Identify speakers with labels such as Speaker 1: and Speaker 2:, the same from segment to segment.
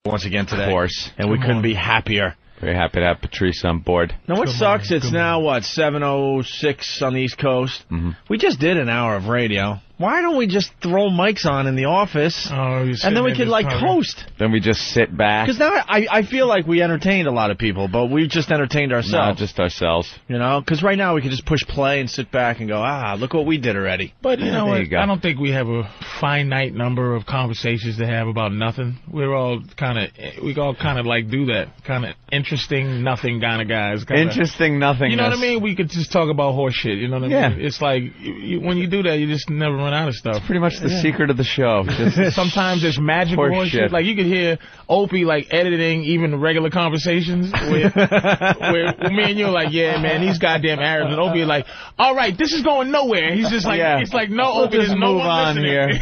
Speaker 1: once again today.
Speaker 2: Of course.
Speaker 1: And we couldn't be happier.
Speaker 2: Very happy to have Patrice on board.
Speaker 1: Now, what sucks, it's now, 7:06 on the East Coast.
Speaker 2: Mm-hmm.
Speaker 1: We just did an hour of radio. Why don't we just throw mics on in the office, and then we could, coast?
Speaker 2: Then we just sit back.
Speaker 1: Because now I feel like we entertained a lot of people, but we just entertained ourselves.
Speaker 2: Not just ourselves.
Speaker 1: You know? Because right now we can just push play and sit back and go, look what we did already.
Speaker 3: But you know what? I don't think we have a finite number of conversations to have about nothing. We all kind of do that. Kind of interesting nothing kind of guys.
Speaker 2: Interesting nothingness.
Speaker 3: You know what I mean? We could just talk about horse shit. You know what I mean? It's like, when you do that, you just never run out of stuff.
Speaker 2: It's pretty much the secret of the show. Just
Speaker 3: sometimes it's magical horse shit. Like, you could hear Opie, editing even the regular conversations where me and you are like, yeah, man, these goddamn Arabs. And Opie like, all right, this is going nowhere. And he's just like, it's like, no, Opie, there's no one listening.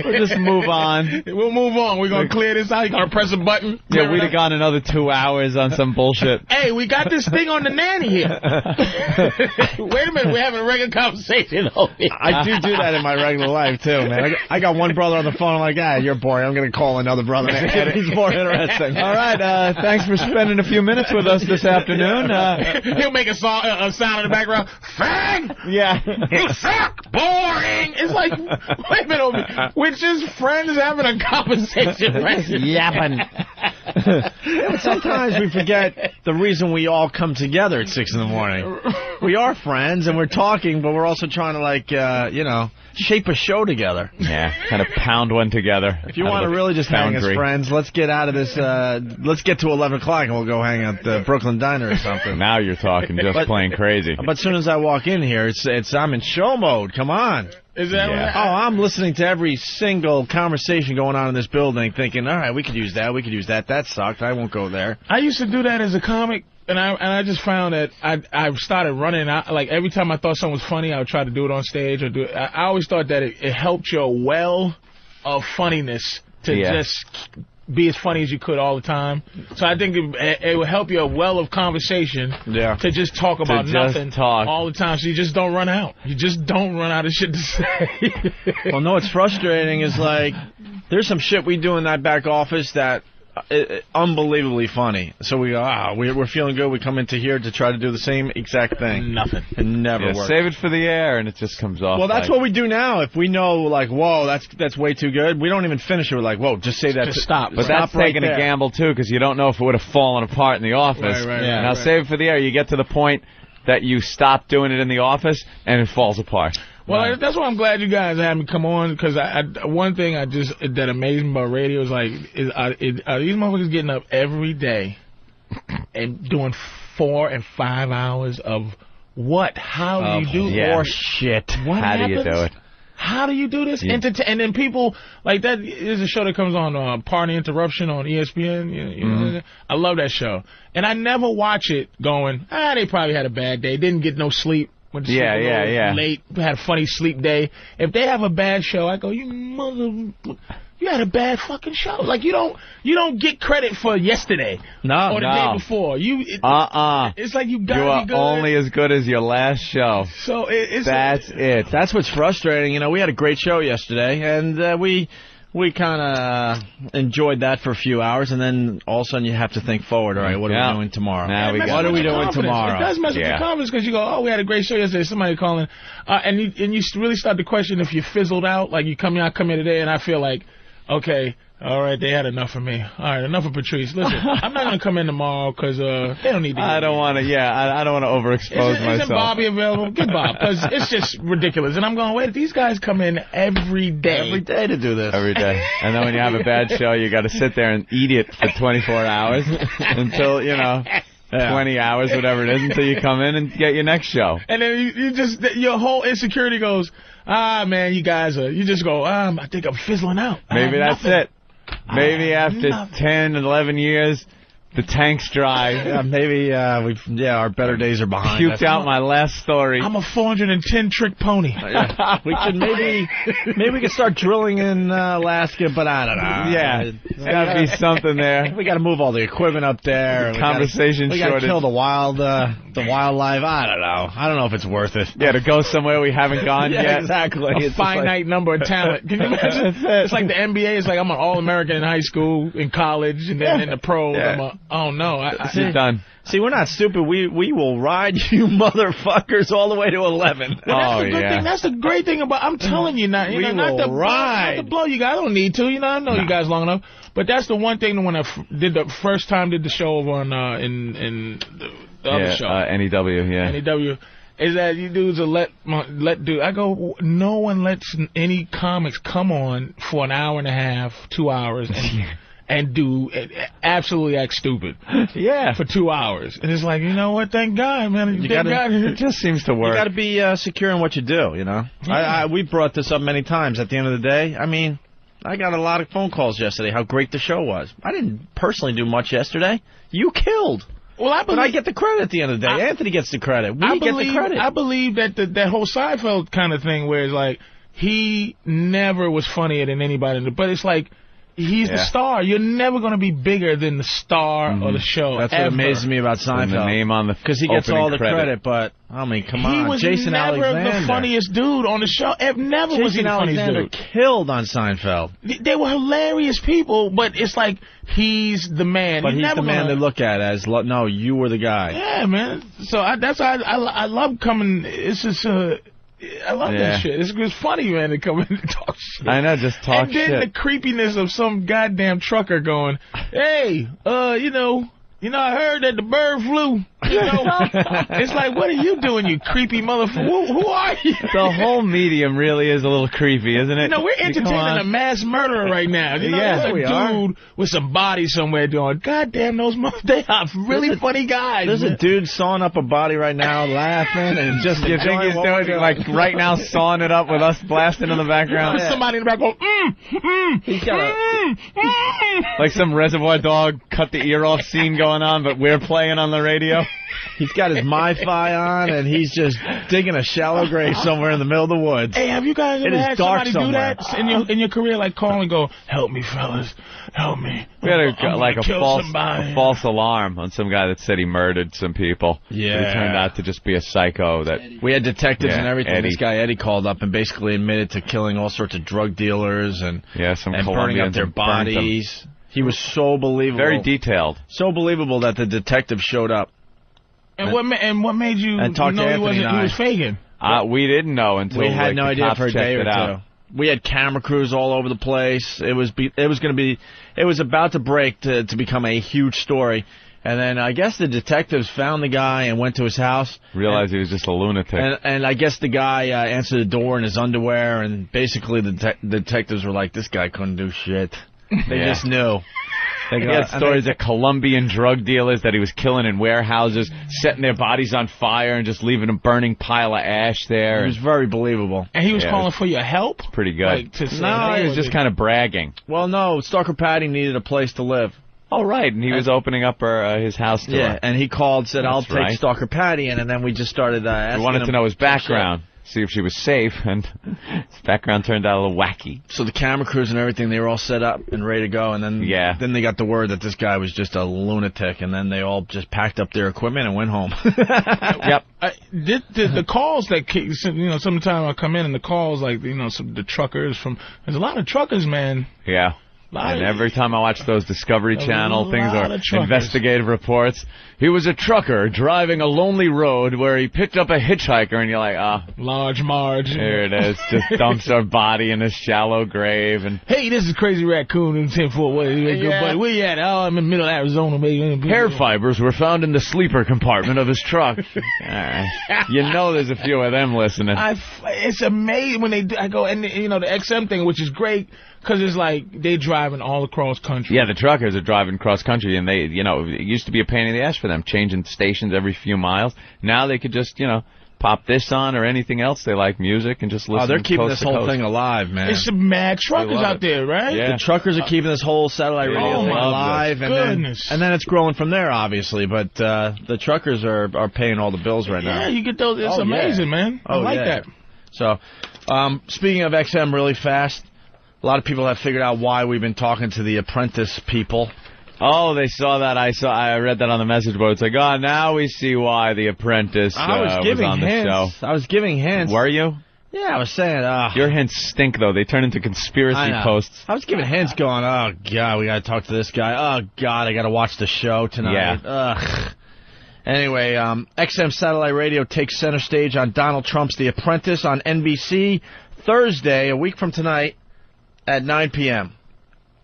Speaker 2: We'll just move on.
Speaker 3: We'll move on. We're going to clear this out. You're going to press a button.
Speaker 2: Yeah, we'd have gone another 2 hours on some bullshit.
Speaker 3: Hey, we got this thing on the nanny here. Wait a minute, we're having a regular conversation.
Speaker 1: I do that in my regular life, too, man. I got one brother on the phone. I'm like, you're boring. I'm going to call another brother. He's more interesting.
Speaker 2: All right, thanks for spending a few minutes with us this afternoon.
Speaker 3: He'll make a sound in the background. Fang!
Speaker 2: Yeah.
Speaker 3: You suck! Boring! It's like, wait a minute, we're just friends having a conversation, right?
Speaker 1: Yapping. Sometimes we forget the reason we all come together at 6 in the morning. We are friends, and we're talking, but we're also trying to, shape a show together.
Speaker 2: Yeah, kind of pound one together.
Speaker 1: If you want to really just hang as friends, let's get out of this, let's get to 11 o'clock, and we'll go hang at the Brooklyn Diner or something.
Speaker 2: Now you're talking, just plain crazy.
Speaker 1: But as soon as I walk in here, I'm in show mode. Come on.
Speaker 3: Is that what?
Speaker 1: I'm listening to every single conversation going on in this building, thinking, all right, we could use that, That sucked. I won't go there.
Speaker 3: I used to do that as a comic, and I just found that I started running. Like, every time I thought something was funny, I would try to do it on stage. I always thought that it helped your well of funniness to just be as funny as you could all the time. So I think it would help your well of conversation to just talk about nothing all the time, so you just don't run out. You just don't run out of shit to say.
Speaker 1: Well, no, what's frustrating is, there's some shit we do in that back office that unbelievably funny. So we go, we're feeling good. We come into here to try to do the same exact thing.
Speaker 3: Nothing.
Speaker 1: It never works.
Speaker 2: Save it for the air, and it just comes off.
Speaker 1: Well, that's what we do now. If we know, whoa, that's way too good, we don't even finish it. We're like, whoa, just say that.
Speaker 3: Just stop.
Speaker 2: But that's taking a gamble, too, because you don't know if it would have fallen apart in the office.
Speaker 3: Right.
Speaker 2: Now, save it for the air. You get to the point that you stop doing it in the office, and it falls apart.
Speaker 3: Well, that's why I'm glad you guys had me come on, because one thing that amazed me about radio is, are these motherfuckers getting up every day and doing 4 and 5 hours of what? How do you do
Speaker 1: horse shit?
Speaker 3: What
Speaker 2: How
Speaker 3: happens?
Speaker 2: do you do it?
Speaker 3: How do you do this? And then people, that is a show that comes on Party Interruption on ESPN. You know, I love that show. And I never watch it going, they probably had a bad day, didn't get no sleep. Went to sleep late, had a funny sleep day. If they have a bad show, I go, you had a bad fucking show. Like, you don't get credit for yesterday or the day before. It's like you gotta be good.
Speaker 2: You are only as good as your last show.
Speaker 3: So
Speaker 2: that's it.
Speaker 1: That's what's frustrating. We had a great show yesterday, and we kind of enjoyed that for a few hours, and then all of a sudden you have to think forward. All right, what are we doing tomorrow? What are we doing tomorrow?
Speaker 3: It does mess with your confidence, because you go, we had a great show yesterday. Somebody calling, and you really start to question if you fizzled out. Like, I come here today, and I feel like, okay, all right, they had enough of me. All right, enough of Patrice. Listen, I'm not going to come in tomorrow because they don't need to.
Speaker 2: I don't want to overexpose myself.
Speaker 3: Isn't Bobby available? Get Bob, because it's just ridiculous. And I'm going, wait, these guys come in every day.
Speaker 1: Every day to do this.
Speaker 2: Every day. And then when you have a bad show, you got to sit there and eat it for 24 hours until, 20 hours, whatever it is, until you come in and get your next show.
Speaker 3: And then your whole insecurity goes, man, you guys you just go, I think I'm fizzling out.
Speaker 2: Maybe that's it. Maybe after 10, 11 years, The tank's dry.
Speaker 1: Yeah, maybe our better days are behind us.
Speaker 2: Puked out my last story.
Speaker 3: I'm a 410 trick pony.
Speaker 1: We could maybe we could start drilling in Alaska, but I don't know.
Speaker 2: Yeah, there's got to be something there.
Speaker 1: We got to move all the equipment up there.
Speaker 2: Conversation
Speaker 1: We got to kill the wildlife. I don't know. I don't know if it's worth it.
Speaker 2: Yeah, to go somewhere we haven't gone yet.
Speaker 1: Exactly.
Speaker 3: A finite number of talent. Can you imagine? It's like the NBA. It's like I'm an All-American in high school, in college, and then in the pros.
Speaker 2: Yeah.
Speaker 3: Oh no,
Speaker 2: You're done.
Speaker 1: See, we're not stupid. We will ride you motherfuckers all the way to 11.
Speaker 3: Well, that's the good thing. That's the great thing about. I'm telling you now. Not to blow you guys. I don't need to. I know you guys long enough. But that's the one thing when I did the show over on in the other show.
Speaker 2: NEW. Yeah.
Speaker 3: NEW. Is that you dudes will let do. I go. No one lets any comics come on for an hour and a half, 2 hours, and do absolutely act stupid.
Speaker 2: Yeah.
Speaker 3: For 2 hours. And it's like, you know what? Thank God, man.
Speaker 2: It just seems to work.
Speaker 1: You got to be secure in what you do, Yeah. We brought this up many times. At the end of the day, I mean, I got a lot of phone calls yesterday how great the show was. I didn't personally do much yesterday. You killed. Well, but I get the credit at the end of the day. Anthony gets the credit. We get the credit.
Speaker 3: I believe that that whole Seinfeld kind of thing where it's like he never was funnier than anybody. But it's like he's the star. You're never going to be bigger than the star or the show.
Speaker 1: That's what amazes me about Seinfeld.
Speaker 2: The name on the
Speaker 1: because he gets all the credit. But I mean, come on,
Speaker 3: he was
Speaker 1: Jason
Speaker 3: never
Speaker 1: Alexander.
Speaker 3: the funniest dude on the show. Never was he the funniest
Speaker 1: Alexander
Speaker 3: dude.
Speaker 1: Killed on Seinfeld.
Speaker 3: They were hilarious people, but it's like he's the man.
Speaker 1: But he's the man they look at as no, you were the guy.
Speaker 3: Yeah, man. So that's why I love coming. It's just I love that shit. It's funny, man, to come in and talk shit.
Speaker 2: I know, just talk shit.
Speaker 3: And then the creepiness of some goddamn trucker going, hey, I heard that the bird flew. It's like, what are you doing, you creepy motherfucker? Who are you?
Speaker 2: The whole medium really is a little creepy, isn't it?
Speaker 3: We're entertaining a mass murderer right now. There's a dude with some body somewhere doing, goddamn, they are really funny guys.
Speaker 1: There's a dude sawing up a body right now, laughing, and just
Speaker 2: you think he's doing like right now, sawing it up with us blasting in the background.
Speaker 3: Somebody in the back going,
Speaker 1: He's got
Speaker 2: like some Reservoir Dog cut the ear off scene going on, but we're playing on the radio.
Speaker 1: He's got his Mi-Fi on, and he's just digging a shallow grave somewhere in the middle of the woods.
Speaker 3: Hey, have you guys ever had somebody do that in your career, like call and go, help me, fellas, help me.
Speaker 2: We had a false alarm on some guy that said he murdered some people.
Speaker 1: Yeah.
Speaker 2: But he turned out to just be a psycho.
Speaker 1: We had detectives and everything. Eddie. This guy, Eddie, called up and basically admitted to killing all sorts of drug dealers and burning up their bodies. He was so believable.
Speaker 2: Very detailed.
Speaker 1: So believable that the detective showed up.
Speaker 3: And what made you know he was faking?
Speaker 2: We didn't know until
Speaker 1: we had no idea for a day or two. We had camera crews all over the place. It was about to break to become a huge story. And then I guess the detectives found the guy and went to his house.
Speaker 2: Realized he was just a lunatic.
Speaker 1: And I guess the guy answered the door in his underwear, and basically the detectives were like, this guy couldn't do shit. They just knew.
Speaker 2: He had stories of Colombian drug dealers that he was killing in warehouses, setting their bodies on fire and just leaving a burning pile of ash there.
Speaker 1: He was very believable.
Speaker 3: And he was calling for your help?
Speaker 2: Pretty good.
Speaker 3: He
Speaker 2: was just kind of bragging.
Speaker 1: Well, no, Stalker Patty needed a place to live.
Speaker 2: Oh, right, and he was opening up his house to her.
Speaker 1: Yeah, and he called, said, I'll take Stalker Patty in, and then we just started asking him.
Speaker 2: We wanted to know his background. See if she was safe, and his background turned out a little wacky.
Speaker 1: So the camera crews and everything, they were all set up and ready to go, and then they got the word that this guy was just a lunatic, and then they all just packed up their equipment and went home.
Speaker 2: Yep.
Speaker 3: The calls that, sometimes I come in and the calls, the truckers there's a lot of truckers, man.
Speaker 2: Yeah. And every time I watch those Discovery Channel things or investigative reports, he was a trucker driving a lonely road where he picked up a hitchhiker, and you're like,
Speaker 3: Large Marge.
Speaker 2: Here it is. Just dumps our body in a shallow grave. And
Speaker 3: hey, this is Crazy Raccoon in 10-4. Where you at? Oh, I'm in middle Arizona.
Speaker 2: Hair fibers were found in the sleeper compartment of his truck. You know there's a few of them listening.
Speaker 3: It's amazing when I go, and the XM thing, which is great. Because it's like they driving all across country.
Speaker 2: Yeah, the truckers are driving cross country, and they, it used to be a pain in the ass for them, changing stations every few miles. Now they could just, pop this on or anything else. They like music and just listen.
Speaker 1: Oh, they're keeping
Speaker 2: coast
Speaker 1: this
Speaker 2: to
Speaker 1: whole
Speaker 2: coast.
Speaker 1: thing alive, man.
Speaker 3: There's some mad truckers out there, right?
Speaker 2: Yeah.
Speaker 1: The truckers are keeping this whole satellite radio thing alive, and then it's growing from there, obviously. But the truckers are paying all the bills right now.
Speaker 3: Yeah, you get those. It's amazing, man. I like that.
Speaker 1: So, speaking of XM really fast, a lot of people have figured out why we've been talking to the Apprentice people.
Speaker 2: Oh, they saw that. I read that on the message board. It's like, oh, now we see why The Apprentice was on the show.
Speaker 1: I was giving hints.
Speaker 2: Were you?
Speaker 1: Yeah, I was saying.
Speaker 2: Your hints stink, though. They turn into conspiracy posts.
Speaker 1: I was giving hints going, oh, God, we got to talk to this guy. Oh, God, I got to watch the show tonight.
Speaker 2: Yeah.
Speaker 1: Ugh. Anyway, XM Satellite Radio takes center stage on Donald Trump's The Apprentice on NBC Thursday, a week from tonight, at 9 p.m.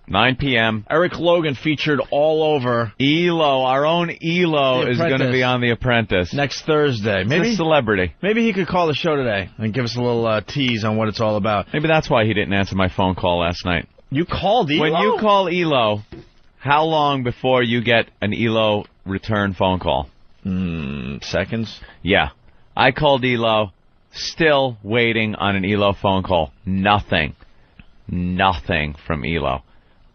Speaker 2: 9 p.m.
Speaker 1: Eric Logan featured all over.
Speaker 2: ELO, our own ELO, is going to be on The Apprentice.
Speaker 1: Next Thursday. Maybe
Speaker 2: a celebrity.
Speaker 1: Maybe he could call the show today and give us a little tease on what it's all about.
Speaker 2: Maybe that's why he didn't answer my phone call last night.
Speaker 1: You called ELO?
Speaker 2: When you call ELO, how long before you get an ELO return phone call?
Speaker 1: Seconds?
Speaker 2: Yeah. I called ELO, still waiting on an ELO phone call. Nothing from ELO.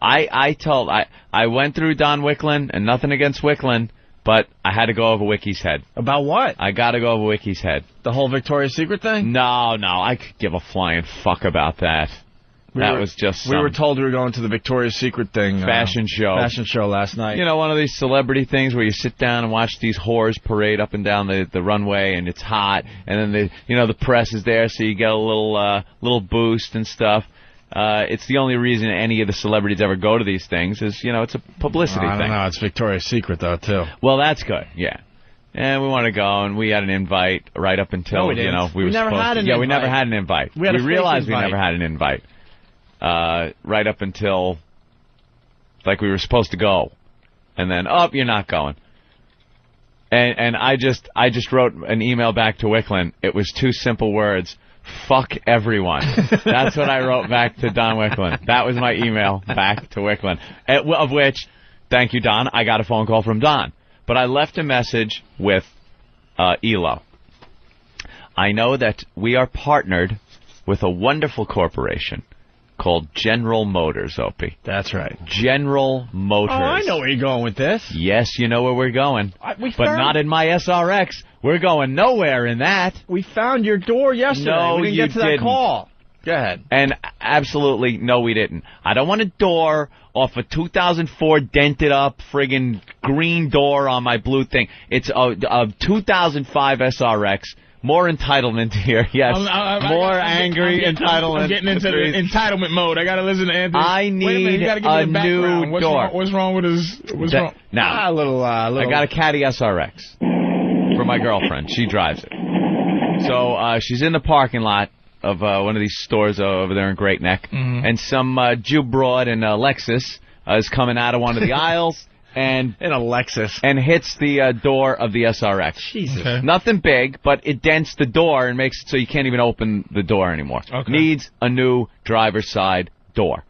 Speaker 2: I went through Don Wicklund, and nothing against Wicklund, but I had to go over Wiki's head.
Speaker 1: About what?
Speaker 2: I got to go over Wiki's head.
Speaker 1: The whole Victoria's Secret thing?
Speaker 2: No, I could give a flying fuck about that. We were told we were going to the Victoria's Secret thing.
Speaker 1: Fashion show last night.
Speaker 2: You know, one of these celebrity things where you sit down and watch these whores parade up and down the runway, and it's hot, and then the press is there, so you get a little boost and stuff. It's the only reason any of the celebrities ever go to these things is, it's a publicity thing.
Speaker 1: I don't know. It's Victoria's Secret, though, too.
Speaker 2: Well, that's good, yeah. And we want to go, and we had an invite right up until, we never had an invite. Yeah, we never had an invite. We realized we never had an invite. Right up until, like, we were supposed to go. And then, you're not going. And I just wrote an email back to Wicklund. It was 2 simple words. Fuck everyone. That's what I wrote back to Don Wicklund. That was my email back to Wicklund. Of which, thank you, Don, I got a phone call from Don. But I left a message with ELO. I know that we are partnered with a wonderful corporation called General Motors, Opie.
Speaker 1: That's right.
Speaker 2: General Motors.
Speaker 1: Oh, I know where you're going with this.
Speaker 2: Yes, you know where we're going. But not in my SRX. We're going nowhere in that.
Speaker 1: We found your door yesterday.
Speaker 2: No,
Speaker 1: we didn't get to that call. Go ahead.
Speaker 2: And absolutely, no, we didn't. I don't want a door off a 2004 dented up friggin' green door on my blue thing. It's a 2005 SRX. More entitlement here, yes. More angry entitlement.
Speaker 3: I'm getting into the entitlement mode. I got to listen to Anthony.
Speaker 2: I need a new door.
Speaker 3: What's wrong with his... wrong?
Speaker 2: Now, I got a Caddy SRX for my girlfriend. She drives it. So she's in the parking lot of one of these stores over there in Great Neck, and some Jew broad in a Lexus is coming out of one of the aisles. And
Speaker 1: in a Lexus.
Speaker 2: And hits the door of the SRX.
Speaker 1: Jesus. Okay.
Speaker 2: Nothing big, but it dents the door and makes it so you can't even open the door anymore. Okay. Needs a new driver's side door.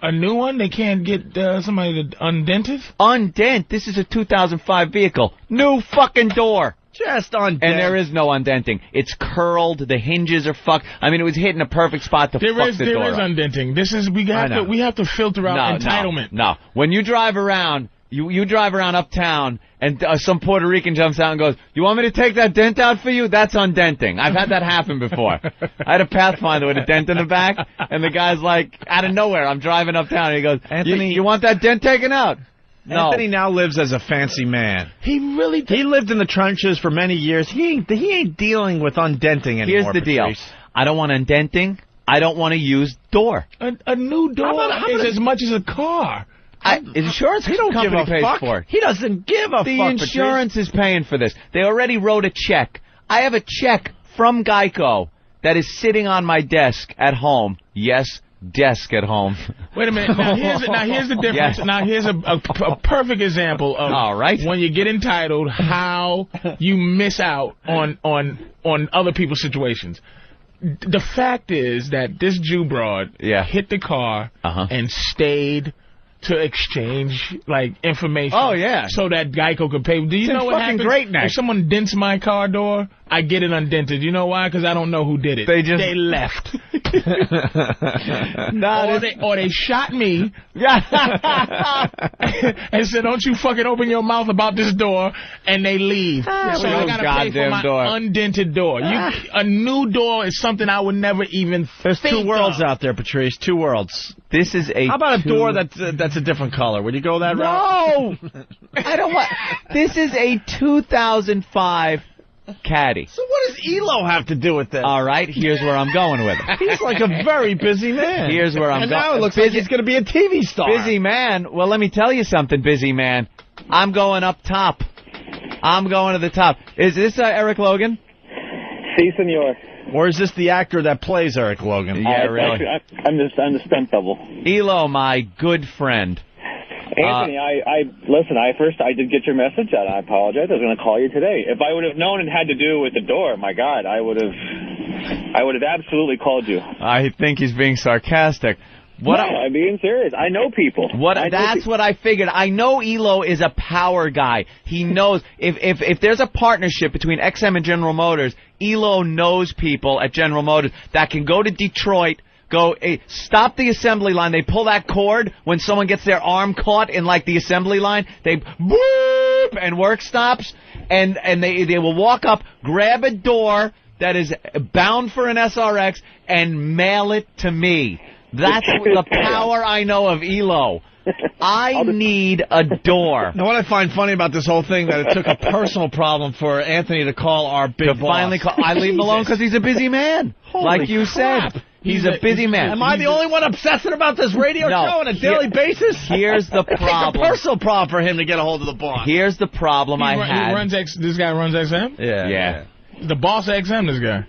Speaker 3: A new one? They can't get somebody to undent it?
Speaker 2: Undent? This is a 2005 vehicle. New fucking door.
Speaker 1: Just undent.
Speaker 2: And there is no undenting. It's curled. The hinges are fucked. I mean, it was hitting a perfect spot to fuck the door up.
Speaker 3: There is undenting. We have to filter out entitlement.
Speaker 2: No. When you drive around... You drive around uptown, and some Puerto Rican jumps out and goes, "You want me to take that dent out for you?" That's undenting. I've had that happen before. I had a Pathfinder with a dent in the back, and the guy's like, out of nowhere, I'm driving uptown, and he goes, "Anthony, you want that dent taken out?" No.
Speaker 1: Anthony now lives as a fancy man. He lived in the trenches for many years. He ain't dealing with undenting anymore.
Speaker 2: Here's the deal. I don't want undenting. I don't want to use door.
Speaker 3: A new door is as much as a car.
Speaker 2: Insurance company pays for it.
Speaker 1: He doesn't give a fuck.
Speaker 2: The insurance is paying for this. They already wrote a check. I have a check from Geico that is sitting on my desk at home. Yes, desk at home.
Speaker 3: Wait a minute. Now here's the difference. Yes. Now here's a perfect example of when you get entitled, how you miss out on other people's situations. The fact is that this Jew broad hit the car and stayed to exchange information.
Speaker 2: Oh yeah,
Speaker 3: so that Geico could pay. Do you know what happens
Speaker 2: if
Speaker 3: someone dents my car door? I get it undented. You know why? Because I don't know who did it. They left. Or they shot me and said, don't you fucking open your mouth about this door, and they leave. So I gotta pay for my undented door. A new door is something I would never even
Speaker 1: There's two worlds out there, Patrice. Two worlds.
Speaker 2: This is a.
Speaker 1: How about a door that's a different color? Would you go that
Speaker 2: route? No! I don't want. This is a 2005 Caddy.
Speaker 1: So what does ELO have to do with this?
Speaker 2: All right, here's where I'm going with it.
Speaker 1: He's like a very busy man.
Speaker 2: Here's where I'm going.
Speaker 1: And now it looks like he's going to be a TV star.
Speaker 2: Busy man. Well, let me tell you something, busy man. I'm going up top. I'm going to the top. Is this Eric Logan?
Speaker 4: Si, senor.
Speaker 1: Or is this the actor that plays Eric Logan?
Speaker 2: Yeah, really.
Speaker 4: I'm the stunt double.
Speaker 2: ELO, my good friend.
Speaker 4: Anthony, listen, I did get your message and I apologize. I was going to call you today. If I would have known it had to do with the door, my God, I would have absolutely called you.
Speaker 2: I think he's being sarcastic.
Speaker 4: I'm being serious. I know people.
Speaker 2: That's what I figured. I know ELO is a power guy. He knows if there's a partnership between XM and General Motors, ELO knows people at General Motors that can go to Detroit, stop the assembly line. They pull that cord when someone gets their arm caught in like the assembly line. They boop and work stops, and they will walk up, grab a door that is bound for an SRX, and mail it to me. That's the power I know of ELO. I need a door.
Speaker 1: Now, what I find funny about this whole thing, that it took a personal problem for Anthony to call our big boss.
Speaker 2: Finally I leave him alone because he's a busy man. Like you said. He's a busy man.
Speaker 1: Am I the only one obsessing about this radio show on a daily basis?
Speaker 2: Here's the problem.
Speaker 1: It's a personal problem for him to get a hold of the boss.
Speaker 2: Here's the problem
Speaker 3: This guy runs XM?
Speaker 2: Yeah.
Speaker 3: The boss of XM, this guy.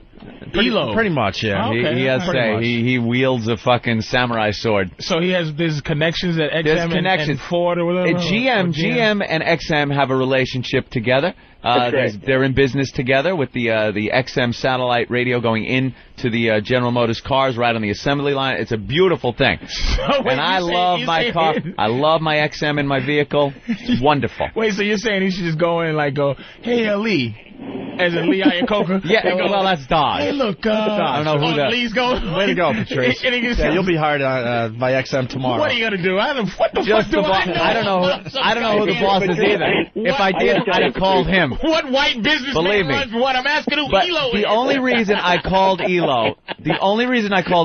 Speaker 3: ELO.
Speaker 1: Pretty much, yeah.
Speaker 3: Okay.
Speaker 2: He wields a fucking samurai sword.
Speaker 3: So there's connections at XM and Ford or whatever?
Speaker 2: GM and XM have a relationship together. They're in business together with the XM satellite radio going into the General Motors cars right on the assembly line. It's a beautiful thing. I love my car. I love my XM in my vehicle. It's wonderful.
Speaker 3: Wait, so you're saying he should just go in and go, hey, Lee. As in Lee Iacocca?
Speaker 2: Yeah, well, that's Dodge.
Speaker 3: Hey, look,
Speaker 2: I don't know who
Speaker 3: Lee's going.
Speaker 1: Way to go, Patrice. You'll be hired by XM tomorrow.
Speaker 3: What are you going to do? What the fuck do I know?
Speaker 2: I don't know who the boss is either. If I did, I'd have called him.
Speaker 3: What white businessman runs for what? I'm asking who ELO is.
Speaker 2: The only reason I called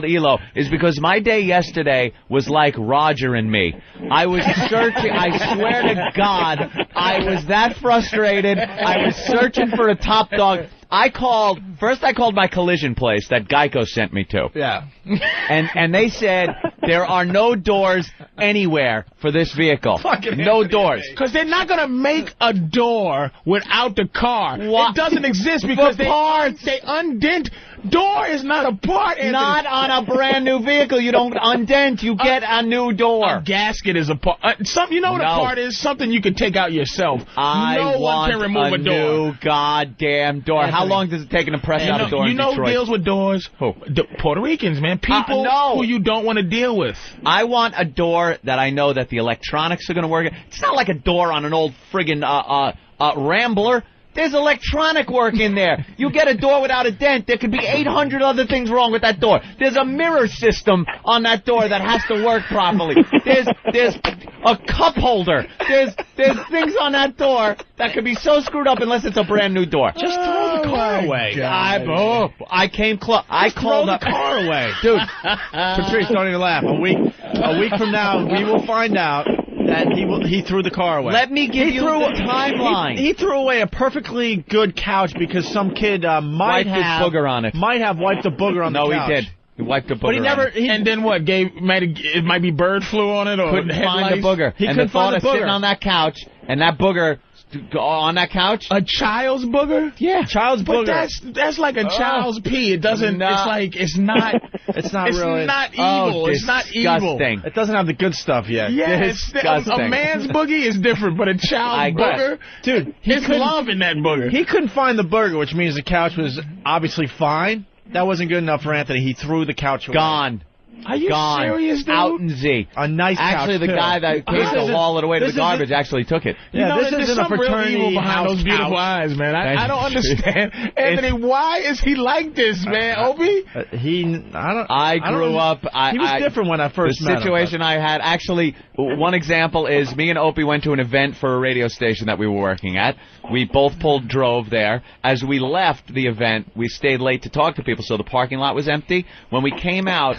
Speaker 2: ELO is because my day yesterday was like Roger and me. I was searching. I swear to God, I was that frustrated. I was searching for a top dog. I called my collision place that Geico sent me to.
Speaker 1: Yeah.
Speaker 2: And they said there are no doors anywhere for this vehicle. No doors.
Speaker 3: Because they're not going to make a door without the car. What? It doesn't exist because they undent. Door is not a part. Anthony.
Speaker 2: Not on a brand new vehicle. You don't undent. You get a new door.
Speaker 3: A gasket is a part. You know what a part is? Something you can take out yourself.
Speaker 2: No
Speaker 3: one can remove a door.
Speaker 2: New goddamn door. Anthony. How long does it take to press out a door in Detroit?
Speaker 3: You know who deals with doors?
Speaker 2: Who?
Speaker 3: Puerto Ricans, man. People who you don't want to deal with.
Speaker 2: I want a door that I know that the electronics are going to work. It's not like a door on an old friggin' Rambler. There's electronic work in there. You get a door without a dent, there could be 800 other things wrong with that door. There's a mirror system on that door that has to work properly. There's a cup holder. There's things on that door that could be so screwed up unless it's a brand new door.
Speaker 1: Just throw the car away.
Speaker 2: I came close. I called
Speaker 1: the car away.
Speaker 2: Dude,
Speaker 1: Patrice, don't even laugh. A week from now, we will find out that he threw the car away.
Speaker 2: Let me give you the timeline.
Speaker 1: He threw away a perfectly good couch because some kid might have
Speaker 2: booger on it.
Speaker 1: Might have wiped a booger on the couch.
Speaker 2: No, he did. He wiped a booger. But
Speaker 1: he never.
Speaker 3: And then what? It might be bird flu on it, or
Speaker 2: couldn't find the booger.
Speaker 1: He couldn't find the booger
Speaker 2: sitting on that couch, and that booger. On that couch?
Speaker 3: A child's booger?
Speaker 2: Yeah.
Speaker 1: Child's booger.
Speaker 3: That's like a child's pee. It doesn't, it's not
Speaker 1: really.
Speaker 3: It's not evil. It's not evil.
Speaker 1: It doesn't have the good stuff yet.
Speaker 3: Yeah,
Speaker 2: disgusting.
Speaker 3: A man's boogie is different, but a child's booger,
Speaker 1: dude,
Speaker 3: he's loving that booger.
Speaker 1: He couldn't find the booger, which means the couch was obviously fine. That wasn't good enough for Anthony. He threw the couch away.
Speaker 2: Gone.
Speaker 3: Are you
Speaker 2: gone,
Speaker 3: serious, dude?
Speaker 2: out in Z.
Speaker 1: A nice
Speaker 2: Actually, the guy that paid to haul it away to the garbage actually took it.
Speaker 3: Yeah, this isn't a fraternity real evil behind those beautiful eyes, man. I don't understand. Anthony, why is he like this, man, Opie?
Speaker 2: I grew up.
Speaker 1: He was different when I first met him.
Speaker 2: The situation I had, actually, one example is me and Opie went to an event for a radio station that we were working at. We both drove there. As we left the event, we stayed late to talk to people, so the parking lot was empty. When we came out,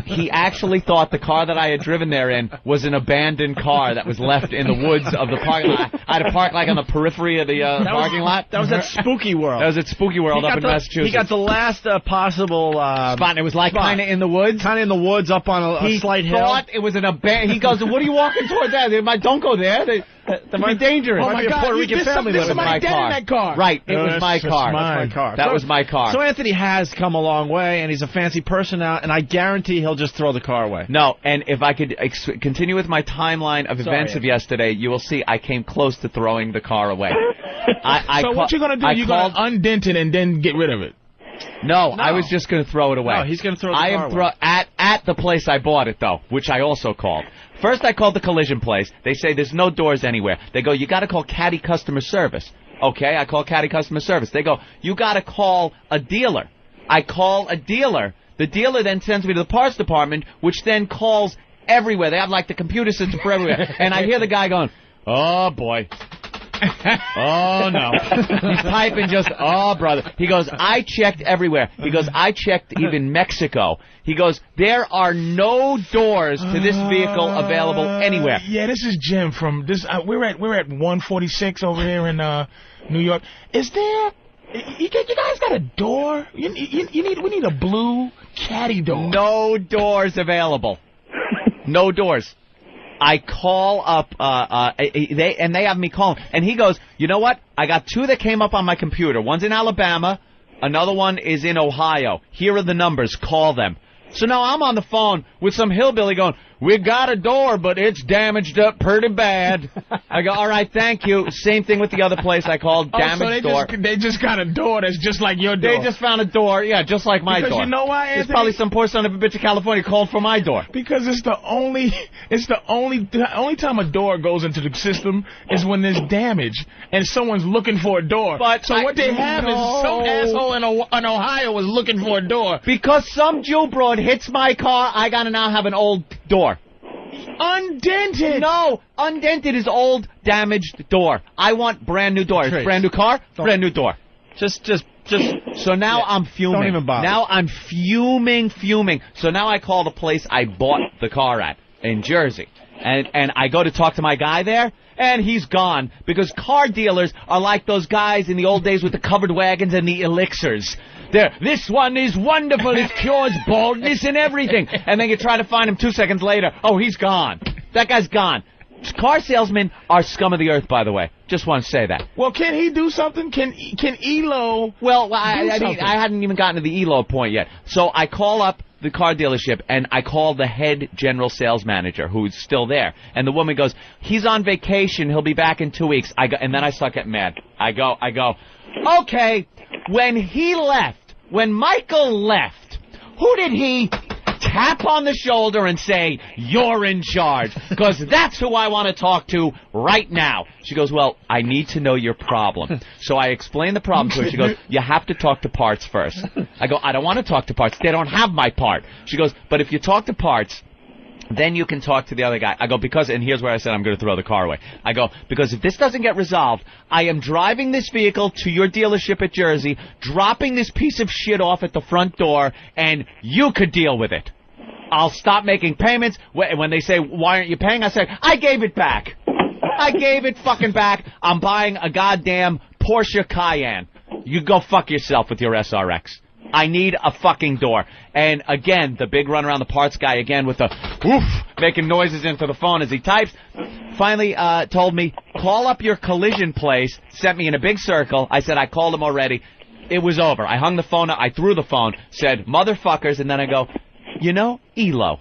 Speaker 2: he actually thought the car that I had driven there in was an abandoned car that was left in the woods of the parking lot. I had to park like on the periphery of the parking lot.
Speaker 1: That was at Spooky World.
Speaker 2: That was at Spooky World up in Massachusetts.
Speaker 1: He got the last possible
Speaker 2: spot, and it was like kind of in the woods.
Speaker 1: Kind of in the woods up on a slight hill.
Speaker 2: He thought it was an abandoned. He goes, "What are you walking toward there? Don't go there. That might be dangerous."
Speaker 3: Oh, my God.
Speaker 1: Puerto Rican family
Speaker 3: there's somebody dead in that car.
Speaker 2: Right. It was my car.
Speaker 1: That's my car.
Speaker 2: That was my car.
Speaker 1: So Anthony has come a long way, and he's a fancy person now, and I guarantee he'll just throw the car away.
Speaker 2: No, and if I could continue with my timeline of events of yesterday, you will see I came close to throwing the car away.
Speaker 3: So what you're going to do, you're going to undent it and then get rid of it?
Speaker 2: No, I was just going to throw it away.
Speaker 1: No, he's going to throw the car away.
Speaker 2: At the place I bought it, though, which I also called. First, I called the collision place. They say there's no doors anywhere. They go, you got to call Caddy Customer Service. Okay, I call Caddy Customer Service. They go, you got to call a dealer. I call a dealer. The dealer then sends me to the parts department, which then calls everywhere. They have, like, the computer system for everywhere. And I hear the guy going, oh, boy. Oh, no. He's typing just, oh, brother. He goes, I checked everywhere. He goes, I checked even Mexico. He goes, there are no doors to this vehicle available anywhere.
Speaker 3: Yeah, this is Jim from this. We're at 146 over here in New York. Is there? You guys got a door? We need a blue caddy door.
Speaker 2: No doors available. No doors. I call up, they have me call him, and he goes, you know what? I got two that came up on my computer. One's in Alabama, another one is in Ohio. Here are the numbers. Call them. So now I'm on the phone with some hillbilly going, we got a door, but it's damaged up pretty bad. I go, all right, thank you. Same thing with the other place I called, damaged door.
Speaker 3: They just got a door that's just like your door.
Speaker 2: They just found a door, yeah, just like my door.
Speaker 3: Because you know why, Anthony?
Speaker 2: There's probably some poor son of a bitch in California called for my door.
Speaker 3: Because it's the only time a door goes into the system is when there's damage and someone's looking for a door. But what they have is some asshole in Ohio was looking for a door.
Speaker 2: Because some Jew broad hits my car, I gotta now have an old door.
Speaker 3: Undented.
Speaker 2: No, undented is old, damaged door. I want brand new door. It's brand new car, brand new door. Just. So now I'm fuming.
Speaker 1: Don't even bother.
Speaker 2: Now I'm fuming. So now I call the place I bought the car at in Jersey, and I go to talk to my guy there, and he's gone because car dealers are like those guys in the old days with the covered wagons and the elixirs. This one is wonderful. It cures baldness and everything. And then you try to find him 2 seconds later. Oh, he's gone. That guy's gone. Car salesmen are scum of the earth, by the way. Just want to say that.
Speaker 3: Well, can he do something? Can ELO?
Speaker 2: Well, I hadn't even gotten to the ELO point yet. So I call up the car dealership, and I call the head general sales manager, who's still there. And the woman goes, he's on vacation. He'll be back in 2 weeks. And then I start getting mad. I go, okay, when Michael left, who did he tap on the shoulder and say, you're in charge? Because that's who I want to talk to right now. She goes, well, I need to know your problem. So I explain the problem to her. She goes, you have to talk to parts first. I go, I don't want to talk to parts. They don't have my part. She goes, but if you talk to parts, then you can talk to the other guy. I go, and here's where I said I'm going to throw the car away. I go, because if this doesn't get resolved, I am driving this vehicle to your dealership at Jersey, dropping this piece of shit off at the front door, and you could deal with it. I'll stop making payments. When they say, why aren't you paying? I say, I gave it back. I gave it fucking back. I'm buying a goddamn Porsche Cayenne. You go fuck yourself with your SRX. I need a fucking door. And again, the big run around the parts guy again with the woof, making noises into the phone as he types, finally told me, call up your collision place, sent me in a big circle. I said, I called him already. It was over. I hung the phone up, I threw the phone, said, motherfuckers, and then I go, you know, ELO.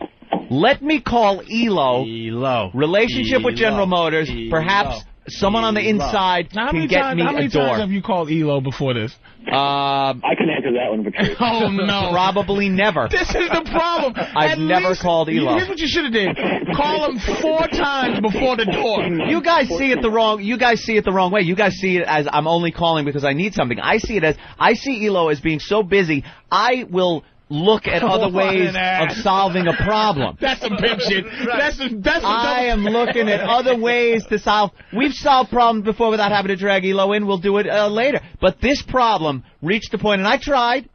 Speaker 2: Let me call ELO. Relationship with General Motors. Perhaps someone on the inside can get me a door.
Speaker 3: How many times have you called ELO before this?
Speaker 4: I can answer that one, Patrice.
Speaker 3: Oh, no.
Speaker 2: Probably never.
Speaker 3: This is the problem.
Speaker 2: I've never called ELO.
Speaker 3: Here's what you should have did. Call him 4 times before the door.
Speaker 2: You guys see it the wrong way. You guys see it as I'm only calling because I need something. I see ELO as being so busy, I will look at other ways of solving a problem.
Speaker 3: That's some pimp shit.
Speaker 2: I am looking at other ways to solve. We've solved problems before without having to drag ELO in. We'll do it later. But this problem reached the point, and I tried,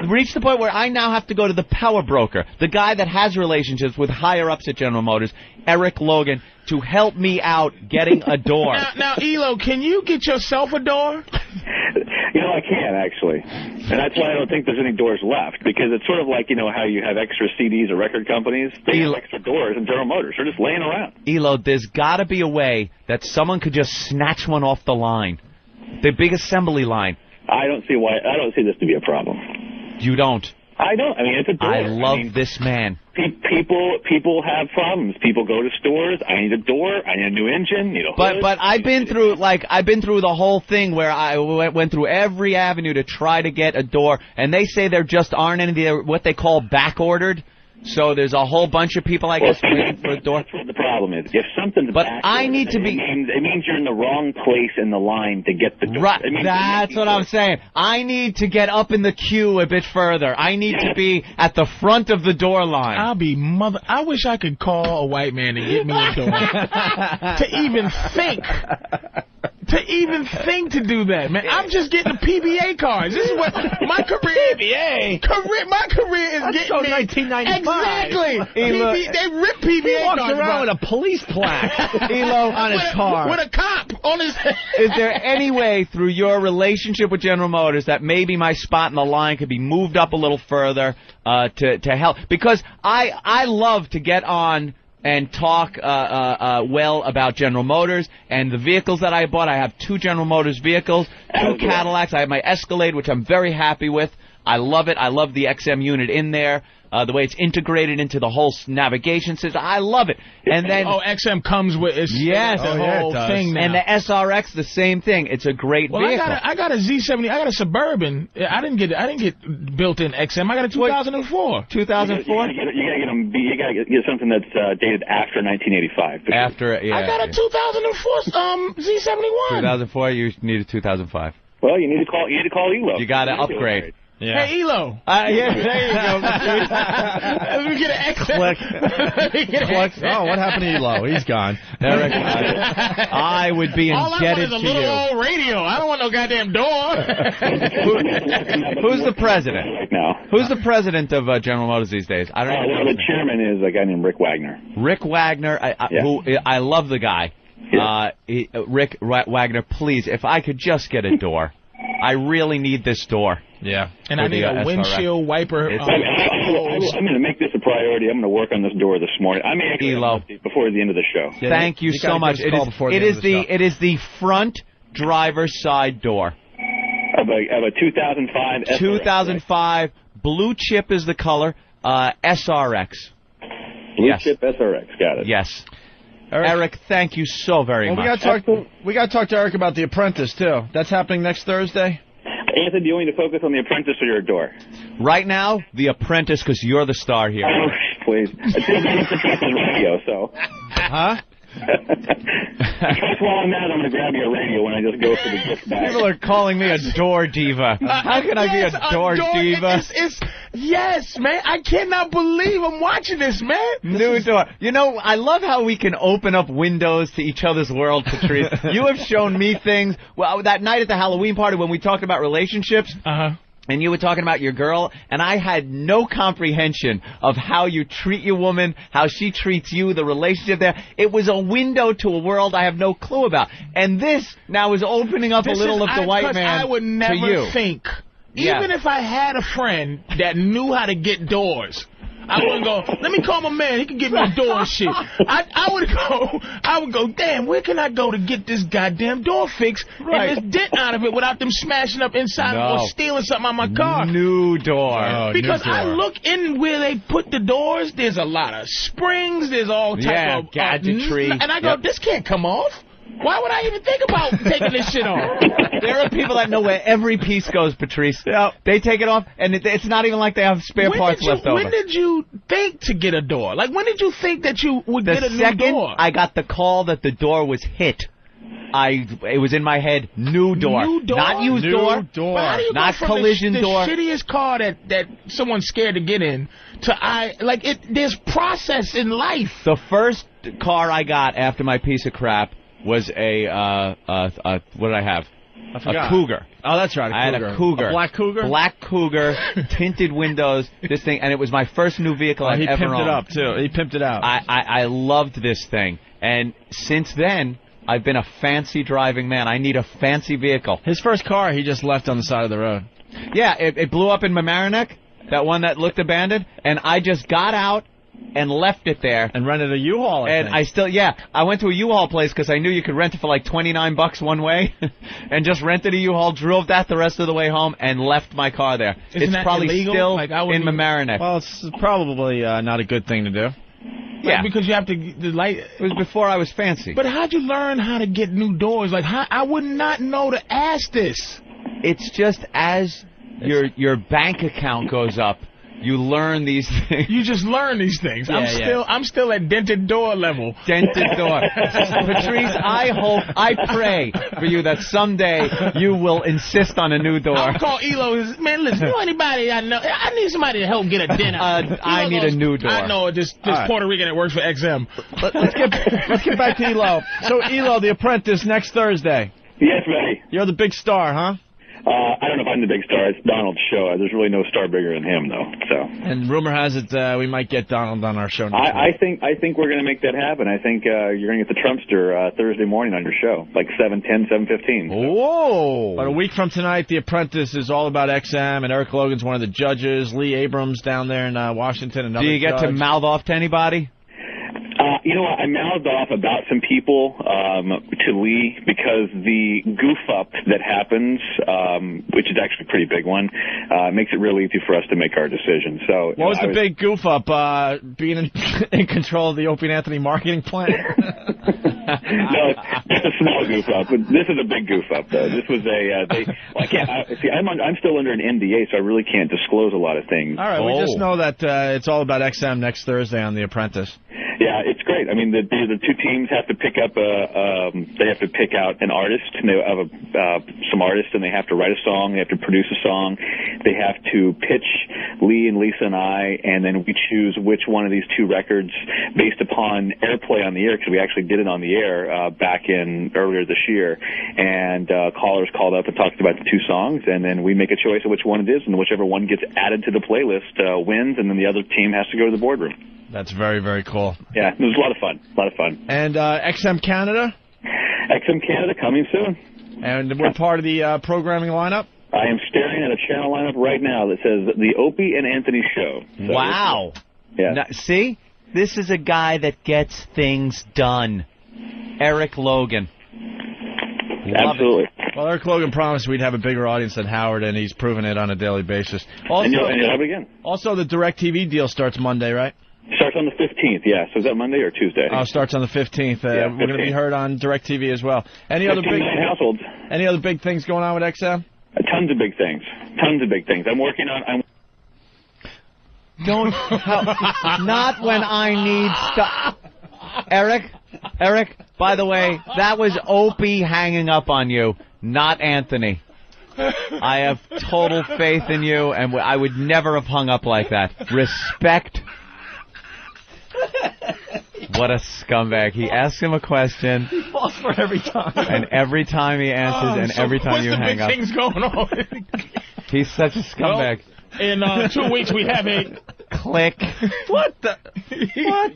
Speaker 2: where I now have to go to the power broker, the guy that has relationships with higher-ups at General Motors, Eric Logan, to help me out getting a door.
Speaker 3: Now, ELO, can you get yourself a door?
Speaker 4: I can, actually. And that's why I don't think there's any doors left, because it's sort of like, how you have extra CDs at record companies. They have extra doors in General Motors. They're just laying around.
Speaker 2: ELO, there's got to be a way that someone could just snatch one off the line, the big assembly line.
Speaker 4: I don't see this to be a problem.
Speaker 2: You don't?
Speaker 4: I don't. I mean, it's a door.
Speaker 2: I love this man.
Speaker 4: People have problems. People go to stores. I need a door. I need a new engine. Need a hood.
Speaker 2: But I've been through the whole thing where I went through every avenue to try to get a door, and they say there just aren't any. They're what they call back ordered. So there's a whole bunch of people, I guess, waiting for a door.
Speaker 4: That's what the problem is. If something's
Speaker 2: I need to be.
Speaker 4: It means you're in the wrong place in the line to get the door.
Speaker 2: Right. That's what I'm saying. I need to get up in the queue a bit further. I need to be at the front of the door line.
Speaker 3: I wish I could call a white man to get me a door. To even think to do that, man. I'm just getting the PBA cards. This is what my career. My career is getting me.
Speaker 1: 1995.
Speaker 3: Exactly. They rip PBA cards.
Speaker 1: He walks around with a police plaque on his car.
Speaker 3: With a cop on his head.
Speaker 2: Is there any way through your relationship with General Motors that maybe my spot in the line could be moved up a little further to help? Because I love to get on and talk well about General Motors and the vehicles that I bought. I have 2 General Motors vehicles, 2 Cadillacs. I have my Escalade, which I'm very happy with. I love it. I love the XM unit in there. The way it's integrated into the whole navigation system. I love it. And then
Speaker 3: XM comes with the whole thing now.
Speaker 2: And the SRX, the same thing. It's a great vehicle.
Speaker 3: I got a Z70. I got a Suburban. I didn't get built-in XM. I got a 2004.
Speaker 2: 2004.
Speaker 4: You gotta get something that's dated after 1985.
Speaker 3: I got a 2004 Z71.
Speaker 2: 2004. You need a 2005.
Speaker 4: Well, you need to call ELO.
Speaker 2: You got to upgrade.
Speaker 3: Yeah. Hey, ELO.
Speaker 2: There you go.
Speaker 3: Let me get an X.
Speaker 1: Click. Oh, what happened to ELO? He's gone.
Speaker 2: Eric, I would be indebted to you.
Speaker 3: All I want is a little old radio. I don't want no goddamn door.
Speaker 2: Who's the president?
Speaker 4: Right now.
Speaker 2: Who's the president of General Motors these days? I don't know.
Speaker 4: The chairman is a guy named Rick Wagner.
Speaker 2: Rick Wagner, who I love the guy.
Speaker 4: Yeah.
Speaker 2: Rick Wagner, please, if I could just get a door. I really need this door.
Speaker 1: Yeah.
Speaker 3: And I need a windshield wiper.
Speaker 4: I'm going to make this a priority. I'm going to work on this door this morning. I may actually before the end of the show.
Speaker 2: Yeah, Thank you so much. It is the front driver's side door.
Speaker 4: Of a 2005 SRX.
Speaker 2: 2005. Blue chip is the color. SRX.
Speaker 4: Blue chip SRX. Got it.
Speaker 2: Yes. Eric, thank you so very much.
Speaker 1: We got to talk to Eric about The Apprentice, too. That's happening next Thursday.
Speaker 4: Anthony, do you want me to focus on The Apprentice or your door?
Speaker 2: Right now, The Apprentice, because you're the star here.
Speaker 4: Oh, please. It's radio, so.
Speaker 2: Huh?
Speaker 4: That's why I'm mad. I'm going to grab your radio when I just go for the gift bag.
Speaker 2: People are calling me a door diva. How can I be a door diva?
Speaker 3: Yes, man. I cannot believe I'm watching this, man.
Speaker 2: New door. You know, I love how we can open up windows to each other's world, Patrice. You have shown me things. Well, that night at the Halloween party when we talked about relationships. And you were talking about your girl, and I had no comprehension of how you treat your woman, how she treats you, the relationship there. It was a window to a world I have no clue about. And this now is opening up a little of the white man
Speaker 3: I would never think, even if I had a friend that knew how to get doors, I wouldn't go, let me call my man, he can get me a door and shit. I would go, damn, where can I go to get this goddamn door fixed and this dent out of it without them smashing up inside or stealing something out of my car?
Speaker 2: New door.
Speaker 3: Because I look in where they put the doors, there's a lot of springs, there's all type of
Speaker 2: gadgetry.
Speaker 3: And I go, this can't come off. Why would I even think about taking this shit off?
Speaker 2: There are people that know where every piece goes, Patrice.
Speaker 1: Yeah.
Speaker 2: They take it off, and it's not even like they have spare parts left over.
Speaker 3: When did you think to get a door? Like, when did you think that you would get a new door?
Speaker 2: The second I got the call that the door was hit, it was in my head, new door.
Speaker 3: New door?
Speaker 2: Not used
Speaker 1: new
Speaker 2: door.
Speaker 3: But how do you
Speaker 2: not
Speaker 3: go from
Speaker 2: collision door.
Speaker 3: the shittiest car that someone's scared to get in to there's process in life.
Speaker 2: The first car I got after my piece of crap was a what did I have? A Cougar.
Speaker 1: Oh, that's right.
Speaker 2: I had a Cougar.
Speaker 1: A black Cougar?
Speaker 2: Black Cougar, tinted windows, this thing, and it was my first new vehicle I've ever owned.
Speaker 1: He pimped it up, too. He pimped it out.
Speaker 2: I loved this thing, and since then, I've been a fancy driving man. I need a fancy vehicle.
Speaker 1: His first car, he just left on the side of the road.
Speaker 2: Yeah, it blew up in Mamaroneck, that one that looked abandoned, and I just got out and left it there.
Speaker 1: And rented a U-Haul,
Speaker 2: I went to a U-Haul place because I knew you could rent it for like $29 one way, and just rented a U-Haul, drove that the rest of the way home, and left my car there.
Speaker 3: It's
Speaker 2: probably
Speaker 3: illegal?
Speaker 2: still in Mamaroneck.
Speaker 1: Well, it's probably not a good thing to do.
Speaker 3: Yeah, because you have to
Speaker 2: It was before I was fancy.
Speaker 3: But how'd you learn how to get new doors? Like, I would not know to ask this.
Speaker 2: It's just as your bank account goes up, you learn these things.
Speaker 3: You just learn these things. I'm still at dented door level.
Speaker 2: Dented door. Patrice, I pray for you that someday you will insist on a new door.
Speaker 3: I'll call Elo. Man, listen, you know anybody I know? I need somebody to help get a dinner.
Speaker 2: I need a new door.
Speaker 3: I know this Puerto Rican that works for XM.
Speaker 1: Let's get back to Elo. So, Elo, The Apprentice, next Thursday.
Speaker 4: Yes, buddy.
Speaker 1: You're the big star, huh?
Speaker 4: I don't know if I'm the big star. It's Donald's show. There's really no star bigger than him, though. So. And
Speaker 1: rumor has it we might get Donald on our show.
Speaker 4: I think we're going to make that happen. I think you're going to get the Trumpster Thursday morning on your show, like 7:10, 7:15.
Speaker 1: Whoa! But a week from tonight, The Apprentice is all about XM, and Eric Logan's one of the judges. Lee Abrams down there in Washington. Another
Speaker 2: Do you get to mouth off to anybody?
Speaker 4: You know what? I mouthed off about some people to Lee because the goof-up that happens, which is actually a pretty big one, makes it real easy for us to make our decision. So,
Speaker 1: what was the big goof-up? Being in control of the Opie and Anthony marketing plan?
Speaker 4: No, it's a small goof-up, but this is a big goof-up, though. This was I'm still under an NDA, so I really can't disclose a lot of things.
Speaker 1: All right, we just know that it's all about XM next Thursday on The Apprentice.
Speaker 4: Yeah, it's great. I mean, the two teams have to pick up they have to pick out an artist. And they have some artists, and they have to write a song. They have to produce a song. They have to pitch Lee and Lisa and I, and then we choose which one of these two records based upon airplay on the air, because we actually did it on the air back in earlier this year. And callers called up and talked about the two songs, and then we make a choice of which one it is, and whichever one gets added to the playlist wins, and then the other team has to go to the boardroom.
Speaker 1: That's very, very cool.
Speaker 4: Yeah, it was a lot of fun. A lot of fun.
Speaker 1: And XM Canada?
Speaker 4: XM Canada coming soon.
Speaker 1: And what part of the programming lineup?
Speaker 4: I am staring at a channel lineup right now that says The Opie and Anthony Show. So
Speaker 2: wow.
Speaker 4: Yeah.
Speaker 2: Now, see? This is a guy that gets things done. Eric Logan.
Speaker 4: Absolutely.
Speaker 1: Well, Eric Logan promised we'd have a bigger audience than Howard, and he's proven it on a daily basis. Also,
Speaker 4: and you'll have it again.
Speaker 1: Also, the DirecTV deal starts Monday, right?
Speaker 4: Starts on the 15th, yeah. So is that Monday or Tuesday?
Speaker 1: Oh, starts on the 15th.
Speaker 4: Yeah,
Speaker 1: we're going to be heard on DirecTV as well. Any other big things going on with XM?
Speaker 4: Tons of big things. Tons of big things. I'm working on.
Speaker 2: Don't. Not when I need stuff. Eric. By the way, that was Opie hanging up on you, not Anthony. I have total faith in you, and I would never have hung up like that. Respect. What a scumbag. He asks him a question.
Speaker 1: He falls for it every time.
Speaker 2: And every time he answers, and every time you hang up.
Speaker 3: What's the big things going on?
Speaker 2: He's such a scumbag.
Speaker 3: Well, in 2 weeks, we have a...
Speaker 2: Click.
Speaker 1: What the... What?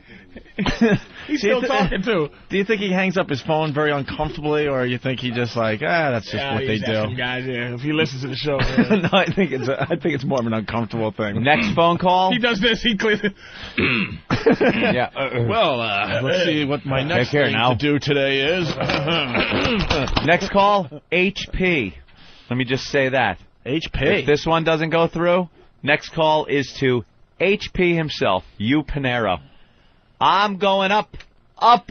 Speaker 3: He's still talking, too.
Speaker 1: Do you think he hangs up his phone very uncomfortably, or you think he just like, that's just what they do?
Speaker 3: Guys, if he listens to the show.
Speaker 1: No, I think it's more of an uncomfortable thing.
Speaker 2: Next phone call.
Speaker 3: He does this. He clears it.
Speaker 2: Yeah.
Speaker 1: Well, let's see what my next thing to do today is.
Speaker 2: Next call, HP. Let me just say that.
Speaker 1: HP.
Speaker 2: If this one doesn't go through, next call is to HP himself, Panero. I'm going up up.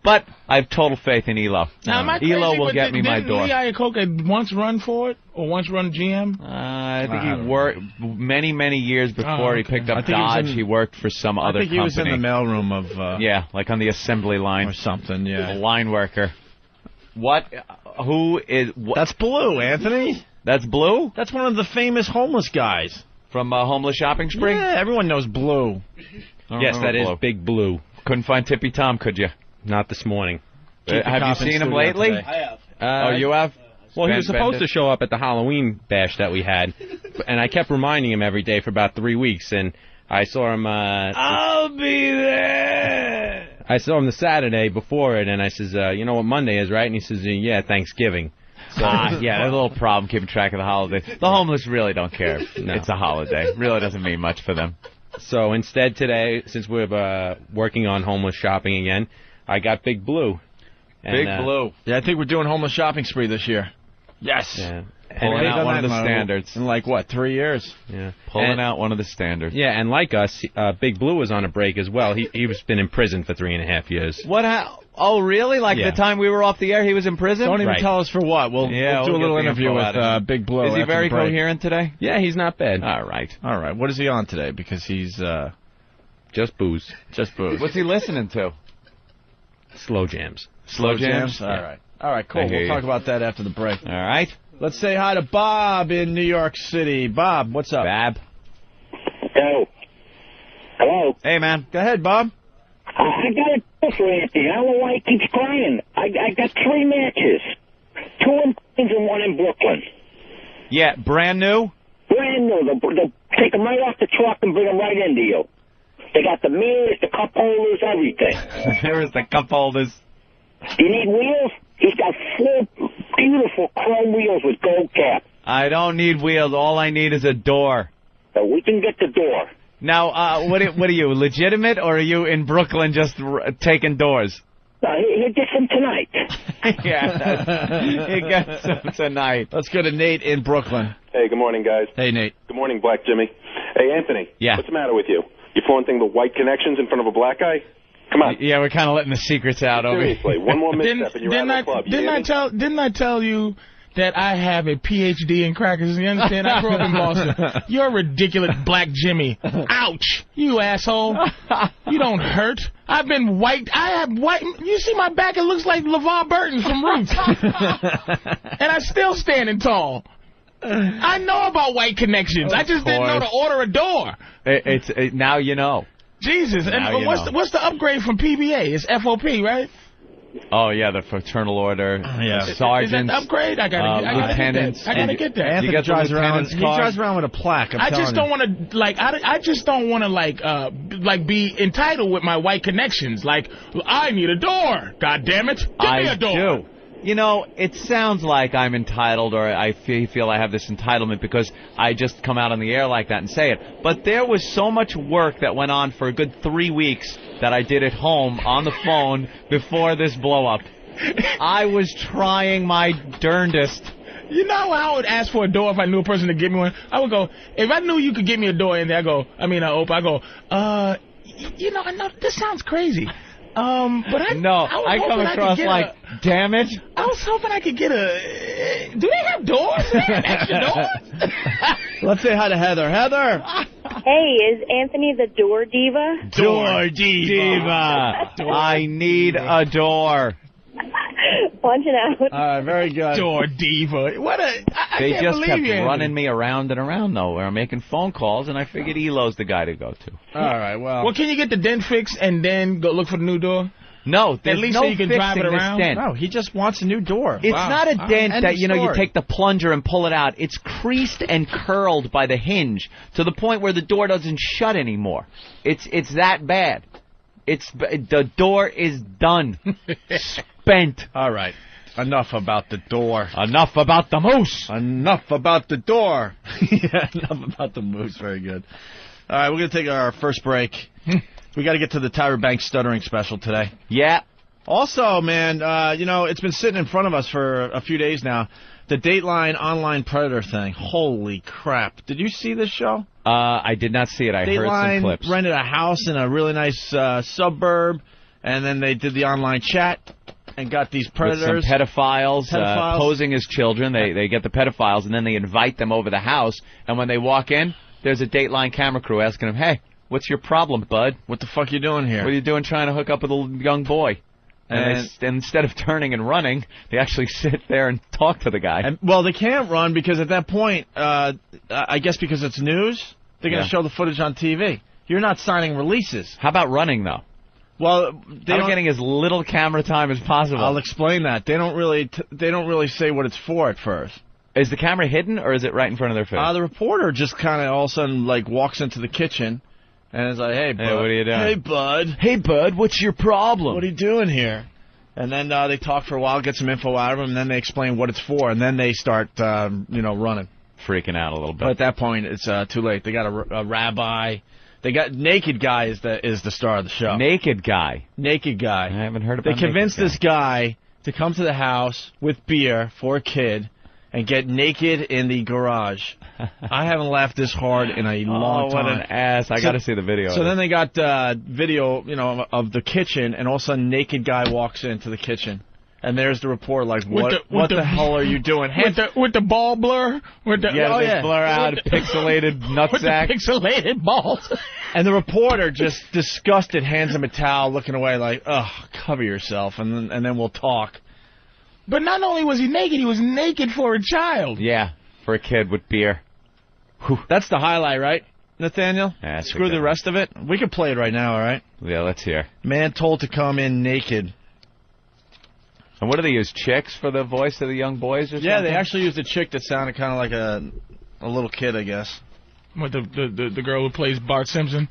Speaker 2: But I have total faith in Elo.
Speaker 3: Now,
Speaker 2: Elo will get me my door.
Speaker 3: Didn't Lee Iacocca once run for it or once run GM?
Speaker 2: I think he worked many years before he picked up Dodge. He worked for some other company.
Speaker 1: I think he was in the mailroom of...
Speaker 2: yeah, like on the assembly line.
Speaker 1: Or something, yeah.
Speaker 2: A line worker. What? Who is... What?
Speaker 1: That's Blue, Anthony.
Speaker 2: That's Blue?
Speaker 1: That's one of the famous homeless guys.
Speaker 2: From Homeless Shopping Spree?
Speaker 1: Yeah, everyone knows Blue.
Speaker 5: Yes, that is Big Blue.
Speaker 2: Couldn't find Tippy Tom, could you?
Speaker 5: Not this morning.
Speaker 2: Have you seen him lately?
Speaker 5: I have.
Speaker 2: You have?
Speaker 5: Well, he was supposed to show up at the Halloween bash that we had, and I kept reminding him every day for about 3 weeks, and I saw him...
Speaker 3: I'll be there!
Speaker 5: I saw him the Saturday before it, and I says, you know what Monday is, right? And he says, yeah, Thanksgiving.
Speaker 2: So, yeah, there's a little problem keeping track of the holidays. The homeless really don't care. No. It's a holiday. It really doesn't mean much for them.
Speaker 5: So instead today, since we're working on homeless shopping again, I got Big Blue. And,
Speaker 2: Big Blue.
Speaker 1: Yeah, I think we're doing homeless shopping spree this year. Yes.
Speaker 5: Yeah.
Speaker 2: Pulling out one of the standards.
Speaker 1: In like, what, 3 years?
Speaker 5: Yeah.
Speaker 2: Pulling out one of the standards.
Speaker 5: Yeah, and like us, Big Blue was on a break as well. He was been in prison for 3.5 years.
Speaker 2: What? Oh, really? Like the time we were off the air, he was in prison?
Speaker 1: Don't even tell us for what. We'll do a little interview with Big Blue.
Speaker 2: Is he very coherent today?
Speaker 5: Yeah, he's not bad.
Speaker 2: All right.
Speaker 1: What is he on today? Because he's...
Speaker 5: just booze.
Speaker 1: Just booze.
Speaker 2: What's he listening to?
Speaker 5: Slow jams.
Speaker 2: Slow jams?
Speaker 1: Yeah. All right, cool. We'll talk about that after the break.
Speaker 2: All right.
Speaker 1: Let's say hi to Bob in New York City. Bob, what's up?
Speaker 2: Bab.
Speaker 6: Hello.
Speaker 2: Hey, man.
Speaker 1: Go ahead, Bob.
Speaker 6: I got a deal for Anthony. I don't know why he keeps crying. I got 3 matches. 2 in Queens and 1 in Brooklyn.
Speaker 2: Yeah, brand new?
Speaker 6: Brand new. They'll take them right off the truck and bring them right into you. They got the mirrors, the cup holders, everything.
Speaker 2: There is the cup holders.
Speaker 6: Do you need wheels? He's got 4 beautiful chrome wheels with gold cap.
Speaker 2: I don't need wheels. All I need is a door.
Speaker 6: So we can get the door.
Speaker 2: Now, what are you, legitimate, or are you in Brooklyn just taking doors?
Speaker 6: He'll get some tonight.
Speaker 2: Yeah, he gets some tonight.
Speaker 1: Let's go to Nate in Brooklyn.
Speaker 7: Hey, good morning, guys.
Speaker 1: Hey, Nate.
Speaker 7: Good morning, Black Jimmy. Hey, Anthony.
Speaker 2: Yeah.
Speaker 7: What's the matter with you? You flaunting the white connections in front of a black guy? Come on.
Speaker 2: Yeah, we're kind of letting the secrets out over here.
Speaker 7: Seriously, one more misstep and you're out of the club.
Speaker 3: Didn't I tell you that I have a Ph.D. in crackers? You understand? I grew up in Boston. You're ridiculous, Black Jimmy. Ouch, you asshole. You don't hurt. I've been white. I have white. You see my back? It looks like LeVar Burton from Roots. And I'm still standing tall. I know about white connections. I just didn't know to order a door.
Speaker 2: Now you know.
Speaker 3: Jesus. And what's the upgrade from PBA? It's FOP, right?
Speaker 2: Oh, yeah, the Fraternal Order.
Speaker 3: Yeah.
Speaker 2: Sergeants.
Speaker 3: Is that an upgrade? I gotta get that.
Speaker 1: Anthony drives around with a plaque. I just don't want to,
Speaker 3: I just don't want to, be entitled with my white connections. Like, I need a door. God damn it. Give me a door.
Speaker 2: I do. You know, it sounds like I'm entitled, or I feel I have this entitlement because I just come out on the air like that and say it. But there was so much work that went on for a good 3 weeks that I did at home on the phone before this blow-up. I was trying my darndest.
Speaker 3: You know how I would ask for a door if I knew a person to give me one? I would go, if I knew you could give me a door in there, I know this sounds crazy. But
Speaker 2: I come across like, damn it.
Speaker 3: I was hoping I could get do they have doors? Do they have extra doors?
Speaker 1: Let's say hi to Heather. Heather!
Speaker 8: Hey, is Anthony the door diva?
Speaker 2: Door diva. I need a door.
Speaker 8: Punch it out.
Speaker 1: All right, very good.
Speaker 3: Door diva.
Speaker 2: They just kept running me around and around nowhere, making phone calls, and I figured Elo's the guy to go to.
Speaker 1: All right, well.
Speaker 3: Well, can you get the dent fixed and then go look for the new door?
Speaker 2: No,
Speaker 3: at least so you can drive it around.
Speaker 2: Dent.
Speaker 1: No, he just wants a new door.
Speaker 2: It's not a dent that you take the plunger and pull it out. It's creased and curled by the hinge to the point where the door doesn't shut anymore. It's that bad. The door is done. Spent.
Speaker 1: All right. Enough about the door.
Speaker 2: Enough about the moose.
Speaker 1: Enough about the door. Yeah, enough about the moose. Very good. All right, we're going to take our first break. We got to get to the Tyra Banks stuttering special today.
Speaker 2: Yeah.
Speaker 1: Also, man, it's been sitting in front of us for a few days now. The Dateline Online Predator thing. Holy crap. Did you see this show?
Speaker 2: I did not see it. I heard some clips.
Speaker 1: Dateline rented a house in a really nice suburb. And then they did the online chat and got these predators.
Speaker 2: With some pedophiles. Posing as children. They get the pedophiles, and then they invite them over the house. And when they walk in, there's a Dateline camera crew asking them, hey, what's your problem, bud?
Speaker 1: What the fuck you doing here?
Speaker 2: What are you doing trying to hook up with a young boy? And instead of turning and running, they actually sit there and talk to the guy.
Speaker 1: Well, they can't run because at that point, I guess because it's news, they're going to show the footage on TV. You're not signing releases.
Speaker 2: How about running, though?
Speaker 1: Well,
Speaker 2: they're getting as little camera time as possible.
Speaker 1: I'll explain that. They don't really say what it's for at first.
Speaker 2: Is the camera hidden, or is it right in front of their face?
Speaker 1: The reporter just kind of all of a sudden walks into the kitchen. And it's like, hey, bud.
Speaker 2: Hey, what are you doing?
Speaker 1: Hey, bud.
Speaker 2: Hey, bud, what's your problem?
Speaker 1: What are you doing here? And then they talk for a while, get some info out of them, and then they explain what it's for, and then they start, running.
Speaker 2: Freaking out a little bit.
Speaker 1: But at that point, it's too late. They got a rabbi. They got Naked Guy is the star of the show.
Speaker 2: Naked Guy.
Speaker 1: Naked Guy.
Speaker 2: I haven't heard about.
Speaker 1: They convinced this guy to come to the house with beer for a kid and get naked in the garage. I haven't laughed this hard in a long time.
Speaker 2: Oh, what an ass. I got to see the video.
Speaker 1: So then they got video, of the kitchen, and all of a sudden Naked Guy walks into the kitchen. And there's the report, what the hell are you doing?
Speaker 3: With the ball blur?
Speaker 2: They blur out pixelated nutsack.
Speaker 3: With the pixelated balls.
Speaker 1: And the reporter, just disgusted, hands him a towel, looking away like, cover yourself, and then we'll talk.
Speaker 3: But not only was he naked for a child.
Speaker 2: Yeah, for a kid with beer.
Speaker 1: Whew. That's the highlight, right, Nathaniel?
Speaker 2: Yeah,
Speaker 1: screw the rest of it. We can play it right now, all right?
Speaker 2: Yeah, let's hear.
Speaker 1: Man told to come in naked.
Speaker 2: And what do they use, chicks for the voice of the young boys or something?
Speaker 1: Yeah, they actually used a chick that sounded kind of like a little kid, I guess.
Speaker 3: What, the girl who plays Bart Simpson?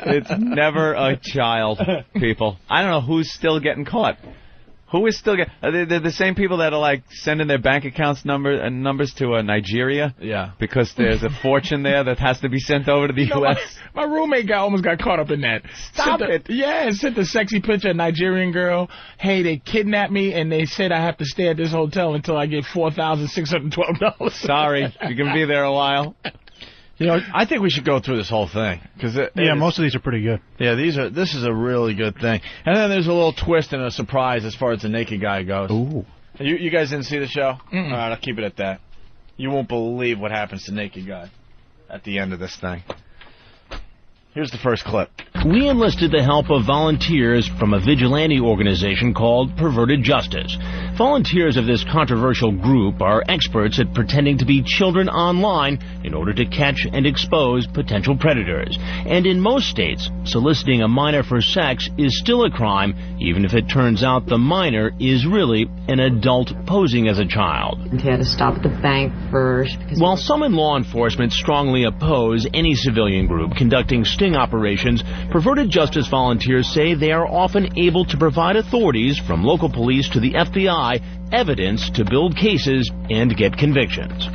Speaker 2: It's never a child, people. I don't know who's still getting caught. Who is still getting... They're the same people that are, sending their bank accounts numbers to Nigeria?
Speaker 1: Yeah.
Speaker 2: Because there's a fortune there that has to be sent over to the U.S.?
Speaker 3: My roommate almost got caught up in that.
Speaker 2: Stop it.
Speaker 3: Yeah, sent a sexy picture of a Nigerian girl. Hey, they kidnapped me, and they said I have to stay at this hotel until I get $4,612.
Speaker 2: Sorry. You're going to be there a while.
Speaker 1: I think we should go through this whole thing.
Speaker 9: Most of these are pretty good.
Speaker 1: Yeah, this is a really good thing. And then there's a little twist and a surprise as far as the Naked Guy goes.
Speaker 2: Ooh.
Speaker 1: You guys didn't see the show?
Speaker 3: Mm-mm.
Speaker 1: All right, I'll keep it at that. You won't believe what happens to Naked Guy at the end of this thing. Here's the first clip.
Speaker 10: We enlisted the help of volunteers from a vigilante organization called Perverted Justice. Volunteers of this controversial group are experts at pretending to be children online in order to catch and expose potential predators. And in most states, soliciting a minor for sex is still a crime, even if it turns out the minor is really an adult posing as a child.
Speaker 11: He had to stop at the bank first.
Speaker 10: While some in law enforcement strongly oppose any civilian group conducting sting operations, Perverted Justice volunteers say they are often able to provide authorities, from local police to the FBI, evidence to build cases and get convictions.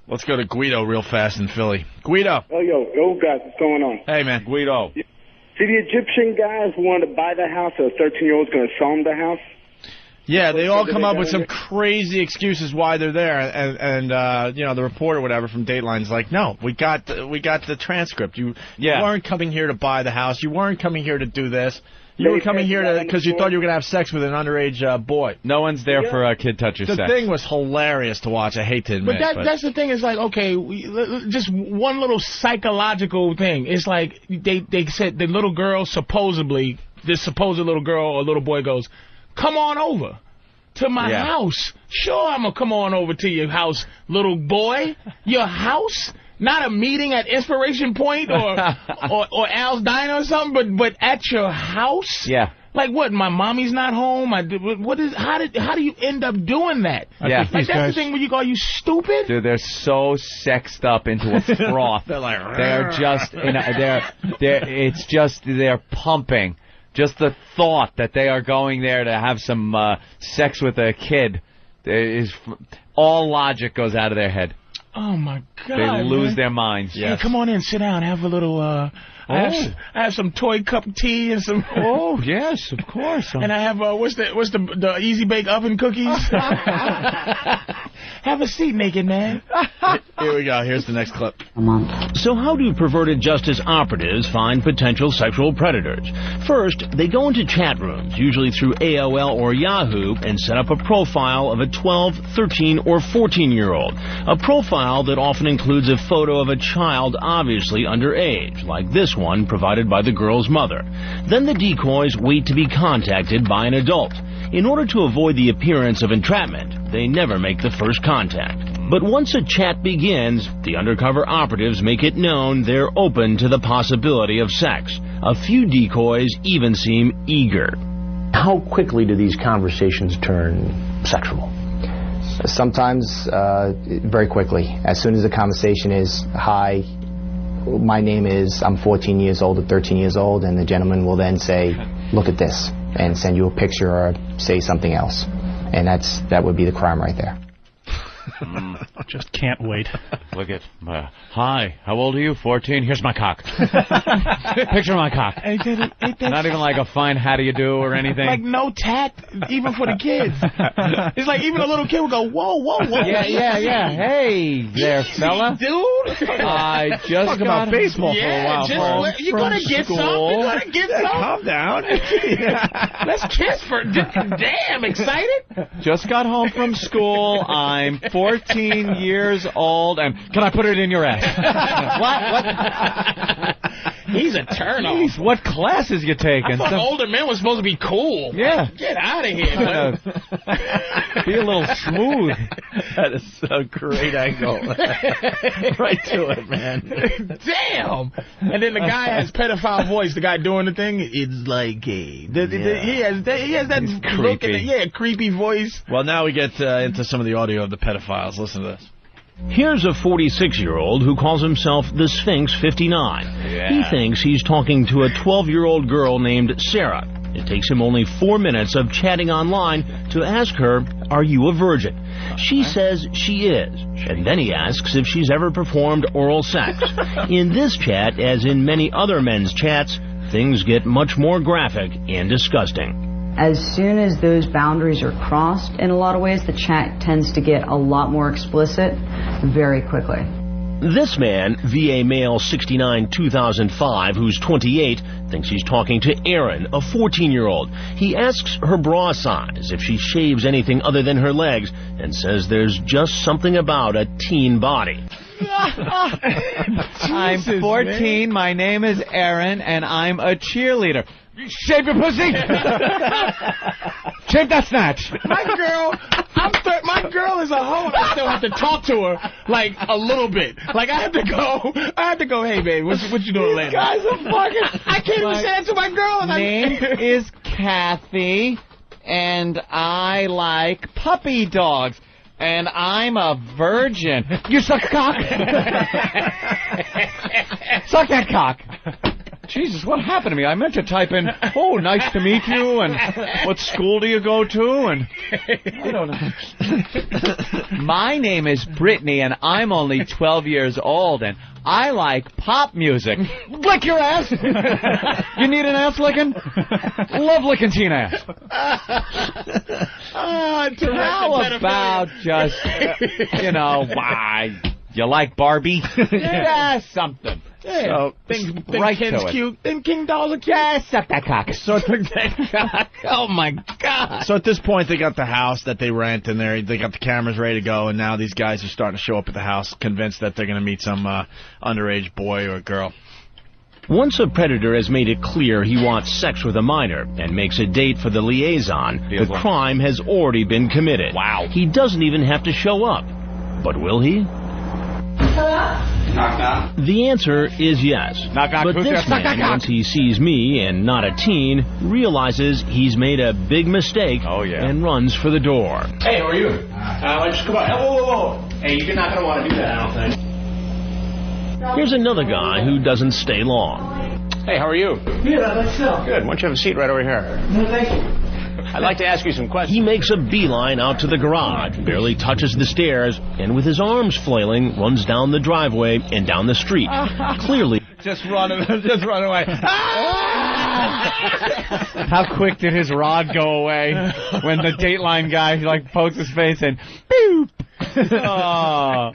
Speaker 1: Let's go to Guido real fast in Philly. Guido.
Speaker 12: Oh, yo, guys, what's going on?
Speaker 1: Hey, man.
Speaker 2: Guido.
Speaker 12: See the Egyptian guys who wanted to buy the house, so a 13-year-old's going to sell them the house?
Speaker 1: Yeah, they all come up with some crazy excuses why they're there, and the reporter or whatever from Dateline's like, no, we got the transcript. You weren't coming here to buy the house. You weren't coming here to do this. You were coming here because you thought you were going to have sex with an underage boy.
Speaker 2: No one's there for a kid touch your sex.
Speaker 1: The thing was hilarious to watch. I hate to admit,
Speaker 3: but that's the thing. Is okay, just one little psychological thing. It's like they said the little girl this supposed little girl or little boy goes, come on over to my house. Sure, I'm going to come on over to your house, little boy. Your house? Not a meeting at Inspiration Point or Al's Diner or something, but at your house?
Speaker 2: Yeah.
Speaker 3: Like what? My mommy's not home. How do you end up doing that?
Speaker 2: Yeah.
Speaker 3: Like that's the thing where you go, are you stupid?
Speaker 2: Dude, they're so sexed up into a froth. They're just they're pumping. Just the thought that they are going there to have some sex with a kid all logic goes out of their head.
Speaker 3: Oh my God!
Speaker 2: They lose their minds.
Speaker 3: Yes. Hey, come on in, sit down, have a little. I have some toy cup tea and some.
Speaker 2: Oh yes, of course.
Speaker 3: And I have what's the Easy Bake Oven cookies? Have a seat, naked man.
Speaker 1: Here we go. Here's the next clip.
Speaker 10: So how do perverted justice operatives find potential sexual predators? First, they go into chat rooms, usually through AOL or Yahoo, and set up a profile of a 12, 13, or 14-year-old. A profile that often includes a photo of a child obviously underage, like this one provided by the girl's mother. Then the decoys wait to be contacted by an adult. In order to avoid the appearance of entrapment, they never make the first contact. But once a chat begins, the undercover operatives make it known they're open to the possibility of sex. A few decoys even seem eager.
Speaker 13: How quickly do these conversations turn sexual?
Speaker 14: Sometimes very quickly. As soon as the conversation is, hi, my name is, I'm 14 years old or 13 years old, and the gentleman will then say, look at this, and send you a picture or say something else. And that would be the crime right there.
Speaker 9: Just can't wait.
Speaker 2: Look at, hi, how old are you? 14? Here's my cock. Picture of my cock. Not even like a fine how do you do or anything.
Speaker 3: Like no tact, even for the kids. It's like even a little kid would go, whoa, whoa, whoa.
Speaker 2: Yeah. Hey there, fella.
Speaker 3: Dude.
Speaker 2: I just
Speaker 1: talk about baseball for a while.
Speaker 3: You're going to get some. You're going to get some.
Speaker 1: Calm down.
Speaker 3: Let's kiss for damn excited.
Speaker 2: Just got home from school. I'm 14 years old, and can I put it in your ass? What?
Speaker 3: He's a turnoff.
Speaker 2: What classes you taking?
Speaker 3: I thought older men were supposed to be cool.
Speaker 2: Yeah.
Speaker 3: Get out of here, man.
Speaker 2: Be a little smooth.
Speaker 1: That is a great angle. Right to it, man.
Speaker 3: Damn. And then the guy has pedophile voice. The guy doing the thing, it's like he has that look at creepy voice.
Speaker 1: Well, now we get into some of the audio of the pedophiles. Listen to this.
Speaker 10: Here's a 46-year-old who calls himself the Sphinx 59.
Speaker 2: Yeah.
Speaker 10: He thinks he's talking to a 12-year-old girl named Sarah. It takes him only 4 minutes of chatting online to ask her, are you a virgin? She says she is, and then he asks if she's ever performed oral sex. In this chat, as in many other men's chats, things get much more graphic and disgusting.
Speaker 11: As soon as those boundaries are crossed, in a lot of ways, the chat tends to get a lot more explicit very quickly.
Speaker 10: This man, VA male 69 2005, who's 28, thinks he's talking to Erin, a 14-year-old. He asks her bra size, if she shaves anything other than her legs, and says there's just something about a teen body.
Speaker 2: I'm 14, man. My name is Erin, and I'm a cheerleader. Shave your pussy! Shave that snatch!
Speaker 3: My girl is a hoe, and I still have to talk to her, like, a little bit. Like, I have to go, hey, babe, what you doing later?
Speaker 2: Guys are fucking...
Speaker 3: I can't even say that to my girl.
Speaker 2: Name is Kathy, and I like puppy dogs. And I'm a virgin. You suck cock? Suck that cock. Jesus, what happened to me? I meant to type in, oh, nice to meet you, and what school do you go to, and I don't know. My name is Brittany, and I'm only 12 years old, and I like pop music. Lick your ass! You need an ass licking? Love licking teen ass. How about just, why? You like Barbie? Yeah, something.
Speaker 3: Yeah.
Speaker 2: So,
Speaker 3: think
Speaker 2: right
Speaker 3: Ken's
Speaker 2: to it.
Speaker 3: cute. Think King Dolls are cute.
Speaker 2: Yeah, suck that cock.
Speaker 1: So
Speaker 3: Oh, my God.
Speaker 1: So at this point, they got the house that they rent, and they got the cameras ready to go, and now these guys are starting to show up at the house, convinced that they're going to meet some underage boy or girl.
Speaker 10: Once a predator has made it clear he wants sex with a minor and makes a date for the liaison, the crime has already been committed.
Speaker 2: Wow.
Speaker 10: He doesn't even have to show up. But will he?
Speaker 15: Knock, knock.
Speaker 10: The answer is yes.
Speaker 2: Knock, knock.
Speaker 10: But this man, once he sees me and not a teen, realizes he's made a big mistake and runs for the door.
Speaker 15: Hey, how are you? Just come on. Whoa. Hey, you're not going to want to do that, I don't think.
Speaker 10: Here's another guy who doesn't stay long.
Speaker 15: Hey, how are you?
Speaker 13: Good, I'd like so.
Speaker 15: Good. Why don't you have a seat right over here?
Speaker 13: No, thank you.
Speaker 15: I'd like to ask you some questions.
Speaker 10: He makes a beeline out to the garage, barely touches the stairs, and with his arms flailing, runs down the driveway and down the street. Clearly...
Speaker 3: Just run away.
Speaker 2: How quick did his rod go away when the Dateline guy pokes his face in? Boop. Oh.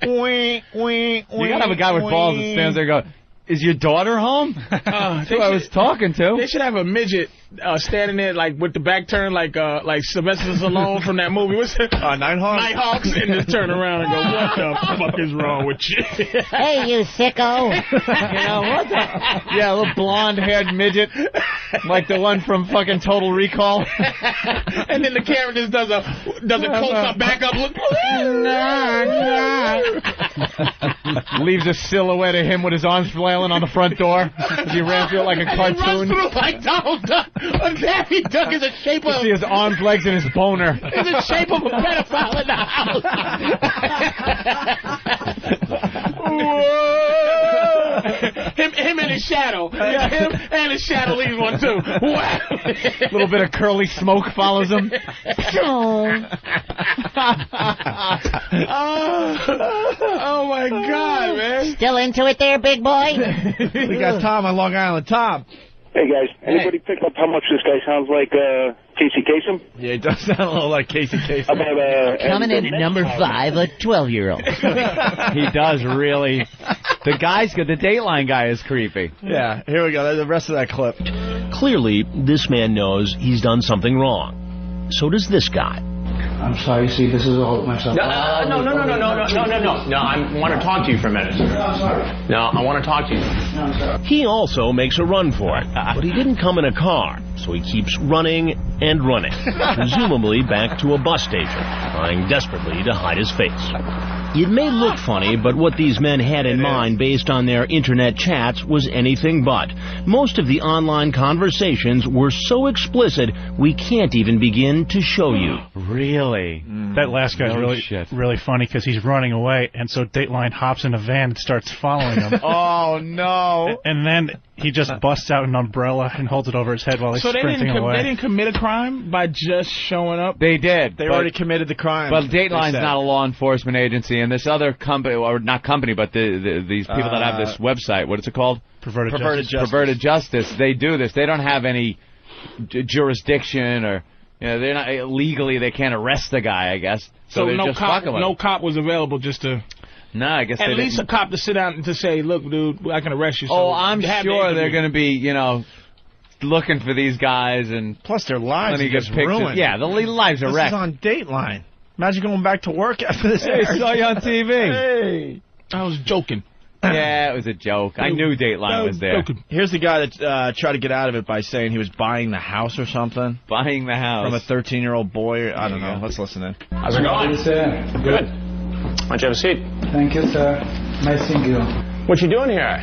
Speaker 2: You gotta have a guy with balls that stands there and go, is your daughter home? That's who I was talking to.
Speaker 3: They should have a midget standing there like with the back turned like Sylvester Stallone from that movie. What's it? Nighthawks. And just turn around and go, what the fuck is wrong with you?
Speaker 16: Hey, you sicko.
Speaker 2: You know, what the? Yeah, a little blonde-haired midget like the one from fucking Total Recall.
Speaker 3: And then the camera just does a close-up, back-up look.
Speaker 2: Leaves a silhouette of him with his arms flailing on the front door as he ran through it like a cartoon.
Speaker 3: He runs through like Donald Duck. Daffy Duck is the shape of...
Speaker 2: You see his arms, legs, and his boner.
Speaker 3: It's the shape of a pedophile in the house. him and his shadow. Yeah. Him and his shadow leaves one too.
Speaker 2: A little bit of curly smoke follows him.
Speaker 3: Oh my God, man.
Speaker 16: Still into it there, big boy?
Speaker 1: We got Tom on Long Island. Tom.
Speaker 7: Hey, guys. Anybody pick up how much this guy sounds like Casey Kasem?
Speaker 1: Yeah, it does sound a little like Casey Kasem.
Speaker 16: Coming in at number 5, a 12-year-old.
Speaker 2: He does really. The guy's good. The Dateline guy is creepy.
Speaker 1: Yeah, here we go. The rest of that clip.
Speaker 10: Clearly, this man knows he's done something wrong. So does this guy.
Speaker 17: I'm sorry, see, this is all myself.
Speaker 15: No, I want to talk to you for a minute.
Speaker 17: No, I'm sorry.
Speaker 15: No, I want to talk to you.
Speaker 17: No, I'm sorry.
Speaker 10: He also makes a run for it, but he didn't come in a car, so he keeps running and running, presumably back to a bus station, trying desperately to hide his face. It may look funny, but what these men had in mind based on their internet chats was anything but. Most of the online conversations were so explicit, we can't even begin to show you.
Speaker 2: Really?
Speaker 9: That last guy's really funny because he's running away, and so Dateline hops in a van and starts following him.
Speaker 1: Oh, no.
Speaker 9: And then he just busts out an umbrella and holds it over his head while he's sprinting away.
Speaker 3: They didn't commit a crime by just showing up?
Speaker 2: They did.
Speaker 1: They already committed the crime.
Speaker 2: But Dateline's not a law enforcement agency, and this other company, or not company, but these people that have this website, what is it called? Perverted Justice. They do this. They don't have any jurisdiction or... You know, they're not legally. They can't arrest the guy, I guess. So no
Speaker 3: cop was available just to.
Speaker 2: No, I guess
Speaker 3: at least a cop to sit down and to say, "Look, dude, I can arrest you." So
Speaker 2: I'm sure they're going to be, looking for these guys, and
Speaker 1: plus their lives are just ruined.
Speaker 2: Yeah, the lives are wrecked.
Speaker 1: This is on Dateline. Imagine going back to work after this.
Speaker 2: Hey, I saw you on TV.
Speaker 3: Hey, I was joking.
Speaker 2: Yeah, it was a joke. I knew Dateline was there.
Speaker 1: Here's the guy that tried to get out of it by saying he was buying the house or something.
Speaker 2: Buying the house.
Speaker 1: From a 13-year-old boy. I don't know. Let's listen in.
Speaker 15: How's it going?
Speaker 17: Good.
Speaker 15: Why don't you have a seat?
Speaker 17: Thank you, sir. Nice seeing you.
Speaker 15: What you doing here?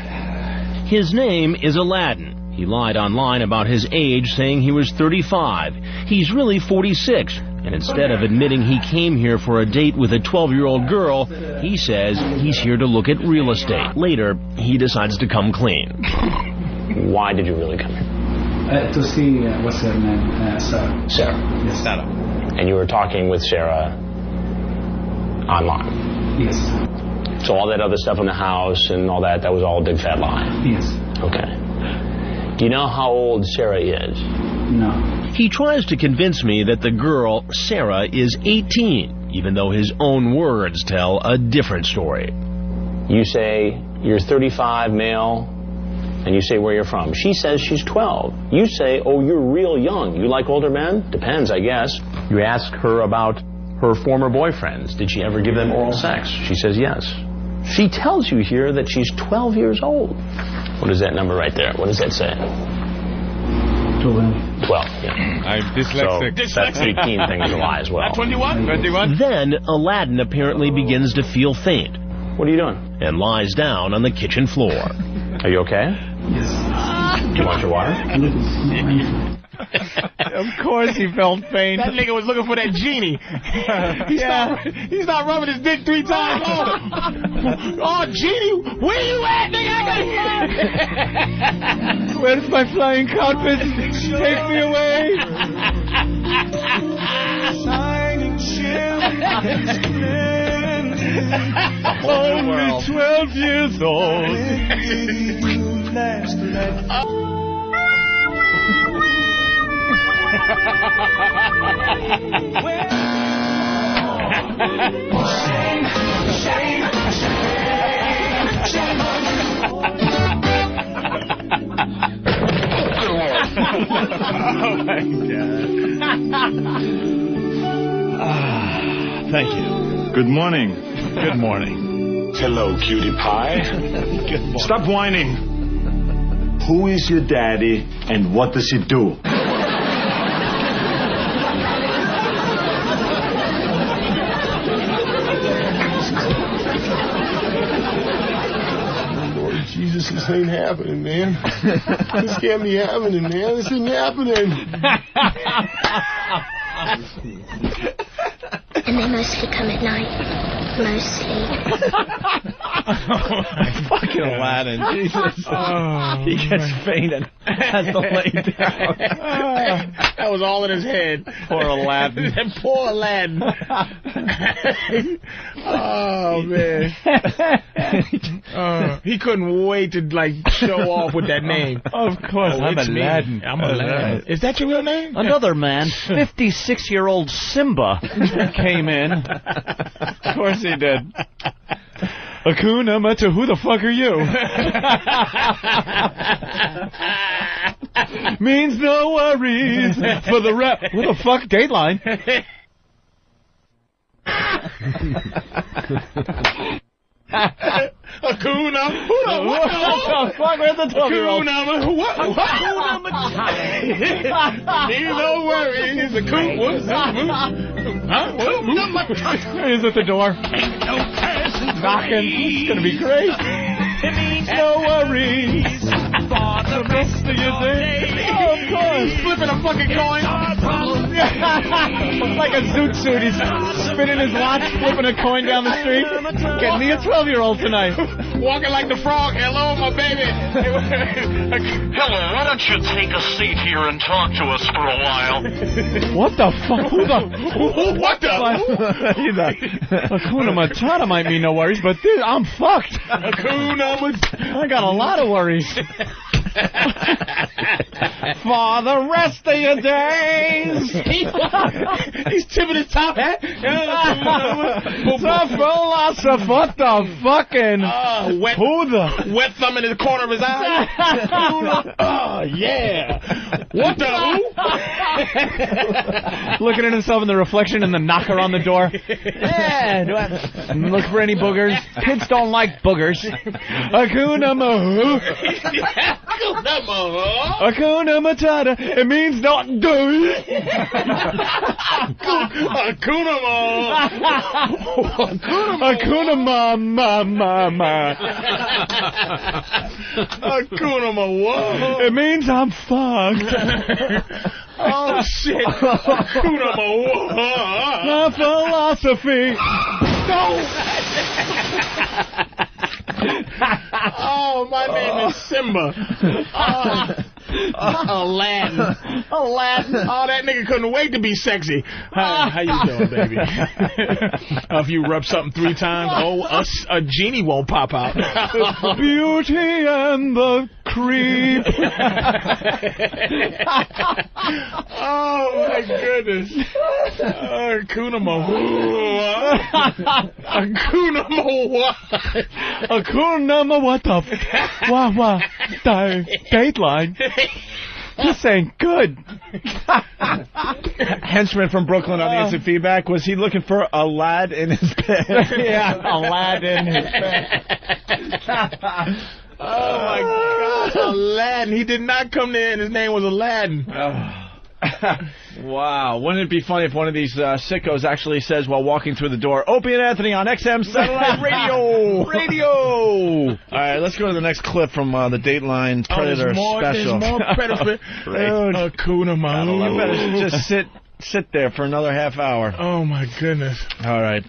Speaker 10: His name is Aladdin. He lied online about his age, saying he was 35. He's really 46. And instead of admitting he came here for a date with a 12-year-old girl, he says he's here to look at real estate. Later, he decides to come clean.
Speaker 15: Why did you really come here?
Speaker 17: To see, what's her name? Sarah.
Speaker 15: Sarah.
Speaker 17: Yes.
Speaker 15: Sarah. And you were talking with Sarah online?
Speaker 17: Yes.
Speaker 15: So all that other stuff in the house and all that was all a big fat lie?
Speaker 17: Yes.
Speaker 15: Okay. Do you know how old Sarah is?
Speaker 17: No.
Speaker 10: He tries to convince me that the girl, Sarah, is 18, even though his own words tell a different story.
Speaker 15: You say you're 35, male, and you say where you're from. She says she's 12. You say, oh, you're real young. You like older men? Depends, I guess. You ask her about her former boyfriends. Did she ever give them oral sex? She says yes. She tells you here that she's 12 years old. What is that number right there? What does that say? 12, yeah.
Speaker 2: I'm dyslexic.
Speaker 15: So that 18 thing is a lie as well.
Speaker 3: 21?
Speaker 10: Then Aladdin apparently begins to feel faint.
Speaker 15: What are you doing?
Speaker 10: And lies down on the kitchen floor.
Speaker 15: Are you okay?
Speaker 17: Yes.
Speaker 15: Do you want your water?
Speaker 2: Of course he felt faint.
Speaker 3: That nigga was looking for that genie. He's not rubbing his dick 3 times. Oh, Genie, where you at, nigga? I got
Speaker 2: Where's my flying carpet? Take me away.
Speaker 18: Shining
Speaker 2: Only 12 years old.
Speaker 1: Oh, my God. Thank you.
Speaker 18: Good morning.
Speaker 1: Good morning.
Speaker 18: Hello, cutie pie.
Speaker 1: Good morning.
Speaker 18: Stop whining. Who is your daddy and what does he do?
Speaker 19: Lord Jesus, this ain't happening, man. This can't be happening, man. This ain't happening.
Speaker 20: And they mostly come at night. Mostly.
Speaker 1: Fucking Aladdin, Jesus. He gets fainted. Has to lay down.
Speaker 3: That was all in his head.
Speaker 1: Poor Aladdin.
Speaker 3: Poor Aladdin. Oh, man. He couldn't wait to, like, show off with that name.
Speaker 1: Of course, I'm Aladdin.
Speaker 3: I'm Aladdin. Is that your real name?
Speaker 1: Another man, 56-year-old Simba, came in. Of course he did. Hakuna Matata, who the fuck are you? Means no worries for the rep. Who the fuck, Dateline?
Speaker 3: Hakuna.
Speaker 1: What the fuck? Where's the 12-year-old?
Speaker 3: Hakuna Matata. No worries. Hakuna Matata.
Speaker 1: He's at the door. Knocking. It's gonna be great. No worries for the rest of your day. Oh, of course.
Speaker 3: Flipping a fucking coin.
Speaker 1: Like a zoot suit. He's spinning his watch, flipping a coin down the street. Getting me a 12-year-old tonight.
Speaker 3: Walking like the frog. Hello, my baby.
Speaker 21: Hello, why don't you take a seat here and talk to us for a while?
Speaker 1: What the fuck? Who the?
Speaker 3: What the?
Speaker 1: Hakuna Matata might mean no worries, but this, I'm fucked.
Speaker 3: Hakuna Matata.
Speaker 1: I got a lot of worries. For the rest of your days.
Speaker 3: He's tipping his top hat.
Speaker 1: The philosopher. What the fucking?
Speaker 3: Wet,
Speaker 1: who the?
Speaker 3: Wet thumb in the corner of his eye. Oh, yeah. What the?
Speaker 1: Looking at himself in the reflection and the knocker on the door. Yeah. Do I look for any boogers? Kids don't like boogers. Hakuna Hakuna Matata. It means not do.
Speaker 3: Hakuna
Speaker 1: Hakuna ma.
Speaker 3: Hakuna what?
Speaker 1: It means I'm fucked.
Speaker 3: Oh shit. Hakuna
Speaker 1: My philosophy.
Speaker 3: No. Oh, my name is Simba. Aladdin. Aladdin. Oh, that nigga couldn't wait to be sexy. How you doing, baby? If you rub something 3 times, a genie won't pop out.
Speaker 1: Beauty and the creep.
Speaker 3: Oh, my goodness. Hakuna
Speaker 1: Hakuna what the Dateline. This ain't good. Henchman from Brooklyn on the instant feedback. Was he looking for a lad in his bed? Yeah, a lad in his bed.
Speaker 3: Oh, my God. Aladdin. He did not come there and his name was Aladdin.
Speaker 1: Wow. Wouldn't it be funny if one of these sickos actually says while walking through the door, Opie and Anthony on XM Satellite Radio. Radio. All right, let's go to the next clip from the Dateline Predator special.
Speaker 3: There's more Predator. Hakuna Matata.
Speaker 1: I better just sit there for another half hour.
Speaker 3: Oh, my goodness.
Speaker 1: All right.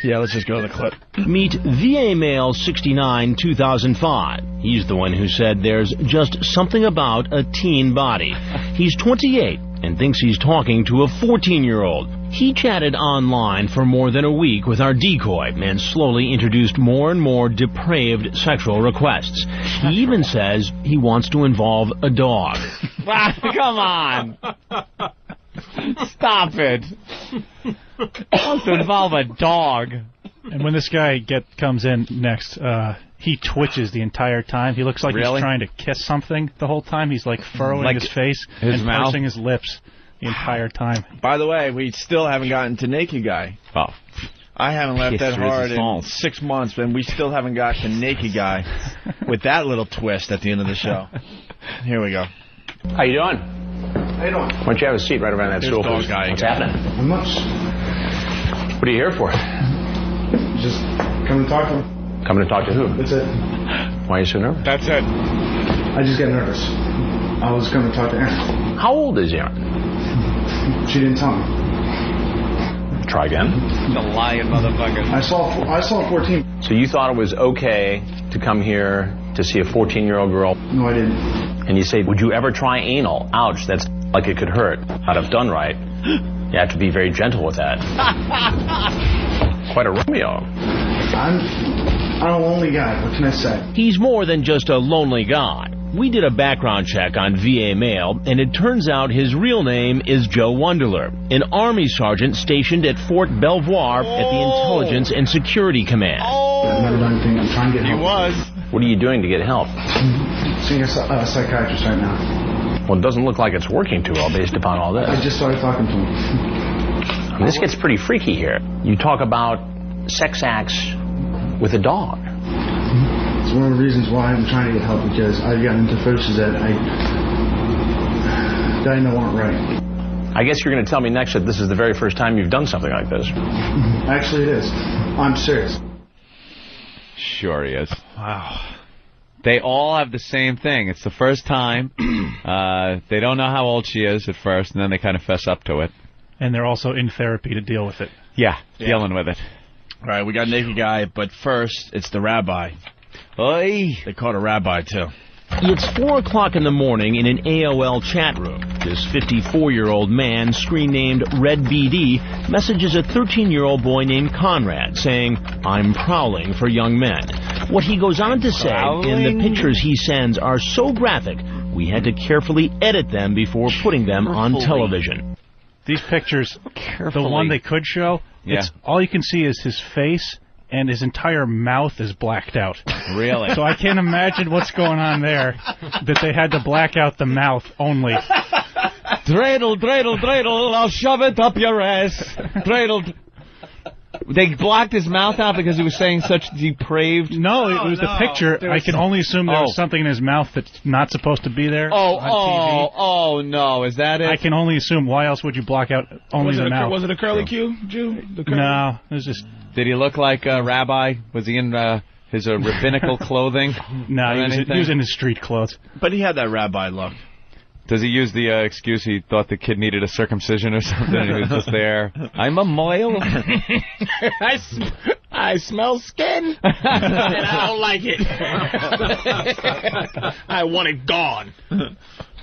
Speaker 1: Yeah, let's just go to the clip.
Speaker 10: Meet VA Male 69 2005. He's the one who said there's just something about a teen body. He's 28 and thinks he's talking to a 14-year-old. He chatted online for more than a week with our decoy and slowly introduced more and more depraved sexual requests. He even says he wants to involve a dog.
Speaker 1: Come on. Stop it.
Speaker 2: supposed to involve a dog.
Speaker 9: And when this guy comes in next, he twitches the entire time. He looks like he's trying to kiss something the whole time. He's like furrowing his face and pursing his lips the entire time.
Speaker 1: By the way, we still haven't gotten to Naked Guy.
Speaker 2: Oh.
Speaker 1: I haven't laughed that hard in 6 months, and we still haven't got to Naked Guy with that little twist at the end of the show. Here we go.
Speaker 15: How you doing?
Speaker 12: How you doing?
Speaker 15: Why don't you have a seat right around that stool?
Speaker 1: Dog guy.
Speaker 15: What's happening?
Speaker 12: Not much.
Speaker 15: What are you here for?
Speaker 12: Just come and talk to him.
Speaker 15: Coming to talk to who?
Speaker 12: That's it.
Speaker 15: Why are you so nervous?
Speaker 3: That's it.
Speaker 12: I just get nervous. I was coming to talk to Erin.
Speaker 15: How old is Erin?
Speaker 12: She didn't tell me.
Speaker 15: Try again.
Speaker 2: The lying motherfucker.
Speaker 12: I saw 14.
Speaker 15: So you thought it was okay to come here to see a 14-year-old girl?
Speaker 12: No, I didn't.
Speaker 15: And you say, would you ever try anal? Ouch, that's like it could hurt. I'd have done right. You have to be very gentle with that. Quite a Romeo.
Speaker 12: I'm a lonely guy. What can I say?
Speaker 10: He's more than just a lonely guy. We did a background check on VA mail, and it turns out his real name is Joe Wunderler, an Army sergeant stationed at Fort Belvoir at the Intelligence and Security Command.
Speaker 12: I've never done anything. I'm trying to get help.
Speaker 2: He was.
Speaker 15: What are you doing to get help?
Speaker 12: Seeing a psychiatrist right now.
Speaker 15: Well, it doesn't look like it's working too well based upon all this.
Speaker 12: I just started talking to him.
Speaker 15: I mean, this gets pretty freaky here. You talk about sex acts with a dog.
Speaker 12: It's one of the reasons why I'm trying to get help, because I've gotten into fetishes that I know aren't right.
Speaker 15: I guess you're going to tell me next that this is the very first time you've done something like this.
Speaker 12: Actually, it is. I'm serious.
Speaker 2: Sure he is.
Speaker 1: Wow.
Speaker 2: They all have the same thing. It's the first time. They don't know how old she is at first, and then they kind of fess up to it.
Speaker 9: And they're also in therapy to deal with it.
Speaker 2: Yeah, dealing with it.
Speaker 1: All right, we got Naked Guy, but first, it's the rabbi.
Speaker 2: Oy.
Speaker 1: They caught a rabbi, too.
Speaker 10: It's 4 o'clock in the morning in an AOL chat room. This 54-year-old man, screen named Red BD, messages a 13-year-old boy named Conrad, saying, "I'm prowling for young men." What he goes on to say in the pictures he sends are so graphic, we had to carefully edit them before putting them on television.
Speaker 9: These pictures, the one they could show, it's all you can see is his face, and his entire mouth is blacked out.
Speaker 2: Really?
Speaker 9: So I can't imagine what's going on there, that they had to black out the mouth only.
Speaker 2: Dreidel, dreidel, dreidel, I'll shove it up your ass. Dreidel. They blocked his mouth out because he was saying such depraved...
Speaker 9: No, it was the picture. I can only assume there was something in his mouth that's not supposed to be there on TV.
Speaker 2: Oh, no, is that it?
Speaker 9: I can only assume. Why else would you block out only the mouth?
Speaker 3: Was it a curly Q, Jew?
Speaker 9: No, it was just...
Speaker 2: Did he look like a rabbi? Was he in his rabbinical clothing?
Speaker 9: No, he was in his street clothes.
Speaker 1: But he had that rabbi look.
Speaker 2: Does he use the excuse he thought the kid needed a circumcision or something and he was just there? I'm a male.
Speaker 3: I smell skin and I don't like it. I want it gone.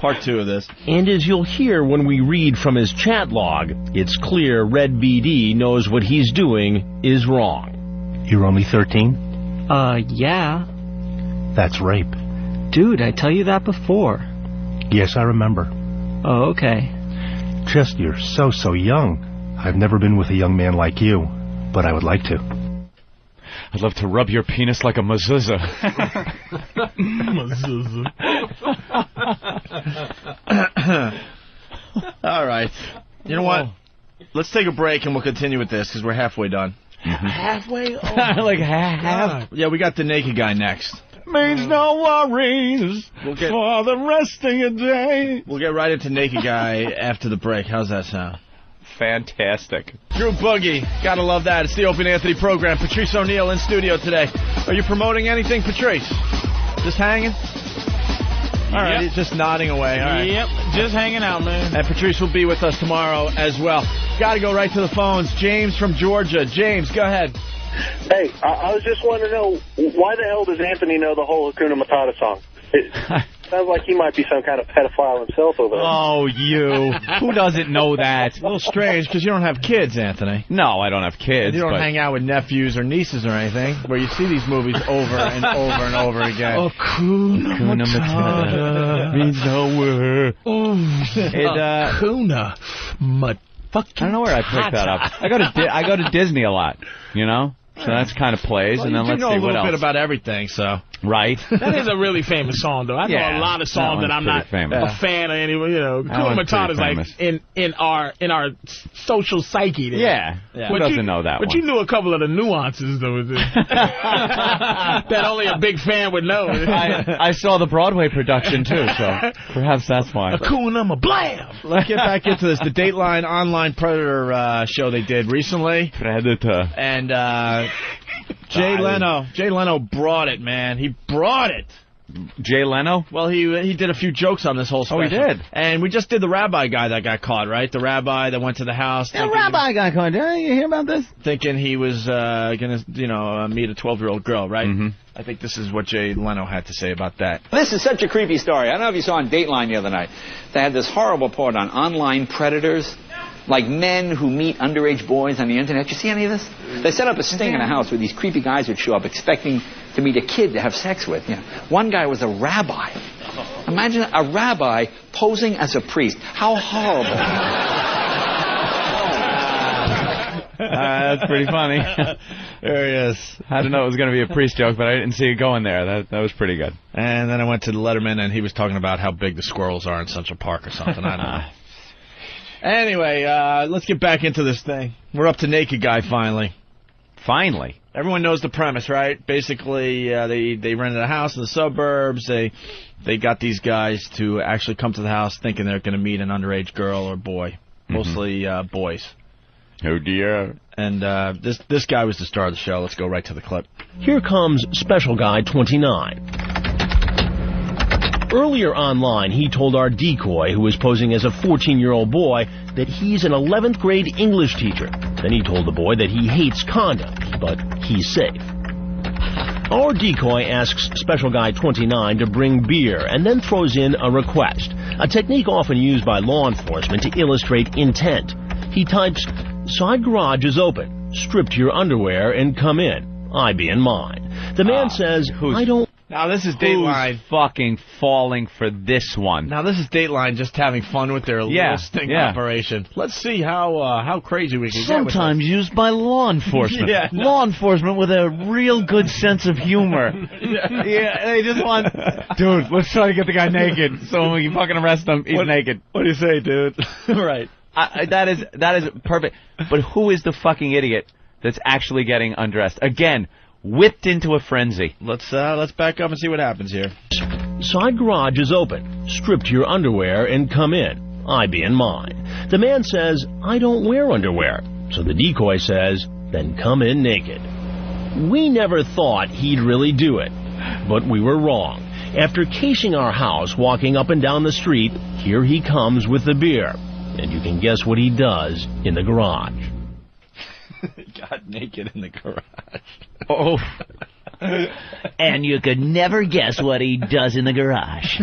Speaker 1: Part 2 of this.
Speaker 10: And as you'll hear when we read from his chat log, it's clear Red BD knows what he's doing is wrong.
Speaker 13: You're only 13?
Speaker 4: Yeah.
Speaker 13: That's rape.
Speaker 4: Dude, I tell you that before.
Speaker 13: Yes, I remember.
Speaker 4: Oh, okay.
Speaker 13: Just, you're so young. I've never been with a young man like you, but I would like to.
Speaker 2: I'd love to rub your penis like a mezuzah.
Speaker 1: All right. You know what? Let's take a break and we'll continue with this because we're halfway done.
Speaker 3: Halfway? Oh,
Speaker 2: like half?
Speaker 1: Yeah, we got the Naked Guy next.
Speaker 2: Means no worries for the rest of your day.
Speaker 1: We'll get right into Naked Guy after the break. How's that sound?
Speaker 2: Fantastic.
Speaker 1: Drew Boogie. Gotta love that. It's the Opie and Anthony program. Patrice O'Neill in studio today. Are you promoting anything, Patrice? Just hanging? All right, he's just nodding away. All right.
Speaker 3: Yep, just hanging out, man.
Speaker 1: And Patrice will be with us tomorrow as well. Gotta go right to the phones. James from Georgia. James, go ahead.
Speaker 7: Hey, I was just wanting to know, why the hell does Anthony know the whole Hakuna Matata song? It sounds like he might be some kind of pedophile himself over there.
Speaker 2: Oh, you. Who doesn't know that?
Speaker 1: A little strange, because you don't have kids, Anthony.
Speaker 2: No, I don't have kids.
Speaker 1: You don't hang out with nephews or nieces or anything, where you see these movies over and over and over again.
Speaker 2: Hakuna Matata means nowhere.
Speaker 3: Hakuna Matata. fucking
Speaker 2: I don't know where I picked that up. I go to Disney a lot, you know? So that's kind of plays, and then let's see what else.
Speaker 1: You know a little bit about everything, so.
Speaker 2: Right.
Speaker 3: That is a really famous song, though. I know a lot of songs that I'm not a fan of anyway. You know, Hakuna Matata is like in our social psyche there.
Speaker 2: Yeah. Who doesn't know that
Speaker 3: But
Speaker 2: one?
Speaker 3: you knew a couple of the nuances, though. That only a big fan would know.
Speaker 2: I saw the Broadway production, too, so perhaps that's why.
Speaker 3: Hakuna Blam!
Speaker 1: Let's get back into this. The Dateline Online Predator show they did recently.
Speaker 2: Predator.
Speaker 1: And Jay Leno brought it, man. He brought it.
Speaker 2: Jay Leno?
Speaker 1: Well, he did a few jokes on this whole special.
Speaker 2: Oh, he did?
Speaker 1: And we just did the rabbi guy that got caught, right? The rabbi that went to the house.
Speaker 2: The rabbi got caught. Did you hear about this?
Speaker 1: Thinking he was going to, meet a 12-year-old girl, right? Mm-hmm. I think this is what Jay Leno had to say about that.
Speaker 5: This is such a creepy story. I don't know if you saw on Dateline the other night. They had this horrible report on online predators. Like men who meet underage boys on the internet. You see any of this? They set up a sting in a house where these creepy guys would show up expecting to meet a kid to have sex with. You know, one guy was a rabbi. Imagine a rabbi posing as a priest. How horrible.
Speaker 2: That's pretty funny.
Speaker 1: There he is.
Speaker 2: I didn't know it was going to be a priest joke, but I didn't see it going there. That was pretty good.
Speaker 1: And then I went to the Letterman, and he was talking about how big the squirrels are in Central Park or something. I don't know. Anyway, let's get back into this thing. We're up to Naked Guy finally.
Speaker 2: Finally?
Speaker 1: Everyone knows the premise, right? Basically, they rented a house in the suburbs. They got these guys to actually come to the house thinking they're going to meet an underage girl or boy. Mostly boys.
Speaker 2: Oh, dear.
Speaker 1: And this guy was the star of the show. Let's go right to the clip.
Speaker 10: Here comes Special Guy 29. Earlier online, he told our decoy, who was posing as a 14-year-old boy, that he's an 11th grade English teacher. Then he told the boy that he hates condoms, but he's safe. Our decoy asks Special Guy 29 to bring beer and then throws in a request, a technique often used by law enforcement to illustrate intent. He types, "Side garage is open. Strip to your underwear and come in. I be in mine." The man says, "I don't..."
Speaker 1: Now, this is Dateline.
Speaker 2: Who's fucking falling for this one?
Speaker 1: Now, this is Dateline just having fun with their little sting operation. Let's see how crazy we can get with this.
Speaker 16: Sometimes used by law enforcement. Law enforcement with a real good sense of humor.
Speaker 2: They just want... Dude, let's try to get the guy naked so when we can fucking arrest him, he's naked.
Speaker 1: What do you say, dude?
Speaker 2: Right. That is perfect. But who is the fucking idiot that's actually getting undressed? Again... whipped into a frenzy.
Speaker 1: Let's back up and see what happens here.
Speaker 10: Side garage is open. Strip to your underwear and come in. I be in mine. The man says, "I don't wear underwear." So the decoy says, "Then come in naked." We never thought he'd really do it, but we were wrong. After casing our house, walking up and down the street, here he comes with the beer. And you can guess what he does in the garage.
Speaker 1: Got naked in the garage.
Speaker 16: Oh. And you could never guess what he does in the garage.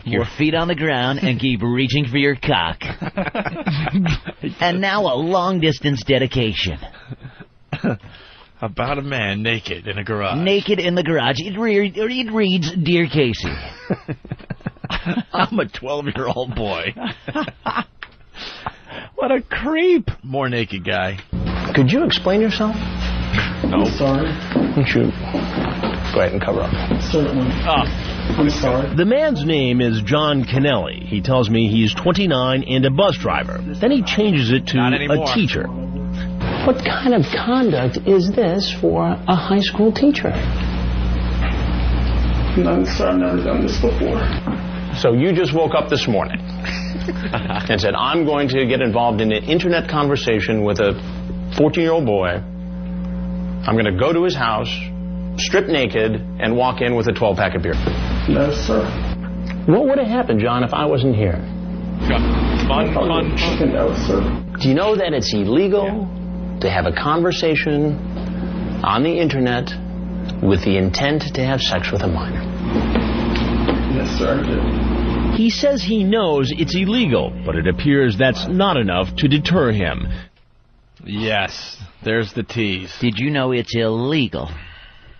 Speaker 16: Your feet on the ground and keep reaching for your cock. And now a long-distance dedication.
Speaker 1: About a man naked in a garage.
Speaker 16: Naked in the garage. It reads, "Dear Casey."
Speaker 1: I'm a 12-year-old boy.
Speaker 2: What a creep.
Speaker 1: More Naked Guy.
Speaker 15: Could you explain yourself?
Speaker 17: No. I'm sorry.
Speaker 15: Why don't you go ahead and cover up?
Speaker 17: Certainly. I'm sorry.
Speaker 10: The man's name is John Kennelly. He tells me he's 29 and a bus driver. Then he changes it to a teacher.
Speaker 15: What kind of conduct is this for a high school teacher?
Speaker 17: No, sir, I've never done this before.
Speaker 15: So you just woke up this morning and said, "I'm going to get involved in an internet conversation with a 14-year-old boy. I'm going to go to his house, strip naked, and walk in with a 12-pack of beer."
Speaker 17: No, sir.
Speaker 15: What would have happened, John, if I wasn't here?
Speaker 2: Fun.
Speaker 17: No, sir.
Speaker 15: Do you know that it's illegal to have a conversation on the internet with the intent to have sex with a minor?
Speaker 17: Yes, sir, I do.
Speaker 10: He says he knows it's illegal, but it appears that's not enough to deter him.
Speaker 1: Yes, there's the tease.
Speaker 16: Did you know it's illegal?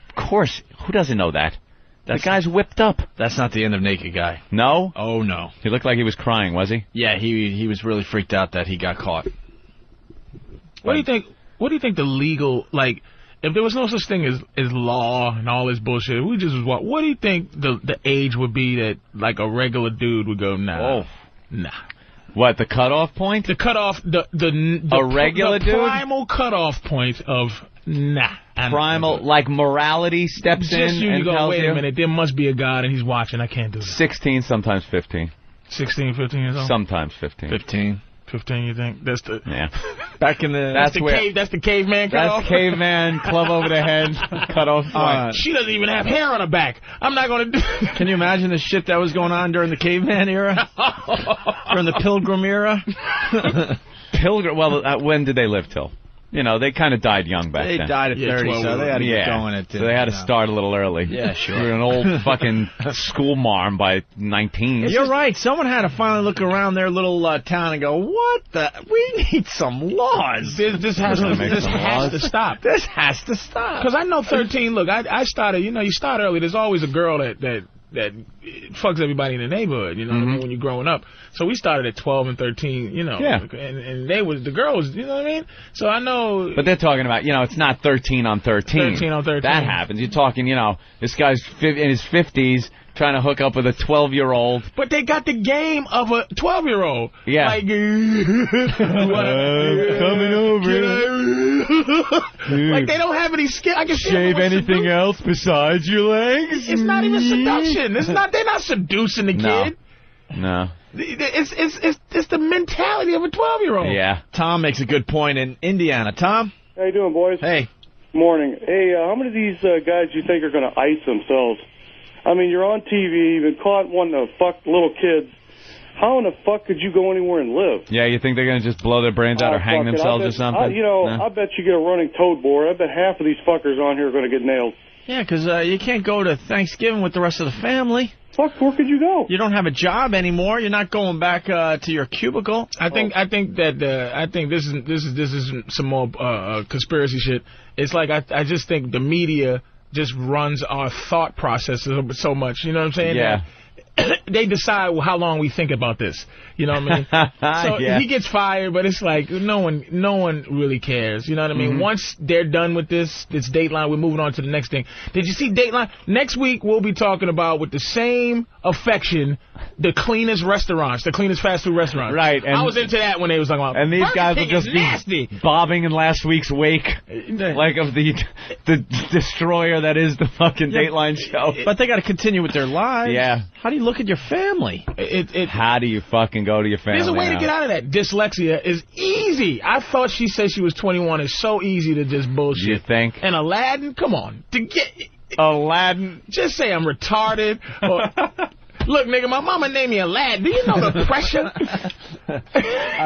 Speaker 2: Of course. Who doesn't know that? The guy's whipped up.
Speaker 1: That's not the end of Naked Guy.
Speaker 2: No?
Speaker 1: Oh, no.
Speaker 2: He looked like he was crying, was he?
Speaker 1: Yeah, he was really freaked out that he got caught.
Speaker 3: What do you think? What do you think the legal, like, if there was no such thing as law and all this bullshit, we just was what do you think the age would be that, like, a regular dude would go, nah, nah.
Speaker 2: What, the cutoff point?
Speaker 3: The cutoff, the
Speaker 2: regular dude?
Speaker 3: The primal cutoff point of, nah.
Speaker 2: Primal, like morality steps
Speaker 3: just
Speaker 2: in
Speaker 3: you
Speaker 2: and
Speaker 3: go,
Speaker 2: tells
Speaker 3: wait
Speaker 2: you?
Speaker 3: a minute, there must be a God and he's watching, I can't do this.
Speaker 2: 16, sometimes 15.
Speaker 3: 16, 15 years old?
Speaker 2: Sometimes 15.
Speaker 3: 15, you think? That's the
Speaker 1: back in the
Speaker 3: that's the caveman cutoff.
Speaker 2: That's caveman club over the head cutoff point.
Speaker 3: She doesn't even have hair on her back. I'm not gonna do.
Speaker 1: Can you imagine the shit that was going on during the caveman era? During the Pilgrim era?
Speaker 2: Pilgrim. Well, when did they live till? You know, they kind of died young back then.
Speaker 1: They died at 30, so they had to get going at 10.
Speaker 2: So they had to start a little early.
Speaker 1: Yeah, sure.
Speaker 2: You're an old fucking school marm by 19.
Speaker 1: You're right. Someone had to finally look around their little town and go, what the? We need some laws.
Speaker 3: This has to stop.
Speaker 1: This has to stop.
Speaker 3: Because I know 13, look, I started, you start early. There's always a girl that fucks everybody in the neighborhood, you know what I mean, when you're growing up. So we started at 12 and 13,
Speaker 2: Yeah.
Speaker 3: And the girls, you know what I mean? So I know.
Speaker 2: But they're talking about, it's not 13 on 13.
Speaker 3: 13 on 13.
Speaker 2: That happens. You're talking, this guy's in his 50s trying to hook up with a 12-year-old.
Speaker 3: But they got the game of a 12-year-old.
Speaker 2: Yeah.
Speaker 3: Like,
Speaker 2: coming over.
Speaker 3: Like, they don't have any skill. I can
Speaker 2: shave anything else besides your legs?
Speaker 3: It's not even seduction. They're not seducing the kid.
Speaker 2: No.
Speaker 3: It's the mentality of a 12-year-old.
Speaker 2: Yeah.
Speaker 1: Tom makes a good point in Indiana. Tom?
Speaker 7: How you doing, boys?
Speaker 1: Hey.
Speaker 7: Morning. Hey, how many of these guys do you think are going to ice themselves? I mean, you're on TV, you've been caught wanting to fuck little kids. How in the fuck could you go anywhere and live?
Speaker 2: Yeah, you think they're going to just blow their brains out or hang themselves or something?
Speaker 7: I bet you get a running toad board. I bet half of these fuckers on here are going to get nailed.
Speaker 1: Yeah, because you can't go to Thanksgiving with the rest of the family.
Speaker 7: Fuck, where could you go?
Speaker 1: You don't have a job anymore. You're not going back to your cubicle.
Speaker 3: I think this is some more conspiracy shit. It's like I just think the media just runs our thought process so much. You know what I'm saying?
Speaker 2: Yeah.
Speaker 3: They decide how long we think about this. You know what I mean? So he gets fired, but it's like no one really cares. You know what I mean? Once they're done with this Dateline, we're moving on to the next thing. Did you see Dateline? Next week we'll be talking about, with the same affection, the cleanest restaurants, the cleanest fast food restaurants.
Speaker 2: Right. And
Speaker 3: I was into that when they was talking about.
Speaker 2: And these guys will just
Speaker 3: nasty.
Speaker 2: be bobbing in last week's wake, like of the destroyer that is the fucking Dateline show.
Speaker 1: But they got to continue with their lives.
Speaker 2: Yeah.
Speaker 1: How do you look at your family?
Speaker 2: How do you fucking go to your family?
Speaker 3: There's a way
Speaker 2: now?
Speaker 3: to get out of that. Dyslexia is easy. I thought she said she was 21. It's so easy to just bullshit.
Speaker 2: You think?
Speaker 3: And Aladdin, come on.
Speaker 2: Aladdin?
Speaker 3: Just say I'm retarded. Or, look, nigga, my mama named me Aladdin. Do you know the pressure?
Speaker 1: All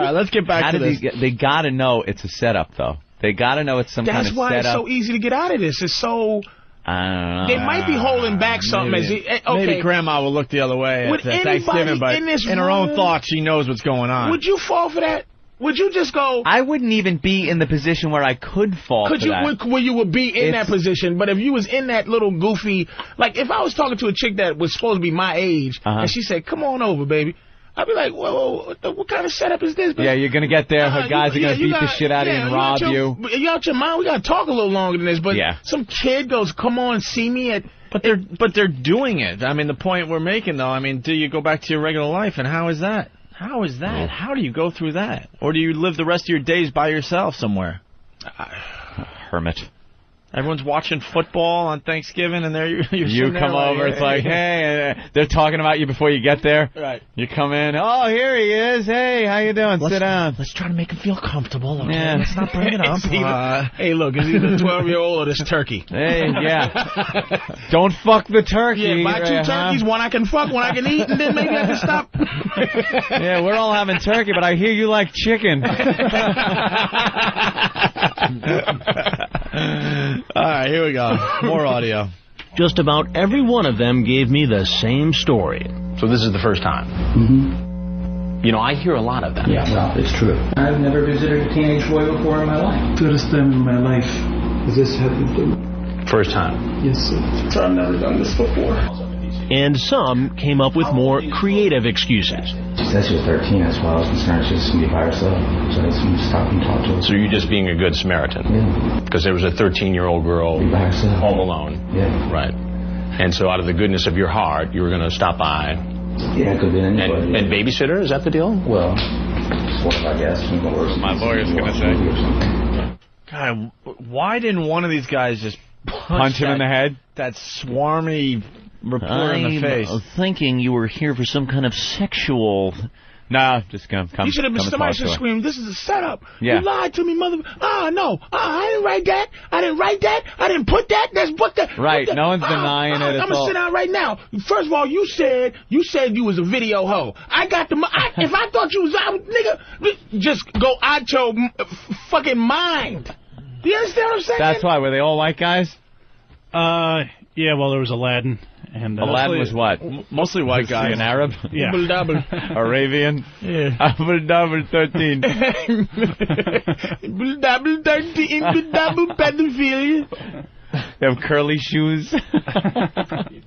Speaker 1: right, let's get back to this.
Speaker 2: They got to know it's a setup, though. They got to know it's some kind of setup.
Speaker 3: That's why it's so easy to get out of this. It's so...
Speaker 2: I don't know.
Speaker 3: They might be holding back something.
Speaker 1: Maybe Grandma will look the other way at Thanksgiving, but in her own thoughts, she knows what's going on.
Speaker 3: Would you fall for that? Would you just go...
Speaker 2: I wouldn't even be in the position where I could fall for that.
Speaker 3: Where you would be in that position, but if you was in that little goofy... Like, if I was talking to a chick that was supposed to be my age, and she said, come on over, baby, I'd be like, whoa, what kind of setup is this?
Speaker 2: Yeah, you're going to get there. Her guys are going to beat the shit out of you and rob you.
Speaker 3: You out your mind? We got to talk a little longer than this. But some kid goes, come on, see me at...
Speaker 1: But they're doing it. I mean, the point we're making, though, I mean, do you go back to your regular life, and how is that? How is that? How do you go through that? Or do you live the rest of your days by yourself somewhere?
Speaker 2: Hermit.
Speaker 1: Everyone's watching football on Thanksgiving, and you
Speaker 2: come over. It's like, hey, they're talking about you before you get there.
Speaker 1: Right.
Speaker 2: You come in. Oh, here he is. Hey, how you doing? Sit down.
Speaker 1: Let's try to make him feel comfortable. Okay?
Speaker 2: Yeah.
Speaker 1: Let's not bring it up.
Speaker 3: Hey, look, it's either the 12-year-old or this turkey.
Speaker 2: Hey, yeah. Don't fuck the turkey.
Speaker 3: Yeah, buy two turkeys. One I can fuck, one I can eat, and then maybe I can stop.
Speaker 2: Yeah, we're all having turkey, but I hear you like chicken.
Speaker 1: All right, here we go. More audio.
Speaker 10: Just about every one of them gave me the same story.
Speaker 15: So this is the first time? Mm-hmm. You know, I hear a lot of that.
Speaker 6: Yeah, well, it's true. I've never visited a teenage boy before in my life.
Speaker 17: First time in my life, this happened to me.
Speaker 15: First time?
Speaker 17: Yes, sir. So I've never done this before.
Speaker 10: And some came up with more creative excuses.
Speaker 6: She said she was 13, that's why I was concerned she was going to be by herself. So I just stopped and talked to her.
Speaker 15: So you're just being a good Samaritan?
Speaker 6: Yeah.
Speaker 15: Because there was a 13-year-old girl
Speaker 6: by herself.
Speaker 15: Home alone?
Speaker 6: Yeah.
Speaker 15: Right. And so out of the goodness of your heart, you were going to stop by?
Speaker 6: Yeah, it could be anybody.
Speaker 15: And babysitter, is that the deal?
Speaker 6: Well, sort of, I guess.
Speaker 2: My lawyer's going to say.
Speaker 1: God, why didn't one of these guys just
Speaker 2: punch him in the head?
Speaker 1: That swarmy reporter in the face.
Speaker 16: I'm thinking you were here for some kind of sexual...
Speaker 2: No, just come.
Speaker 3: You should have been. Somebody should scream, "This is a setup!
Speaker 2: Yeah.
Speaker 3: You lied to me, mother." No, I didn't write that. I didn't write that. I didn't put that. That's what the.
Speaker 2: Right. No one's denying it.
Speaker 3: I'm gonna sit down right now. First of all, you said you was a video hoe. I got the. If I thought you was nigga, just go out your fucking mind. Do you understand what I'm saying?
Speaker 2: That's why. Were they all white guys?
Speaker 9: Yeah. Well, there was Aladdin. And
Speaker 2: Aladdin was what?
Speaker 1: Mostly white guy.
Speaker 2: An Arab?
Speaker 9: Yeah.
Speaker 2: Arabian?
Speaker 3: Yeah.
Speaker 2: Double 13.
Speaker 3: Double 13. Double pedophilia.
Speaker 2: They have curly shoes.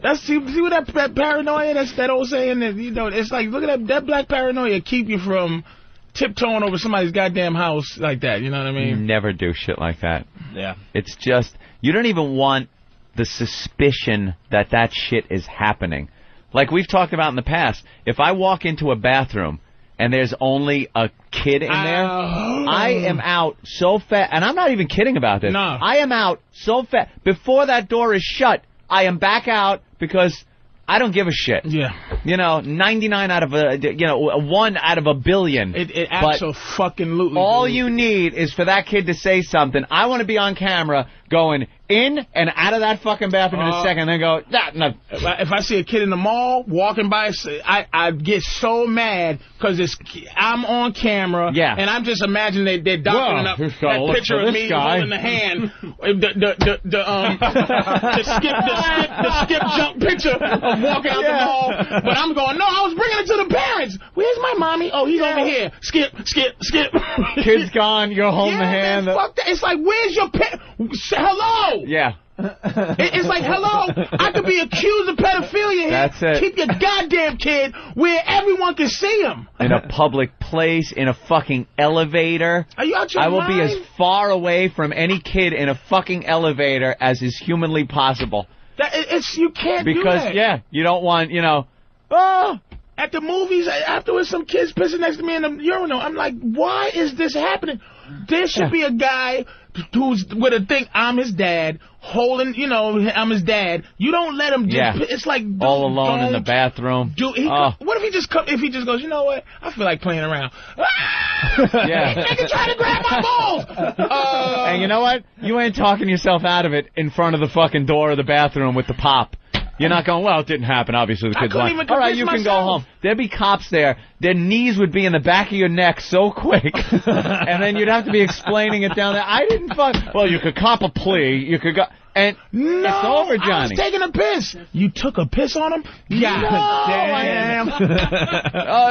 Speaker 3: That's see what that paranoia. That's that old saying that it's like look at that black paranoia keep you from tiptoeing over somebody's goddamn house like that. You know what I mean?
Speaker 2: You never do shit like that.
Speaker 1: Yeah.
Speaker 2: It's just you don't even want the suspicion that shit is happening. Like we've talked about in the past, if I walk into a bathroom and there's only a kid in there, I am out so fast. And I'm not even kidding about this.
Speaker 3: No.
Speaker 2: I am out so fast. Before that door is shut, I am back out because I don't give a shit.
Speaker 3: Yeah.
Speaker 2: 99 out of 1 out of a billion.
Speaker 3: It abso-fucking-lutely.
Speaker 2: All you need is for that kid to say something. I want to be on camera going in and out of that fucking bathroom in a second, and then go, no.
Speaker 3: If I see a kid in the mall walking by, I get so mad because I'm on camera, and I'm just imagining they're doctoring up that picture of me holding the hand, the skip jump picture of walking out the mall. But I'm going, no, I was bringing it to the parents. Where's my mommy? Oh, he's over here. Skip.
Speaker 2: Kid's gone. You're holding the hand.
Speaker 3: Man, fuck that. It's like, where's your hello?
Speaker 2: Yeah.
Speaker 3: It's like, hello, I could be accused of pedophilia here.
Speaker 2: That's it.
Speaker 3: Keep your goddamn kid where everyone can see him.
Speaker 2: In a public place, in a fucking elevator.
Speaker 3: Are you out your mind?
Speaker 2: I will be as far away from any kid in a fucking elevator as is humanly possible.
Speaker 3: You can't do that.
Speaker 2: Because, you don't want,
Speaker 3: At the movies, afterwards, some kids pissing next to me in the urinal. I'm like, why is this happening? There should be a guy who's with a thing, I'm his dad, holding, I'm his dad. You don't let him it's like
Speaker 2: all alone in the bathroom.
Speaker 3: What if he just goes, you know what? I feel like playing around. Nigga trying to grab my balls.
Speaker 2: And you know what? You ain't talking yourself out of it in front of the fucking door of the bathroom with the pop. You're not going, well, it didn't happen. Obviously, the kid's lying. All right, you can go home. There'd be cops there. Their knees would be in the back of your neck so quick. And then you'd have to be explaining it down there. I didn't fuck. Well, you could cop a plea. You could go. And it's over, Johnny.
Speaker 3: I was taking a piss. You took a piss on him? Yeah.
Speaker 2: Damn.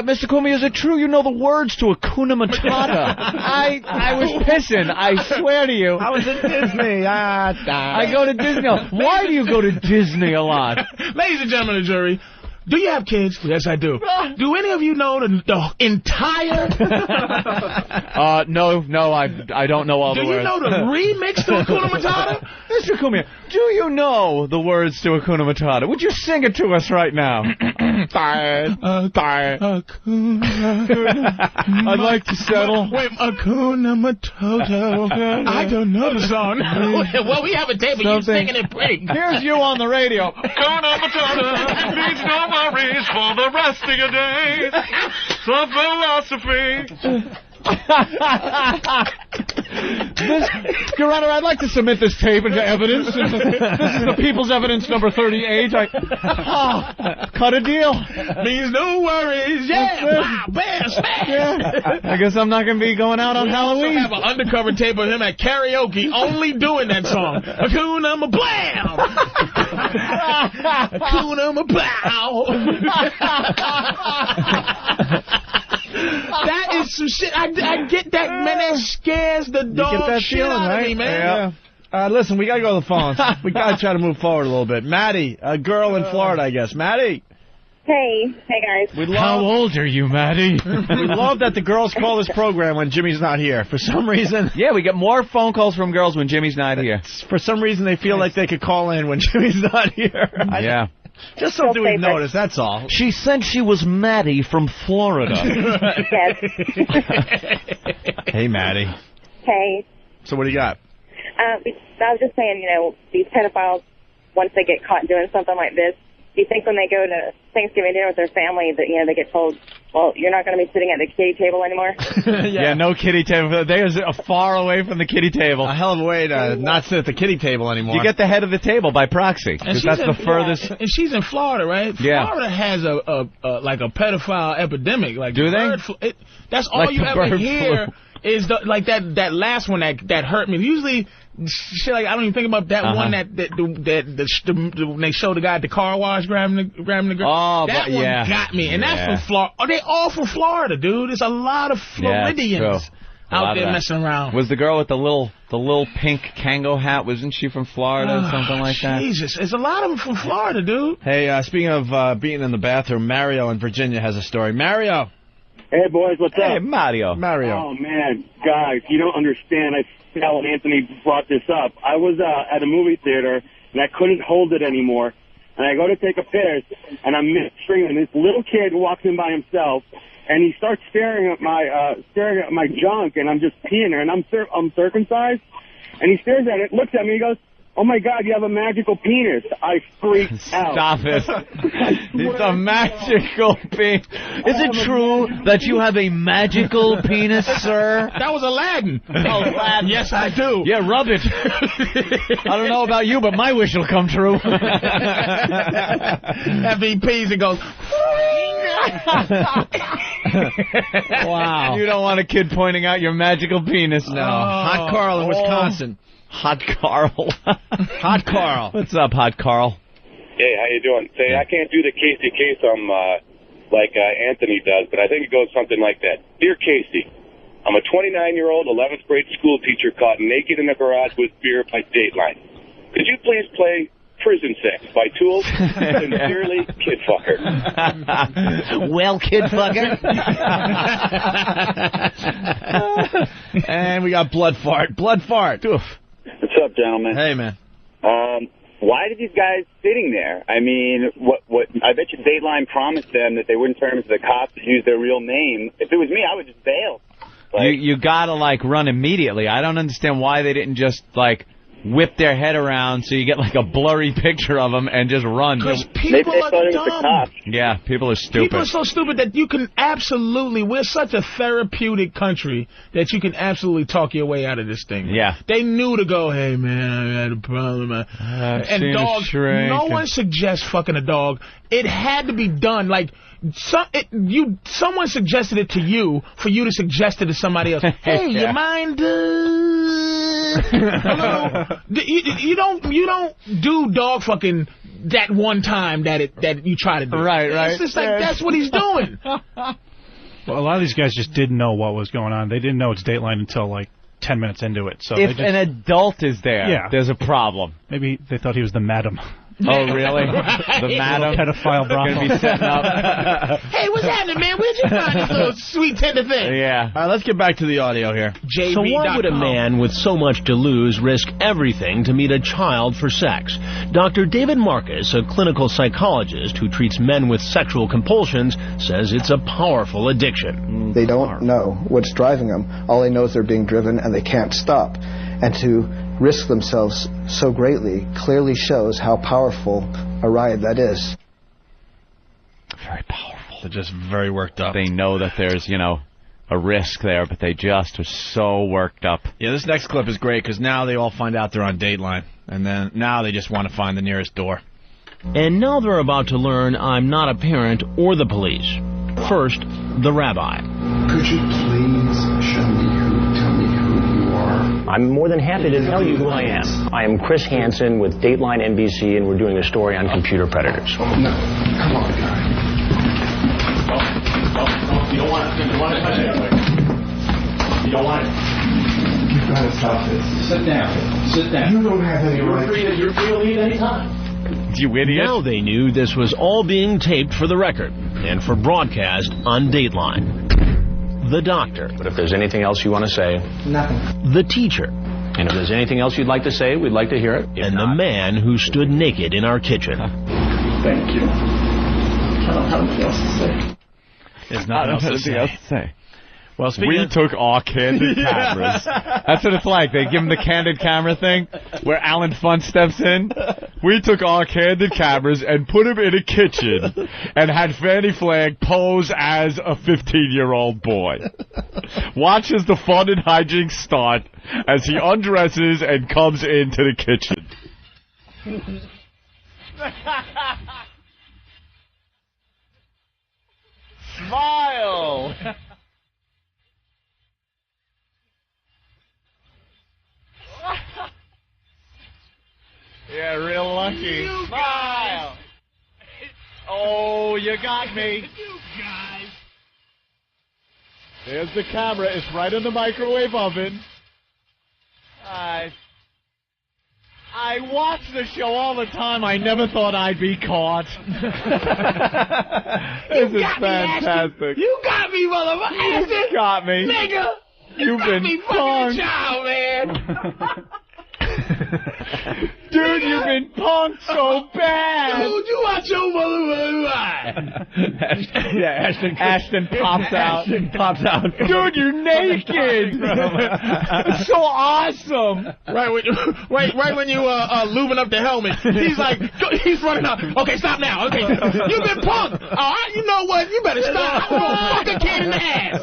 Speaker 2: Mr. Comey, is it true you know the words to Hakuna Matata? I was pissing. I swear to you.
Speaker 1: I was at Disney.
Speaker 2: I go to Disney. Why do you go to Disney a lot?
Speaker 3: Ladies and gentlemen of the jury, do you have kids? Yes, I do. Do any of you know the entire...
Speaker 2: No, I don't know all the words.
Speaker 3: Do you know the remix to Hakuna Matata?
Speaker 2: Mr. Kumia, do you know the words to Hakuna Matata? Would you sing it to us right now? I'd like to settle.
Speaker 3: Wait, Hakuna Matata. I don't know the song. Well, we have a tape, but you're singing it pretty.
Speaker 2: Here's you on the radio.
Speaker 21: Hakuna Matata needs no worries for the rest of your days. Some philosophy.
Speaker 2: Your Honor, I'd like to submit this tape into evidence. This is the People's Evidence number 38. Cut a deal.
Speaker 3: Means no worries. Yeah. Wow, bam, smash.
Speaker 2: Yeah. I guess I'm not going to be going out on Halloween.
Speaker 3: We have an undercover tape of him at karaoke only doing that song. Hakuna Mablam. Hakuna Mablam. That is some shit. I get that, man. That scares the dog shit out of me, man.
Speaker 2: Yeah.
Speaker 1: Listen, we got to go to the phones. We got to try to move forward a little bit. Maddie, a girl in Florida, I guess. Maddie.
Speaker 8: Hey guys.
Speaker 2: How old are you, Maddie?
Speaker 1: We love that the girls call this program when Jimmy's not here. For some reason...
Speaker 2: Yeah, we get more phone calls from girls when Jimmy's not here.
Speaker 1: For some reason, they feel like they could call in when Jimmy's not here.
Speaker 2: Yeah.
Speaker 1: Just something we've noticed, that's all.
Speaker 16: She said she was Maddie from Florida.
Speaker 8: Yes.
Speaker 1: Hey, Maddie.
Speaker 8: Hey.
Speaker 1: So what do you got?
Speaker 8: I was just saying, these pedophiles, once they get caught doing something like this, do you think when they go to Thanksgiving dinner with their family that, they get told, well, you're not going to be sitting at the kiddie table anymore?
Speaker 2: Yeah, no kiddie table. They're far away from the kiddie table.
Speaker 1: A hell of a way to not sit at the kiddie table anymore.
Speaker 2: You get the head of the table by proxy, because that's the furthest.
Speaker 3: And she's in Florida, right?
Speaker 2: Yeah.
Speaker 3: Florida has a pedophile epidemic. Like,
Speaker 2: do they?
Speaker 3: That's all
Speaker 2: like
Speaker 3: you ever hear is that last one that hurt me. Usually, shit, like I don't even think about that one that when they showed the guy at the car wash grabbing the girl.
Speaker 2: Oh,
Speaker 3: that one got me, and that's from Florida. Are they all from Florida, dude? There's a lot of Floridians out there messing around.
Speaker 2: Was the girl with the little pink Kango hat? Wasn't she from Florida or something like that?
Speaker 3: Jesus, there's a lot of them from Florida, dude.
Speaker 1: Hey, speaking of being in the bathroom, Mario in Virginia has a story. Mario.
Speaker 22: Hey, boys, what's up?
Speaker 2: Hey, Mario.
Speaker 22: Oh, man, guys, you don't understand. I how Anthony brought this up. I was at a movie theater, and I couldn't hold it anymore. And I go to take a piss, and I'm midstream, and this little kid walks in by himself, and he starts staring at my junk, and I'm just peeing there, and I'm circumcised, and he stares at it, looks at me, he goes, "Oh, my God, you have a magical penis." I freaked out.
Speaker 2: Stop it. It's a magical penis. Is it true that you have a magical penis, sir?
Speaker 3: That was Aladdin.
Speaker 2: Oh, Aladdin.
Speaker 3: Yes, I do.
Speaker 2: Yeah, rub it. I don't know about you, but my wish will come true.
Speaker 3: After he pees, it goes...
Speaker 2: Wow. You don't want a kid pointing out your magical penis. No.
Speaker 1: Hot Carl in Wisconsin.
Speaker 2: Hot Carl.
Speaker 1: Hot Carl.
Speaker 2: What's up, Hot Carl?
Speaker 23: Hey, how you doing? Say, I can't do the Casey Kasem like Anthony does, but I think it goes something like that. Dear Casey, I'm a 29-year-old 11th grade school teacher caught naked in the garage with beer by Dateline. Could you please play Prison Sex by Tool? Sincerely, Kid Fucker.
Speaker 16: Well, Kid Fucker.
Speaker 1: And we got Blood Fart. Blood Fart. Oof.
Speaker 24: What's up, gentlemen?
Speaker 1: Hey, man.
Speaker 24: Why are these guys sitting there? I mean, what? I bet you Dateline promised them that they wouldn't turn them to the cops and use their real name. If it was me, I would just bail.
Speaker 2: You gotta, run immediately. I don't understand why they didn't just, whip their head around so you get, a blurry picture of them and just run.
Speaker 3: Because people are dumb.
Speaker 2: Yeah, people are stupid.
Speaker 3: People are so stupid that you can absolutely... We're such a therapeutic country that you can absolutely talk your way out of this thing.
Speaker 2: Yeah.
Speaker 3: They knew to go, hey, man, I had a problem. And dogs, no one suggests fucking a dog. It had to be done. Someone suggested it to you for you to suggest it to somebody else. Hey, you mind... You don't do dog fucking that one time that you try to do.
Speaker 2: Right.
Speaker 3: It's just that's what he's doing.
Speaker 9: Well, a lot of these guys just didn't know what was going on. They didn't know it's Dateline until 10 minutes into it. So
Speaker 2: if an adult is there, there's a problem.
Speaker 9: Maybe they thought he was the madam.
Speaker 2: Oh, really? The madam?
Speaker 9: Pedophile brothel.
Speaker 2: Going to be setting up.
Speaker 3: Hey, what's happening, man? Where'd you find this little sweet tender thing?
Speaker 2: Yeah.
Speaker 1: All right, let's get back to the audio here.
Speaker 10: So why would a man with so much to lose risk everything to meet a child for sex? Dr. David Marcus, a clinical psychologist who treats men with sexual compulsions, says it's a powerful addiction.
Speaker 25: They don't know what's driving them. All they know is they're being driven and they can't stop. And to risk themselves so greatly clearly shows how powerful a ride that is.
Speaker 2: Very powerful.
Speaker 1: They're just very worked up.
Speaker 2: They know that there's, a risk there, but they just are so worked up.
Speaker 1: Yeah, this next clip is great because now they all find out they're on Dateline. And then now they just want to find the nearest door.
Speaker 10: And now they're about to learn I'm not a parent or the police. First, the rabbi.
Speaker 17: Could you please tell me who you are?
Speaker 15: I'm more than happy to tell you who I am. I am Chris Hansen with Dateline NBC, and we're doing a story on computer predators.
Speaker 17: No, come on, guy.
Speaker 15: No, you don't want it. You don't want it. You don't want it.
Speaker 17: You've got to stop this.
Speaker 15: Sit down. Sit down.
Speaker 17: You don't have any right.
Speaker 15: You're free to leave anytime.
Speaker 2: You idiot.
Speaker 10: Now they knew this was all being taped for the record and for broadcast on Dateline. The doctor.
Speaker 15: But if there's anything else you want to say...
Speaker 25: Nothing.
Speaker 10: The teacher.
Speaker 15: And if there's anything else you'd like to say, we'd like to hear it.
Speaker 10: And the man who stood naked in our kitchen.
Speaker 17: Thank you. I don't have anything else to say.
Speaker 2: There's nothing else to say.
Speaker 1: Well,
Speaker 2: we took our candid cameras. That's what it's like. They give him the candid camera thing where Alan Funt steps in. We took our candid cameras and put him in a kitchen and had Fanny Flagg pose as a 15-year-old boy. Watch as the fun and hijinks start as he undresses and comes into the kitchen. Smile! Yeah, real lucky. Smile! Oh, you got me. You guys. There's the camera. It's right in the microwave oven. I watch the show all the time. I never thought I'd be caught. This is fantastic.
Speaker 3: You got me, motherfucker.
Speaker 2: You got me.
Speaker 3: Nigga.
Speaker 2: You've been punked.
Speaker 3: Child, man.
Speaker 2: Dude, you've been punked so bad.
Speaker 3: Dude, you watch your motherfucking
Speaker 2: Ashton pops out.
Speaker 1: Ashton pops out.
Speaker 2: Dude, you're naked. It's so awesome.
Speaker 3: Right when you lubing up the helmet, he's running up. Okay, stop now. Okay, you've been punked. All right, you know what? You better stop. I'm gonna fuck a kid in the ass.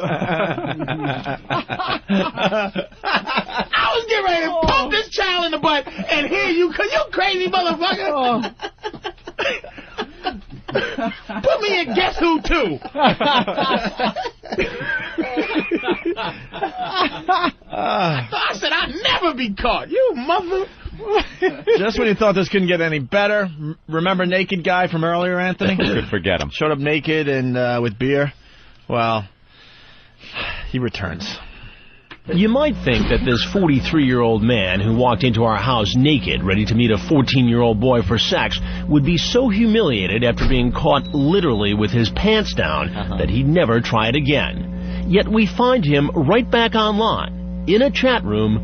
Speaker 3: I was getting ready to pump this child in the butt, and here you crazy motherfucker. Put me in Guess Who 2. I said I'd never be caught. You mother.
Speaker 1: Just when you thought this couldn't get any better, remember Naked Guy from earlier, Anthony?
Speaker 2: Could forget him.
Speaker 1: Showed up naked and with beer. Well, he returns.
Speaker 10: You might think that this 43-year-old man who walked into our house naked, ready to meet a 14-year-old boy for sex, would be so humiliated after being caught literally with his pants down that he'd never try it again. Yet we find him right back online, in a chat room,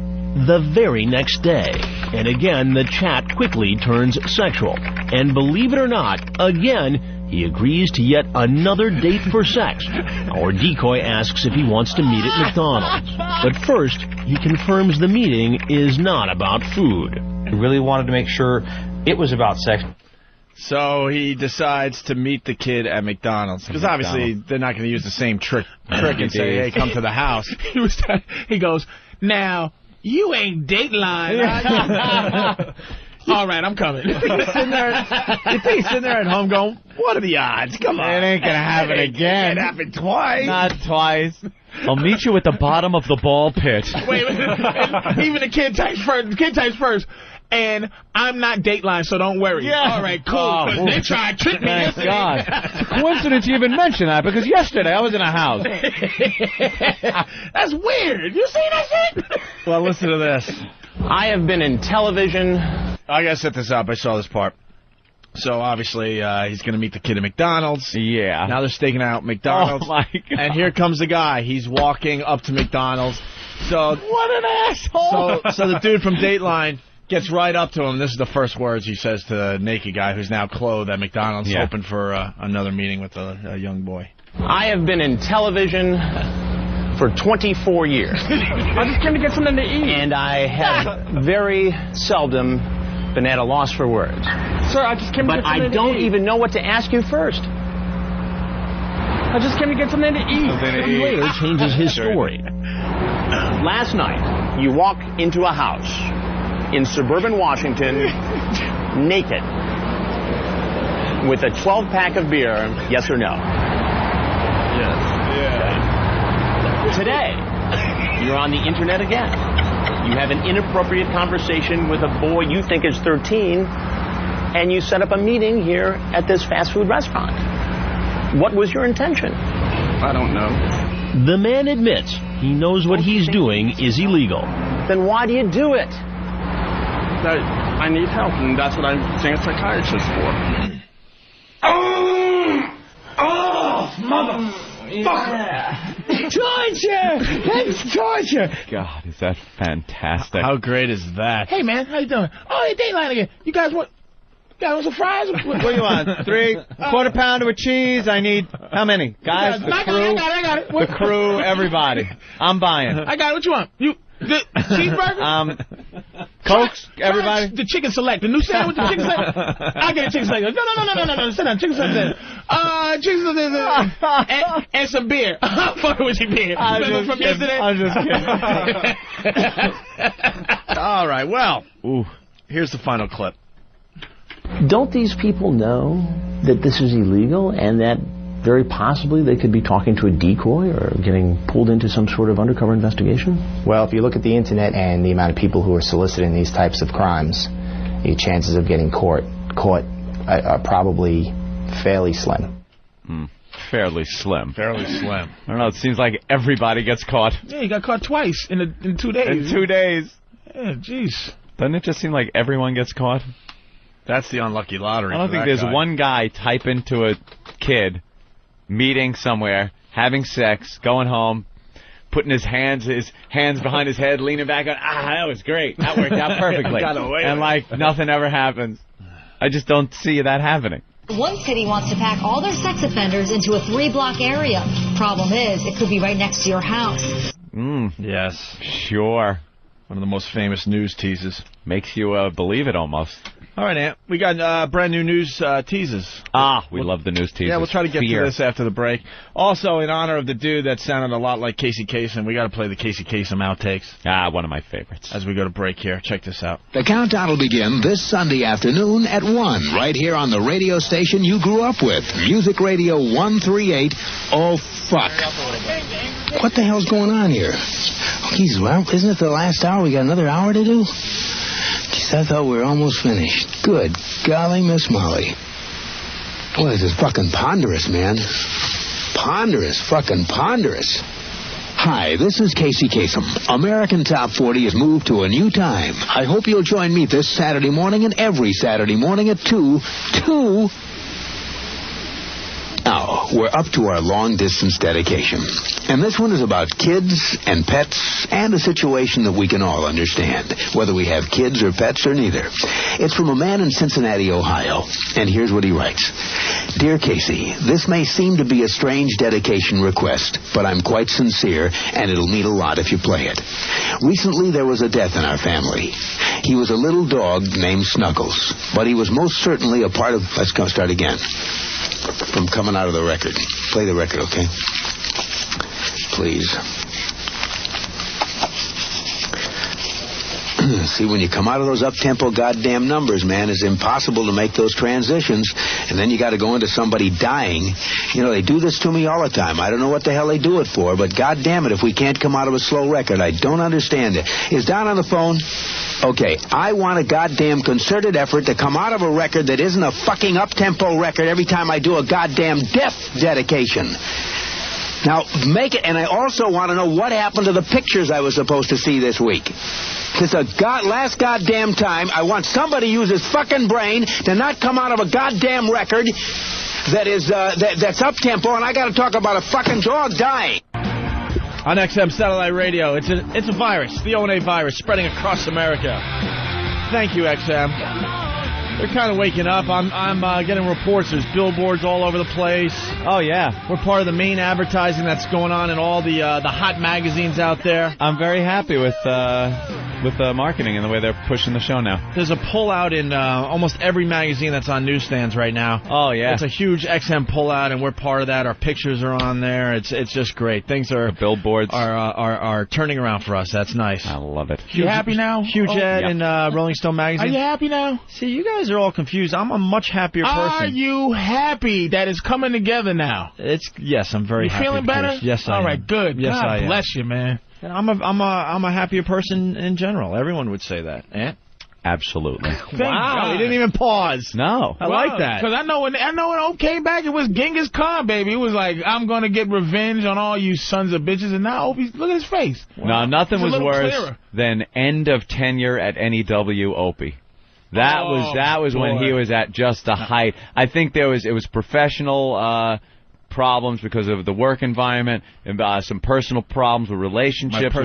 Speaker 10: the very next day. And again, the chat quickly turns sexual. And believe it or not, again, he agrees to yet another date for sex. Our decoy asks if he wants to meet at McDonald's. But first, he confirms the meeting is not about food.
Speaker 11: I really wanted to make sure it was about sex.
Speaker 1: So he decides to meet the kid at McDonald's. Because obviously they're not going to use the same trick and say, hey, come to the house.
Speaker 3: He goes, now, you ain't Dateline. All right, I'm coming.
Speaker 1: He's sitting there at home going, what are the odds? Come on.
Speaker 2: It ain't going to happen again.
Speaker 1: It happened twice.
Speaker 2: Not twice. I'll meet you at the bottom of the ball pit.
Speaker 3: Wait, even the kid types first. The kid types first. And I'm not Dateline, so don't worry.
Speaker 2: Yeah.
Speaker 3: All right, cool. They tried to trick me yesterday.
Speaker 2: God. It's a coincidence you even mentioned that, because yesterday I was in a house.
Speaker 3: That's weird. You seen that shit?
Speaker 1: Well, listen to this.
Speaker 15: I have been in television.
Speaker 1: I got to set this up. I saw this part. So, obviously, he's going to meet the kid at McDonald's.
Speaker 2: Yeah.
Speaker 1: Now they're staking out McDonald's.
Speaker 2: Oh, my God.
Speaker 1: And here comes the guy. He's walking up to McDonald's. So
Speaker 2: what an asshole.
Speaker 1: So the dude from Dateline gets right up to him. This is the first words he says to the naked guy who's now clothed at McDonald's, hoping for another meeting with a young boy.
Speaker 15: I have been in television for 24 years.
Speaker 3: I just came to get something to eat.
Speaker 15: And I have very seldom been at a loss for words.
Speaker 3: Sir, I just came to get something to eat.
Speaker 15: But I don't even know what to ask you first.
Speaker 3: I just came to get something to eat.
Speaker 10: Later changes his story.
Speaker 15: Last night, you walk into a house in suburban Washington, naked, with a 12-pack of beer, yes or no?
Speaker 2: Yes. Yeah.
Speaker 15: Today, you're on the internet again. You have an inappropriate conversation with a boy you think is 13, and you set up a meeting here at this fast food restaurant. What was your intention?
Speaker 11: I don't know.
Speaker 10: The man admits he knows what he's doing is illegal.
Speaker 12: Then why do you do it?
Speaker 14: I need help, and that's what I'm seeing a psychiatrist for. Motherfucker!
Speaker 3: Torture! That's torture!
Speaker 2: God, is that fantastic?
Speaker 1: How great is that?
Speaker 3: Hey, man, how you doing? Oh, hey, Dateline again. You guys want some fries?
Speaker 2: What do you want? 3 quarter pounder with cheese. I need how many? Guys, the crew.
Speaker 3: I got it.
Speaker 2: The crew, everybody. I'm buying.
Speaker 3: I got it. What you want? The cheeseburger?
Speaker 2: Cokes, everybody.
Speaker 3: The chicken select. The new sandwich, the chicken select. I get a chicken select. No. Sit down. Chicken select. Chicken select. And some beer. I'm fucking with your beer. From yesterday?
Speaker 2: I'm just kidding.
Speaker 1: All right, well, here's the final clip.
Speaker 15: Don't these people know that this is illegal and that very possibly they could be talking to a decoy or getting pulled into some sort of undercover investigation?
Speaker 18: Well, if you look at the internet and the amount of people who are soliciting these types of crimes, the chances of getting caught are probably fairly slim.
Speaker 2: Fairly slim.
Speaker 1: Fairly slim.
Speaker 2: I don't know, it seems like everybody gets caught.
Speaker 3: Yeah, he got caught twice in 2 days.
Speaker 2: In 2 days.
Speaker 3: Yeah, jeez.
Speaker 2: Doesn't it just seem like everyone gets caught?
Speaker 1: That's the unlucky lottery.
Speaker 2: I don't think there's one guy type into a kid, meeting somewhere, having sex, going home, putting his hands behind his head, leaning back on, that was great. That worked out perfectly.
Speaker 1: Got away
Speaker 2: and
Speaker 1: with it.
Speaker 2: nothing ever happens. I just don't see that happening.
Speaker 19: One city wants to pack all their sex offenders into a 3-block area. Problem is, it could be right next to your house.
Speaker 1: Yes.
Speaker 2: Sure.
Speaker 1: One of the most famous news teases.
Speaker 2: Makes you believe it almost.
Speaker 1: All right, Ant. We got brand new news teases.
Speaker 2: We love the news teases.
Speaker 1: Yeah, we'll try to get to this after the break. Also, in honor of the dude that sounded a lot like Casey Kasem, we got to play the Casey Kasem outtakes.
Speaker 2: One of my favorites.
Speaker 1: As we go to break here. Check this out.
Speaker 20: The countdown will begin this Sunday afternoon at 1, right here on the radio station you grew up with. Music Radio 138. Oh, fuck. What the hell's going on here? Jesus, well, isn't it the last hour? We got another hour to do? Jeez, I thought we were almost finished. Good golly, Miss Molly. Boy, this is fucking ponderous, man. Ponderous, fucking ponderous. Hi, this is Casey Kasem. American Top 40 has moved to a new time. I hope you'll join me this Saturday morning and every Saturday morning at 2. Now, we're up to our long-distance dedication. And this one is about kids and pets and a situation that we can all understand, whether we have kids or pets or neither. It's from a man in Cincinnati, Ohio. And here's what he writes. Dear Casey, this may seem to be a strange dedication request, but I'm quite sincere, and it'll mean a lot if you play it. Recently, there was a death in our family. He was a little dog named Snuggles, but he was most certainly a part of... Let's go start again. From coming out of the record. Play the record, okay? Please. See, when you come out of those up-tempo goddamn numbers, man, it's impossible to make those transitions, and then you got to go into somebody dying. You know, they do this to me all the time. I don't know what the hell they do it for, but goddamn it, if we can't come out of a slow record, I don't understand it. Is Don on the phone? Okay, I want a goddamn concerted effort to come out of a record that isn't a fucking up-tempo record every time I do a goddamn death dedication. Now, make it, and I also want to know what happened to the pictures I was supposed to see this week. It's the last goddamn time I want somebody to use his fucking brain to not come out of a goddamn record that is, that's up-tempo, and I got to talk about a fucking dog dying.
Speaker 1: On XM Satellite Radio, it's a virus, the O&A virus, spreading across America. Thank you, XM. They're kind of waking up. I'm getting reports. There's billboards all over the place.
Speaker 2: Oh, yeah.
Speaker 1: We're part of the main advertising that's going on in all the hot magazines out there.
Speaker 2: I'm very happy with the marketing and the way they're pushing the show now.
Speaker 1: There's a pullout in almost every magazine that's on newsstands right now.
Speaker 2: Oh, yeah.
Speaker 1: It's a huge XM pullout, and we're part of that. Our pictures are on there. It's just great. Things are...
Speaker 2: The billboards.
Speaker 1: Are turning around for us. That's nice.
Speaker 2: I love it.
Speaker 3: You happy now?
Speaker 1: Huge ad in Rolling Stone magazine.
Speaker 3: Are you happy now?
Speaker 1: See, you guys are all confused. I'm a much happier person.
Speaker 3: Are you happy that it's coming together now?
Speaker 1: Yes, I'm very happy.
Speaker 3: You feeling better?
Speaker 1: Yes, I am.
Speaker 3: All right, good.
Speaker 1: Yes,
Speaker 3: God
Speaker 1: I am.
Speaker 3: bless you, man.
Speaker 1: I'm a happier person in general. Everyone would say that.
Speaker 2: Absolutely.
Speaker 1: Wow, he didn't even pause.
Speaker 2: No.
Speaker 1: I like that.
Speaker 3: Because I know when Opie came back, it was Genghis Khan, baby. It was like, I'm going to get revenge on all you sons of bitches. And now Opie, look at his face.
Speaker 2: No, nothing was worse than end of tenure at NEW Opie. That was when he was at just the height. I think it was professional problems because of the work environment and some personal problems with relationships,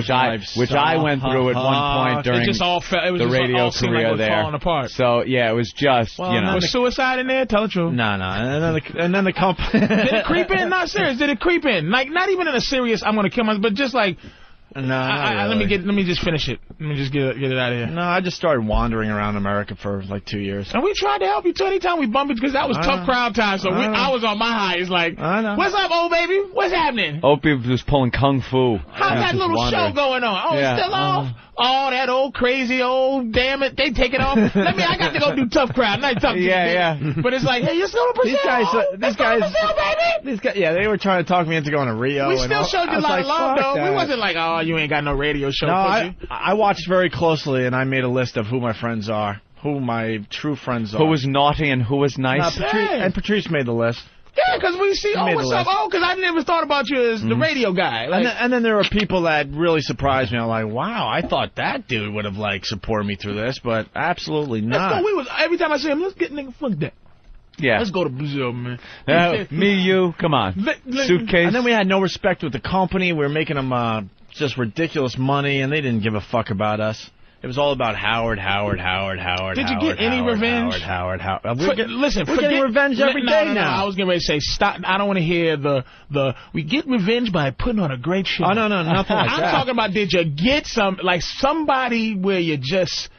Speaker 2: which I went through at one point during the radio career there.
Speaker 3: Falling apart.
Speaker 2: So yeah, it was just
Speaker 3: Was suicide in there? Tell the truth.
Speaker 1: No. And then the company.
Speaker 3: Did it creep in? Not serious. Did it creep in? Like not even in a serious I'm gonna kill myself, but just like.
Speaker 1: No,
Speaker 3: let me just finish it. Let me just get it out of here.
Speaker 1: No, I just started wandering around America for like 2 years.
Speaker 3: And we tried to help you too. Anytime we bumped it, because that was tough crowd time. So I was on my high. It's like, what's up, old baby? What's happening?
Speaker 2: Opie was pulling kung fu.
Speaker 3: How's that little show going on? Oh, it's still off? Oh, that old crazy old, damn it, they take it off. I got to go do tough crowd. Not tough.
Speaker 2: Yeah.
Speaker 3: But it's like, hey, you're still a Brazil.
Speaker 1: These guys, they were trying to talk me into going to Rio.
Speaker 3: We still showed you a lot of love, though.
Speaker 1: That.
Speaker 3: We wasn't like, oh, you ain't got no radio show.
Speaker 1: No, I watched very closely, and I made a list of who my friends are, who my true friends are.
Speaker 2: Who was naughty and who was nice.
Speaker 1: And Patrice made the list.
Speaker 3: Yeah, because we see, what's up? Oh, because I never thought about you as the radio guy. Like,
Speaker 1: and then there are people that really surprised me. I'm like, wow, I thought that dude would have supported me through this, but absolutely not.
Speaker 3: Every time I see him, let's get nigga fuck that.
Speaker 2: Yeah.
Speaker 3: Let's go to Brazil, man.
Speaker 2: Me, you, come on. Suitcase.
Speaker 1: And then we had no respect with the company. We were making them just ridiculous money, and they didn't give a fuck about us. It was all about Howard.
Speaker 3: Did you get any revenge?
Speaker 1: Howard.
Speaker 3: Listen,
Speaker 1: we're getting revenge every day now.
Speaker 3: I was getting ready to say, stop. I don't want to hear the we get revenge by putting on a great show.
Speaker 1: Oh, no, nothing like that.
Speaker 3: I'm talking about, did you get somebody where you just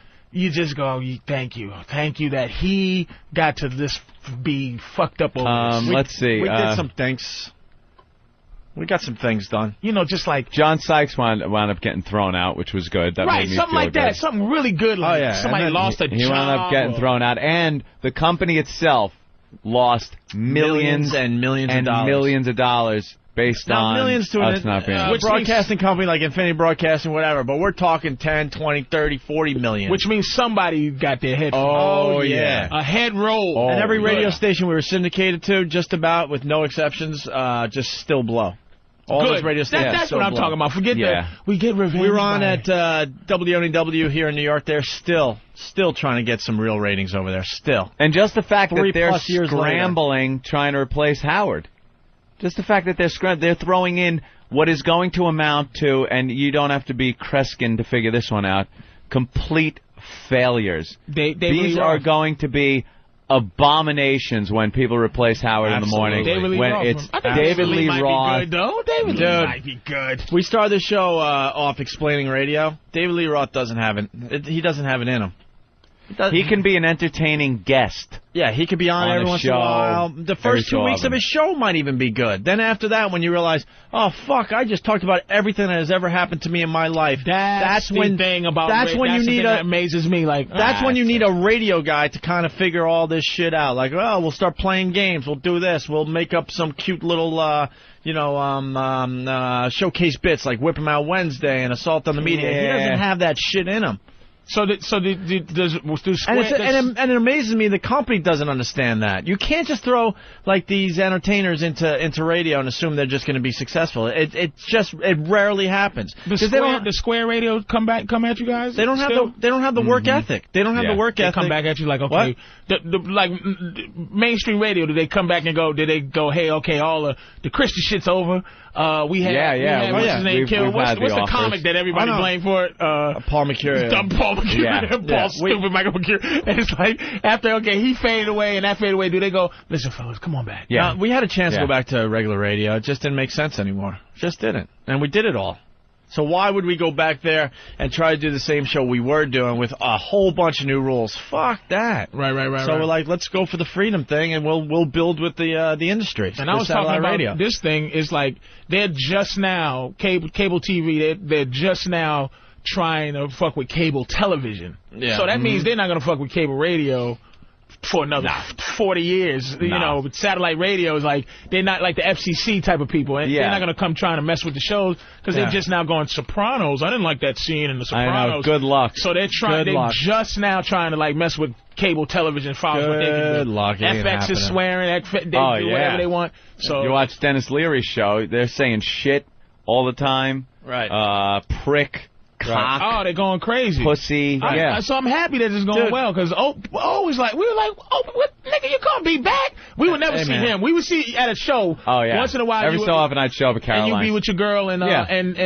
Speaker 3: go, thank you that he got to this be fucked up over this.
Speaker 2: Let's see.
Speaker 1: We did some things. We got some things done.
Speaker 3: Just like...
Speaker 2: John Sykes wound up getting thrown out, which was good. That made me
Speaker 3: something
Speaker 2: feel
Speaker 3: like that.
Speaker 2: good.
Speaker 3: Something really good. Like somebody lost a job.
Speaker 2: He wound up getting thrown out. And the company itself lost millions
Speaker 1: and millions of dollars
Speaker 2: based on
Speaker 1: millions to
Speaker 2: us not being
Speaker 1: a broadcasting company like Infinity Broadcasting, whatever. But we're talking 10, 20, 30, 40 million.
Speaker 3: Which means somebody got their head.
Speaker 1: Oh, yeah.
Speaker 3: A head roll.
Speaker 1: And every radio station we were syndicated to, just about, with no exceptions, just still blow. All those radio stations.
Speaker 3: That's what I'm talking about. Forget that. We get revenge.
Speaker 1: We were on at WNEW here in New York. They're still trying to get some real ratings over there. Still.
Speaker 2: And just the fact that they're scrambling, trying to replace Howard. Just the fact that they're throwing in what is going to amount to, and you don't have to be Kreskin to figure this one out, complete failures. These are going to be abominations when people replace Howard in the morning.
Speaker 3: David Lee Roth. David Lee might be good.
Speaker 1: We started the show off explaining radio. David Lee Roth doesn't have it. He doesn't have it in him.
Speaker 2: He can be an entertaining guest.
Speaker 1: Yeah, he could be on every once in a while. The first 2 weeks of his show might even be good. Then after that, when you realize, oh, fuck, I just talked about everything that has ever happened to me in my life.
Speaker 3: That's when that amazes me.
Speaker 1: That's when you need a radio guy to kind of figure all this shit out. Like, well, we'll start playing games. We'll do this. We'll make up some cute little, showcase bits like Whip 'em Out Wednesday and Assault on the Media. He doesn't have that shit in him.
Speaker 3: And
Speaker 1: it amazes me the company doesn't understand that. You can't just throw these entertainers into radio and assume they're just going to be successful. It rarely happens.
Speaker 3: The Square radio come at you guys.
Speaker 1: They don't have the work ethic. They don't have the work ethic.
Speaker 3: They come back at you like, okay, like mainstream radio. Do they come back and go? Do they go, hey, okay, all the Christian shit's over. We had what's his name killed? What's the comic that everybody blamed for it?
Speaker 1: Paul McCure.
Speaker 3: Paul McCure. Stupid Michael McCure. And it's like, after, he faded away and that faded away, do they go, listen, fellas, come on back?
Speaker 1: Yeah. We had a chance to go back to regular radio. It just didn't make sense anymore. Just didn't. And we did it all. So why would we go back there and try to do the same show we were doing with a whole bunch of new rules? Fuck that.
Speaker 3: Right.
Speaker 1: So we're like, let's go for the freedom thing, and we'll build with the industry.
Speaker 3: And I was talking about radio. This thing is like, they're just now, cable TV, they're just now trying to fuck with cable television. Yeah. So that means they're not going to fuck with cable radio for another 40 years. You know, satellite radio is like, they're not like the FCC type of people. And they're not going to come trying to mess with the shows because they're just now going Sopranos. I didn't like that scene in the Sopranos.
Speaker 2: I know. Good luck.
Speaker 3: So they're just now trying to like mess with cable television.
Speaker 1: Good luck.
Speaker 3: FX is swearing. They do whatever they want. So
Speaker 2: you watch Dennis Leary's show. They're saying shit all the time.
Speaker 1: Right.
Speaker 2: Prick. Cock,
Speaker 3: oh, they're going crazy.
Speaker 2: Pussy.
Speaker 3: So I'm happy that it's going well because always like we were like, oh, what, nigga, you gonna be back? We would never see him. We would see at a show.
Speaker 2: Oh yeah.
Speaker 3: Once in a while.
Speaker 2: Every so often I'd show up at Caroline's.
Speaker 3: And you'd be with your girl and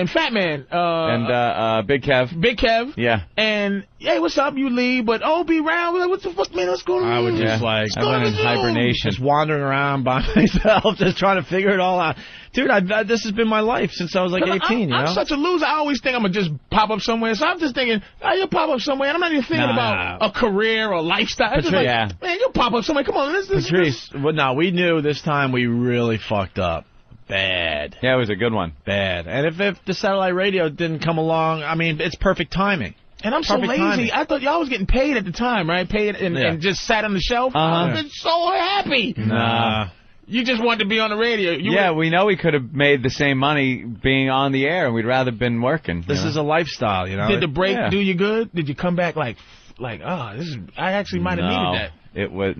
Speaker 3: Fat Man.
Speaker 2: And Big Kev.
Speaker 3: Big Kev.
Speaker 2: Yeah.
Speaker 3: And hey, what's up? You leave, but be around. We're like, what the fuck, man? What's going on?
Speaker 1: I would just
Speaker 2: I went in hibernation,
Speaker 1: just wandering around by myself, just trying to figure it all out. Dude, this has been my life since I was like 18,
Speaker 3: I'm such a loser. I always think I'm going to just pop up somewhere. So I'm just thinking, you'll pop up somewhere. And I'm not even thinking about a career or lifestyle. Patrice, man, you'll pop up somewhere. Come on.
Speaker 1: Patrice, well, no, we knew this time we really fucked up. Bad.
Speaker 2: Yeah, it was a good one.
Speaker 1: Bad. And if the satellite radio didn't come along, I mean, it's perfect timing.
Speaker 3: And I'm so lazy. Timing. I thought y'all was getting paid at the time, right? Paid and just sat on the shelf. I've been so happy.
Speaker 1: Nah.
Speaker 3: You just wanted to be on the radio.
Speaker 2: We know we could have made the same money being on the air, and we'd rather been working.
Speaker 1: This is a lifestyle, you know.
Speaker 3: Did the break do you good? Did you come back like, this is? I actually might have needed that.
Speaker 2: It was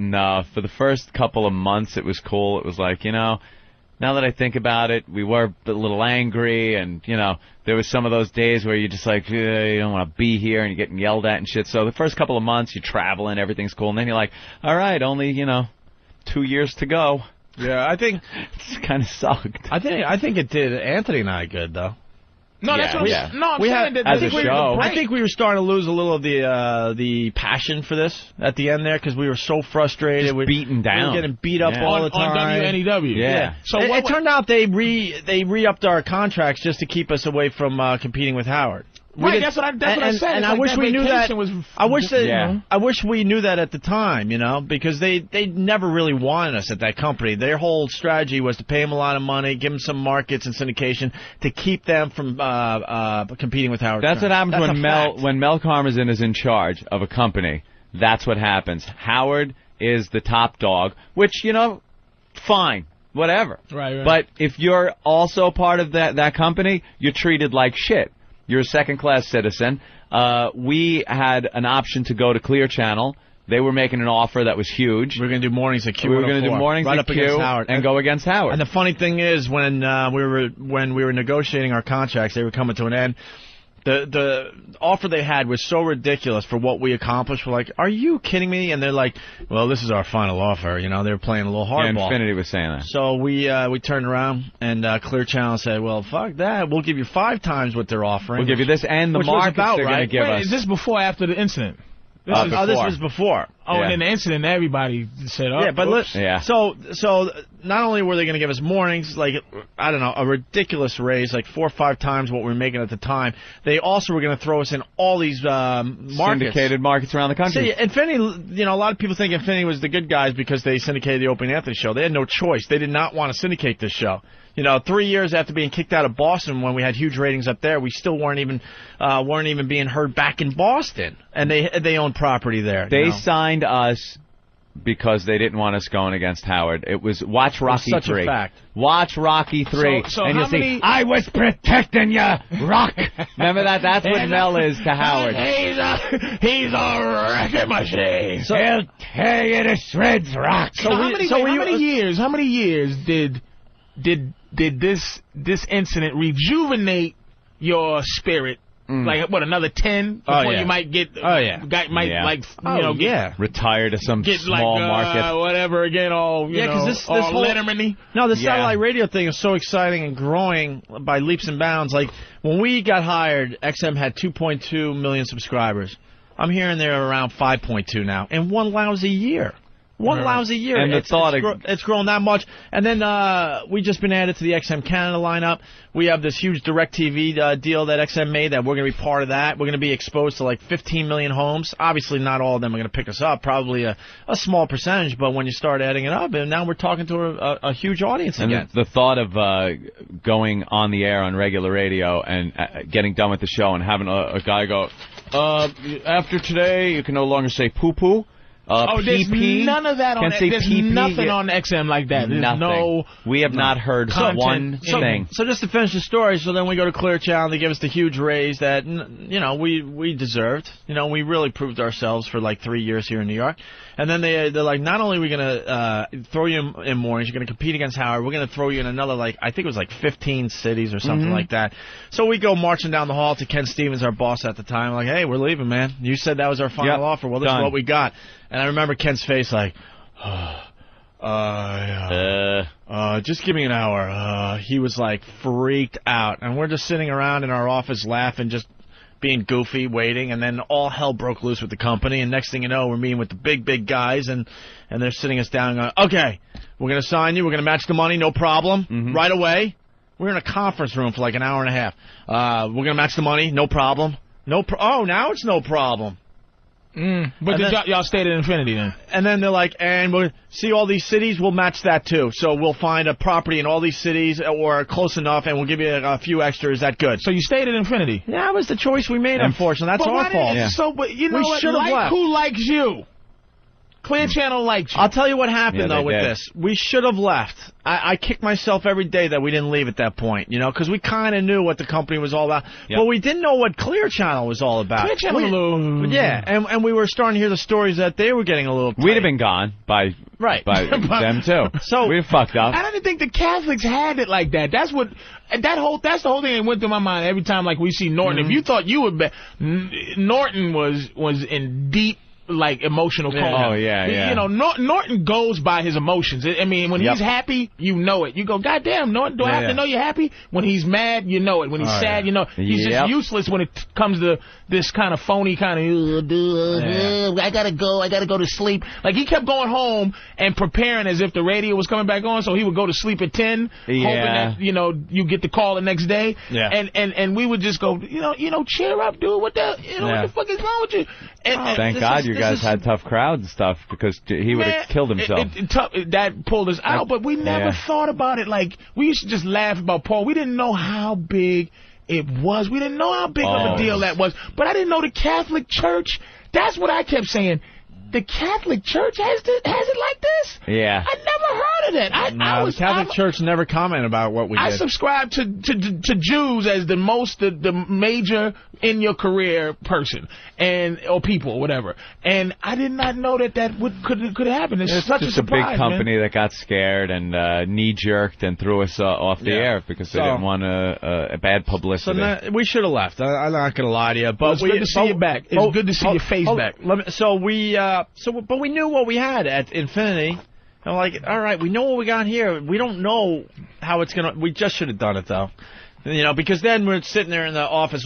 Speaker 2: for the first couple of months, it was cool. It was like, now that I think about it, we were a little angry, and there was some of those days where you're just like, you don't want to be here, and you're getting yelled at and shit. So the first couple of months, you're traveling, everything's cool, and then you're like, all right, only 2 years to go.
Speaker 1: Yeah, I think
Speaker 2: it's kind of sucked.
Speaker 1: I think it did Anthony and I good though.
Speaker 3: No, that's what I'm saying. No, I'm saying that
Speaker 2: as a show.
Speaker 1: I think we were starting to lose a little of the passion for this at the end there because we were so frustrated.
Speaker 2: Just beaten down.
Speaker 1: We were getting beat up all the time.
Speaker 3: On WNEW.
Speaker 2: Yeah.
Speaker 1: So it turned out they re-upped our contracts just to keep us away from competing with Howard.
Speaker 3: Right, that's what I said.
Speaker 1: And I wish we knew that. I wish we knew that at the time, because they never really wanted us at that company. Their whole strategy was to pay them a lot of money, give them some markets and syndication to keep them from competing with Howard.
Speaker 2: That's what happens when Mel Karmazin is in charge of a company. That's what happens. Howard is the top dog, which fine. Whatever.
Speaker 3: Right.
Speaker 2: But if you're also part of that company, you're treated like shit. You're a second-class citizen. We had an option to go to Clear Channel. They were making an offer that was huge.
Speaker 1: We were going to do mornings at Q.
Speaker 2: We were going to do mornings
Speaker 1: right
Speaker 2: at
Speaker 1: up against Howard
Speaker 2: and go against Howard.
Speaker 1: And the funny thing is, when we were negotiating our contracts, they were coming to an end. The offer they had was so ridiculous for what we accomplished. We're like, are you kidding me? And they're like, well, this is our final offer. They were playing a little hardball.
Speaker 2: Infinity was saying that.
Speaker 1: So we turned around, and Clear Channel said, well, fuck that. We'll give you 5 times what they're offering.
Speaker 2: We'll give you this and the markets they're going to give us.
Speaker 3: Is this before or after the incident?
Speaker 1: This was before.
Speaker 3: Oh, and then the incident, everybody said, oh,
Speaker 1: yeah, but
Speaker 3: oops.
Speaker 1: So not only were they going to give us mornings, like, I don't know, a ridiculous raise, like 4 or 5 times what we were making at the time, they also were going to throw us in all these markets.
Speaker 2: Syndicated markets around the country.
Speaker 1: See, Infinity, a lot of people think Infinity was the good guys because they syndicated the Opie and Anthony show. They had no choice. They did not want to syndicate this show. 3 years after being kicked out of Boston when we had huge ratings up there, we still weren't even being heard back in Boston, and they owned property there.
Speaker 2: They signed us because they didn't want us going against Howard. It was watch Rocky 3.
Speaker 1: Such a fact.
Speaker 2: Watch Rocky 3, and you'll see. I was protecting you, Rock. Remember that? That's what Mel is to Howard.
Speaker 3: He's a wrecking machine.
Speaker 2: So, he'll tear you to shreds, Rock.
Speaker 3: How many years did this incident rejuvenate your spirit? Like, another 10 before you might get...
Speaker 1: Oh, yeah.
Speaker 2: retire to some small market.
Speaker 3: Whatever, again,
Speaker 1: this whole
Speaker 3: Letterman-y.
Speaker 1: No, the satellite radio thing is so exciting and growing by leaps and bounds. Like, when we got hired, XM had 2.2 million subscribers. I'm hearing they're around 5.2 now in one lousy year. Lousy year.
Speaker 2: And
Speaker 1: it's grown that much. And then we just been added to the XM Canada lineup. We have this huge DirecTV deal that XM made that we're going to be part of that. We're going to be exposed to like 15 million homes. Obviously, not all of them are going to pick us up. Probably a small percentage. But when you start adding it up, and now we're talking to a huge audience again.
Speaker 2: And the thought of going on the air on regular radio and getting done with the show and having a guy go, after today, you can no longer say poo-poo.
Speaker 3: There's
Speaker 2: PP?
Speaker 3: none of that on
Speaker 2: Can't say
Speaker 3: There's
Speaker 2: PP?
Speaker 3: nothing on XM like that. There's
Speaker 2: Nothing.
Speaker 3: no.
Speaker 2: We have not heard one thing.
Speaker 1: So just to finish the story, so then we go to Clear Channel. They give us the huge raise that we deserved. We really proved ourselves for like 3 years here in New York. And then they're like, not only are we gonna throw you in mornings, you're gonna compete against Howard. We're gonna throw you in another I think it was 15 cities or something like that. So we go marching down the hall to Ken Stevens, our boss at the time. Like, hey, we're leaving, man. You said that was our final offer. Well, this is what we got. And I remember Ken's face just give me an hour. He was freaked out. And we're just sitting around in our office laughing, just being goofy, waiting, and then all hell broke loose with the company. And next thing you know, we're meeting with the big guys, and they're sitting us down and going, okay, we're going to sign you. We're going to match the money, no problem, right away. We're in a conference room for an hour and a half. We're going to match the money, no problem. Now it's no problem.
Speaker 3: But y'all stayed at Infinity then?
Speaker 1: And then they're like, and we'll see all these cities, we'll match that too. So we'll find a property in all these cities or close enough, and we'll give you a few extra. Is that good?
Speaker 3: So you stayed at Infinity?
Speaker 1: Yeah, that was the choice we made, unfortunately. That's our fault.
Speaker 3: But you know what? Who likes you? Clear Channel likes you.
Speaker 1: I'll tell you what happened, though, with this. We should have left. I kick myself every day that we didn't leave at that point, because we kind of knew what the company was all about. Yep. But we didn't know what Clear Channel was all about.
Speaker 3: Clear Channel,
Speaker 1: yeah, and we were starting to hear the stories that they were getting a little tight.
Speaker 2: We'd have been gone by them, too. So we'd have fucked up.
Speaker 3: I didn't think the Catholics had it like that. That's the whole thing that went through my mind every time we see Norton. If you thought you would Norton was in deep emotional coma.
Speaker 2: Oh, yeah.
Speaker 3: Norton goes by his emotions. I mean, when he's happy, you know it. You go, God damn, Norton, do I have to know you're happy? When he's mad, you know it. When he's sad, you know. He's just useless when it comes to this kind of phony kind of, I gotta go to sleep. He kept going home and preparing as if the radio was coming back on, so he would go to sleep at 10, hoping that, you get the call the next day.
Speaker 1: Yeah.
Speaker 3: And we would just go, cheer up, dude. What the fuck is wrong with you?
Speaker 2: Thank God you guys had tough crowds and stuff, because he would have killed himself.
Speaker 3: That pulled us out, but we never thought about it. We used to just laugh about Paul. We didn't know how big it was. We didn't know how big of a deal that was. But I didn't know the Catholic Church. That's what I kept saying. The Catholic Church has it like this?
Speaker 2: Yeah.
Speaker 3: I never heard of that.
Speaker 1: The Catholic Church never commented about what we did.
Speaker 3: I subscribe to Jews as the major in your career person or people or whatever. And I did not know that could happen. It's such
Speaker 2: just
Speaker 3: a surprise,
Speaker 2: a big company that got scared and knee-jerked and threw us off the air because they didn't want a bad publicity.
Speaker 1: So we should have left. I'm not going to lie to you. But
Speaker 3: it's good to see you back. It's good to see your face back.
Speaker 1: But we knew what we had at Infinity. I'm like, all right, we know what we got here. We don't know how it's going to... We just should have done it, though. Because then we're sitting there in the office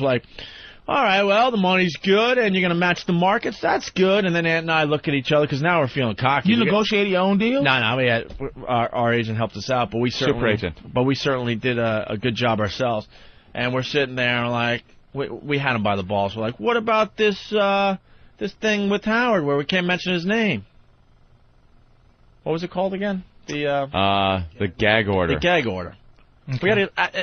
Speaker 1: all right, well, the money's good, and you're going to match the markets. That's good. And then Ant and I look at each other, because now we're feeling cocky.
Speaker 3: You negotiated your own deal?
Speaker 1: No, we had our agent helped us out, but we certainly did a good job ourselves. And we're sitting there, and we had him by the balls. We're like, what about this thing with Howard where we can't mention his name? What was it called again?
Speaker 2: The gag order.
Speaker 1: The gag order. Okay. We got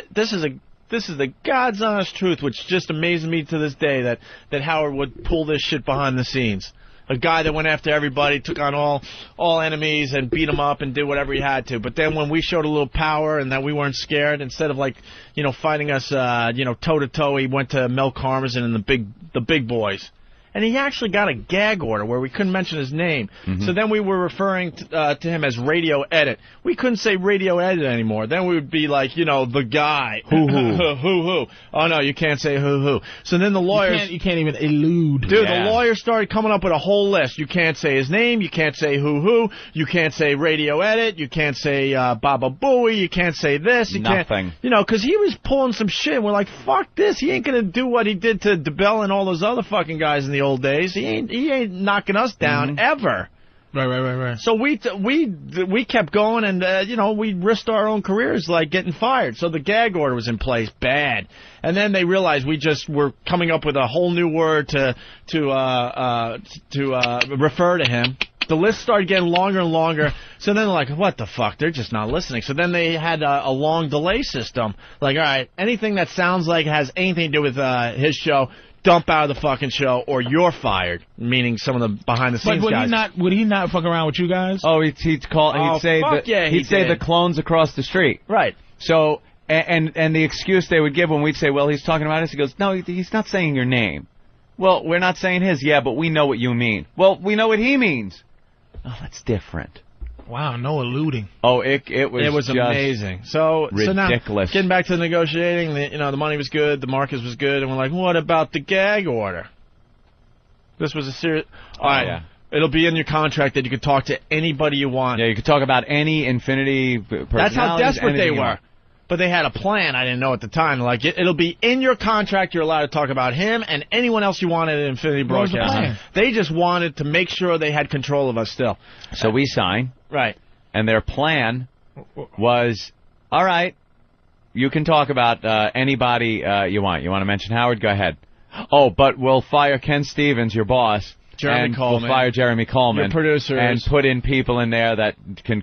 Speaker 1: this is the God's honest truth, which just amazes me to this day that Howard would pull this shit behind the scenes. A guy that went after everybody, took on all enemies and beat them up and did whatever he had to. But then when we showed a little power and that we weren't scared, instead of fighting us toe to toe, he went to Mel Karmazin and the big boys. And he actually got a gag order where we couldn't mention his name. Mm-hmm. So then we were referring to him as Radio Edit. We couldn't say Radio Edit anymore. Then we would be the guy. Hoo-hoo. Oh, no, you can't say hoo-hoo. So then the lawyers...
Speaker 3: You can't even elude.
Speaker 1: Dude, the lawyers started coming up with a whole list. You can't say his name. You can't say hoo-hoo. You can't say Radio Edit. You can't say Baba Booey. You can't say this.
Speaker 2: Nothing.
Speaker 1: Because he was pulling some shit. And we're like, fuck this. He ain't going to do what he did to DeBell and all those other fucking guys in the old days. He ain't knocking us down ever.
Speaker 3: Right.
Speaker 1: So we kept going, and we risked our own careers getting fired. So the gag order was in place, bad. And then they realized we just were coming up with a whole new word to refer to him. The list started getting longer and longer. So then they're like, what the fuck? They're just not listening. So then they had a long delay system. All right, anything that sounds like has anything to do with his show, dump out of the fucking show, or you're fired. Meaning some of the behind-the-scenes guys.
Speaker 3: Would he not fuck around with you guys?
Speaker 2: Oh, he'd say the clones across the street.
Speaker 1: Right.
Speaker 2: So, and the excuse they would give when we'd say, well, he's talking about us, he goes, no, he's not saying your name. Well, we're not saying his. Yeah, but we know what you mean. Well, we know what he means. Oh, that's different.
Speaker 3: Wow, no alluding.
Speaker 2: Oh, it was
Speaker 1: amazing. So
Speaker 2: ridiculous.
Speaker 1: So now, getting back to the negotiating, the money was good, the market was good, and we're like, what about the gag order? This was a serious... All right,
Speaker 2: yeah.
Speaker 1: It'll be in your contract that you can talk to anybody you want.
Speaker 2: Yeah, you could talk about any Infinity personalities.
Speaker 1: That's how desperate they were. But they had a plan I didn't know at the time. Like, it'll be in your contract you're allowed to talk about him and anyone else you wanted at Infinity Broadcasting. They just wanted to make sure they had control of us still.
Speaker 2: So we sign.
Speaker 1: Right.
Speaker 2: And their plan was, all right, you can talk about anybody you want. You want to mention Howard? Go ahead. Oh, but we'll fire Ken Stevens, your boss.
Speaker 1: Jeremy Coleman.
Speaker 2: We'll fire Jeremy Coleman.
Speaker 1: Your producers.
Speaker 2: And put in people in there that can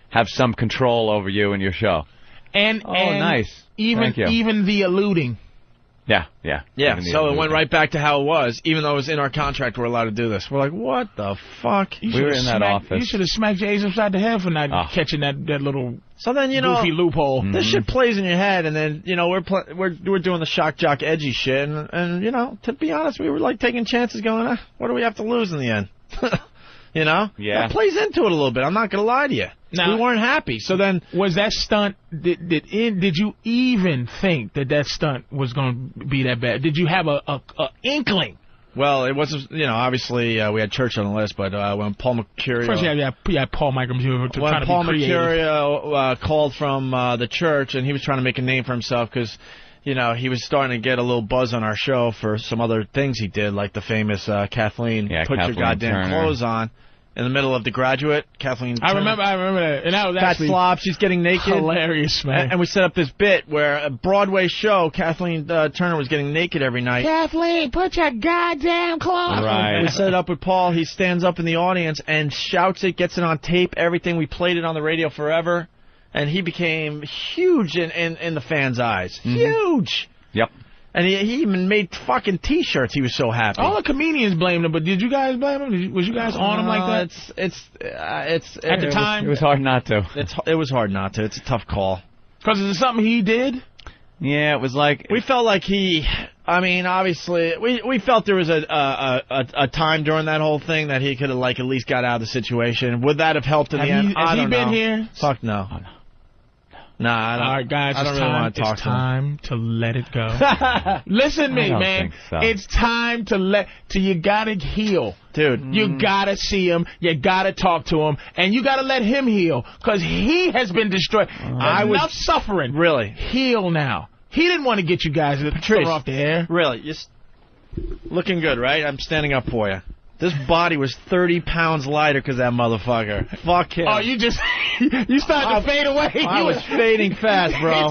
Speaker 2: have some control over you and your show.
Speaker 3: And
Speaker 2: nice.
Speaker 3: Even the alluding.
Speaker 2: Yeah.
Speaker 1: So it went right back to how it was, even though it was in our contract we're allowed to do this. We're like, what the fuck?
Speaker 2: We were in that office.
Speaker 3: You should have smacked your ace upside the head for not catching that little goofy loophole.
Speaker 1: This shit plays in your head, and then we're doing the shock jock edgy shit, and to be honest, we were like taking chances, going, what do we have to lose in the end?
Speaker 2: Yeah.
Speaker 1: That plays into it a little bit. I'm not gonna lie to you. Now, we weren't happy. So then,
Speaker 3: was that stunt? Did you even think that stunt was going to be that bad? Did you have a inkling?
Speaker 1: Well, it wasn't. Obviously we had Church on the list, but when Paul Mercurio,
Speaker 3: first you had Paul Mercurio
Speaker 1: when Paul Mercurio called from the Church, and he was trying to make a name for himself because. He was starting to get a little buzz on our show for some other things he did, like the famous Kathleen, put
Speaker 2: Kathleen
Speaker 1: your goddamn
Speaker 2: Turner.
Speaker 1: Clothes on. In the middle of The Graduate, Kathleen Turner.
Speaker 3: I remember that. And that was
Speaker 1: Fat
Speaker 3: actually
Speaker 1: slob, she's getting naked.
Speaker 3: Hilarious, man.
Speaker 1: And we set up this bit where a Broadway show, Kathleen Turner was getting naked every night.
Speaker 3: Kathleen, put your goddamn clothes on.
Speaker 2: Right.
Speaker 1: And we set it up with Paul. He stands up in the audience and shouts it, gets it on tape, everything. We played it on the radio forever. And he became huge in the fans' eyes. Mm-hmm. Huge!
Speaker 2: Yep.
Speaker 1: And he even made fucking T-shirts. He was so happy.
Speaker 3: All the comedians blamed him, but did you guys blame him? Was you guys on him like that?
Speaker 1: It's
Speaker 3: at the time.
Speaker 2: It was hard not to.
Speaker 1: It was hard not to. It's a tough call.
Speaker 3: Because is it something he did?
Speaker 2: Yeah, it was like
Speaker 1: we felt like he. I mean, obviously, we felt there was a time during that whole thing that he could have at least got out of the situation. Would that have helped in the end?
Speaker 3: Has he been here?
Speaker 1: Fuck no.
Speaker 3: Oh, no.
Speaker 1: Nah, I don't.
Speaker 3: All right, guys,
Speaker 1: I don't really want to talk
Speaker 3: to him. It's time to let it go. Listen to me, man.
Speaker 2: So.
Speaker 3: It's time to you gotta heal.
Speaker 1: Dude.
Speaker 3: You gotta see him, you gotta talk to him, and you gotta let him heal, because he has been destroyed. Enough suffering.
Speaker 1: Really?
Speaker 3: Heal now. He didn't want to get you guys Patrice, off the air.
Speaker 1: Really? You're looking good, right? I'm standing up for you. This body was 30 pounds lighter because that motherfucker. Fuck him.
Speaker 3: Oh, you started to fade away.
Speaker 1: I was fading fast, bro.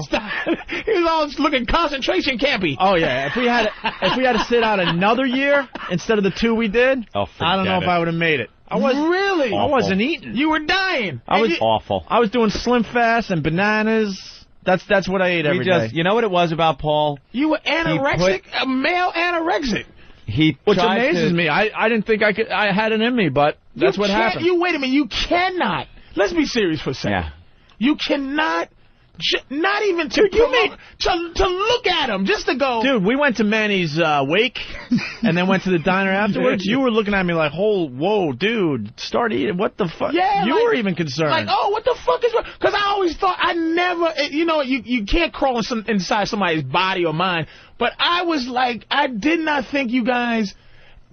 Speaker 3: He was all looking concentration campy.
Speaker 1: Oh yeah, if we had to sit out another year instead of the 2 we did, I don't know if I would have made it.
Speaker 3: Really?
Speaker 1: Awful. I wasn't eating.
Speaker 3: You were dying.
Speaker 2: I was awful.
Speaker 1: I was doing Slim Fast and bananas. That's what I ate every day.
Speaker 2: You know what it was about Paul?
Speaker 3: You were anorexic, a male anorexic.
Speaker 1: Which amazes me. I didn't think I had it in me, but that's what happened.
Speaker 3: Wait a minute. You cannot. Let's be serious for a second.
Speaker 2: Yeah.
Speaker 3: You cannot. Not even to look at him, just to go.
Speaker 1: Dude, we went to Manny's wake, and then went to the diner afterwards. You were looking at me like, whoa, dude, start eating. What the fuck?
Speaker 3: Yeah,
Speaker 1: you were even concerned.
Speaker 3: Like, what the fuck is wrong? Because I always thought you can't crawl inside somebody's body or mind. But I was like, I did not think you guys.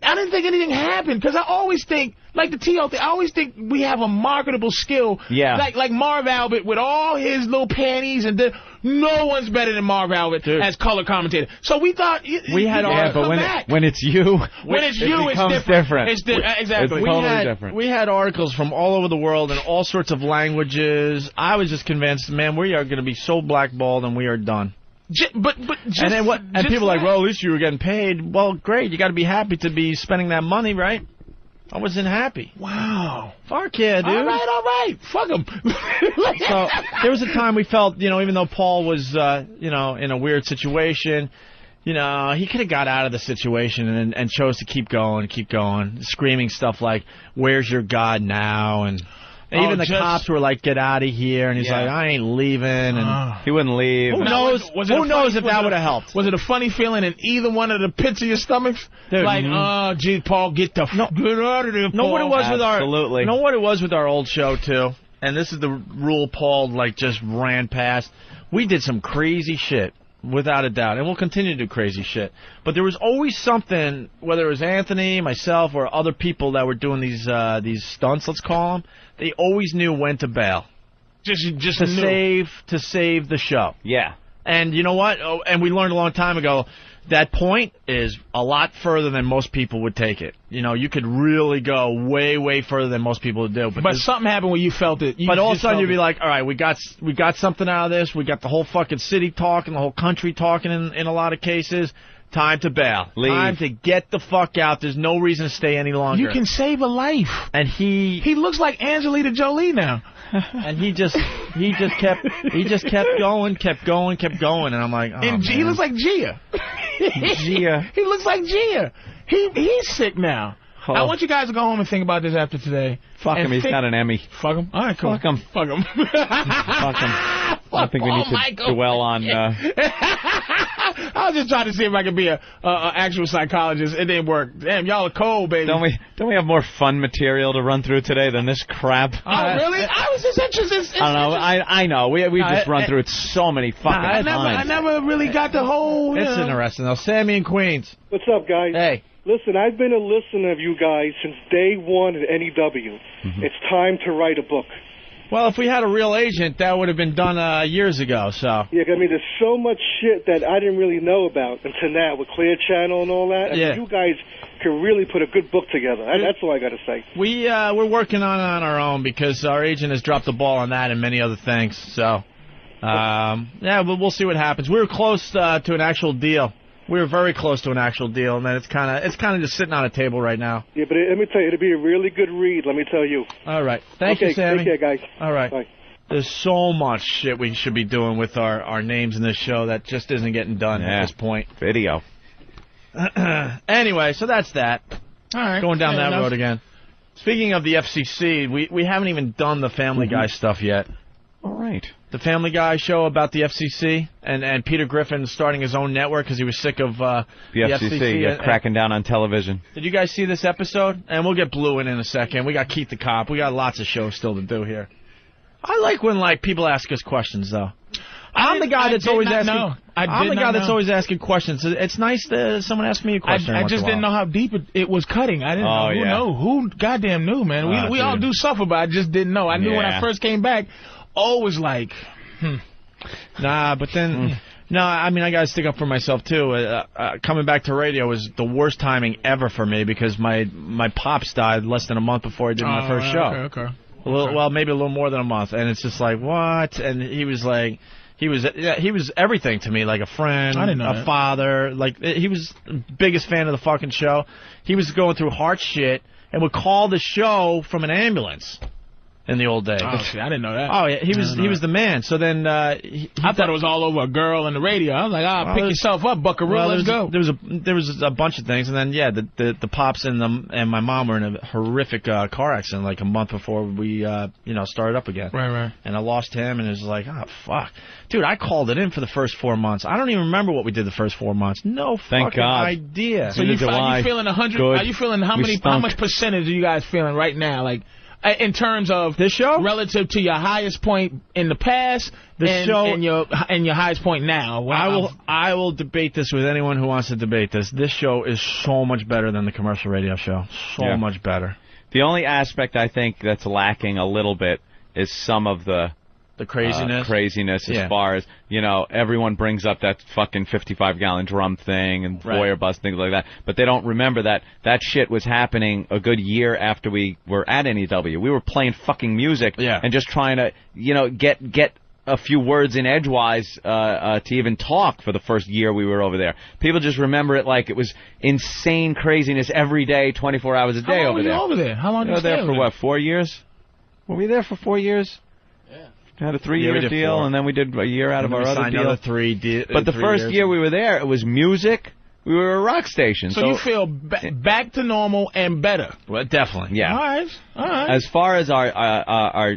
Speaker 3: I didn't think anything happened, because I always think, like the T.O. thing, I always think we have a marketable skill.
Speaker 2: Yeah.
Speaker 3: Like Marv Albert with all his little panties, and no one's better than Marv Albert as color commentator. So we thought
Speaker 1: we had
Speaker 2: when it's you,
Speaker 3: it's different. It's exactly.
Speaker 2: It's totally different.
Speaker 1: We had articles from all over the world in all sorts of languages. I was just convinced, man, we are going to be so blackballed and we are done.
Speaker 3: But just,
Speaker 1: and then what? And people are like, well, at least you were getting paid. Well, great. You got to be happy to be spending that money, right? I wasn't happy.
Speaker 3: Wow.
Speaker 1: Fuck yeah, dude.
Speaker 3: All right. Fuck him.
Speaker 1: So there was a time we felt, even though Paul was, in a weird situation, you know, he could have got out of the situation and chose to keep going, screaming stuff like, "Where's your God now?" And even the cops were like, "Get out of here!" And he's like, "I ain't leaving." And
Speaker 2: he wouldn't leave.
Speaker 1: Who knows if that would have helped?
Speaker 3: Was it a funny feeling in either one of the pits of your stomachs?
Speaker 1: Dude,
Speaker 3: like, oh, gee, Paul, get out of there, Paul.
Speaker 1: Know what it was with
Speaker 2: Absolutely.
Speaker 1: know what it was with our old show too. And this is the rule Paul like just ran past. We did some crazy shit. Without a doubt, and we'll continue to do crazy shit. But there was always something, whether it was Anthony, myself, or other people that were doing these stunts, let's call them. They always knew when to bail, just to save the show.
Speaker 2: Yeah.
Speaker 1: And you know what? Oh, and we learned a long time ago that point is a lot further than most people would take it. You know, you could really go way, way further than most people would do.
Speaker 3: But something happened when you felt it.
Speaker 1: But all of a sudden you'd be like, all right, we got something out of this. We got the whole fucking city talking, the whole country talking in a lot of cases. Time to bail.
Speaker 2: Leave.
Speaker 1: Time to get the fuck out. There's no reason to stay any longer.
Speaker 3: You can save a life.
Speaker 1: And he
Speaker 3: looks like Angelina Jolie now.
Speaker 1: And he just kept going, and I'm like, oh,
Speaker 3: and he looks like Gia. He looks like Gia. He's sick now. Oh. I want you guys to go home and think about this after today.
Speaker 2: Fuck him. He's got an Emmy.
Speaker 3: Fuck him. All right, cool.
Speaker 2: Fuck him.
Speaker 3: Fuck him.
Speaker 2: Fuck him. I think we need to dwell on.
Speaker 3: I was just trying to see if I could be a actual psychologist. It didn't work. Damn, y'all are cold, baby.
Speaker 2: Don't we have more fun material to run through today than this crap?
Speaker 3: Oh, really? I was just interested.
Speaker 2: I don't know. I know. We just run through it so many fucking times.
Speaker 3: I never really got the whole.
Speaker 1: It's interesting though. Sammy in Queens.
Speaker 4: What's up, guys?
Speaker 1: Hey.
Speaker 4: Listen, I've been a listener of you guys since day one at NEW. It's time to write a book.
Speaker 1: Well, if we had a real agent, that would have been done years ago. So
Speaker 4: yeah, I mean, there's so much shit that I didn't really know about until now with Clear Channel and all that. I mean, you guys can really put a good book together. That's all I got to say.
Speaker 1: We're working on our own because our agent has dropped the ball on that and many other things. So we'll see what happens. We were close to an actual deal. We were very close to an actual deal, and then it's kind of just sitting on a table right now.
Speaker 4: Yeah, but let me tell you, it'll be a really good read, let me tell you.
Speaker 1: All right. Thank you, Sammy.
Speaker 4: Take care, guys.
Speaker 1: All right.
Speaker 4: Bye.
Speaker 1: There's so much shit we should be doing with our names in this show that just isn't getting done at this point.
Speaker 2: Video.
Speaker 1: Anyway, so that's that.
Speaker 3: All right.
Speaker 1: Going down that road again. Speaking of the FCC, we haven't even done the Family Guy stuff yet.
Speaker 2: All right.
Speaker 1: The Family Guy show about the FCC and Peter Griffin starting his own network because he was sick of the FCC
Speaker 2: cracking down on television.
Speaker 1: Did you guys see this episode? And we'll get Blue in a second. We got Keith the Cop. We got lots of shows still to do here. I like when people ask us questions though. I'm the guy that's always asking. I'm the guy that's always asking questions. It's nice that someone asked me a question.
Speaker 3: I just didn't know how deep it was cutting. I didn't know. Who goddamn knew, man? We all do suffer, but I just didn't know. I knew when I first came back. Always like,
Speaker 1: Nah, but then, no, I mean, I got to stick up for myself, too. Coming back to radio was the worst timing ever for me because my pops died less than a month before I did my first show.
Speaker 3: Okay.
Speaker 1: Well, maybe a little more than a month. And it's just like, what? And he was like, he was everything to me, like a friend, a father. Like, he was the biggest fan of the fucking show. He was going through hard shit and would call the show from an ambulance. In the old days.
Speaker 3: Oh, see, I didn't know that.
Speaker 1: Oh, yeah, he was the man. So then I
Speaker 3: thought it was all over a girl on the radio. I was like, pick yourself up, Buckaroo, let's go.
Speaker 1: There was a bunch of things, and then the pops and my mom were in a horrific car accident like a month before we started up again.
Speaker 3: Right.
Speaker 1: And I lost him, and it was like, oh fuck, dude, I called it in for the first 4 months. I don't even remember what we did the first 4 months. No
Speaker 2: Thank
Speaker 1: fucking
Speaker 2: God.
Speaker 1: idea.
Speaker 3: So are you feeling 100?
Speaker 2: Good.
Speaker 3: Are you feeling how much percentage are you guys feeling right now? Like. In terms of
Speaker 1: this show,
Speaker 3: relative to your highest point in the past, and your highest point now.
Speaker 1: Wow. I will debate this with anyone who wants to debate this. This show is so much better than the commercial radio show. So much better.
Speaker 2: The only aspect I think that's lacking a little bit is some of the craziness as far as, everyone brings up that fucking 55-gallon drum thing and foyer bus, things like that. But they don't remember that shit was happening a good year after we were at NEW. We were playing fucking music and just trying to, get a few words in edgewise to even talk for the first year we were over there. People just remember it like it was insane craziness every day, 24 hours a day over there.
Speaker 3: How long were you over there? How long did you stay
Speaker 2: there for what, 4 years? Were we there for 4 years? Had a 3-year deal, and then we did a year out of our other deal. But the first year we were there, it was music. We were a rock station.
Speaker 3: So you feel back to normal and better?
Speaker 1: Well, definitely.
Speaker 2: Yeah.
Speaker 3: All right.
Speaker 2: As far as our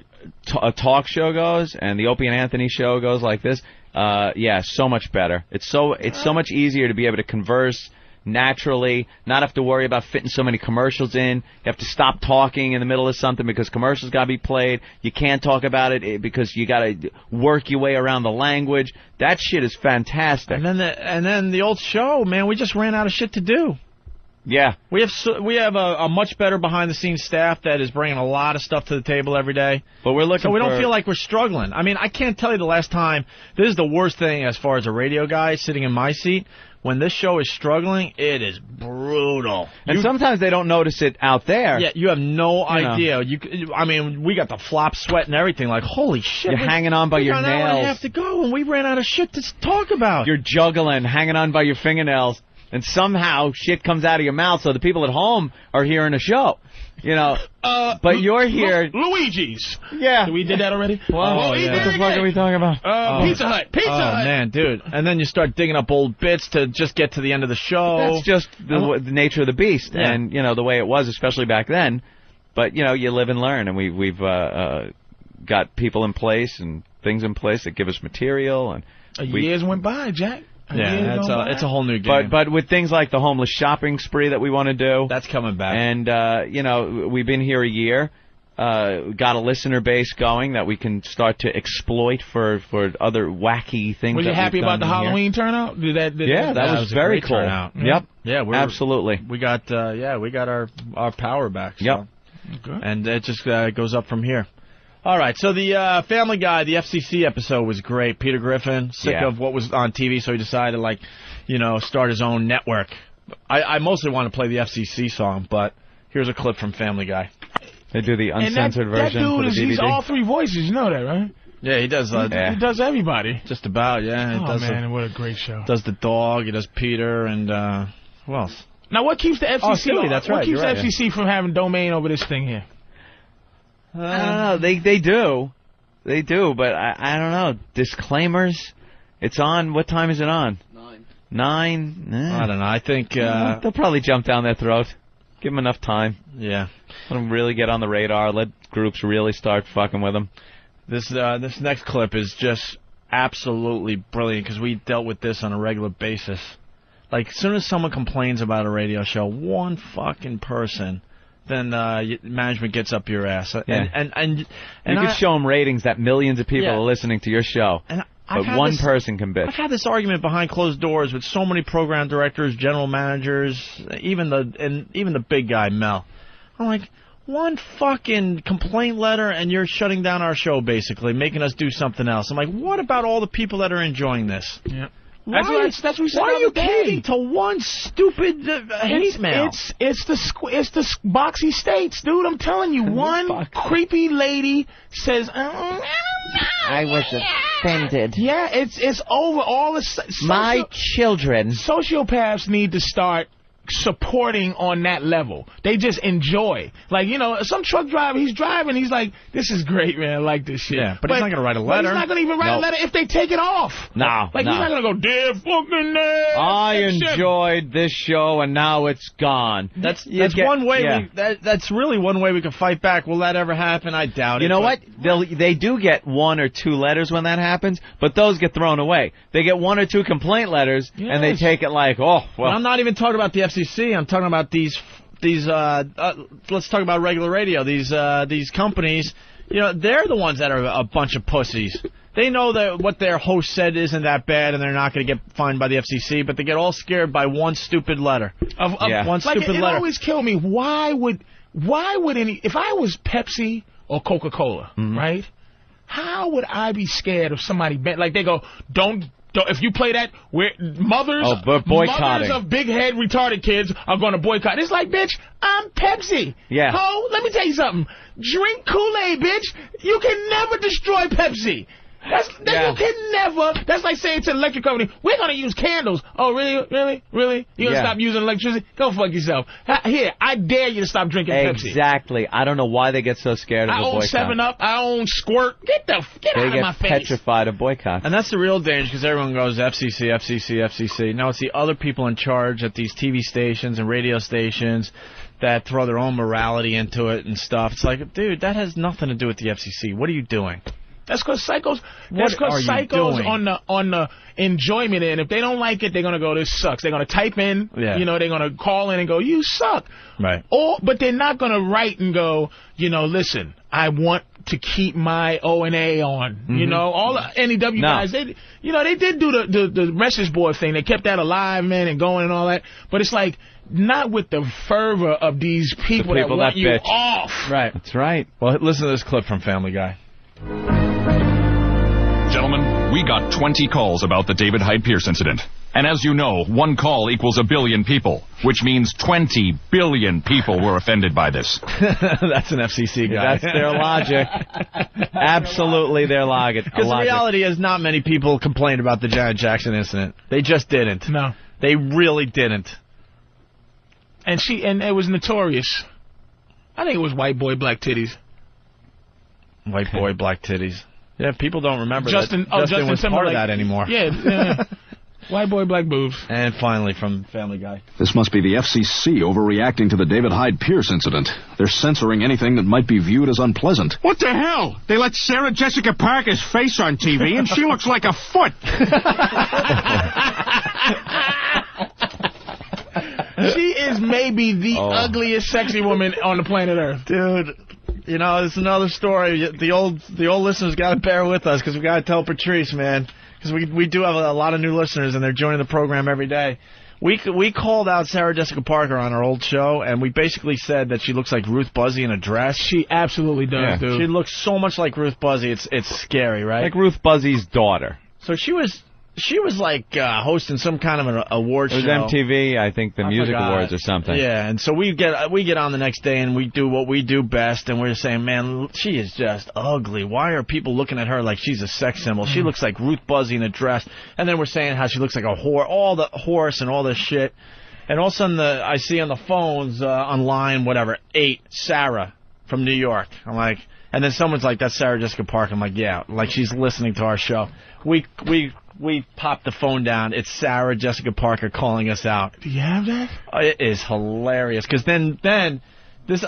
Speaker 2: talk show goes and the Opie and Anthony show goes like this, so much better. It's so much easier to be able to converse naturally, not have to worry about fitting so many commercials in. You have to stop talking in the middle of something because commercials got to be played. You can't talk about it because you got to work your way around the language. That shit is fantastic.
Speaker 1: And then the old show, man, we just ran out of shit to do.
Speaker 2: Yeah.
Speaker 1: We have a much better behind-the-scenes staff that is bringing a lot of stuff to the table every day.
Speaker 2: But we're looking
Speaker 1: so we don't feel like we're struggling. I mean, I can't tell you the last time. This is the worst thing as far as a radio guy sitting in my seat. When this show is struggling, it is brutal.
Speaker 2: And sometimes they don't notice it out there.
Speaker 1: Yeah, you have no idea. I mean, we got the flop sweat and everything. Like, holy shit.
Speaker 2: You're hanging on by your nails.
Speaker 1: We got an hour and a half to go, and we ran out of shit to talk about.
Speaker 2: You're juggling, hanging on by your fingernails, and somehow shit comes out of your mouth so the people at home are hearing a show. You know, but you're here.
Speaker 3: Luigi's.
Speaker 2: Yeah.
Speaker 3: We did that already?
Speaker 2: What the fuck are we talking about?
Speaker 3: Pizza Hut. Pizza Hut.
Speaker 1: Man, dude. And then you start digging up old bits to just get to the end of the show.
Speaker 2: That's just the nature of the beast.
Speaker 1: Yeah.
Speaker 2: And, the way it was, especially back then. But, you live and learn. And we've got people in place and things in place that give us material. And
Speaker 3: years went by, Jack.
Speaker 1: Yeah, it's a whole new game.
Speaker 2: But with things like the homeless shopping spree that we want to do.
Speaker 1: That's coming back.
Speaker 2: And, we've been here a year. Got a listener base going that we can start to exploit for other wacky things.
Speaker 3: Were you happy about the Halloween turnout? That
Speaker 2: was very cool.
Speaker 1: Turnout.
Speaker 2: Yep.
Speaker 1: Yeah,
Speaker 2: absolutely.
Speaker 1: We got our power back. So.
Speaker 2: Yep.
Speaker 3: Okay.
Speaker 1: And it just goes up from here. All right, so the Family Guy, the FCC episode was great. Peter Griffin, sick of what was on TV, so he decided to, start his own network. I mostly want to play the FCC song, but here's a clip from Family Guy.
Speaker 2: They do the uncensored version for the DVD.
Speaker 3: He's all three voices, you know that, right?
Speaker 1: Yeah, he does.
Speaker 3: He does everybody.
Speaker 1: Just about, yeah.
Speaker 3: What a great show.
Speaker 1: Does the dog, he does Peter, and who else?
Speaker 3: Now, what keeps the FCC?
Speaker 1: Oh, Silly, that's right.
Speaker 3: What keeps the FCC from having domain over this thing here?
Speaker 2: I don't know. They do, but I don't know. Disclaimers. It's on. What time is it on? 9.
Speaker 1: I don't know. I think
Speaker 2: they'll probably jump down their throat. Give them enough time.
Speaker 1: Yeah.
Speaker 2: Let them really get on the radar. Let groups really start fucking with them.
Speaker 1: This next clip is just absolutely brilliant because we dealt with this on a regular basis. Like, as soon as someone complains about a radio show, one fucking person, then management gets up your ass.
Speaker 2: Yeah. And you could show them ratings that millions of people are listening to your show. But one person can bitch.
Speaker 1: I've had this argument behind closed doors with so many program directors, general managers, even the big guy, Mel. I'm like, one fucking complaint letter and you're shutting down our show, basically, making us do something else. I'm like, what about all the people that are enjoying this?
Speaker 3: Yeah.
Speaker 1: Why are you caving to one stupid hate mail?
Speaker 3: It's the boxy states, dude. I'm telling you, one creepy lady says,
Speaker 16: I was offended.
Speaker 3: Yeah, it's over. All the
Speaker 16: my children.
Speaker 3: Sociopaths need to start supporting on that level. They just enjoy. Like, some truck driver, he's driving, he's like, this is great, man, I like this shit.
Speaker 1: Yeah, but he's not going to write a letter.
Speaker 3: He's not going to even write a letter if they take it off.
Speaker 2: No.
Speaker 3: He's not going to go, dear fucking
Speaker 2: I enjoyed this show and now it's gone.
Speaker 1: That's one way that's really one way we can fight back. Will that ever happen? I doubt it.
Speaker 2: You know what? They do get 1 or 2 letters when that happens, but those get thrown away. They get 1 or 2 complaint letters and they take it like, oh, well.
Speaker 1: But I'm not even talking about the FCC. I'm talking about these. Let's talk about regular radio. These companies. They're the ones that are a bunch of pussies. They know that what their host said isn't that bad, and they're not going to get fined by the FCC. But they get all scared by one stupid letter. One stupid letter. It
Speaker 3: always kills me. Why would if I was Pepsi or Coca-Cola, right? How would I be scared of somebody like they go, don't if you play that, mothers of big head retarded kids are going to boycott. It's like, bitch, I'm Pepsi.
Speaker 2: Yeah.
Speaker 3: Ho, let me tell you something. Drink Kool-Aid, bitch. You can never destroy Pepsi. You can never. That's like saying to the electric company, we're going to use candles. Oh, really? You going to stop using electricity? Go fuck yourself. Here, I dare you to stop drinking Pepsi.
Speaker 2: Exactly. I don't know why they get so scared of a boycott.
Speaker 3: I own 7-Up. I own Squirt. Get out of my face.
Speaker 2: They get petrified of boycotts.
Speaker 1: And that's the real danger, because everyone goes FCC. No, it's the other people in charge at these TV stations and radio stations that throw their own morality into it and stuff. It's like, dude, that has nothing to do with the FCC. What are you doing?
Speaker 3: That's because psychos. That's because psychos on the enjoyment end. If they don't like it, they're gonna go, this sucks. They're gonna type in. Yeah. They're gonna call in and go, you suck.
Speaker 1: Right.
Speaker 3: But they're not gonna write and go, listen, I want to keep my O&A on. Mm-hmm. All the NEW guys, they did do the message board thing. They kept that alive, man, and going and all that. But it's like, not with the fervor of these people that want you off.
Speaker 1: Right.
Speaker 2: That's right.
Speaker 1: Well, listen to this clip from Family Guy.
Speaker 5: Gentlemen, we got 20 calls about the David Hyde Pierce incident. And as you know, 1 call equals 1 billion people, which means 20 billion people were offended by this.
Speaker 1: That's an FCC guy.
Speaker 2: That's their logic. Absolutely their logic.
Speaker 1: Because the reality is not many people complained about the Janet Jackson incident. They just didn't.
Speaker 3: No.
Speaker 1: They really didn't.
Speaker 3: And it was notorious. I think it was white boy, black titties.
Speaker 1: White boy, black titties. Yeah, people don't remember
Speaker 3: Justin
Speaker 1: was part of that anymore.
Speaker 3: Yeah. White boy, black boobs.
Speaker 1: And finally, from Family Guy.
Speaker 5: This must be the FCC overreacting to the David Hyde Pierce incident. They're censoring anything that might be viewed as unpleasant.
Speaker 6: What the hell? They let Sarah Jessica Parker's face on TV, and she looks like a foot.
Speaker 3: She is maybe the ugliest sexy woman on the planet Earth.
Speaker 1: Dude, it's another story. The old listeners got to bear with us, because we got to tell Patrice, man. Because we do have a lot of new listeners, and they're joining the program every day. We called out Sarah Jessica Parker on our old show, and we basically said that she looks like Ruth Buzzy in a dress.
Speaker 3: She absolutely does, dude.
Speaker 1: She looks so much like Ruth Buzzy. It's scary, right?
Speaker 2: Like Ruth Buzzy's daughter.
Speaker 1: So she was like hosting some kind of an award show.
Speaker 2: It was MTV, I think, the Music Awards or something.
Speaker 1: Yeah, and so we get on the next day and we do what we do best, and we're saying, man, she is just ugly. Why are people looking at her like she's a sex symbol? She looks like Ruth Buzzy in a dress. And then we're saying how she looks like a whore, all the horse and all this shit. And all of a sudden I see on the phones, online, whatever, 8, Sarah from New York. I'm like, and then someone's like, that's Sarah Jessica Parker. I'm like, yeah, like she's listening to our show. We popped the phone down. It's Sarah Jessica Parker calling us out.
Speaker 3: Do you have that?
Speaker 1: It is hilarious, because then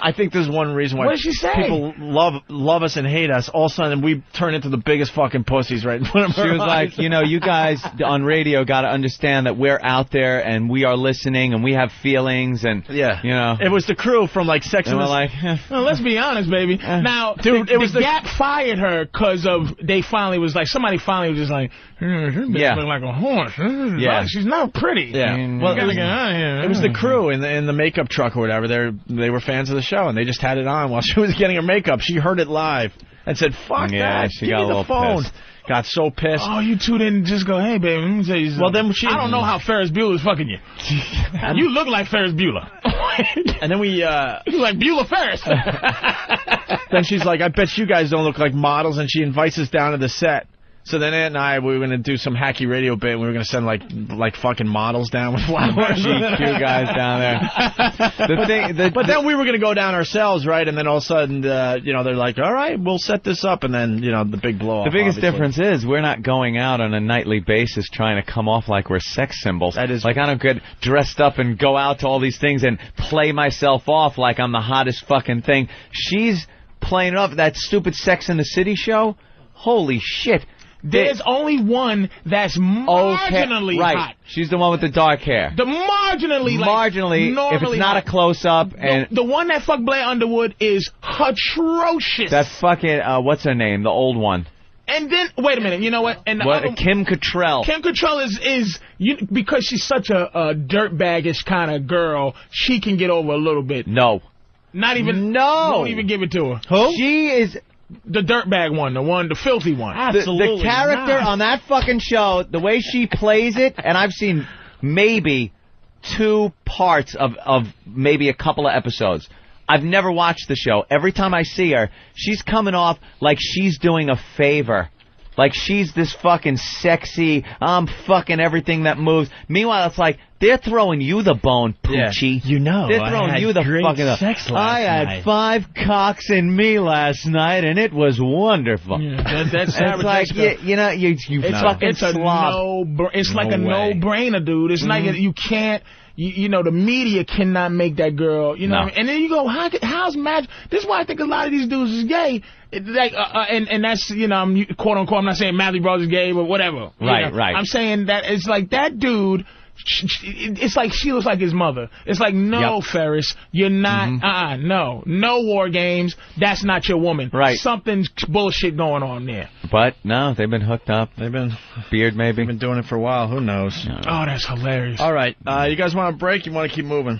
Speaker 1: I think this is one reason why people love us and hate us. All of a sudden, we turn into the biggest fucking pussies right in front of her.
Speaker 2: She was like, you guys on radio got to understand that we're out there and we are listening and we have feelings and
Speaker 1: it was the crew from like Sex and
Speaker 2: we're like,
Speaker 3: well, let's be honest, baby. Now, dude, the Gap fired her because of somebody finally was just like, she look like a horse. She's not pretty.
Speaker 1: Yeah,
Speaker 3: well,
Speaker 1: it was the crew in the makeup truck or whatever. They were fans of the show, and they just had it on while she was getting her makeup. She heard it live and said, fuck that,
Speaker 2: she
Speaker 1: give
Speaker 2: got
Speaker 1: me the phone.
Speaker 2: Pissed.
Speaker 1: Got so pissed.
Speaker 3: Oh, you two didn't just go, hey, baby, let me tell you something.
Speaker 1: Well, then
Speaker 3: I don't know how Ferris Bueller's fucking you. You look like Ferris Bueller.
Speaker 1: And then
Speaker 3: you look like Bueller Ferris.
Speaker 1: Then she's like, I bet you guys don't look like models, and she invites us down to the set. So then Aunt and I, we were going to do some hacky radio bit, and we were going to send, like fucking models down with flowers.
Speaker 2: GQ guys down there.
Speaker 1: But then we were going to go down ourselves, right? And then all of a sudden, they're like, all right, we'll set this up. And then, the big blow-off.
Speaker 2: The biggest difference is we're not going out on a nightly basis trying to come off like we're sex symbols.
Speaker 1: That is,
Speaker 2: like, I don't get dressed up and go out to all these things and play myself off like I'm the hottest fucking thing. She's playing it off. That stupid Sex and the City show? Holy shit.
Speaker 3: There's only one that's marginally hot.
Speaker 2: She's the one with the dark hair.
Speaker 3: The marginally,
Speaker 2: if it's not
Speaker 3: hot.
Speaker 2: A close-up. And
Speaker 3: the one that fucked Blair Underwood is atrocious.
Speaker 2: That fucking, what's her name? The old one.
Speaker 3: And then, wait a minute, you know what? And
Speaker 2: Kim Cattrall.
Speaker 3: Kim Cattrall is because she's such a dirtbaggish kind of girl, she can get over a little bit.
Speaker 2: No.
Speaker 3: Not even.
Speaker 2: No.
Speaker 3: Don't even give it to her.
Speaker 2: Who? She is...
Speaker 3: The dirtbag one, the filthy one.
Speaker 2: Absolutely. The character on that fucking show, the way she plays it, and I've seen maybe 2 parts of maybe a couple of episodes. I've never watched the show. Every time I see her, she's coming off like she's doing a favor Like she's this fucking sexy, I'm fucking everything that moves. Meanwhile, it's like, they're throwing you the bone, Poochie.
Speaker 1: Yeah. You know,
Speaker 2: they're throwing you the fucking
Speaker 1: sex last
Speaker 2: I had
Speaker 1: night.
Speaker 2: 5 cocks in me last night, and it was wonderful.
Speaker 3: Yeah, that's
Speaker 2: it's like, you know, you fucking
Speaker 3: it's a
Speaker 2: slob.
Speaker 3: It's like a no-brainer, dude. It's like you can't. You know, the media cannot make that girl, you know what I mean? And then you go, how's magic? This is why I think a lot of these dudes is gay. Like, and that's, you know, I'm quote unquote, I'm not saying Matthew Bros is gay, but whatever.
Speaker 2: Right.
Speaker 3: I'm saying that it's like that dude, it's like she looks like his mother. It's like, no, Ferris, you're not, no war games. That's not your woman.
Speaker 2: Right.
Speaker 3: Something's bullshit going on there.
Speaker 2: But no, they've been hooked up.
Speaker 1: They've been
Speaker 2: beard maybe.
Speaker 1: They've been doing it for a while. Who knows?
Speaker 3: Oh, that's hilarious.
Speaker 1: All right, you guys want a break? You want to keep moving?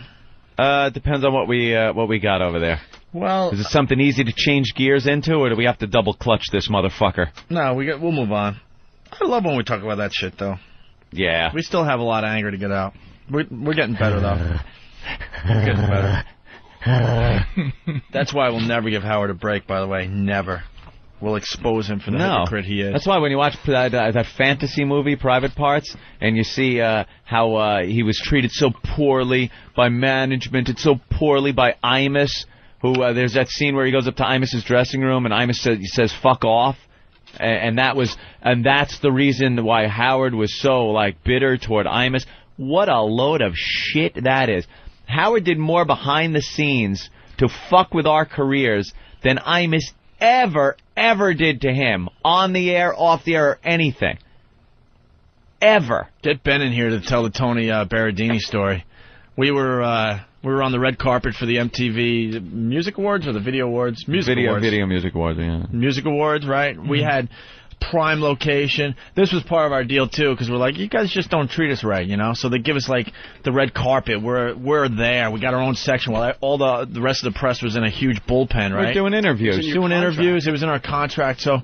Speaker 2: Depends on what we got over there.
Speaker 1: Well,
Speaker 2: is it something easy to change gears into, or do we have to double clutch this motherfucker?
Speaker 1: No, we'll move on. I love when we talk about that shit, though.
Speaker 2: Yeah.
Speaker 1: We still have a lot of anger to get out. We're getting better, though. We're getting better. That's why we'll never give Howard a break, by the way. Never. We'll expose him for the hypocrite he is.
Speaker 2: That's why when you watch that fantasy movie, Private Parts, and you see how he was treated so poorly by management and so poorly by Imus, who there's that scene where he goes up to Imus's dressing room and Imus says fuck off. And that's the reason why Howard was so like bitter toward Imus. What a load of shit that is. Howard did more behind the scenes to fuck with our careers than Imus ever did to him, on the air, off the air, or anything. Ever.
Speaker 1: Get Ben in here to tell the Tony Berardini story. We were on the red carpet for the MTV Music Awards or the Video Awards?
Speaker 2: Video Music Awards, yeah.
Speaker 1: Music Awards, right? Mm-hmm. We had prime location. This was part of our deal, too, because we're like, you guys just don't treat us right, you know? So they give us, like, the red carpet. We're there. We got our own section while all the rest of the press was in a huge bullpen, right?
Speaker 2: We're doing interviews.
Speaker 1: It was in our contract, So,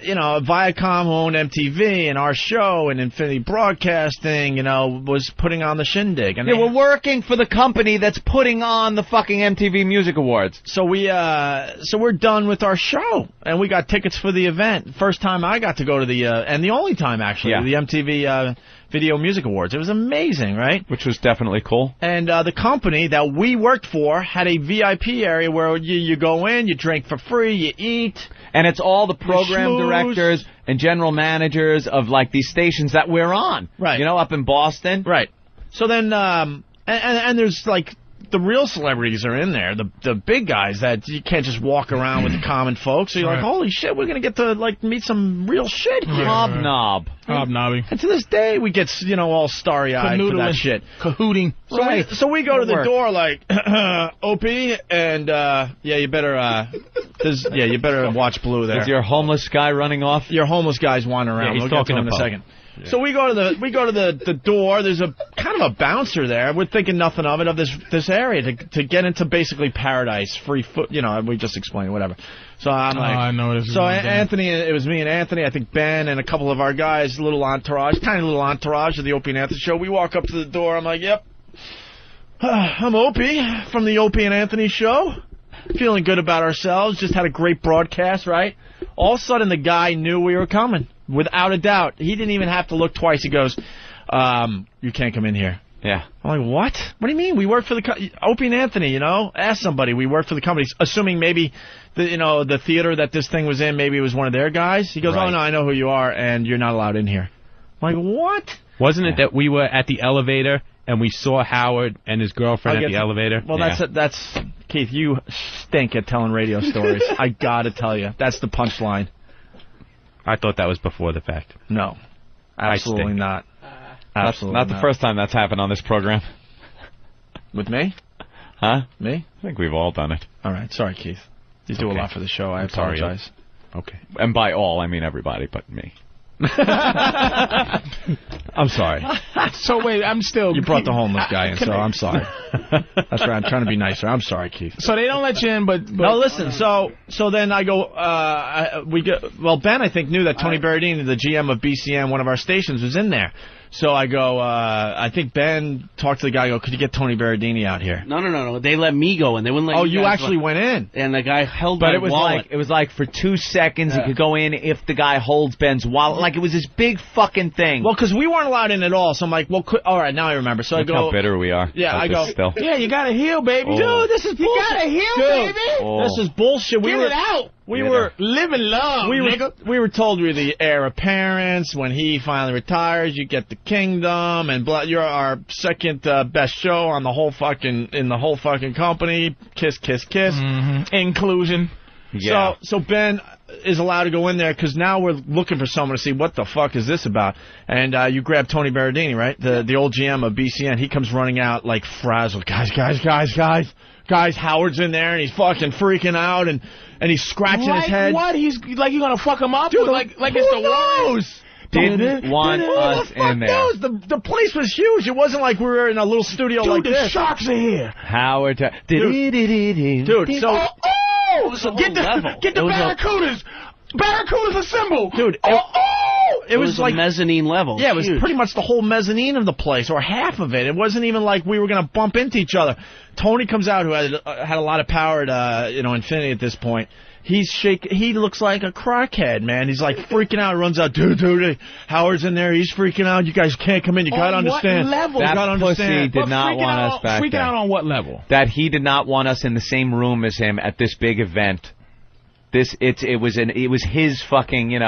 Speaker 1: you know, Viacom, who owned MTV, and our show, and Infinity Broadcasting, you know, was putting on the shindig. And
Speaker 2: we're working for the company that's putting on the fucking MTV Music Awards.
Speaker 1: So we're done with our show, and we got tickets for the event. First time I got to go to the, and the only time, actually, the MTV Video Music Awards. It was amazing, right?
Speaker 2: Which was definitely cool.
Speaker 1: And the company that we worked for had a VIP area where you go in, you drink for free, you eat.
Speaker 2: And it's all the program directors and general managers of, like, these stations that we're on.
Speaker 1: Right.
Speaker 2: You know, up in Boston.
Speaker 1: Right. So then, and there's, like, the real celebrities are in there, the big guys that you can't just walk around with the common folks. So you're like, holy shit, we're going to get to, like, meet some real shit here.
Speaker 3: Hobnobbing.
Speaker 1: And to this day, we get, you know, all starry-eyed for that shit.
Speaker 3: Cahooting.
Speaker 1: So we go to the door like, Opie, and, you better, you better watch Blue there.
Speaker 2: Is your homeless guy running off?
Speaker 1: Your homeless guy's wandering around.
Speaker 9: He's
Speaker 1: we'll get to him in a second. Yeah. So we go to the door. There's a kind of a bouncer there. We're thinking nothing of it, of this area to get into basically paradise, free foot. You know, we just explained whatever. So I'm like,
Speaker 3: I know this.
Speaker 1: So Anthony, it was me and Anthony. I think Ben and a couple of our guys, tiny little entourage of the Opie and Anthony show. We walk up to the door. I'm like, yep, I'm Opie from the Opie and Anthony show. Feeling good about ourselves. Just had a great broadcast, right? All of a sudden, the guy knew we were coming. Without a doubt. He didn't even have to look twice. He goes, you can't come in here.
Speaker 2: Yeah.
Speaker 1: I'm like, what? What do you mean? We work for the Opie and Anthony, you know? Ask somebody. We work for the company. Assuming maybe, the theater that this thing was in, maybe it was one of their guys. He goes, oh, no, I know who you are, and you're not allowed in here. I'm like, what?
Speaker 7: Wasn't it that we were at the elevator, and we saw Howard and his girlfriend at the elevator?
Speaker 1: Well, that's Keith, you stink at telling radio stories. I gotta tell you. That's the punchline.
Speaker 7: I thought that was before the fact.
Speaker 1: No, absolutely not. Absolutely
Speaker 2: not the first time that's happened on this program.
Speaker 1: With me?
Speaker 2: Huh?
Speaker 1: Me?
Speaker 2: I think we've all done it.
Speaker 1: All right. Sorry, Keith. You do a lot for the show. I apologize.
Speaker 7: Okay.
Speaker 2: And by all, I mean everybody but me.
Speaker 1: I'm sorry.
Speaker 3: So wait,
Speaker 1: You brought the homeless guy in, so I'm sorry. That's right. I'm trying to be nicer. I'm sorry, Keith.
Speaker 3: So they don't let you in, but
Speaker 1: no. Listen. So then I go. Ben, I think, knew that Tony Berardini, the GM of BCM, one of our stations, was in there. So I go, I think Ben talked to the guy, I go, could you get Tony Berardini out here?
Speaker 8: No. They let me go, and they wouldn't let
Speaker 1: you actually went in.
Speaker 8: And the guy held my wallet.
Speaker 2: It was like for 2 seconds you could go in if the guy holds Ben's wallet. Like it was this big fucking thing.
Speaker 1: Well, because we weren't allowed in at all, so I'm like, well, all right, now I remember. So
Speaker 2: Look
Speaker 1: I go.
Speaker 2: how bitter we are.
Speaker 1: Yeah, I go.
Speaker 2: Still.
Speaker 3: Yeah, you gotta heal, baby.
Speaker 1: Dude, this is bullshit.
Speaker 3: You gotta heal, baby.
Speaker 1: This is bullshit.
Speaker 3: Get it out.
Speaker 1: We were
Speaker 3: living love, nigga.
Speaker 1: We were told we were the heir apparent. When he finally retires, you get the kingdom, and you're our second best show on the whole fucking company. Kiss, kiss, kiss.
Speaker 3: Mm-hmm. Inclusion.
Speaker 2: Yeah.
Speaker 1: So Ben is allowed to go in there because now we're looking for someone to see what the fuck is this about. And you grab Tony Berardini, right? The old GM of BCN. He comes running out like frazzled. Guys, Howard's in there and he's fucking freaking out and he's scratching his head.
Speaker 3: What? He's like you gonna fuck him up?
Speaker 1: Dude,
Speaker 3: like it's the Warriors.
Speaker 2: Didn't want us in there.
Speaker 1: Knows? The place was huge. It wasn't like we were in a little studio like this.
Speaker 3: Dude, the Sharks are here.
Speaker 2: Howard.
Speaker 1: Dude, so
Speaker 3: get the Barracudas. Barracudas assemble.
Speaker 1: Dude, it was like
Speaker 8: a mezzanine level.
Speaker 1: Yeah, it was pretty much the whole mezzanine of the place, or half of it. It wasn't even like we were going to bump into each other. Tony comes out, who had a lot of power at Infinity at this point. He's He looks like a crackhead, man. He's like freaking out. Runs out, dude. Howard's in there. He's freaking out. You guys can't come in. You gotta understand.
Speaker 3: What level?
Speaker 2: That pussy did not want us back there.
Speaker 3: Freaking out on what level?
Speaker 2: That he did not want us in the same room as him at this big event. It was his fucking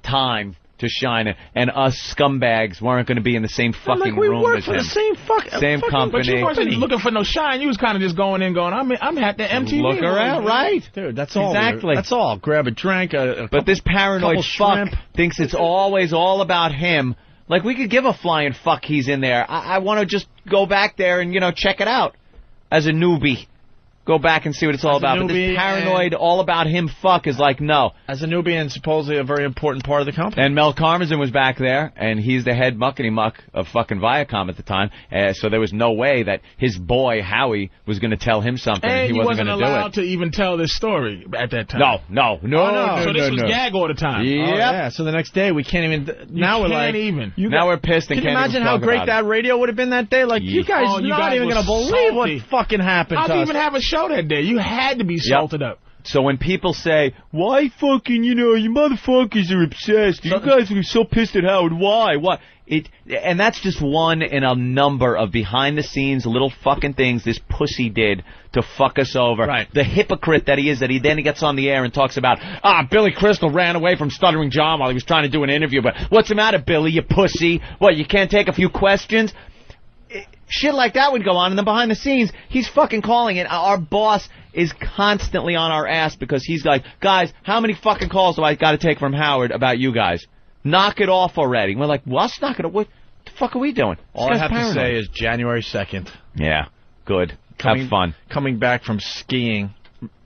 Speaker 2: time to shine, and us scumbags weren't going to be in the same fucking room as him.
Speaker 1: The same
Speaker 2: company.
Speaker 3: But you wasn't looking for no shine. You was kind of just going in, going, I'm at the MTV.
Speaker 2: Look around, right?
Speaker 1: Dude, that's all.
Speaker 2: Exactly.
Speaker 1: That's all. Grab a drink.
Speaker 2: But this paranoid fuck thinks it's always all about him. Like, we could give a flying fuck he's in there. I want to just go back there and, check it out as a newbie. Go back and see what it's all about. But this paranoid, all about him fuck is like, no.
Speaker 1: As a newbie and supposedly a very important part of the company.
Speaker 2: And Mel Karmazin was back there, and he's the head muckety-muck of fucking Viacom at the time. So there was no way that his boy, Howie, was going to tell him something.
Speaker 3: And
Speaker 2: he wasn't going to do it.
Speaker 3: allowed to even tell this story at that time.
Speaker 2: No.
Speaker 3: So this was gag all the time.
Speaker 2: Yep.
Speaker 1: Oh, yeah. So the next day we can't even. Now
Speaker 2: we're pissed and
Speaker 1: can you imagine how great that radio would have been that day? Like, you guys not even going to believe what fucking happened to us.
Speaker 3: How'd you even have a show that day? You had to be salted up.
Speaker 2: So when people say, why fucking, you motherfuckers are obsessed. You guys are so pissed at Howard. Why? And that's just one in a number of behind-the-scenes little fucking things this pussy did to fuck us over.
Speaker 1: Right.
Speaker 2: The hypocrite that he is, that he then gets on the air and talks about, Billy Crystal ran away from Stuttering John while he was trying to do an interview. But what's the matter, Billy, you pussy? What, you can't take a few questions? Shit like that would go on, and then behind the scenes, he's fucking calling it. Our boss is constantly on our ass because he's like, guys, how many fucking calls do I got to take from Howard about you guys? Knock it off already. We're like, well, let's knock it off. What the fuck are we doing?
Speaker 1: All I have to say is January 2nd.
Speaker 2: Yeah, good. Have fun.
Speaker 1: Coming back from skiing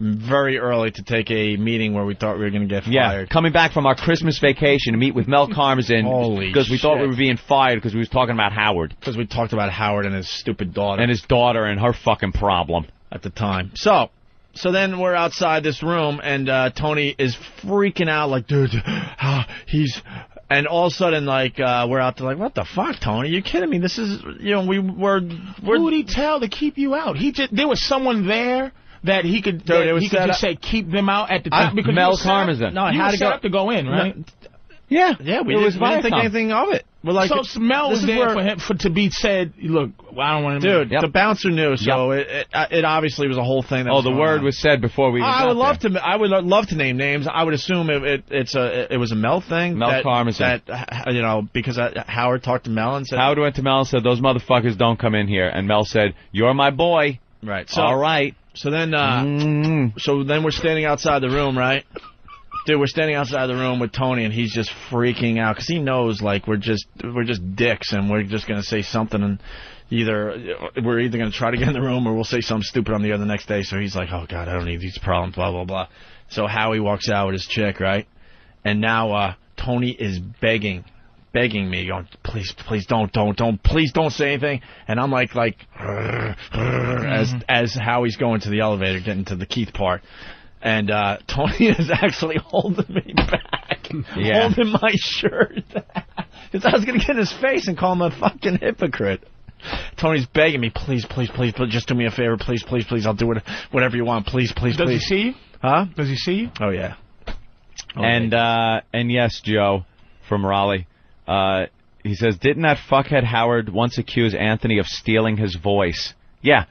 Speaker 1: very early to take a meeting where we thought we were going to get fired.
Speaker 2: Yeah, coming back from our Christmas vacation to meet with Mel Karmazin because we thought we were being fired because we was talking about Howard.
Speaker 1: Because we talked about Howard and his stupid daughter.
Speaker 2: And his daughter and her fucking problem.
Speaker 1: At the time. So then we're outside this room, and Tony is freaking out like, dude, he's... And all of a sudden, like, we're out there like, what the fuck, Tony? Are you kidding me? This is,
Speaker 3: Who would he tell to keep you out? There was someone there that he could just say keep them out at the time. Because
Speaker 2: Mel Karmazin.
Speaker 3: No, he had to go in, right?
Speaker 1: Yeah, we didn't think anything of it.
Speaker 3: We're like, so Mel was there for him to be said, look, I don't want to...
Speaker 1: Dude, the bouncer knew, so it obviously was a whole thing.
Speaker 2: The word was said before we
Speaker 1: I would love to name names. I would assume it was a Mel thing.
Speaker 2: Mel Karmazin.
Speaker 1: That, because Howard talked to Mel and said...
Speaker 2: Howard went to Mel and said, those motherfuckers don't come in here. And Mel said, you're my boy.
Speaker 1: Right.
Speaker 2: So, all right.
Speaker 1: So then we're standing outside the room, right? Dude, we're standing outside the room with Tony, and he's just freaking out because he knows, like, we're just dicks, and we're just gonna say something, and we're either gonna try to get in the room or we'll say something stupid on the air the next day. So he's like, oh God, I don't need these problems, blah blah blah. So Howie walks out with his chick, right? And now Tony is begging me, going, please don't say anything. And I'm like as Howie's going to the elevator, getting to the Keith part. And Tony is actually holding me back, holding my shirt. I was going to get in his face and call him a fucking hypocrite. Tony's begging me, please, just do me a favor, please, I'll do whatever you want, please.
Speaker 3: Does he see you?
Speaker 1: Huh?
Speaker 3: Does he see you?
Speaker 1: Oh, yeah.
Speaker 2: And yes, Joe from Raleigh, he says, didn't that fuckhead Howard once accuse Anthony of stealing his voice? Yeah.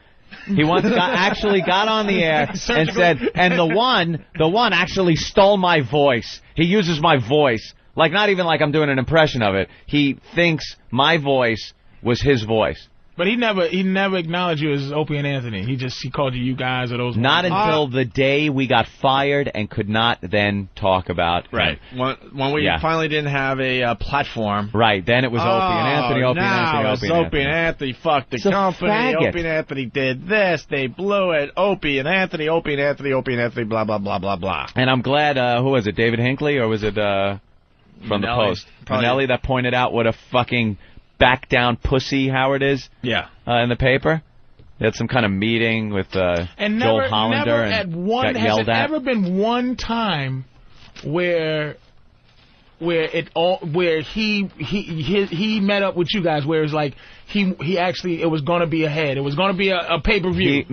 Speaker 2: He once actually got on the air and said, and the one actually stole my voice. He uses my voice. Like, not even like I'm doing an impression of it. He thinks my voice was his voice.
Speaker 3: But he never acknowledged you as Opie and Anthony. He called you guys or those.
Speaker 2: Not until the day we got fired and could not then talk about.
Speaker 1: Right. When we finally didn't have a platform.
Speaker 2: Right. Then it was Opie and Anthony.
Speaker 1: Opie and Anthony fucked the company.
Speaker 2: Faggot.
Speaker 1: Opie and Anthony did this. They blew it. Opie and Anthony, blah, blah, blah, blah, blah.
Speaker 2: And I'm glad, who was it, David Hinckley, or was it from the Post? Manelli that pointed out what a fucking back down pussy Howard is.
Speaker 1: Yeah.
Speaker 2: In the paper. They had some kind of meeting with Joel Hollander and got yelled at.
Speaker 3: Has there ever been one time where he met up with you guys where it's like he actually, it was going to be ahead. It was going to be a pay-per-view.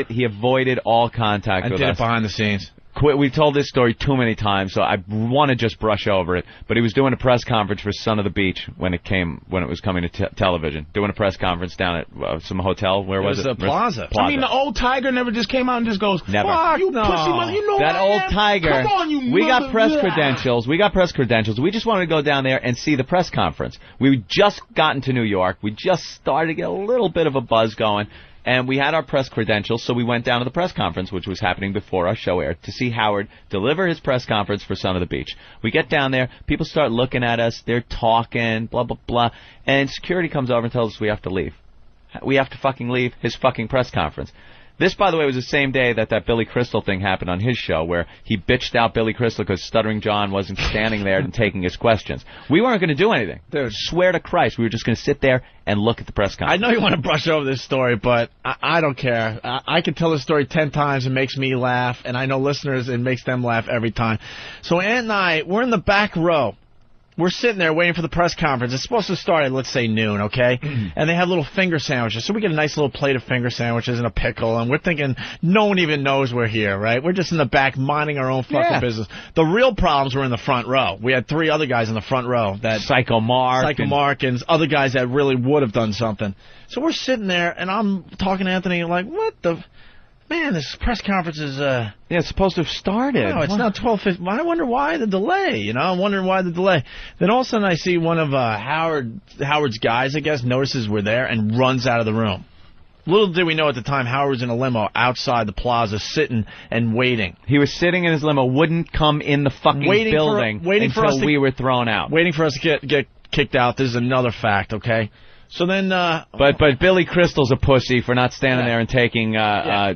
Speaker 2: He avoided all contact with us.
Speaker 1: I did it behind the scenes.
Speaker 2: We told this story too many times, so I want to just brush over it. But he was doing a press conference for Son of the Beach when it was coming to television. Doing a press conference down at some hotel. Where was it?
Speaker 1: It was the Plaza.
Speaker 3: I mean, the old Tiger never just came out and just goes,
Speaker 2: never.
Speaker 3: Fuck, you pussy mother, you know
Speaker 2: that old Tiger.
Speaker 3: Come on, you
Speaker 2: We got press credentials. We just wanted to go down there and see the press conference. We just gotten to New York. We just started to get a little bit of a buzz going. And we had our press credentials, so we went down to the press conference, which was happening before our show aired, to see Howard deliver his press conference for Son of the Beach. We get down there, people start looking at us, they're talking, blah, blah, blah, and security comes over and tells us we have to leave. We have to fucking leave his fucking press conference. This, by the way, was the same day that Billy Crystal thing happened on his show, where he bitched out Billy Crystal because Stuttering John wasn't standing there and taking his questions. We weren't going to do anything. Dude, swear to Christ, we were just going to sit there and look at the press conference.
Speaker 1: I know you want to brush over this story, but I don't care. I can tell this story 10 times. It makes me laugh, and I know listeners, it makes them laugh every time. So Ant and I, we're in the back row. We're sitting there waiting for the press conference. It's supposed to start at, let's say, noon, okay? And they have little finger sandwiches. So we get a nice little plate of finger sandwiches and a pickle, and we're thinking no one even knows we're here, right? We're just in the back minding our own fucking business. The real problems were in the front row. We had 3 other guys in the front row.
Speaker 2: Psycho Mark
Speaker 1: and other guys that really would have done something. So we're sitting there, and I'm talking to Anthony like, what the... Man, this press conference is,
Speaker 2: it's supposed to have started.
Speaker 1: No, it's not 12:50. I wonder why the delay, you know? I'm wondering why the delay. Then all of a sudden I see one of Howard's guys, I guess, notices we're there and runs out of the room. Little did we know at the time Howard was in a limo outside the plaza sitting and waiting.
Speaker 2: He was sitting in his limo, wouldn't come in the fucking building until we were thrown out.
Speaker 1: Waiting for us to get kicked out. This is another fact, okay? So then,
Speaker 2: but Billy Crystal's a pussy for not standing there and taking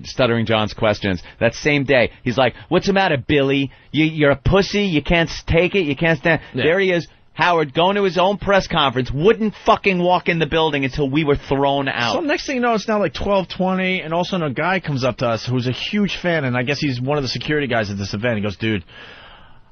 Speaker 2: Stuttering John's questions. That same day, he's like, "What's the matter, Billy? You're a pussy. You can't take it. You can't stand." Yeah. There he is, Howard, going to his own press conference, wouldn't fucking walk in the building until we were thrown out.
Speaker 1: So next thing you know, it's now like 12:20, and all of a sudden a guy comes up to us who's a huge fan, and I guess he's one of the security guys at this event. He goes, "Dude,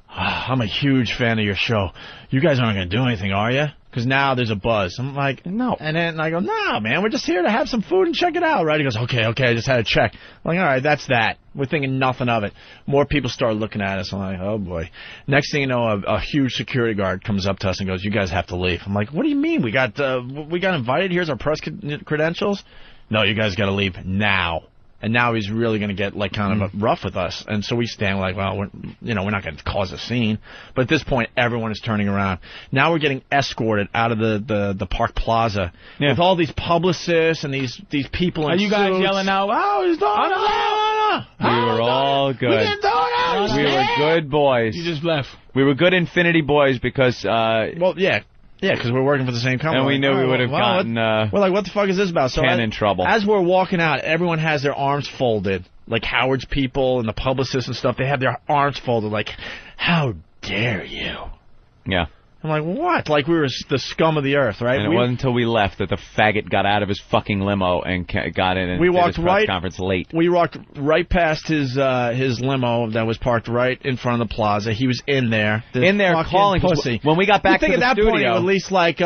Speaker 1: I'm a huge fan of your show. You guys aren't going to do anything, are you? Because now there's a buzz." I'm like, no. And then I go, no, man, we're just here to have some food and check it out, right? He goes, okay, I just had to check. I'm like, all right, that's that. We're thinking nothing of it. More people start looking at us. I'm like, oh, boy. Next thing you know, a huge security guard comes up to us and goes, you guys have to leave. I'm like, what do you mean? We got invited. Here's our press credentials. No, you guys got to leave now. And now he's really going to get, like, kind of rough with us. And so we stand like, well, we're not going to cause a scene. But at this point, everyone is turning around. Now we're getting escorted out of the Park Plaza with all these publicists and these people in
Speaker 3: suits. Are you guys yelling out, oh, he's doing it?
Speaker 2: We were all good.
Speaker 3: We didn't do it.
Speaker 2: We were good boys.
Speaker 3: You just left.
Speaker 2: We were good Infinity boys because...
Speaker 1: Yeah, because we're working for the same company.
Speaker 2: And we knew we would have gotten...
Speaker 1: we're like, what the fuck is this about? So
Speaker 2: in trouble.
Speaker 1: As we're walking out, everyone has their arms folded. Like Howard's people and the publicists and stuff, they have their arms folded like, how dare you?
Speaker 2: Yeah.
Speaker 1: I'm like, what? Like we were the scum of the earth, right?
Speaker 2: And it wasn't until we left that the faggot got out of his fucking limo and got in and did his press conference late.
Speaker 1: We walked right past his limo that was parked right in front of the plaza. He was in there.
Speaker 2: Calling
Speaker 1: pussy.
Speaker 2: When we got back to the
Speaker 1: studio. At that point,
Speaker 2: studio,
Speaker 1: at least like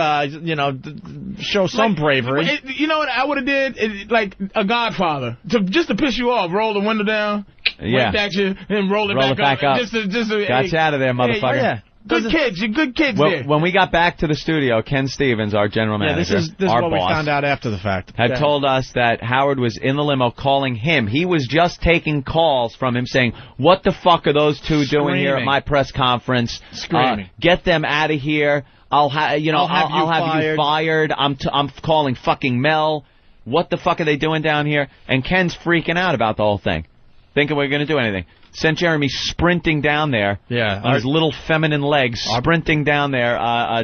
Speaker 1: show some bravery.
Speaker 3: You know what I would have did? Like a Godfather, just to piss you off. Roll the window down, wink at you, and roll it back up. Just
Speaker 2: got you out of there, motherfucker.
Speaker 3: Yeah. Good kids, you're good kids there.
Speaker 2: When we got back to the studio, Ken Stevens, our general manager,
Speaker 1: this is
Speaker 2: our
Speaker 1: what
Speaker 2: boss,
Speaker 1: we found out after the fact,
Speaker 2: had told us that Howard was in the limo calling him. He was just taking calls from him saying, "What the fuck are those two doing here at my press conference?
Speaker 1: Screaming.
Speaker 2: Get them out of here. I'll have you fired. I'm calling fucking Mel. What the fuck are they doing down here?" And Ken's freaking out about the whole thing, thinking we're going to do anything. Sent Jeremy sprinting down there on his little feminine legs, sprinting down there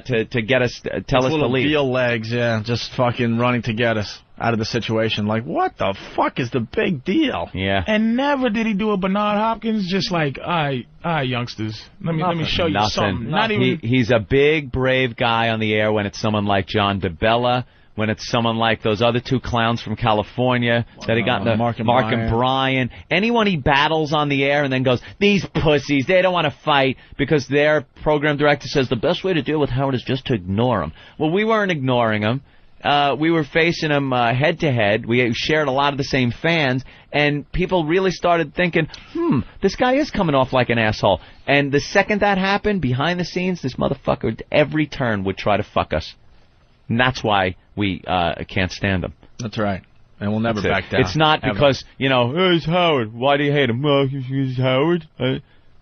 Speaker 2: to get us, tell us to leave.
Speaker 1: Veal legs, just fucking running to get us out of the situation. Like, what the fuck is the big deal?
Speaker 2: Yeah.
Speaker 3: And never did he do a Bernard Hopkins, just like, youngsters, let me show you something. Not even.
Speaker 2: He's a big, brave guy on the air when it's someone like John DeBella. When it's someone like those other two clowns from California that he got Mark and Brian. Anyone he battles on the air and then goes, these pussies, they don't want to fight because their program director says the best way to deal with Howard is just to ignore him. Well, we weren't ignoring him. We were facing him head-to-head. We shared a lot of the same fans, and people really started thinking, this guy is coming off like an asshole. And the second that happened, behind the scenes, this motherfucker, every turn, would try to fuck us. And that's why we can't stand him.
Speaker 1: That's right. And we'll never back down.
Speaker 2: It's not because, it's Howard. Why do you hate him? Well, he's Howard.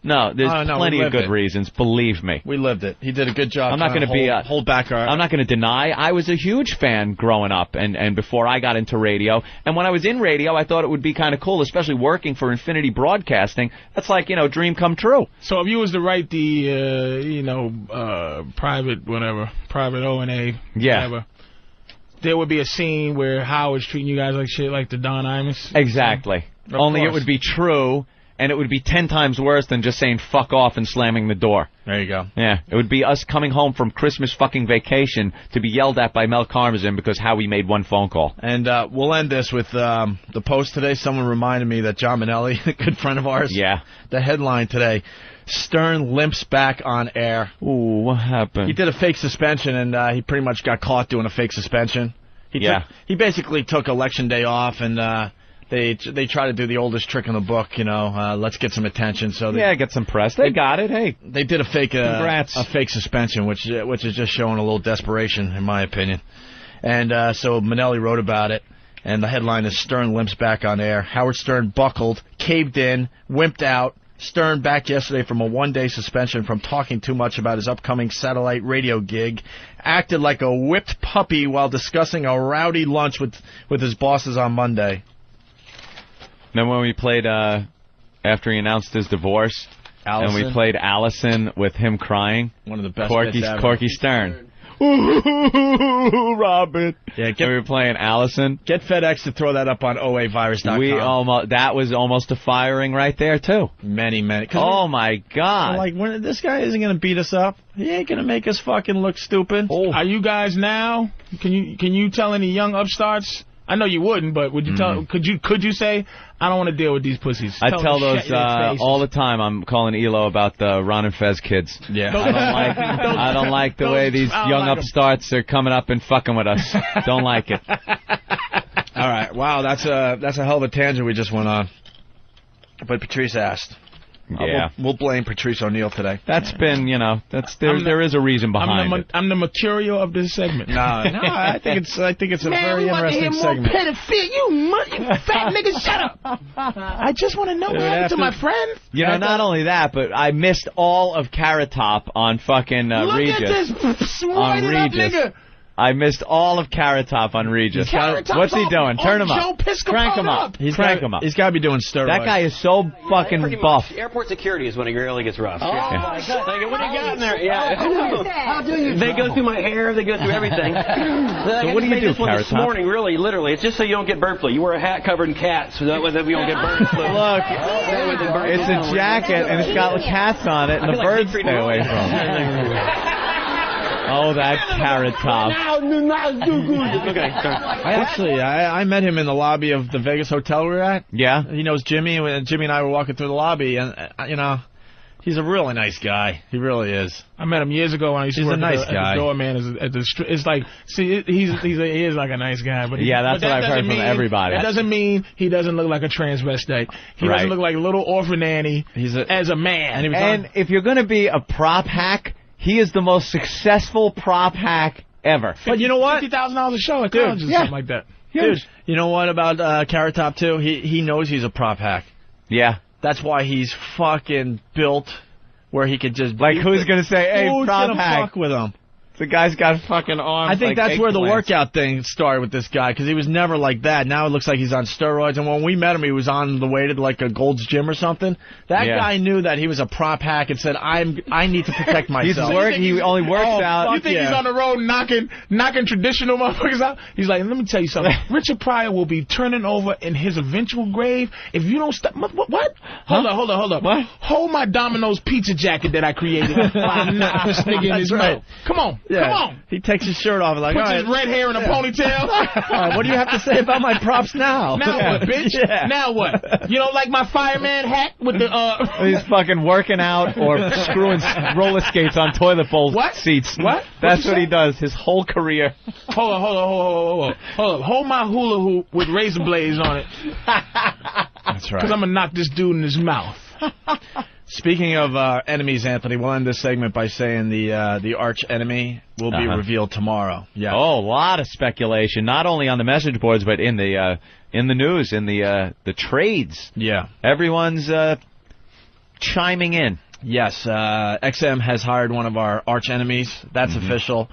Speaker 2: No, there's plenty of good reasons. Believe me.
Speaker 1: We lived it. He did a good job.
Speaker 2: I'm not going to
Speaker 1: hold back our...
Speaker 2: I'm not going to deny. I was a huge fan growing up and before I got into radio. And when I was in radio, I thought it would be kind of cool, especially working for Infinity Broadcasting. That's like, dream come true.
Speaker 3: So if you was to write the, private O&A, whatever, there would be a scene where Howard's treating you guys like shit, like the Don Imus.
Speaker 2: Exactly. Only it would be true. And it would be 10 times worse than just saying fuck off and slamming the door.
Speaker 1: There you go.
Speaker 2: Yeah, it would be us coming home from Christmas fucking vacation to be yelled at by Mel Karmazin because Howie made one phone call.
Speaker 1: And we'll end this with the post today. Someone reminded me that John Minnelli, a good friend of ours, the headline today, Stern limps back on air.
Speaker 2: Ooh, what happened?
Speaker 1: He did a fake suspension, and he pretty much got caught doing a fake suspension. He basically took Election Day off, and... They try to do the oldest trick in the book, let's get some attention. So
Speaker 2: get some press. They got it. Hey,
Speaker 1: they did a fake suspension, which is just showing a little desperation, in my opinion. And so Minnelli wrote about it, and the headline is Stern limps back on air. Howard Stern buckled, caved in, wimped out. Stern back yesterday from a one-day suspension from talking too much about his upcoming satellite radio gig. Acted like a whipped puppy while discussing a rowdy lunch with his bosses on Monday.
Speaker 2: Then when we played, after he announced his divorce,
Speaker 1: Allison.
Speaker 2: And we played Allison with him crying.
Speaker 1: One of the best
Speaker 2: Corky Stern. Ooh, Robin.
Speaker 1: Yeah,
Speaker 2: we were playing Allison.
Speaker 1: Get FedEx to throw that up on oavirus.com.
Speaker 2: That was almost a firing right there, too.
Speaker 1: Many.
Speaker 2: Oh, my God.
Speaker 1: Like, this guy isn't going to beat us up. He ain't going to make us fucking look stupid.
Speaker 3: Oh. Are you guys now? Can you tell any young upstarts? I know you wouldn't, but would you tell? Could you say, I don't want to deal with these pussies?
Speaker 2: I tell those all the time. I'm calling Elo about the Ron and Fez kids.
Speaker 1: Yeah.
Speaker 2: I don't like the way these young upstarts are coming up and fucking with us. Don't like it.
Speaker 1: All right. Wow, that's a hell of a tangent we just went on. But Patrice asked.
Speaker 2: Yeah.
Speaker 1: We'll blame Patrice O'Neill today.
Speaker 2: That's been, there is a reason behind it.
Speaker 3: I'm the material of this segment.
Speaker 1: No, I think it's a very interesting segment.
Speaker 3: You fat nigga, shut up. I just want to know what happened to my friend.
Speaker 2: Not only that, but I missed all of Carrot Top on fucking Regis.
Speaker 3: Look at this swinded up nigga.
Speaker 2: I missed all of Carrot Top on Regis. What's he doing? Turn him up. Crank him up. Crank him up.
Speaker 1: He's got to be doing steroids.
Speaker 2: That guy is so fucking buff.
Speaker 13: Airport security is when it really gets rough.
Speaker 3: Oh, my God.
Speaker 13: When he got in there, how do you? They go through my hair. They go through everything.
Speaker 2: So what do you do, Carrot Top?
Speaker 13: This morning, literally, it's just so you don't get bird flu. You wear a hat covered in cats so that way we don't get bird flu.
Speaker 2: Look, it's a jacket and it's got cats on it, and the birds stay away from it. Oh, that Carrot Top.
Speaker 1: I met him in the lobby of the Vegas hotel we were at.
Speaker 2: Yeah.
Speaker 1: He knows Jimmy, and Jimmy and I were walking through the lobby, and, he's a really nice guy. He really is.
Speaker 3: I met him years ago when I used to work at the doorman. It's like, see, he is like a nice guy. But
Speaker 2: that's what I've heard from everybody.
Speaker 3: That doesn't mean he doesn't look like a transvestite. He doesn't look like a little orphan Annie as a man.
Speaker 2: And if you're going to be a prop hack, he is the most successful prop hack ever.
Speaker 3: But you know what? $50,000 a show at college or something like that.
Speaker 1: Dude, you know what about Carrot Top, too? He knows he's a prop hack.
Speaker 2: Yeah.
Speaker 1: That's why he's fucking built where he could just...
Speaker 2: Like, who's going to say, hey, prop hack?
Speaker 1: Fuck with him?
Speaker 2: The guy's got fucking arms.
Speaker 1: I think that's where the workout thing started with this guy, because he was never like that. Now it looks like he's on steroids. And when we met him, he was on the way to like a Gold's Gym or something. That guy knew that he was a prop hack and said, I need to protect myself.
Speaker 2: He only works out.
Speaker 3: You think he's on the road knocking traditional motherfuckers out? He's like, let me tell you something. Richard Pryor will be turning over in his eventual grave if you don't stop. What? Hold up.
Speaker 2: What?
Speaker 3: Hold my Domino's pizza jacket that I created while I'm not this nigga in his mouth. Come on.
Speaker 1: Yeah.
Speaker 3: Come on.
Speaker 1: He takes his shirt off and like,
Speaker 3: puts his red hair in a ponytail.
Speaker 1: What do you have to say about my props now?
Speaker 3: Now what, bitch? Yeah. Now what? You don't like my fireman hat with the
Speaker 2: He's fucking working out or screwing roller skates on toilet bowl seats.
Speaker 3: What?
Speaker 2: That's what he does his whole career.
Speaker 3: Hold on. Hold my hula hoop with razor blades on it.
Speaker 1: That's right.
Speaker 3: Because I'm going to knock this dude in his mouth.
Speaker 1: Speaking of enemies, Anthony, we'll end this segment by saying the arch enemy will be revealed tomorrow. Yeah.
Speaker 2: Oh, a lot of speculation, not only on the message boards, but in the news, in the trades.
Speaker 1: Yeah.
Speaker 2: Everyone's chiming in.
Speaker 1: Yes. XM has hired one of our arch enemies. That's official.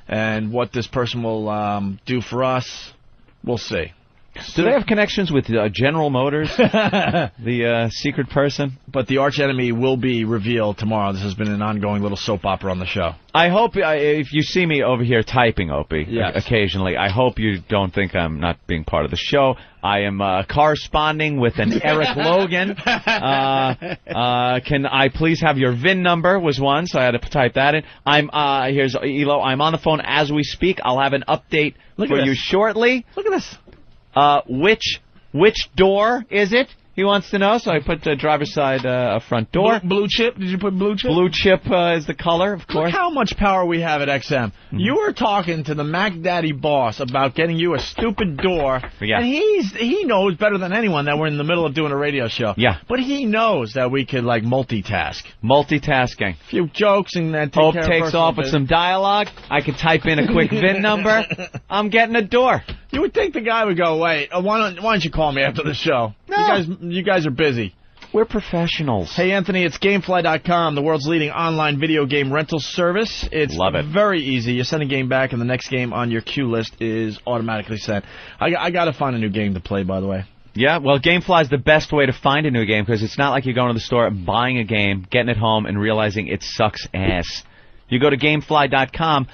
Speaker 1: And what this person will do for us, we'll see.
Speaker 2: Do they have connections with General Motors, the secret person?
Speaker 1: But the arch enemy will be revealed tomorrow. This has been an ongoing little soap opera on the show.
Speaker 2: I hope, if you see me over here typing, Opie, occasionally, I hope you don't think I'm not being part of the show. I am corresponding with an Eric Logan. Can I please have your VIN number was one, so I had to type that in. Here's Elo. I'm on the phone as we speak. I'll have an update for you shortly.
Speaker 1: Look at this.
Speaker 2: Which door is it? He wants to know, so I put driver's side front door.
Speaker 3: Blue chip? Did you put blue chip?
Speaker 2: Blue chip is the color, of course.
Speaker 1: Look how much power we have at XM. You were talking to the Mac Daddy boss about getting you a stupid door, and he knows better than anyone that we're in the middle of doing a radio show.
Speaker 2: Yeah.
Speaker 1: But he knows that we could, like, multitask.
Speaker 2: Multitasking.
Speaker 1: A few jokes and then
Speaker 2: Hope takes off with some dialogue. I could type in a quick VIN number. I'm getting a door.
Speaker 1: You would think the guy would go, wait, why don't you call me after the show?
Speaker 2: No.
Speaker 1: You guys are busy.
Speaker 2: We're professionals.
Speaker 1: Hey, Anthony, it's Gamefly.com, the world's leading online video game rental service. It's very easy. You send a game back, and the next game on your queue list is automatically sent. I got to find a new game to play, by the way.
Speaker 2: Yeah, well, Gamefly is the best way to find a new game, because it's not like you're going to the store, buying a game, getting it home, and realizing it sucks ass. You go to Gamefly.com,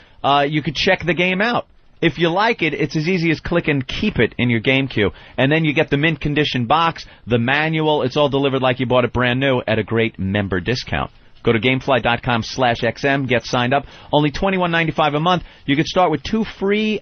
Speaker 2: you could check the game out. If you like it, it's as easy as clicking keep it in your game queue. And then you get the mint condition box, the manual. It's all delivered like you bought it brand new at a great member discount. Go to Gamefly.com/XM, get signed up. Only $21.95 a month. You can start with 2 free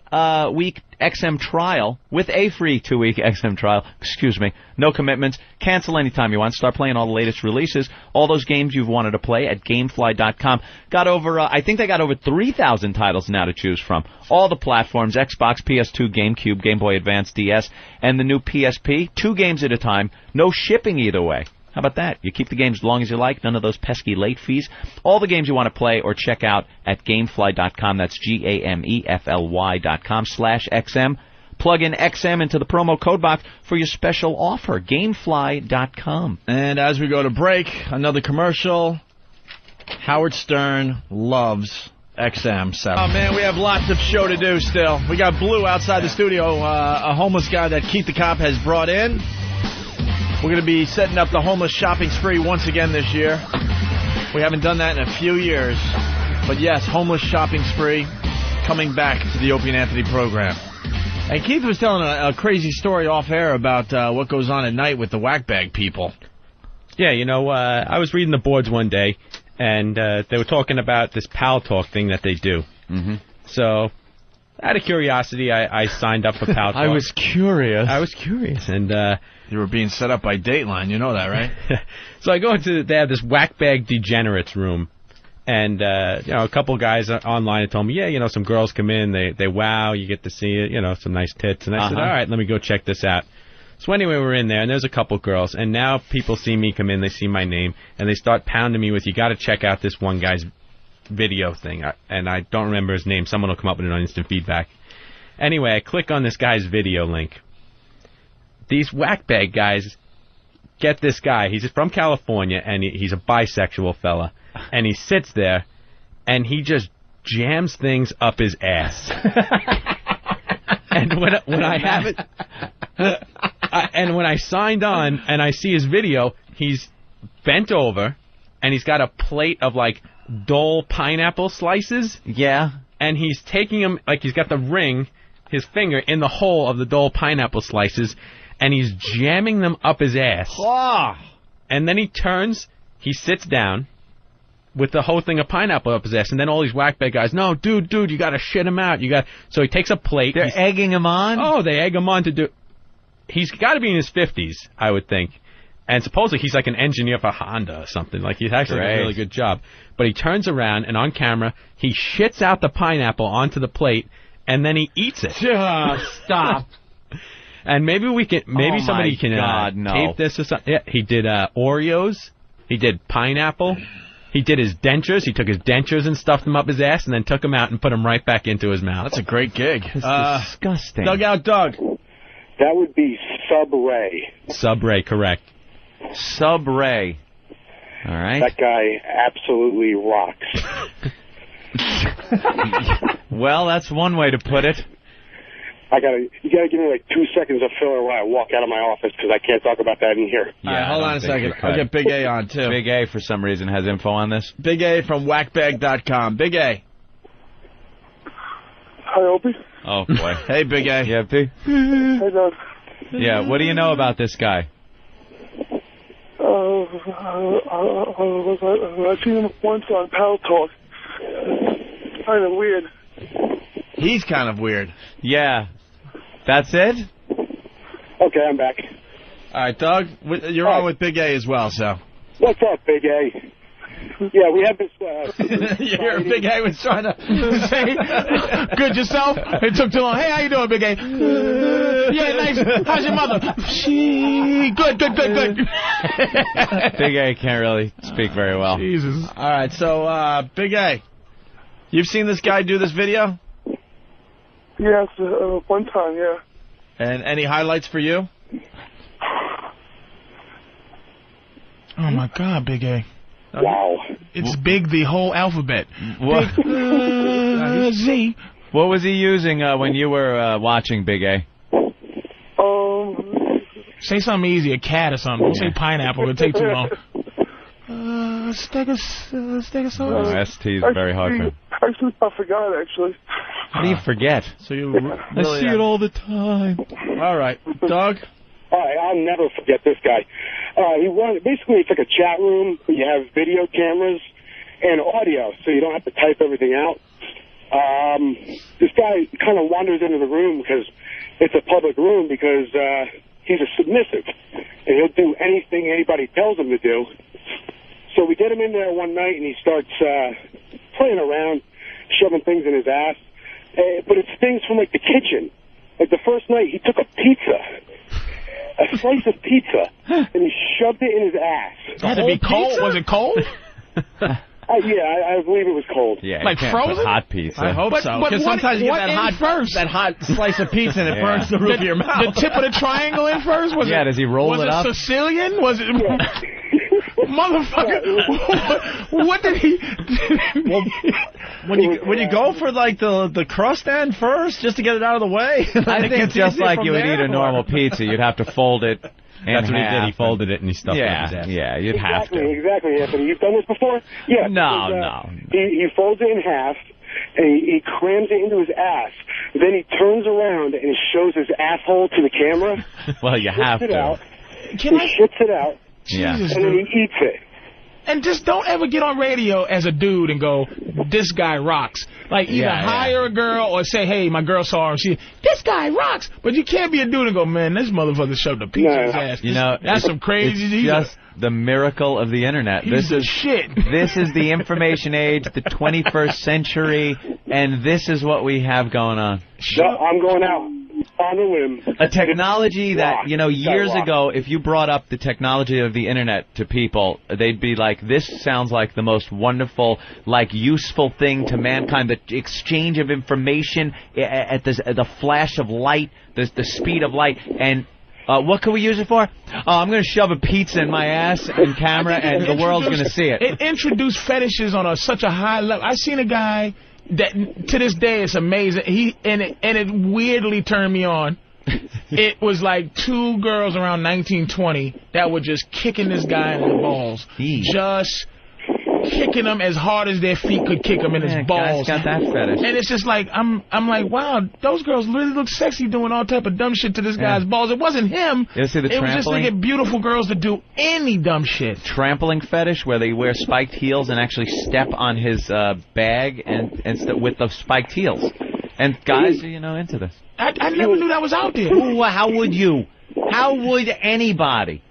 Speaker 2: week XM trial with a free 2-week XM trial. Excuse me. No commitments. Cancel anytime you want. Start playing all the latest releases. All those games you've wanted to play at Gamefly.com. Got over, I think they got over 3,000 titles now to choose from. All the platforms, Xbox, PS2, GameCube, Game Boy Advance, DS, and the new PSP. 2 games at a time. No shipping either way. How about that? You keep the games as long as you like. None of those pesky late fees. All the games you want to play or check out at Gamefly.com. That's GAMEFLY.com/XM. Plug in XM into the promo code box for your special offer. Gamefly.com.
Speaker 1: And as we go to break, another commercial. Howard Stern loves XM. Oh, man, we have lots of show to do still. We got Blue outside the studio, a homeless guy that Keith the Cop has brought in. We're going to be setting up the homeless shopping spree once again this year. We haven't done that in a few years. But yes, homeless shopping spree coming back to the Opie and Anthony program. And Keith was telling a crazy story off air about what goes on at night with the whack bag people.
Speaker 7: Yeah, you know, I was reading the boards one day, and they were talking about this Pal Talk thing that they do. So, out of curiosity, I signed up for Pal Talk.
Speaker 2: I was curious.
Speaker 7: And
Speaker 1: you were being set up by Dateline. You know that, right?
Speaker 7: So I go into, they have this whackbag degenerates room. And, a couple guys online had told me, yeah, some girls come in, they wow, you get to see it, some nice tits. And I said, all right, let me go check this out. So anyway, we're in there, and there's a couple girls, and now people see me come in, they see my name, and they start pounding me with, you got to check out this one guy's video thing. And I don't remember his name. Someone will come up with it on instant feedback. Anyway, I click on this guy's video link. These whackbag guys get this guy. He's from California, and he's a bisexual fella. And he sits there, and he just jams things up his ass. And when I have it, and when I signed on and I see his video, he's bent over, and he's got a plate of like Dole pineapple slices.
Speaker 2: Yeah.
Speaker 7: And he's taking them, like he's got the ring, his finger in the hole of the Dole pineapple slices, and he's jamming them up his ass.
Speaker 2: Oh.
Speaker 7: And then he turns, he sits down with the whole thing of pineapple up his ass, and then all these whackbag guys, no, dude, you gotta shit him out. So he takes a plate.
Speaker 2: They're egging him on?
Speaker 7: Oh, they egg him on to do. He's got to be in his 50s, I would think. And supposedly he's like an engineer for Honda or something. Like, he's actually doing a really good job. But he turns around, and on camera, he shits out the pineapple onto the plate, and then he eats it.
Speaker 2: Stop.
Speaker 7: And maybe somebody can tape this or something. Yeah, he did Oreos. He did pineapple. He did his dentures. He took his dentures and stuffed them up his ass and then took them out and put them right back into his mouth.
Speaker 1: That's a great gig.
Speaker 2: It's disgusting.
Speaker 1: Dugout Doug.
Speaker 21: That would be Sub-Ray.
Speaker 7: Sub-Ray, correct.
Speaker 2: Sub-Ray. All right.
Speaker 21: That guy absolutely rocks.
Speaker 2: Well, that's one way to put it.
Speaker 21: You gotta give me like 2 seconds of filler while I walk out of my office because I can't talk about that in here.
Speaker 1: Yeah, hold on a second. I'll get Big A on, too.
Speaker 2: Big A, for some reason, has info on this.
Speaker 1: Big A from whackbag.com. Big A.
Speaker 21: Hi, Opie.
Speaker 2: Oh, boy.
Speaker 1: Hey, Big A.
Speaker 2: Yeah, Big.
Speaker 21: Hey, Doug.
Speaker 2: Yeah, what do you know about this guy?
Speaker 21: I've seen him once on Pal Talk. Kind of weird.
Speaker 1: He's kind of weird.
Speaker 2: Yeah. That's it?
Speaker 21: Okay, I'm back.
Speaker 1: All right, Doug, you're on with Big A as well, so.
Speaker 21: What's up, Big A? Yeah, we have this...
Speaker 1: Big A was trying to
Speaker 3: say, good yourself? It took too long. Hey, how you doing, Big A? Yeah, nice. How's your mother? Good.
Speaker 2: Big A can't really speak very well.
Speaker 3: Jesus.
Speaker 1: All right, so, Big A, you've seen this guy do this video?
Speaker 21: Yes, one time, yeah.
Speaker 1: And any highlights for you?
Speaker 3: Oh, my God, Big A.
Speaker 21: Wow.
Speaker 3: It's Big, the whole alphabet.
Speaker 2: What?
Speaker 3: Big, Z.
Speaker 2: What was he using when you were watching, Big A?
Speaker 3: Say something easy, a cat or something. Don't say pineapple. It'll take too long. Stegosaurus.
Speaker 2: Oh, ST is very hard for him.
Speaker 21: Actually, I forgot, actually.
Speaker 2: How do you forget?
Speaker 1: So you really
Speaker 2: I see it all the time.
Speaker 1: All right, Doug?
Speaker 21: All right, I'll never forget this guy. Basically, it's like a chat room. You have video cameras and audio, so you don't have to type everything out. This guy kind of wanders into the room because it's a public room because he's a submissive, and he'll do anything anybody tells him to do. So we get him in there one night, and he starts playing around, shoving things in his ass. But it's things from, like, the kitchen. Like, the first night, he took a slice of pizza, and he shoved it in his ass.
Speaker 3: It had to be cold. Was it cold?
Speaker 21: I believe it was cold.
Speaker 2: Yeah,
Speaker 3: like frozen?
Speaker 2: Hot pizza.
Speaker 1: I hope so. Because sometimes you get that hot slice of pizza and it burns the roof of your mouth.
Speaker 3: The tip of the triangle in first?
Speaker 2: Does he roll it up?
Speaker 3: Was it Sicilian? Was it... Motherfucker, what did he...
Speaker 1: Well, when you go for, like, the crust end first, just to get it out of the way...
Speaker 2: I think just like you would eat a normal pizza, you'd have to fold it in
Speaker 7: That's what
Speaker 2: half.
Speaker 7: he did. He folded it and he stuffed it in his ass.
Speaker 2: Yeah, you'd have to.
Speaker 21: Exactly, Anthony. You've done this before? Yeah.
Speaker 2: No.
Speaker 21: He folds it in half, and he crams it into his ass. Then he turns around and shows his asshole to the camera.
Speaker 2: Well, you have to.
Speaker 21: He shits it out.
Speaker 2: Yeah.
Speaker 21: And then he eats it.
Speaker 3: And just don't ever get on radio as a dude and go, this guy rocks. Like, either hire a girl or say, hey, my girl saw her. This guy rocks. But you can't be a dude and go, man, this motherfucker shoved a pizza in his ass.
Speaker 2: You know,
Speaker 3: that's some crazy.
Speaker 2: It's just the miracle of the internet.
Speaker 3: This is shit.
Speaker 2: This is the information age, the 21st century, and this is what we have going on.
Speaker 21: I'm going out on a limb.
Speaker 2: A technology that, you know, years ago, if you brought up the technology of the internet to people, they'd be like, this sounds like the most wonderful, like, useful thing to mankind. The exchange of information at the flash of light, the speed of light, and what can we use it for? Oh, I'm going to shove a pizza in my ass and camera, and the world's going to see it.
Speaker 3: It introduced fetishes on such a high level. I seen a guy that, to this day, it's amazing. It weirdly turned me on. It was like 2 girls around 1920 that were just kicking this guy in the balls. Just kicking him as hard as their feet could kick him in his balls.
Speaker 2: Guys got that fetish.
Speaker 3: And it's just like, I'm like, wow, those girls really look sexy doing all type of dumb shit to this guy's balls. It wasn't him.
Speaker 2: You see the
Speaker 3: it was just to get beautiful girls to do any dumb shit.
Speaker 2: Trampling fetish, where they wear spiked heels and actually step on his bag and with the spiked heels. And guys are, you know, into this.
Speaker 3: I never knew that was out there.
Speaker 2: Ooh, how would you? How would anybody?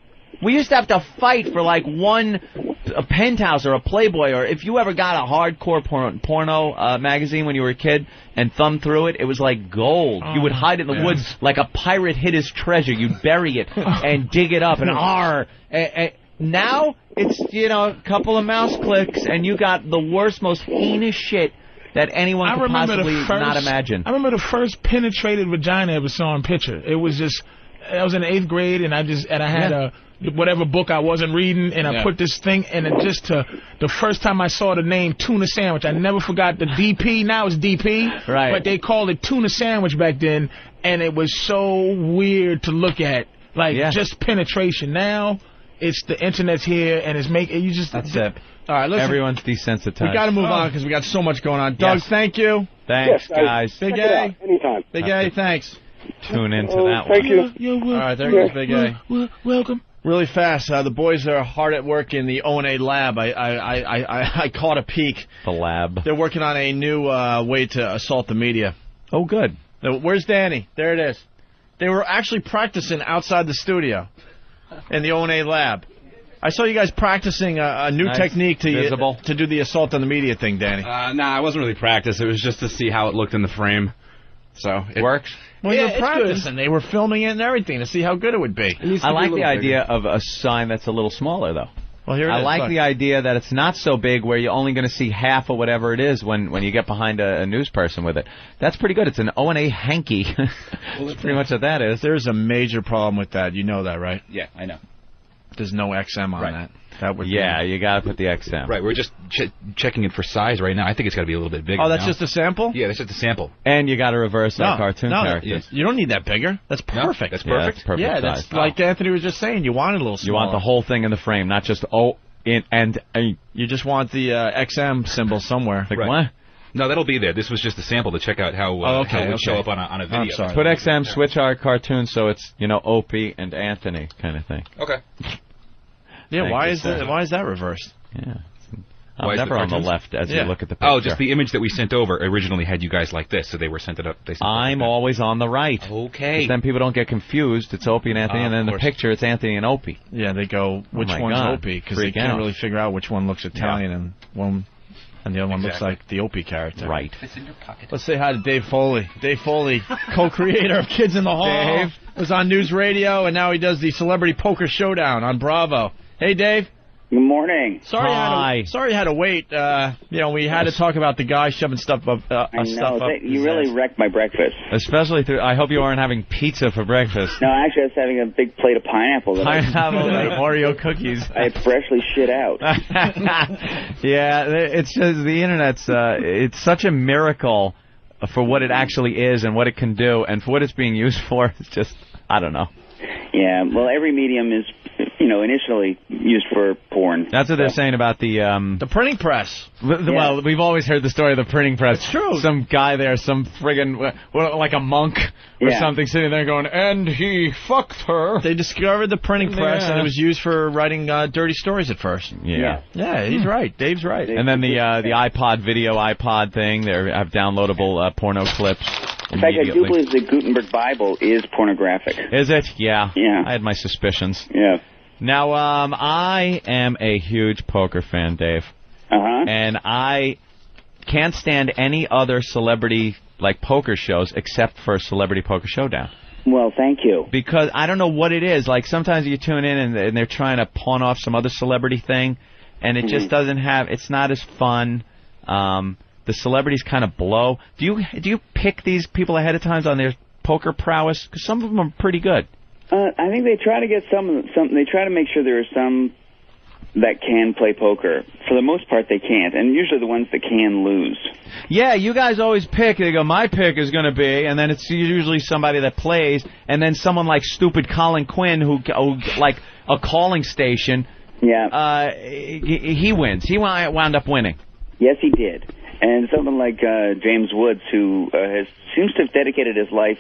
Speaker 2: We used to have to fight for like a Penthouse or a Playboy, or if you ever got a hardcore porno magazine when you were a kid and thumbed through it, it was like gold. You would hide it in the woods like a pirate hid his treasure. You'd bury it and dig it up and now it's, you know, a couple of mouse clicks and you got the worst, most heinous shit that anyone could possibly not imagine.
Speaker 3: I remember the first penetrated vagina I ever saw in picture. It was just, I was in the 8th grade and I had whatever book I wasn't reading, and I put this thing, and it just the first time I saw the name Tuna Sandwich, I never forgot the DP. Now it's DP,
Speaker 2: right?
Speaker 3: But they called it Tuna Sandwich back then, and it was so weird to look at, like just penetration. Now it's the internet's here, and it's making you just.
Speaker 2: That's it.
Speaker 1: All right, listen.
Speaker 2: Everyone's desensitized.
Speaker 1: We got to move on because we got so much going on. Doug, thank you.
Speaker 2: Thanks, guys.
Speaker 1: Big A.
Speaker 21: Anytime.
Speaker 1: Big A, thanks.
Speaker 2: Tune into that
Speaker 21: thank
Speaker 2: one.
Speaker 21: You.
Speaker 1: All right, there goes Big A.
Speaker 3: Welcome.
Speaker 1: Really fast, the boys are hard at work in the O&A lab. I caught a peek.
Speaker 2: The lab.
Speaker 1: They're working on a new way to assault the media.
Speaker 2: Oh, good.
Speaker 1: Where's Danny? There it is. They were actually practicing outside the studio in the O&A lab. I saw you guys practicing a new technique to do the assault on the media thing, Danny.
Speaker 17: Nah, it wasn't really practice. It was just to see how it looked in the frame. So it
Speaker 2: works.
Speaker 1: Well, yeah, you're practicing. They were filming it and everything to see how good it would be.
Speaker 2: I like the idea of a sign that's a little smaller, though.
Speaker 1: Well, here it is.
Speaker 2: I like the idea that it's not so big where you're only going to see half of whatever it is when you get behind a news person with it. That's pretty good. It's an O&A hanky. That's pretty much what that is.
Speaker 1: There's a major problem with that. You know that, right?
Speaker 17: Yeah, I know.
Speaker 1: There's no XM on that. That would
Speaker 2: you got to put the XM.
Speaker 17: Right, we're just checking it for size right now. I think it's got to be a little bit bigger.
Speaker 1: Oh, that's just a sample?
Speaker 17: Yeah, that's just a sample.
Speaker 2: And you got to reverse our cartoon characters.
Speaker 1: You don't need that bigger. That's perfect.
Speaker 17: No, that's perfect?
Speaker 2: That's perfect
Speaker 1: size. That's like Anthony was just saying. You want it a little smaller.
Speaker 2: You want the whole thing in the frame, not just
Speaker 1: You just want the XM symbol somewhere.
Speaker 2: Like what?
Speaker 17: No, that'll be there. This was just a sample to check out how it would show up on a video.
Speaker 1: I'm sorry.
Speaker 2: Put XM, switch our cartoon so it's, Opie and Anthony kind of thing.
Speaker 17: Okay.
Speaker 1: Yeah, why is that reversed?
Speaker 2: Yeah. I'm never on the left as you look at the picture.
Speaker 17: Oh, just the image that we sent over originally had you guys like this, so they were sent it up.
Speaker 2: I'm always on the right.
Speaker 17: Okay.
Speaker 2: Then people don't get confused. It's Opie and Anthony, and then the picture, it's Anthony and Opie.
Speaker 1: Yeah, they go, which one's Opie? Because they can't really figure out which one looks Italian and the other one looks like the Opie character.
Speaker 2: Right.
Speaker 17: It's in your pocket.
Speaker 1: Let's say hi to Dave Foley. Dave Foley, co-creator of Kids in the Hall.
Speaker 2: Dave
Speaker 1: was on News Radio, and now he does the Celebrity Poker Showdown on Bravo. Hey, Dave.
Speaker 22: Good morning.
Speaker 1: Sorry you had to wait. We had to talk about the guy shoving stuff up.
Speaker 22: I know. You really wrecked my breakfast.
Speaker 2: Especially I hope you aren't having pizza for breakfast.
Speaker 22: No, actually, I was having a big plate of pineapple.
Speaker 2: Oreo cookies.
Speaker 22: I had freshly shit out.
Speaker 2: Yeah, it's just the internet's. It's such a miracle for what it actually is and what it can do, and for what it's being used for. It's just, I don't know.
Speaker 22: Yeah, well, every medium is initially used for porn.
Speaker 2: That's what they're saying about the
Speaker 1: printing press.
Speaker 2: Well, we've always heard the story of the printing press.
Speaker 1: It's true.
Speaker 2: Some guy there, some friggin' like a monk or something, sitting there going, and he fucked her.
Speaker 1: They discovered the printing press, and it was used for writing dirty stories at first.
Speaker 2: Yeah,
Speaker 1: he's right. Dave's right.
Speaker 2: And then the iPod thing. They have downloadable porno clips.
Speaker 22: In fact, I do believe the Gutenberg Bible is pornographic.
Speaker 2: Is it? Yeah.
Speaker 22: Yeah.
Speaker 2: I had my suspicions.
Speaker 22: Yeah.
Speaker 2: Now, I am a huge poker fan, Dave.
Speaker 22: Uh-huh.
Speaker 2: And I can't stand any other celebrity, poker shows except for Celebrity Poker Showdown.
Speaker 22: Well, thank you.
Speaker 2: Because I don't know what it is. Like, sometimes you tune in and they're trying to pawn off some other celebrity thing, and it just doesn't have... It's not as fun. The celebrities kind of blow. Do you pick these people ahead of time on their poker prowess? Because some of them are pretty good.
Speaker 22: I think they try to get some. They try to make sure there are some that can play poker. For the most part, they can't, and usually the ones that can lose.
Speaker 2: Yeah, you guys always pick. They go, my pick is going to be, and then it's usually somebody that plays, and then someone like stupid Colin Quinn, who like a calling station.
Speaker 22: Yeah.
Speaker 2: He wins. He wound up winning.
Speaker 22: Yes, he did. And someone like James Woods, who seems to have dedicated his life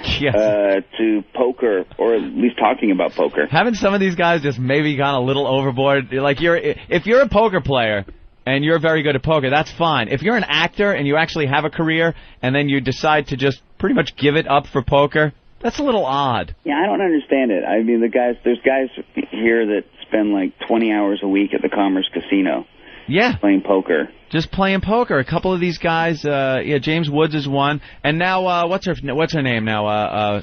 Speaker 22: to poker, or at least talking about poker.
Speaker 2: Haven't some of these guys just maybe gone a little overboard? Like, if you're a poker player and you're very good at poker, that's fine. If you're an actor and you actually have a career and then you decide to just pretty much give it up for poker, that's a little odd.
Speaker 22: Yeah, I don't understand it. I mean, there's guys here that spend like 20 hours a week at the Commerce Casino.
Speaker 2: Yeah.
Speaker 22: Playing poker.
Speaker 2: Just playing poker. A couple of these guys, James Woods is one. And now, what's her name now?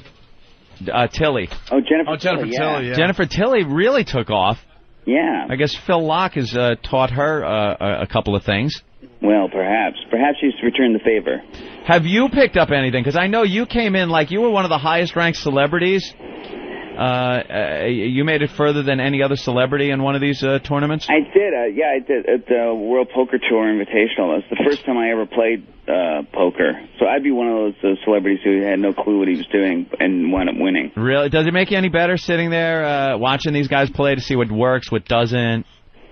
Speaker 2: Tilly.
Speaker 22: Oh, Jennifer
Speaker 1: Tilly, yeah.
Speaker 2: Jennifer Tilly really took off.
Speaker 22: Yeah.
Speaker 2: I guess Phil Locke has taught her a couple of things.
Speaker 22: Well, perhaps. Perhaps she's returned the favor.
Speaker 2: Have you picked up anything? Because I know you came in like you were one of the highest-ranked celebrities. You made it further than any other celebrity in one of these tournaments?
Speaker 22: I did. I did at the World Poker Tour Invitational. That's the first time I ever played poker. So I'd be one of those celebrities who had no clue what he was doing and wound up winning.
Speaker 2: Really? Does it make you any better sitting there watching these guys play to see what works, what doesn't?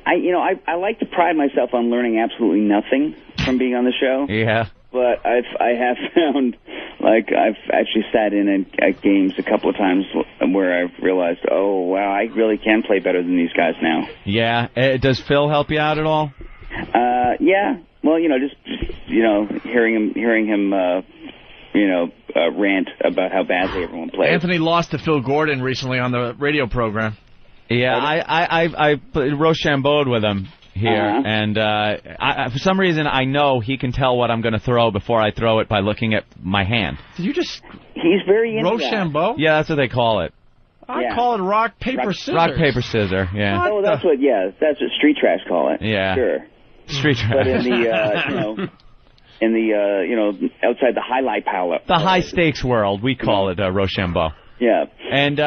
Speaker 22: I like to pride myself on learning absolutely nothing from being on the show.
Speaker 2: Yeah.
Speaker 22: But I have found, like, I've actually sat in at games a couple of times where I've realized, oh, wow, I really can play better than these guys now.
Speaker 2: Yeah. Does Phil help you out at all?
Speaker 22: Yeah. Well, just hearing him rant about how badly everyone plays.
Speaker 1: Anthony lost to Phil Gordon recently on the radio program.
Speaker 2: Yeah, I Rochambeau'd with him here, and for some reason I know he can tell what I'm going to throw before I throw it by looking at my hand.
Speaker 1: Did you just...
Speaker 22: He's very into
Speaker 1: Rochambeau?
Speaker 2: Yeah, that's what they call it.
Speaker 1: I call it rock, paper, scissors.
Speaker 2: Rock, paper, scissor, yeah.
Speaker 22: Oh, that's what Street Trash call it.
Speaker 2: Yeah.
Speaker 22: Sure.
Speaker 2: Street Trash.
Speaker 22: But in the, outside the highlight palette.
Speaker 2: The high-stakes world, we call it Rochambeau.
Speaker 22: Yeah.
Speaker 2: And,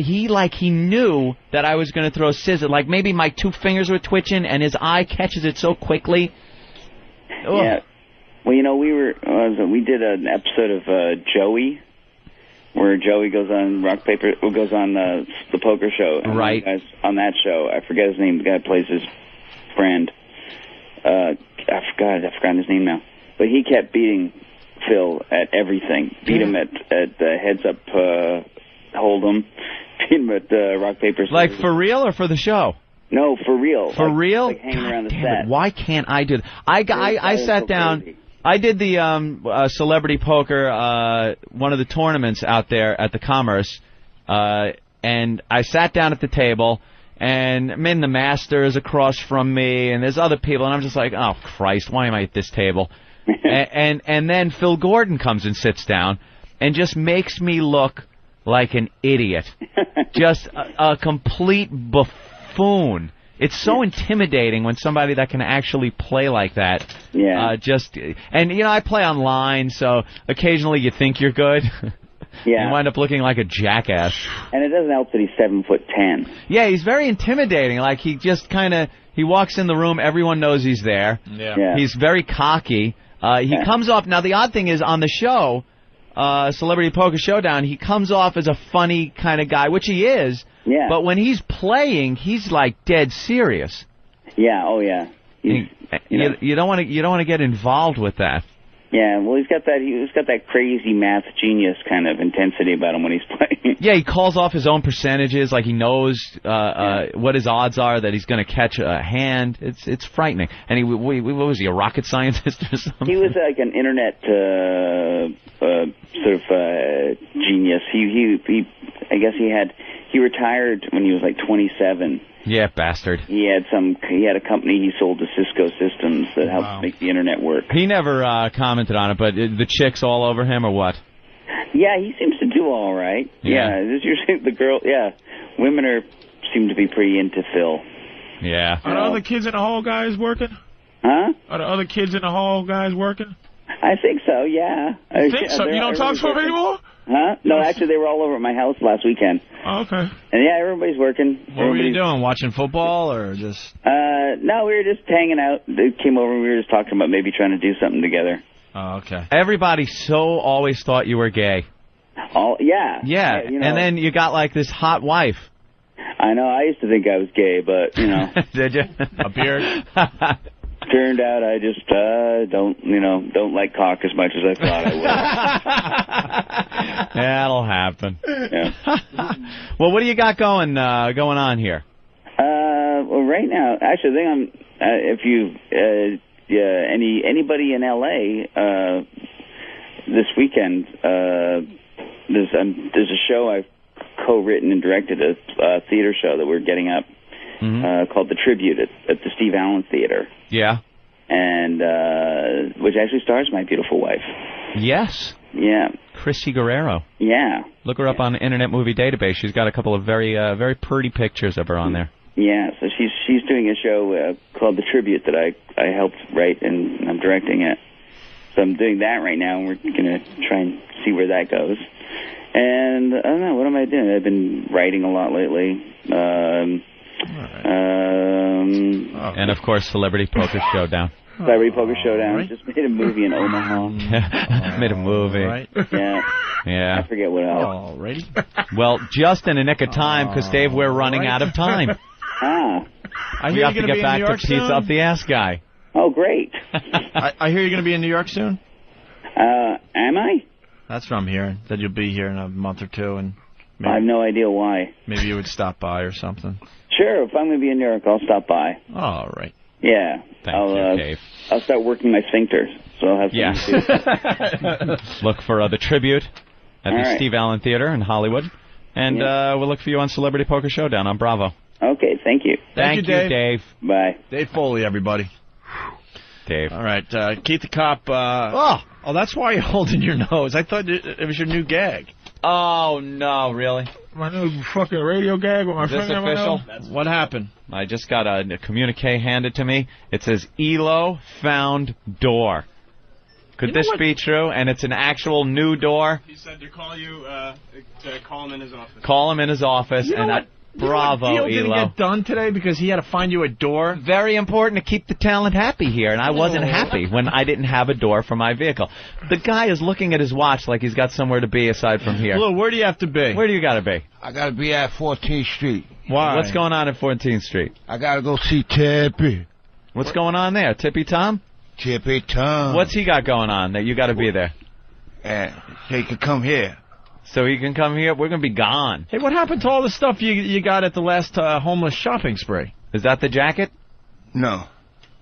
Speaker 2: he knew that I was going to throw a scissor. Like, maybe my two fingers were twitching, and his eye catches it so quickly. Ugh.
Speaker 22: Yeah. Well, we did an episode of Joey, where Joey goes on the poker show. And
Speaker 2: right.
Speaker 22: Guys on that show, I forget his name. The guy plays his friend. I've forgotten his name now. But he kept beating Phil at everything. Beat him at heads up hold'em. Beat him at rock paper scissors.
Speaker 2: Like for real or for the show?
Speaker 22: No, for real.
Speaker 2: For real?
Speaker 22: Like hanging around the
Speaker 2: damn
Speaker 22: set.
Speaker 2: It, why can't I do that? I sat down. Crazy. I did the celebrity poker one of the tournaments out there at the Commerce, and I sat down at the table. And I'm in the Masters across from me, and there's other people, and I'm just like, oh Christ, why am I at this table? and then Phil Gordon comes and sits down and just makes me look like an idiot. Just a complete buffoon. It's so intimidating when somebody that can actually play like that.
Speaker 22: Yeah.
Speaker 2: I play online, so occasionally you think you're good.
Speaker 22: Yeah.
Speaker 2: You wind up looking like a jackass.
Speaker 22: And it doesn't help that he's 7'10".
Speaker 2: Yeah, he's very intimidating. Like, he just he walks in the room, everyone knows he's there.
Speaker 22: Yeah.
Speaker 2: He's very cocky. He comes off... Now, the odd thing is, on the show, Celebrity Poker Showdown, he comes off as a funny kind of guy, which he is,
Speaker 22: Yeah.
Speaker 2: But when he's playing, he's like dead serious.
Speaker 22: Yeah. Oh yeah.
Speaker 2: You don't want to get involved with that.
Speaker 22: Yeah, well, he's got that crazy math genius kind of intensity about him when he's playing.
Speaker 2: Yeah, he calls off his own percentages, like he knows what his odds are that he's going to catch a hand. It's frightening. And what was he, a rocket scientist or something?
Speaker 22: He was like an internet sort of genius. I guess he retired when he was like 27.
Speaker 2: Yeah, bastard.
Speaker 22: He had a company he sold to Cisco Systems that helped make the internet work.
Speaker 2: He never commented on it, but the chicks all over him or what?
Speaker 22: Yeah, he seems to do all right. Yeah, this is usually the girl. Yeah, women seem to be pretty into Phil.
Speaker 2: Yeah.
Speaker 3: Are the other kids in the hall guys working?
Speaker 22: Huh?
Speaker 3: Are the other kids in the hall guys working?
Speaker 22: I think so. Yeah.
Speaker 3: You think so? You don't talk to them anymore?
Speaker 22: Huh? No, actually, they were all over at my house last weekend.
Speaker 3: Oh, okay.
Speaker 22: And yeah, everybody's working.
Speaker 1: What were you doing? Watching football or just?
Speaker 22: No, we were just hanging out. They came over and we were just talking about maybe trying to do something together.
Speaker 1: Oh, okay.
Speaker 2: Everybody always thought you were gay.
Speaker 22: Oh, yeah.
Speaker 2: Yeah, and then you got like this hot wife.
Speaker 22: I know. I used to think I was gay, but,
Speaker 2: Did you?
Speaker 1: A beard?
Speaker 22: Turned out I just don't like cock as much as I thought I would.
Speaker 2: That'll happen.
Speaker 22: Yeah.
Speaker 2: Well, what do you got going on here?
Speaker 22: Well, right now, actually, I think if anybody in L.A. This weekend, there's a show I've co-written and directed, a theater show that we're getting up. Called The Tribute at the Steve Allen Theater.
Speaker 2: Yeah.
Speaker 22: And which actually stars my beautiful wife.
Speaker 2: Yes.
Speaker 22: Yeah.
Speaker 2: Chrissy Guerrero.
Speaker 22: Yeah.
Speaker 2: Look her up on the Internet Movie Database. She's got a couple of very pretty pictures of her on there.
Speaker 22: Yeah. So she's doing a show called The Tribute that I helped write, and I'm directing it. So I'm doing that right now, and we're going to try and see where that goes. And I don't know, what am I doing? I've been writing a lot lately.
Speaker 2: And of course, Celebrity Poker Showdown.
Speaker 22: Celebrity Poker Showdown. Right. Just made a movie in Omaha.
Speaker 2: Made a movie.
Speaker 22: Right. Yeah. I forget what else.
Speaker 1: Alrighty.
Speaker 2: Well, just in the nick of time, because Dave, we're running out of time. We have to get back to Pizza Up the Ass Guy.
Speaker 22: Oh, great.
Speaker 1: I hear you're going to be in New York soon.
Speaker 22: Am I?
Speaker 1: That's what I'm hearing. That you'll be here in a month or two, and maybe,
Speaker 22: I have no idea why.
Speaker 1: Maybe you would stop by or something.
Speaker 22: Sure, if I'm going to be in New York, I'll stop by.
Speaker 1: All right.
Speaker 22: Yeah.
Speaker 2: Thank you, Dave.
Speaker 22: I'll start working my sphincter, so I'll have something to do.
Speaker 2: Look for the Tribute at the Steve Allen Theater in Hollywood. And we'll look for you on Celebrity Poker Showdown on Bravo.
Speaker 22: Okay, thank you.
Speaker 2: Thank you, Dave.
Speaker 22: Bye.
Speaker 1: Dave Foley, everybody.
Speaker 2: Dave.
Speaker 1: All right, Keith the Cop. Oh, that's why you're holding your nose. I thought it was your new gag.
Speaker 2: Oh, no, really?
Speaker 3: My new fucking radio gag with my friend.
Speaker 2: Is this official?
Speaker 1: What happened?
Speaker 2: I just got a communique handed to me. It says, ELO found door. Could this be true? And it's an actual new door?
Speaker 14: He said to call you, to call him in his office.
Speaker 2: Call him in his office.
Speaker 1: You know what?
Speaker 2: Bravo,
Speaker 1: Elo
Speaker 2: didn't
Speaker 1: get done today because he had to find you a door.
Speaker 2: Very important to keep the talent happy here, and I wasn't happy when I didn't have a door for my vehicle. The guy is looking at his watch like he's got somewhere to be aside from here.
Speaker 1: Lou, where do you have to be?
Speaker 2: Where do you got to be?
Speaker 10: I got to be at 14th Street.
Speaker 1: Why?
Speaker 2: What's going on at 14th Street?
Speaker 10: I got to go see Tippy.
Speaker 2: What's going on there? Tippy Tom?
Speaker 10: Tippy Tom.
Speaker 2: What's he got going on that you got to be there?
Speaker 10: He can come here.
Speaker 2: So he can come here? We're going to be gone.
Speaker 1: Hey, what happened to all the stuff you got at the last homeless shopping spree?
Speaker 2: Is that the jacket?
Speaker 10: No.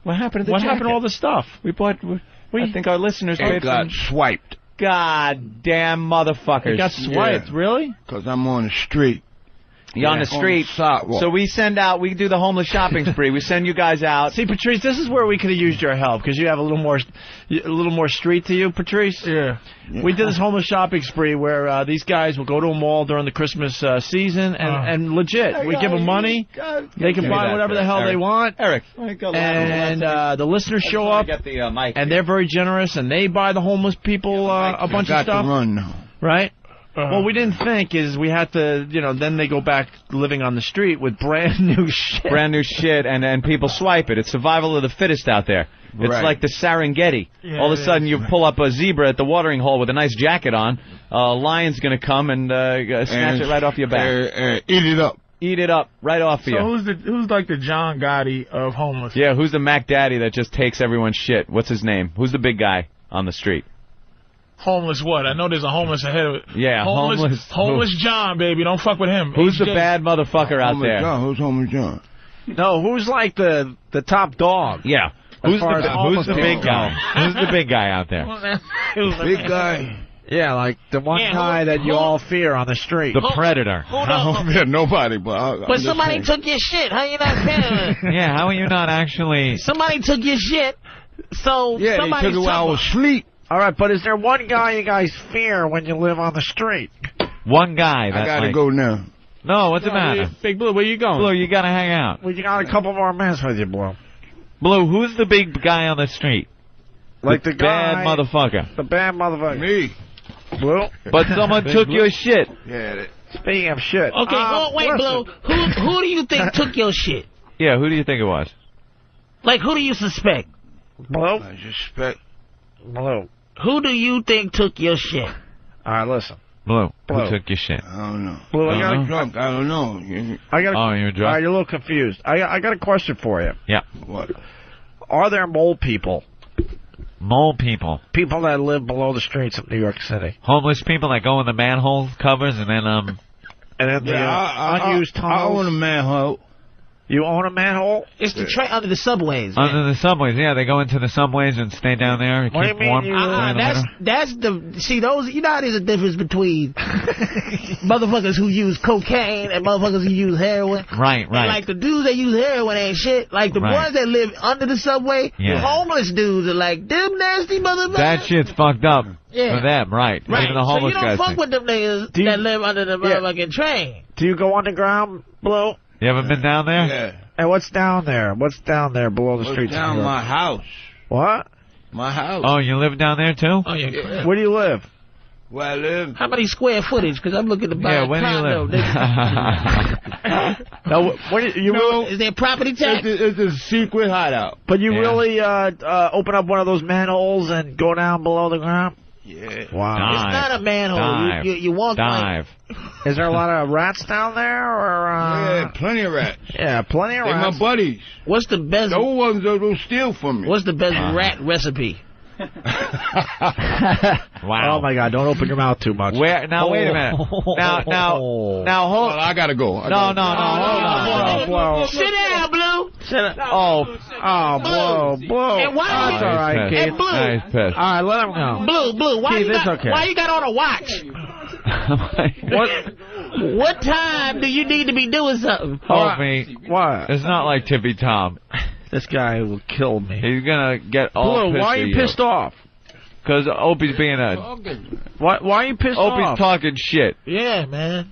Speaker 2: What happened to the
Speaker 1: What
Speaker 2: jacket?
Speaker 1: happened to all the stuff?
Speaker 2: We bought... I think our listeners paid
Speaker 10: got swiped.
Speaker 2: God damn motherfuckers.
Speaker 1: It got swiped, really?
Speaker 10: Because I'm on the street.
Speaker 2: You're on the street. So we do the homeless shopping spree. We send you guys out.
Speaker 1: See, Patrice, this is where we could have used your help because you have a little more street to you, Patrice.
Speaker 3: Yeah.
Speaker 1: We did this homeless shopping spree where these guys will go to a mall during the Christmas season and legit, we give them money. They can buy whatever the hell they want.
Speaker 2: Eric.
Speaker 1: And the listeners show up, and they're very generous, and they buy the homeless people a bunch of stuff.
Speaker 10: I got to run now.
Speaker 1: Right? What we didn't think is we had to, then they go back living on the street with brand new shit.
Speaker 2: Brand new shit, and people swipe it. It's survival of the fittest out there. It's like the Serengeti.
Speaker 3: Yeah,
Speaker 2: all of a sudden, you pull up a zebra at the watering hole with a nice jacket on. A lion's going to come and snatch it right off your back.
Speaker 10: Eat it up.
Speaker 2: eat it up right off of you.
Speaker 3: So who's like the John Gotti of homeless?
Speaker 2: Yeah, who's the Mac Daddy that just takes everyone's shit? What's his name? Who's the big guy on the street?
Speaker 3: Homeless what? I know there's a homeless ahead of it.
Speaker 2: Yeah,
Speaker 3: homeless John, baby. Don't fuck with him.
Speaker 2: Who's the bad motherfucker out there?
Speaker 10: John. Who's homeless John?
Speaker 1: No, who's like the top dog?
Speaker 2: Yeah. Who's the big guy? Who's the big guy out there?
Speaker 10: Big guy.
Speaker 1: Yeah, like the one guy that you all fear on the street.
Speaker 2: The predator.
Speaker 10: I don't fear nobody, but
Speaker 11: somebody took your shit. How you not feeling?
Speaker 2: Yeah, how are you not actually...
Speaker 11: Somebody took your shit, so
Speaker 10: yeah,
Speaker 11: somebody
Speaker 10: they took it while I was asleep.
Speaker 1: All right, but is there one guy you guys fear when you live on the street?
Speaker 2: One guy.
Speaker 10: I gotta go now.
Speaker 2: No, what's the matter?
Speaker 3: Big Blue, where you going?
Speaker 2: Blue, you gotta hang out.
Speaker 1: Well, you got a couple more minutes with you, Blue.
Speaker 2: Blue, who's the big guy on the street?
Speaker 1: Like the guy...
Speaker 2: bad motherfucker.
Speaker 1: The bad motherfucker.
Speaker 10: Me.
Speaker 1: Blue?
Speaker 2: But someone took your shit.
Speaker 10: Yeah.
Speaker 1: Speaking of shit.
Speaker 11: Okay, wait, Blue. Who do you think took your shit?
Speaker 2: Yeah, who do you think it was?
Speaker 11: Like, who do you suspect?
Speaker 1: Blue?
Speaker 10: I suspect...
Speaker 1: Blue.
Speaker 11: Who do you think took your shit?
Speaker 1: All right, listen.
Speaker 2: Blue, who took your shit?
Speaker 10: I don't know.
Speaker 1: Blue,
Speaker 10: I'm drunk. I don't know.
Speaker 2: Oh, you're drunk?
Speaker 1: All right, you're a little confused. I got a question for you.
Speaker 2: Yeah.
Speaker 10: What?
Speaker 1: Are there mole people?
Speaker 2: Mole people?
Speaker 1: People that live below the streets of New York City.
Speaker 2: Homeless people that go in the manhole covers and then,
Speaker 1: And then the unused tunnels.
Speaker 10: I own a manhole.
Speaker 1: You own a manhole?
Speaker 11: It's the under the subways.
Speaker 2: Under the subways, yeah. They go into the subways and stay down there and keep warm.
Speaker 11: That's the... See, those... You know how there's a difference between motherfuckers who use cocaine and motherfuckers who use heroin?
Speaker 2: Right.
Speaker 11: And like the dudes that use heroin ain't shit. Like the ones that live under the subway, the homeless dudes are like, them nasty motherfuckers.
Speaker 2: That shit's fucked up for them, right. Even the homeless guys.
Speaker 11: So you don't fuck with them niggas that live under the motherfucking train.
Speaker 1: Do you go underground, Blue?
Speaker 2: You haven't been down there?
Speaker 10: Yeah.
Speaker 1: And what's down there? What's down there below the streets?
Speaker 10: Down my house.
Speaker 1: What?
Speaker 10: My house.
Speaker 2: Oh, you live down there too?
Speaker 11: Oh, yeah.
Speaker 1: Where do you live?
Speaker 10: Where I live.
Speaker 11: How many square footage? Because I'm looking to buy a condo.
Speaker 2: Where do you live?
Speaker 11: Is there property tax?
Speaker 10: It's a secret hideout.
Speaker 1: But you really open up one of those manholes and go down below the ground?
Speaker 10: Yeah.
Speaker 1: Wow.
Speaker 2: Dive.
Speaker 11: It's not a manhole. You walk
Speaker 2: Dive.
Speaker 1: Is there a lot of rats down there? Or
Speaker 10: yeah, plenty of rats.
Speaker 1: Yeah, plenty of rats.
Speaker 10: They're my buddies.
Speaker 11: What's the best...
Speaker 10: Those ones that don't steal from me.
Speaker 11: What's the best rat recipe?
Speaker 2: Wow.
Speaker 1: Oh, my God. Don't open your mouth too much.
Speaker 2: Now, wait a minute. Now, hold...
Speaker 10: Well, I gotta go.
Speaker 2: No, hold on.
Speaker 1: Blow.
Speaker 11: Sit down, Blue.
Speaker 1: Sit down. Blow.
Speaker 11: And why
Speaker 1: That's all right, Keith.
Speaker 11: And Blue.
Speaker 2: Nice piss.
Speaker 1: All right, let him go.
Speaker 11: Blue, why
Speaker 1: Keith,
Speaker 11: why you got on a watch? What time do you need to be doing something?
Speaker 2: Opie,
Speaker 1: what?
Speaker 2: It's not like Tippy Tom.
Speaker 1: This guy will kill me.
Speaker 2: He's gonna get all
Speaker 1: Blue,
Speaker 2: pissed
Speaker 1: why are you pissed off?
Speaker 2: Because Opie's being a...
Speaker 1: Why are you pissed off?
Speaker 2: Opie's talking shit.
Speaker 11: Yeah, man.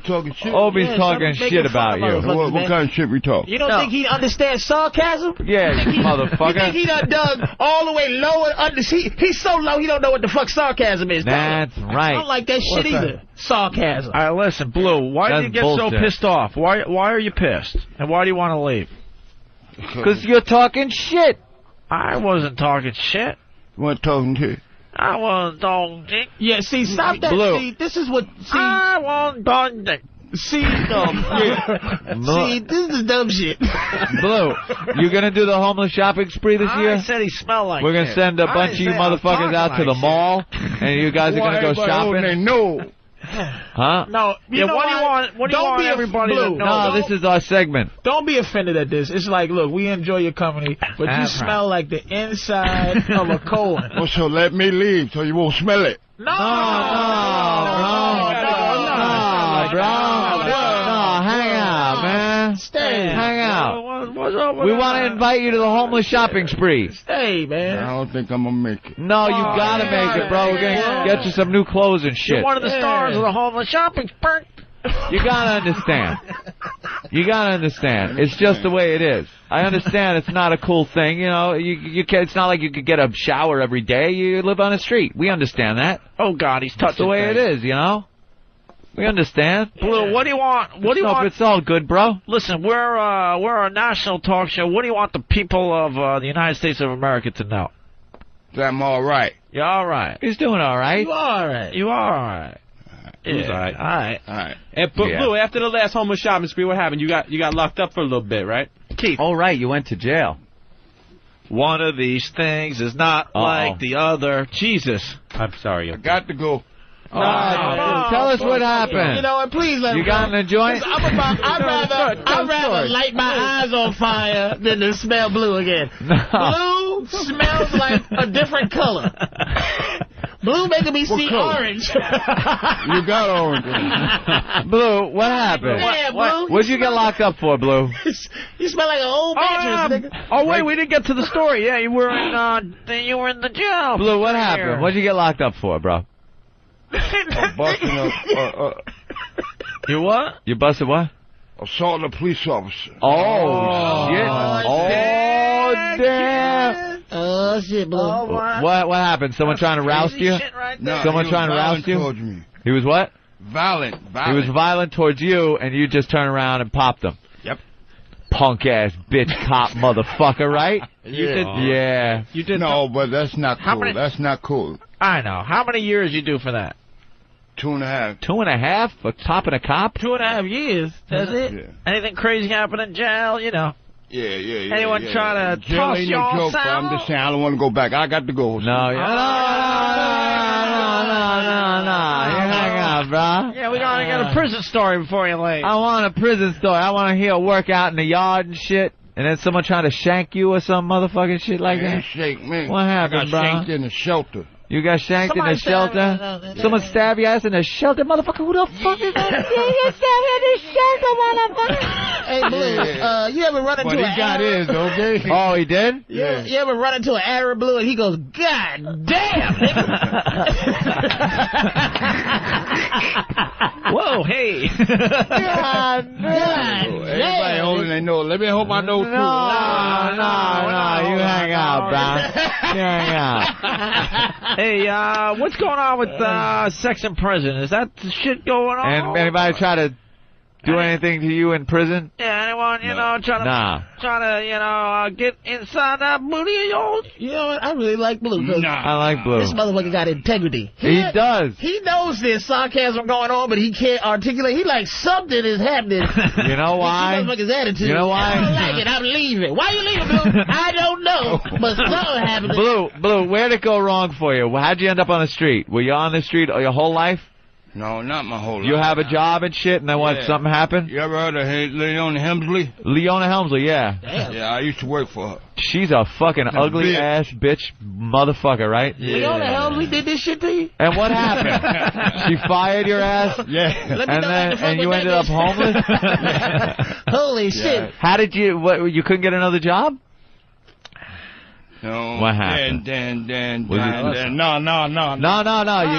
Speaker 10: talking shit?
Speaker 2: Opie's talking shit about you.
Speaker 10: What kind of shit we talk?
Speaker 11: You don't think he understands sarcasm?
Speaker 2: Yeah, motherfucker.
Speaker 11: You think he done dug all the way low and under... He's so low he don't know what the fuck sarcasm is.
Speaker 2: That's right.
Speaker 11: I don't like that shit either. Sarcasm.
Speaker 1: All right, listen, Blue, why do you get so pissed off? Why are you pissed? And why do you want to leave?
Speaker 2: Because you're talking shit.
Speaker 1: I wasn't talking shit.
Speaker 10: What talking to?
Speaker 1: I wasn't talking shit.
Speaker 11: Yeah, see, stop that.
Speaker 2: Blue.
Speaker 11: See, this is what... See,
Speaker 1: I wasn't talking shit.
Speaker 11: See, see, this is dumb shit.
Speaker 2: Blue, you gonna do the homeless shopping spree this year?
Speaker 1: I said he smelled like
Speaker 2: We're gonna send a bunch of you motherfuckers out to the mall, and you guys are gonna go shopping.
Speaker 10: No.
Speaker 2: Huh?
Speaker 11: No.
Speaker 1: What do you want everybody to know?
Speaker 2: No, this is our segment.
Speaker 11: Don't be offended at this. It's like, look, we enjoy your company, but you smell like the inside of a colon.
Speaker 10: Oh, so let me leave so you won't smell it.
Speaker 11: No,
Speaker 2: hang out, man.
Speaker 11: Stay.
Speaker 2: Hang out. We want to invite you to the homeless shopping spree.
Speaker 11: Stay, man.
Speaker 10: I don't think I'm gonna make it.
Speaker 2: No, you gotta make it, bro. We're gonna get you some new clothes and shit.
Speaker 1: You're one of the stars of the homeless shopping spree.
Speaker 2: You gotta understand. You gotta understand. It's just the way it is. I understand it's not a cool thing, you know. You can, it's not like you could get a shower every day. You live on the street. We understand that.
Speaker 1: Oh God, he's touching.
Speaker 2: That's the way it is, you know. We understand.
Speaker 1: Blue, what do you want? What do you want?
Speaker 2: It's all good, bro.
Speaker 1: Listen, we're a national talk show. What do you want the people of the United States of America to know?
Speaker 10: That I'm all right.
Speaker 1: You're all right.
Speaker 2: He's doing all right.
Speaker 11: You all right.
Speaker 1: You are all right.
Speaker 7: He was all right.
Speaker 1: All right.
Speaker 7: And Blue, after the last homeless shopping spree, what happened? You got locked up for a little bit, right?
Speaker 1: Keith.
Speaker 2: Oh, right. You went to jail.
Speaker 1: One of these things is not like the other. Jesus.
Speaker 7: I'm sorry.
Speaker 10: I got to go.
Speaker 2: Tell us what happened.
Speaker 11: You know what? Please let me.
Speaker 2: You got in a joint?
Speaker 11: I'd rather light my eyes on fire than to smell blue again. Blue smells like a different color. Blue making me see orange.
Speaker 10: You got orange.
Speaker 2: Blue, what happened?
Speaker 11: Yeah, Blue.
Speaker 2: What'd you get locked up for, Blue?
Speaker 11: You smell like an old mattress, nigga.
Speaker 1: Oh, wait, we didn't get to the story. Yeah, you were in the jail.
Speaker 2: Blue, what happened? What'd you get locked up for, bro?
Speaker 10: Busting
Speaker 1: You what?
Speaker 2: You busted what?
Speaker 10: Assaulting a police officer.
Speaker 2: Oh shit. Oh, damn.
Speaker 11: Oh, shit, Blue.
Speaker 2: What happened? Someone trying to roust you?
Speaker 10: No,
Speaker 2: Someone trying to roust you?
Speaker 10: Me.
Speaker 2: He was what?
Speaker 10: Violent.
Speaker 2: He was violent towards you, and you just turned around and popped him.
Speaker 10: Yep.
Speaker 2: Punk-ass bitch cop motherfucker, right?
Speaker 10: You did.
Speaker 2: Yeah.
Speaker 10: You did. No, but that's not cool. That's not cool.
Speaker 1: I know. How many years you do for that?
Speaker 10: 2.5.
Speaker 2: 2.5 for topping a cop?
Speaker 11: 2.5 years. That's it.
Speaker 10: Yeah.
Speaker 1: Anything crazy happen in jail, you know?
Speaker 10: Yeah.
Speaker 1: Anyone trying to toss
Speaker 10: ain't
Speaker 1: y'all
Speaker 10: no joke, but I'm just saying I don't want to go back. I got to go.
Speaker 2: No. You hang on, bro.
Speaker 1: Yeah, we gotta get a prison story before you leave.
Speaker 2: I want a prison story. I want to hear a workout in the yard and shit. And then someone trying to shank you or some motherfucking shit like that?
Speaker 10: Shake me.
Speaker 2: What happened, bro?
Speaker 10: I got shanked in the shelter.
Speaker 2: You got shanked in the shelter? Someone stabbed your ass in the shelter? Motherfucker, who the fuck is that? You stabbed in the shelter, motherfucker.
Speaker 11: Hey, Blue, you ever run into
Speaker 10: But he got his, okay?
Speaker 2: Oh, he did?
Speaker 11: Yeah. You ever run into an Arab, Blue, and he goes, God damn, nigga.
Speaker 1: Whoa, hey.
Speaker 11: God damn.
Speaker 10: Everybody holding their nose. Let me hope I know too.
Speaker 2: No, you hang out, bro. You hang out.
Speaker 1: Hey, what's going on with sex in prison? Is that shit going on?
Speaker 2: And anybody try to do anything to you in prison?
Speaker 1: Yeah, anyone, trying to get inside that booty of yours?
Speaker 11: You know what? I really like Blue.
Speaker 2: I like Blue.
Speaker 11: This motherfucker got integrity.
Speaker 2: He does.
Speaker 11: He knows there's sarcasm going on, but he can't articulate. He like something is happening.
Speaker 2: You know why?
Speaker 11: This motherfucker's attitude.
Speaker 2: You know why?
Speaker 11: I don't like it. I'm leaving. Why you leaving, Blue? I don't know, but something happened.
Speaker 2: Blue, where'd it go wrong for you? How'd you end up on the street? Were you on the street your whole life?
Speaker 10: No, not my whole life.
Speaker 2: You have a job and shit, and then what, something happened?
Speaker 10: You ever heard of Leona Helmsley?
Speaker 2: Leona Helmsley, yeah.
Speaker 11: Damn.
Speaker 10: Yeah, I used to work for her.
Speaker 2: She's a fucking ugly-ass bitch motherfucker, right?
Speaker 11: Yeah. Leona Helmsley did this shit to you?
Speaker 2: And what happened? She fired your ass?
Speaker 10: Yeah.
Speaker 2: And you ended up homeless?
Speaker 11: Holy shit.
Speaker 2: How did you couldn't get another job?
Speaker 10: No.
Speaker 2: What happened?
Speaker 10: No.
Speaker 2: You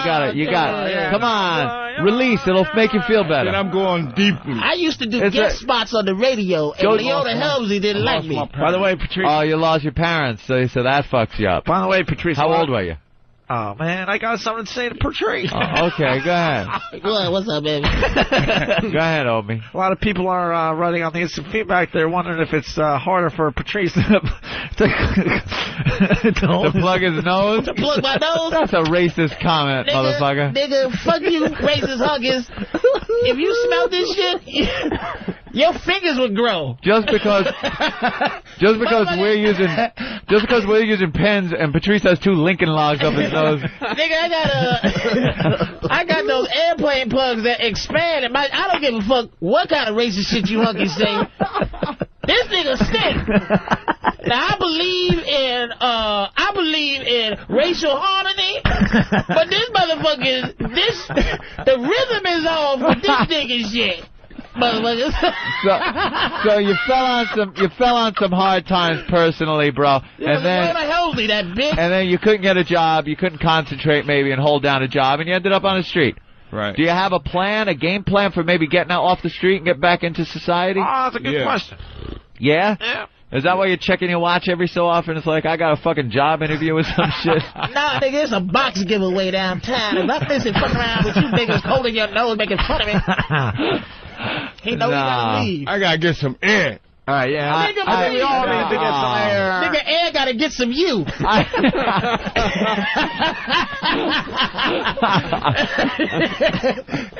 Speaker 2: got it. Come on. Release. It'll make you feel better.
Speaker 10: And I'm going deeply.
Speaker 11: I used to do guest spots on the radio, and Leona Helmsley didn't like me.
Speaker 1: By the way, Patrice.
Speaker 2: Oh, you lost your parents, so that fucks you up.
Speaker 1: By the way, Patrice.
Speaker 2: How old were you?
Speaker 1: Oh, man, I got something to say to Patrice.
Speaker 2: Oh, okay, go ahead.
Speaker 11: What's up, baby?
Speaker 2: Go ahead, Opie.
Speaker 1: A lot of people are writing on the instant feedback. They're wondering if it's harder for Patrice to
Speaker 2: plug his nose.
Speaker 11: To plug my nose?
Speaker 2: That's a racist comment, motherfucker.
Speaker 11: Nigga, fuck you, racist huggers. If you smell this shit, your fingers would grow.
Speaker 2: Just because we're using pens and Patrice has 2 Lincoln logs up his nose.
Speaker 11: Nigga, I got those airplane plugs that expand. And I don't give a fuck what kind of racist shit you hunkies say. This nigga stink. Now I believe in racial harmony, but this motherfucker, the rhythm is off with this nigga shit.
Speaker 2: So you fell on some hard times personally, bro.
Speaker 11: Yeah, and then Helmsley, that bitch.
Speaker 2: And then you couldn't get a job, you couldn't concentrate maybe and hold down a job, and you ended up on the street.
Speaker 10: Right.
Speaker 2: Do you have a game plan for maybe getting out off the street and get back into society?
Speaker 1: Oh, that's a good question.
Speaker 2: Yeah?
Speaker 1: Yeah.
Speaker 2: Is that why you're checking your watch every so often? It's like, I got a fucking job interview with some shit.
Speaker 11: Nah, nigga, it's a box giveaway downtown. If I'm missing fucking around with you niggas holding your nose making fun of me. He knows he gotta leave.
Speaker 10: I gotta get some air.
Speaker 1: All right, yeah. I think we all need to get some air.
Speaker 11: Nigga, air got to get some you.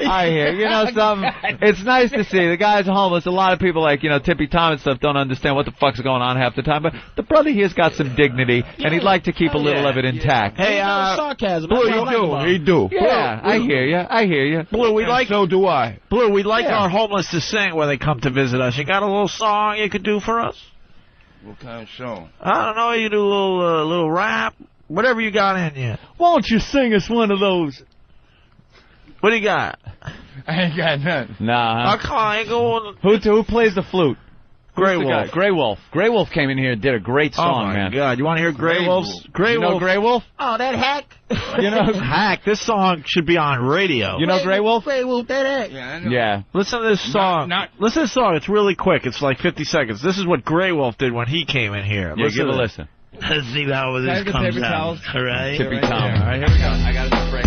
Speaker 2: I hear. You know something? It's nice to see. The guy's homeless. A lot of people like, Tippy Tom and stuff don't understand what the fuck's going on half the time. But the brother here's got some dignity, and he'd like to keep a little of it intact.
Speaker 1: Hey,
Speaker 11: sarcasm.
Speaker 1: Blue, he do.
Speaker 2: Yeah, I hear you.
Speaker 1: Blue,
Speaker 10: so do I.
Speaker 1: Blue, we like our homeless to sing when they come to visit us. You got a little song you could do for us?
Speaker 10: What kind of song?
Speaker 1: I don't know. You do a little rap, whatever you got in you.
Speaker 2: Why don't you sing us one of those?
Speaker 1: What do you got?
Speaker 10: I ain't got nothing.
Speaker 2: Nah.
Speaker 1: Oh, come on, I ain't going.
Speaker 2: Who plays the flute?
Speaker 1: Grey Wolf.
Speaker 2: Grey Wolf. Grey Wolf came in here and did a great song, man.
Speaker 1: Oh, my God. You want to hear Grey Wolf's?
Speaker 2: You know Grey Wolf?
Speaker 11: Oh, that hack.
Speaker 1: Hack. This song should be on radio.
Speaker 2: You know Grey Wolf?
Speaker 11: Grey Wolf, that hack.
Speaker 10: Yeah, I know.
Speaker 2: Yeah.
Speaker 1: Listen to this song. Listen to this song. It's really quick. It's like 50 seconds. This is what Grey Wolf did when he came in here.
Speaker 2: Yeah, give a listen.
Speaker 16: Let's see how this comes out. All right?
Speaker 2: Tippy Tom.
Speaker 1: All right, here we go.
Speaker 2: I got a break.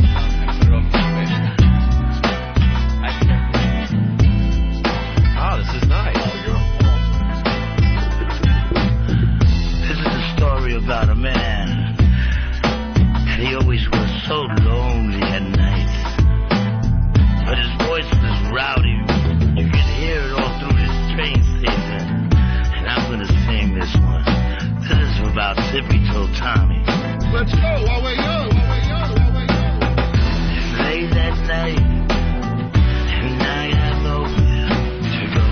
Speaker 1: Oh, this is nice.
Speaker 16: This is a story about a man. And he always was so lonely at night. But his voice was rowdy. You could hear it all through his train station. And I'm going to sing this one. This is about Tippy told Tommy.
Speaker 10: Let's go while we're young.
Speaker 16: It's late that night. And I have nowhere to go.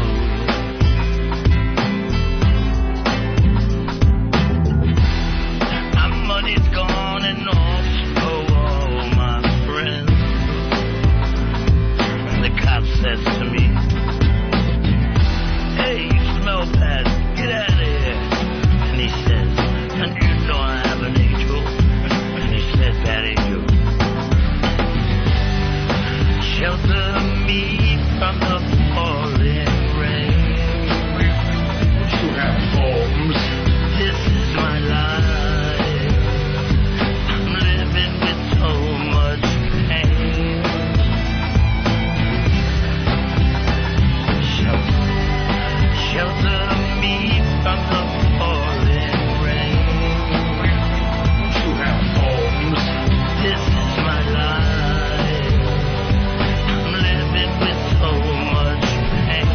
Speaker 16: My money's gone and also all my friends. And the cop says to me, hey, you smell bad, get out of here. And he says, and you know I have an angel. And he said, bad angel, shelter me from the falling rain.
Speaker 10: You have homes.
Speaker 16: This is my life. I'm living with so much pain. Shelter me from the falling rain.
Speaker 10: You have homes.
Speaker 16: This is my life. I'm living with so much pain.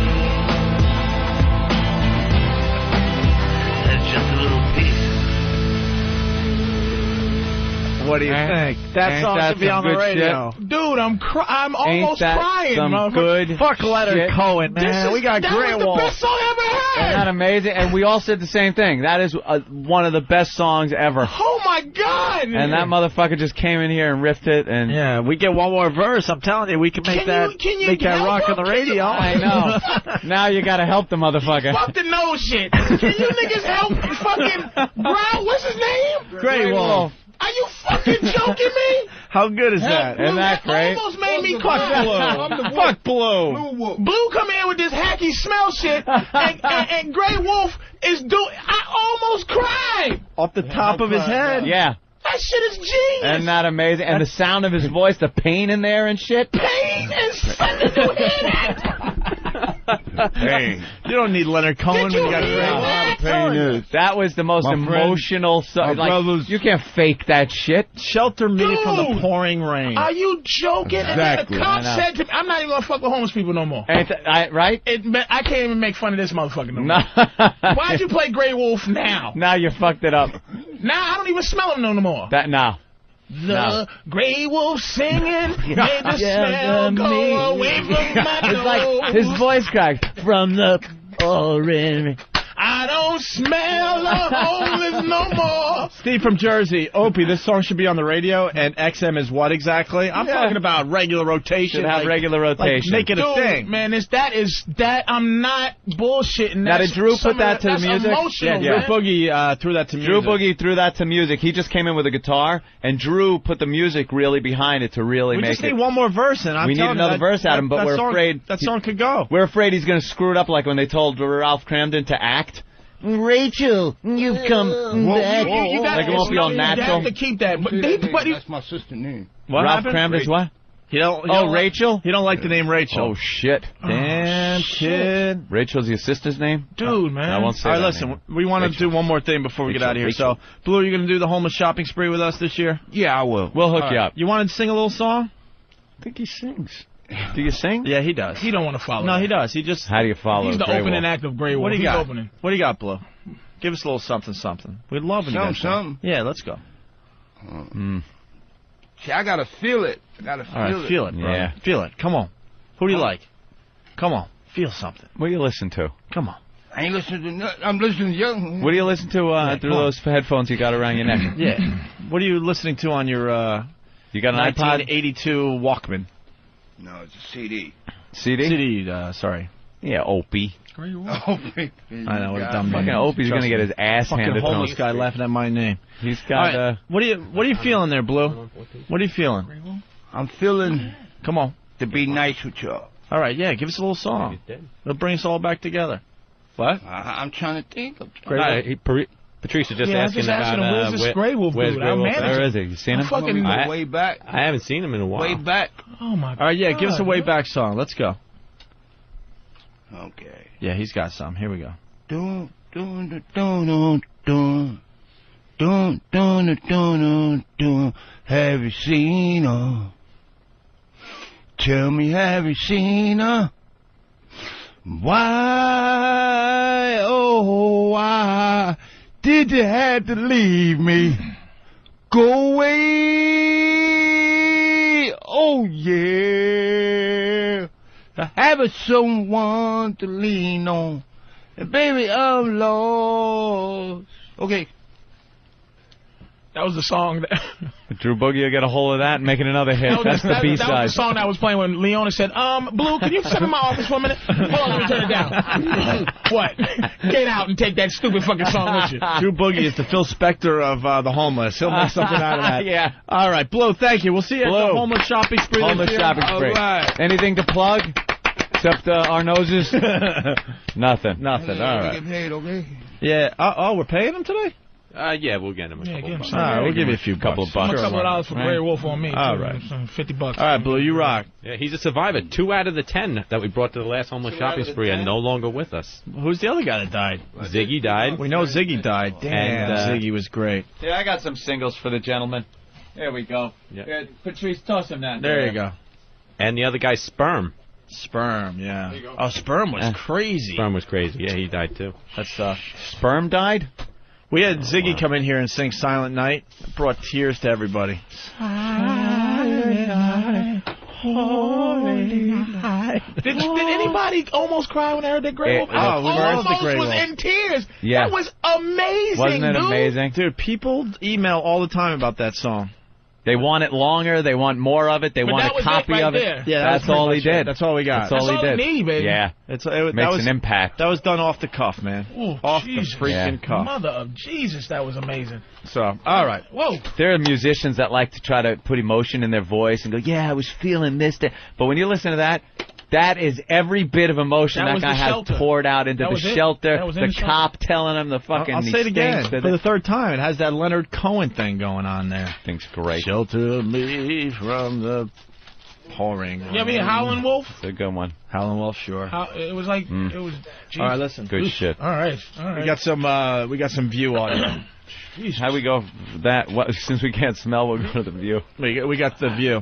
Speaker 16: That's just a little piece.
Speaker 1: What do you think? That song should be on the radio.
Speaker 11: Dude, I'm almost crying.
Speaker 2: Some good
Speaker 1: Fuck Leonard Cohen, man. We got Grey Wolf.
Speaker 11: That was the best song I ever heard.
Speaker 2: Isn't that amazing? And we all said the same thing. That is one of the best songs ever.
Speaker 11: Oh, my God.
Speaker 2: And that motherfucker just came in here and riffed it. And
Speaker 1: yeah, we get one more verse. I'm telling you, we can make that rock on the radio.
Speaker 2: I know. Now you got to help the motherfucker.
Speaker 11: Fuck the nose shit. Can you niggas help fucking Brown? What's his name?
Speaker 1: Grey Wolf.
Speaker 11: Are you fucking joking me?
Speaker 1: How good is that?
Speaker 2: Isn't that great?
Speaker 11: Almost made me cry.
Speaker 1: Fuck Blue.
Speaker 11: Blue come in with this hacky smell shit, and Grey Wolf is doing. I almost cried.
Speaker 1: Off the top of his head.
Speaker 2: Yeah.
Speaker 11: That shit is genius.
Speaker 2: Isn't that amazing? And the sound of his voice, the pain in there and shit.
Speaker 11: Pain and something to hear that.
Speaker 1: Hey, you don't need Leonard Cohen when you got
Speaker 2: That was the most emotional song. Like, you can't fake that shit.
Speaker 1: Shelter me from the pouring rain.
Speaker 11: Are you joking?
Speaker 1: Exactly.
Speaker 11: And the cop said to me, I'm not even going to fuck with homeless people no more.
Speaker 2: Right?
Speaker 11: I can't even make fun of this motherfucker no more. Why'd you play Grey Wolf now?
Speaker 2: Now you fucked it up.
Speaker 11: Now I don't even smell him no more. The Grey Wolf singing made the smell go away from my nose.
Speaker 2: It's like his voice cracked from the pouring.
Speaker 11: I don't smell the homeless no more.
Speaker 1: Steve from Jersey, Opie, this song should be on the radio, and XM is what exactly? I'm talking about regular rotation.
Speaker 2: Should have regular rotation.
Speaker 1: Like make it a thing.
Speaker 11: Man, that I'm not bullshitting.
Speaker 2: Now, did Drew put that to the music?
Speaker 11: Emotional,
Speaker 1: Drew Boogie threw that to music.
Speaker 2: Drew Boogie threw that to music. He just came in with a guitar, and Drew put the music really behind it to really make it.
Speaker 1: We just need one more verse, and
Speaker 2: we need another verse out of him, but we're afraid
Speaker 1: that song could go.
Speaker 2: We're afraid he's going to screw it up like when they told Ralph Cramden to act.
Speaker 16: Rachel, you've come back.
Speaker 11: You
Speaker 2: like it won't be all natural.
Speaker 11: You have to keep that.
Speaker 10: That's my sister's name.
Speaker 2: What Ralph Cramden's what? Rachel?
Speaker 1: You don't like the name Rachel.
Speaker 2: Oh, shit. Damn, kid. Rachel's your sister's name?
Speaker 3: Dude, man.
Speaker 2: I won't say
Speaker 1: All right,
Speaker 2: that
Speaker 1: listen,
Speaker 2: name.
Speaker 1: we want to do one more thing before we get out of here.
Speaker 2: Rachel.
Speaker 1: So, Blue, you going to do the homeless shopping spree with us this year?
Speaker 6: Yeah, I will.
Speaker 2: We'll hook you up.
Speaker 1: You want to sing a little song?
Speaker 2: I think he sings. Do you sing?
Speaker 1: Yeah, he does.
Speaker 3: He don't want to follow.
Speaker 1: No,
Speaker 3: that.
Speaker 1: he does. He just...
Speaker 2: How do you follow
Speaker 3: He's the
Speaker 2: Grey
Speaker 3: opening
Speaker 2: Wolf?
Speaker 3: act of Grey Wolf.
Speaker 1: What do you
Speaker 3: He's
Speaker 1: got?
Speaker 3: opening.
Speaker 1: What do you got, Blue? Give us a little something, something. We'd love it.
Speaker 6: Something.
Speaker 1: Yeah, let's go.
Speaker 6: See, I gotta feel it. I gotta feel it.
Speaker 1: All right, feel it, bro.
Speaker 2: Yeah.
Speaker 1: Feel it. Come on. Who do you like? Come on. Feel something.
Speaker 2: What do you listen to?
Speaker 1: Come on.
Speaker 6: I ain't listening to nothing. I'm listening to young.
Speaker 2: What do you listen to through those headphones you got around your neck?
Speaker 1: Yeah. What are you listening to on your
Speaker 2: You got an iPod?
Speaker 1: 1982 Walkman?
Speaker 6: No, it's a CD.
Speaker 2: CD?
Speaker 1: CD, sorry.
Speaker 2: Yeah, Opie.
Speaker 6: Opie.
Speaker 1: I know, what a dumb
Speaker 2: Fucking
Speaker 1: name.
Speaker 2: Opie's going to get his ass
Speaker 1: Fucking
Speaker 2: handed to him.
Speaker 1: homeless guy laughing at my name.
Speaker 2: He's got,
Speaker 1: right. What are you feeling there, Blue? What are you feeling?
Speaker 6: I'm feeling
Speaker 1: Come on.
Speaker 6: to be nice with y'all.
Speaker 1: All right, yeah, give us a little song. It'll bring us all back together. What?
Speaker 6: I'm trying to think of
Speaker 7: Patrice is just
Speaker 3: Yeah,
Speaker 7: asking
Speaker 3: I'm just asking
Speaker 7: about
Speaker 3: him, where's this Grey Wolf
Speaker 7: where's
Speaker 3: dude?
Speaker 7: Grey
Speaker 3: Our
Speaker 7: Wolf?
Speaker 3: manager.
Speaker 2: Where is he? You seen him?
Speaker 3: Fucking
Speaker 6: way back.
Speaker 7: I haven't seen him in a while.
Speaker 6: Way back.
Speaker 3: Oh my god.
Speaker 1: All right, yeah, give us a way back song. Let's go.
Speaker 6: Okay.
Speaker 1: Yeah, he's got some. Here we go.
Speaker 6: Dun dun dun dun dun dun dun dun dun. Have you seen her? Tell me, have you seen her? Why, oh, why did you have to leave me? Go away, oh yeah. Having someone to lean on, and baby, I'm lost. Okay.
Speaker 3: That was the song that...
Speaker 2: Drew Boogie will get a hold of that and make it another hit. That's the B-side.
Speaker 3: That was the song that was playing when Leona said, Blue, can you sit in my office for a minute? Hold on, let me turn it down. What? Get out and take that stupid fucking song with you.
Speaker 1: Drew Boogie is the Phil Spector of the homeless. He'll make something out of that.
Speaker 2: Yeah.
Speaker 1: All right, Blue, thank you. We'll see you at the homeless shopping spree.
Speaker 2: Homeless shopping spree.
Speaker 6: Right.
Speaker 2: Anything to plug? Except our noses? Nothing.
Speaker 1: All right.
Speaker 6: Get paid, okay?
Speaker 1: Yeah. We're paying him today?
Speaker 7: Yeah, we'll get him a couple bucks.
Speaker 1: All right, we'll give you a few
Speaker 2: couple of bucks.
Speaker 3: A couple of dollars for Grey Wolf on me.
Speaker 1: All
Speaker 3: too.
Speaker 1: right.
Speaker 3: $50.
Speaker 1: All right, Blue, you rock.
Speaker 7: Yeah, he's a survivor. 2 out of the 10 that we brought to the last homeless shopping spree are no longer with us.
Speaker 1: Who's the other guy that died?
Speaker 7: Ziggy died.
Speaker 1: We know Ziggy died. Damn,
Speaker 7: And,
Speaker 1: Ziggy was great.
Speaker 2: Yeah, I got some singles for the gentleman. There we go.
Speaker 7: Yeah.
Speaker 2: Yeah, Patrice, toss him that.
Speaker 1: There you go.
Speaker 7: And the other guy, Sperm.
Speaker 1: Sperm, yeah. Oh, Sperm was crazy.
Speaker 7: Sperm was crazy. Yeah, he died too.
Speaker 1: That's
Speaker 2: Sperm died?
Speaker 1: We had Ziggy come in here and sing Silent Night. It brought tears to everybody.
Speaker 3: Silent night, holy night. Did anybody almost cry when they heard that Grey Wolf? I almost was in tears.
Speaker 2: Yeah.
Speaker 3: That was amazing,
Speaker 2: Wasn't it amazing?
Speaker 1: Dude, people email all the time about that song.
Speaker 2: They want it longer. They want more of it. They want a copy of it.
Speaker 3: There.
Speaker 1: Yeah,
Speaker 2: that's all he did.
Speaker 1: That's all we got.
Speaker 2: That's all he did.
Speaker 3: Need, baby.
Speaker 2: Yeah.
Speaker 1: Makes
Speaker 2: an impact.
Speaker 1: That was done off the cuff, man.
Speaker 3: Ooh,
Speaker 1: off
Speaker 3: Jesus.
Speaker 1: the freaking cuff.
Speaker 3: Mother of Jesus, that was amazing.
Speaker 1: So, all right.
Speaker 3: Whoa.
Speaker 2: There are musicians that like to try to put emotion in their voice and go, yeah, I was feeling this. But when you listen to that, that is every bit of emotion that guy has poured out into the shelter. The cop telling him the fucking...
Speaker 1: I'll say it again for the third time. It has that Leonard Cohen thing going on there.
Speaker 2: Thing's great.
Speaker 1: Shelter me from the pouring.
Speaker 3: You ever hear Howlin' Wolf?
Speaker 2: It's a good one.
Speaker 1: Howlin' Wolf, sure.
Speaker 3: It was like... It was...
Speaker 1: All right, listen.
Speaker 2: Good shit.
Speaker 3: All right.
Speaker 1: We got some View audio.
Speaker 2: How we go that? Since we can't smell, we'll go to the View.
Speaker 1: We got the View.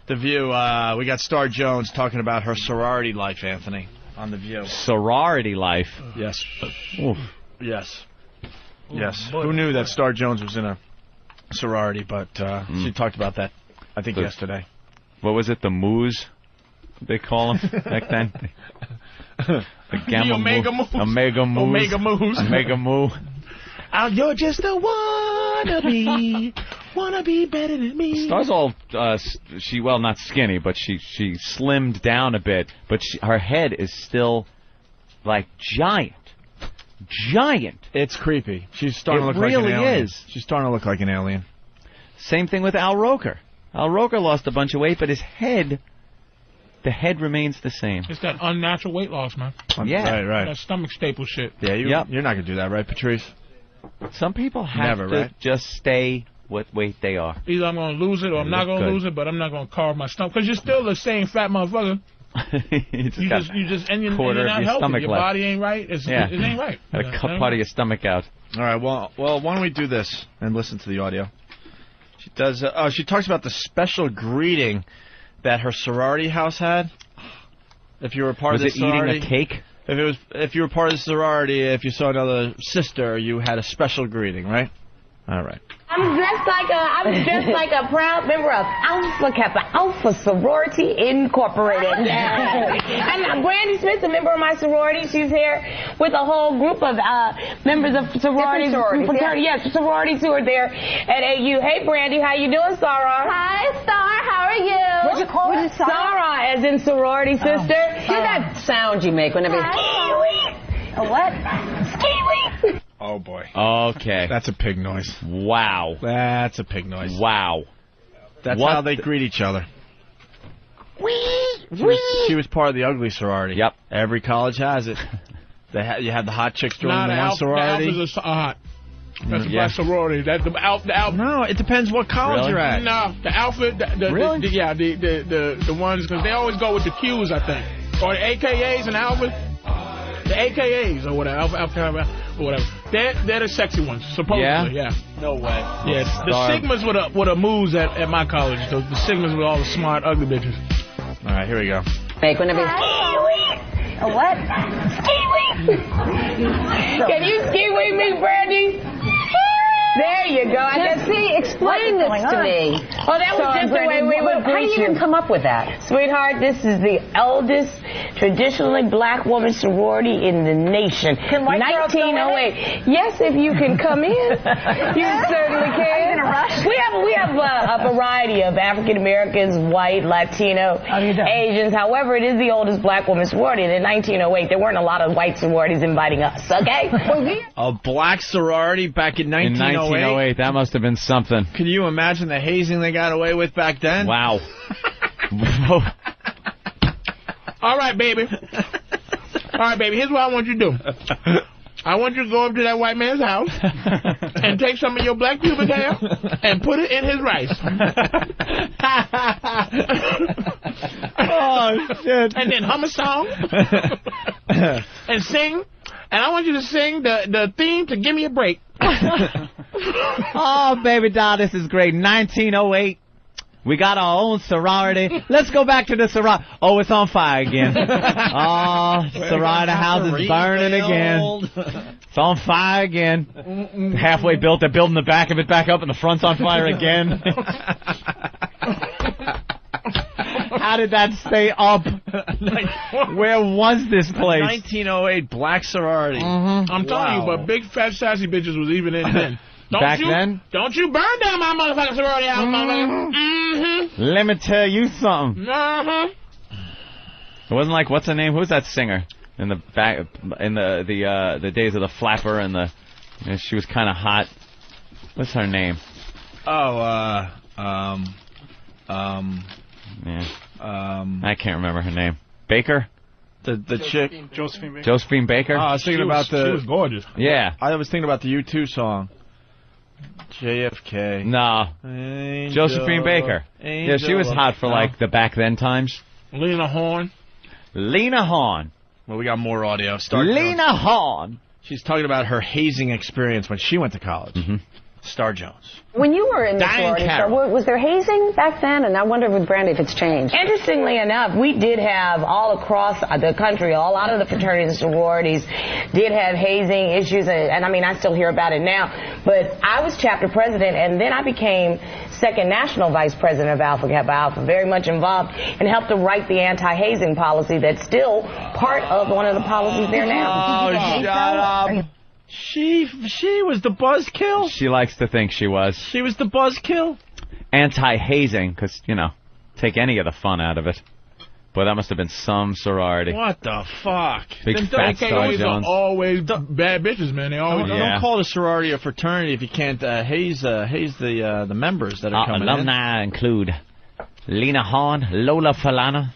Speaker 1: The View, we got Star Jones talking about her sorority life, Anthony, on The View.
Speaker 2: Sorority life?
Speaker 1: Yes.
Speaker 2: Oof.
Speaker 1: Yes. Yes. Who knew that Star Jones was in a sorority, but she talked about that, I think, yesterday.
Speaker 2: What was it, the Moos, they call them back then? The Gamma
Speaker 3: Omega Moos.
Speaker 2: Omega Moos.
Speaker 3: Omega Moos.
Speaker 2: Omega Moo.
Speaker 3: You're just a wannabe. Wanna be better than me.
Speaker 2: Star's all, not skinny, but she slimmed down a bit, but her head is still, like, giant. Giant.
Speaker 1: It's creepy. She's starting to look like an alien. It really is. She's starting to look like an alien.
Speaker 2: Same thing with Al Roker. Al Roker lost a bunch of weight, but his head, the head remains the same.
Speaker 3: It's that unnatural weight loss, man.
Speaker 2: Yeah.
Speaker 1: Right.
Speaker 3: That stomach staple shit.
Speaker 1: Yeah, you're not going to do that, right, Patrice?
Speaker 2: Some people have to just stay what weight they are.
Speaker 3: Either I'm going to lose it or I'm not going to lose it, but I'm not going to carve my stomach. Because you're still the same fat motherfucker. you just and you're not healthy. Your body ain't right. It ain't right.
Speaker 2: Got to cut part of your stomach out.
Speaker 1: All right. Well, why don't we do this and listen to the audio? She does. She talks about the special greeting that her sorority house had. If you were part of the sorority,
Speaker 2: eating a cake?
Speaker 1: If you were part of the sorority, if you saw another sister, you had a special greeting, right? All right.
Speaker 12: I'm dressed like a proud member of Alpha Kappa Alpha Sorority Incorporated. And Brandy Smith's a member of my sorority. She's here with a whole group of members of sororities. Sororities who are there at AU. Hey, Brandy, how you doing, Sarah?
Speaker 15: Hi, Star. How are you?
Speaker 12: What'd you call her? Sarah, as in sorority sister.
Speaker 15: Do that sound you make whenever you...
Speaker 12: A what?
Speaker 15: Skeewee.
Speaker 1: Oh, boy.
Speaker 2: Okay.
Speaker 1: That's a pig noise.
Speaker 2: Wow.
Speaker 1: That's a pig noise.
Speaker 2: Wow.
Speaker 1: That's how they greet each other. She was part of the ugly sorority.
Speaker 2: Yep.
Speaker 1: Every college has it. You had the hot chicks joining the one sorority.
Speaker 3: The Alphas are hot. That's my sorority. That's the alpha.
Speaker 1: No, it depends what college you're at.
Speaker 3: No, the alpha. The ones, because they always go with the Qs, I think, or the AKAs and alphas. The AKAs or whatever, alpha or whatever. They're the sexy ones, supposedly. Yeah.
Speaker 1: No way.
Speaker 3: Yes. The Sigmas were the moves at my college. The Sigmas were all the smart, ugly bitches.
Speaker 1: All right, here we go.
Speaker 15: Make whenever you...
Speaker 12: A what? Ski-wee. Can you ski-wee me, Brandy? There you go. I guess.
Speaker 15: See, explain this to me.
Speaker 12: Oh, that was just the way we would greet you.
Speaker 15: How did you even come up with that?
Speaker 12: Sweetheart, this is the eldest traditionally black woman sorority in the nation.
Speaker 15: Can white girls go in it?
Speaker 12: Yes, if you can come in. You certainly can.
Speaker 15: Are you in a rush?
Speaker 12: We have a variety of African Americans, white, Latino, Asians. However, it is the oldest black woman sorority. And in 1908, there weren't a lot of white sororities inviting us, okay?
Speaker 1: A black sorority back in 1908?
Speaker 2: 1908, that must have been something.
Speaker 1: Can you imagine the hazing they got away with back then?
Speaker 2: Wow.
Speaker 3: All right, baby. Here's what I want you to do. I want you to go up to that white man's house and take some of your black pubic hair and put it in his rice.
Speaker 1: Oh, shit.
Speaker 3: And then hum a song and sing. And I want you to sing the theme to Give Me a Break.
Speaker 2: Oh, baby doll, this is great. 1908. We got our own sorority. Let's go back to the sorority. Oh, it's on fire again. Oh, sorority house is burning again. It's on fire again. Halfway built, they're building the back of it back up, and the front's on fire again. How did that stay up? Where was this place?
Speaker 1: 1908 black sorority.
Speaker 3: I'm telling you, but big fat sassy bitches was even in then.
Speaker 2: Then?
Speaker 3: Don't you burn down my motherfucking sorority house, motherfucker.
Speaker 2: Let me tell you something. It wasn't like, what's her name? Who's that singer in the back in the days of the flapper and the? You know, she was kind of hot. What's her name?
Speaker 1: Oh,
Speaker 2: yeah. I can't remember her name. Baker?
Speaker 1: The chick?
Speaker 9: Josephine
Speaker 2: Baker?
Speaker 1: Oh, I was thinking about
Speaker 3: She was gorgeous.
Speaker 2: Yeah.
Speaker 1: I was thinking about the U2 song. JFK.
Speaker 2: No.
Speaker 1: Angel,
Speaker 2: Josephine Baker.
Speaker 1: Angel,
Speaker 2: yeah, she was hot for like the back then times.
Speaker 3: Lena Horne.
Speaker 1: Well, we got more audio.
Speaker 2: Lena Horne.
Speaker 1: She's talking about her hazing experience when she went to college. Star Jones.
Speaker 15: When you were in the sorority, was there hazing back then? And I wonder with Brandy if it's changed.
Speaker 12: Interestingly enough, we did have all across the country, a lot of the fraternities and sororities did have hazing issues, and I mean, I still hear about it now. But I was chapter president, and then I became second national vice president of Alpha Kappa Alpha, very much involved, and helped to write the anti-hazing policy that's still part of one of the policies there now.
Speaker 1: Oh, shut up. She was the buzzkill?
Speaker 2: She likes to think she was.
Speaker 1: She was the buzzkill?
Speaker 2: Anti-hazing, because, you know, take any of the fun out of it. Boy, that must have been some sorority.
Speaker 1: What the fuck?
Speaker 2: Big fat Star Jones.
Speaker 3: Always bad bitches, man. They always
Speaker 1: don't call it a sorority or fraternity if you can't haze the members that are coming
Speaker 2: alumni
Speaker 1: in.
Speaker 2: Include Lena Horne, Lola Falana,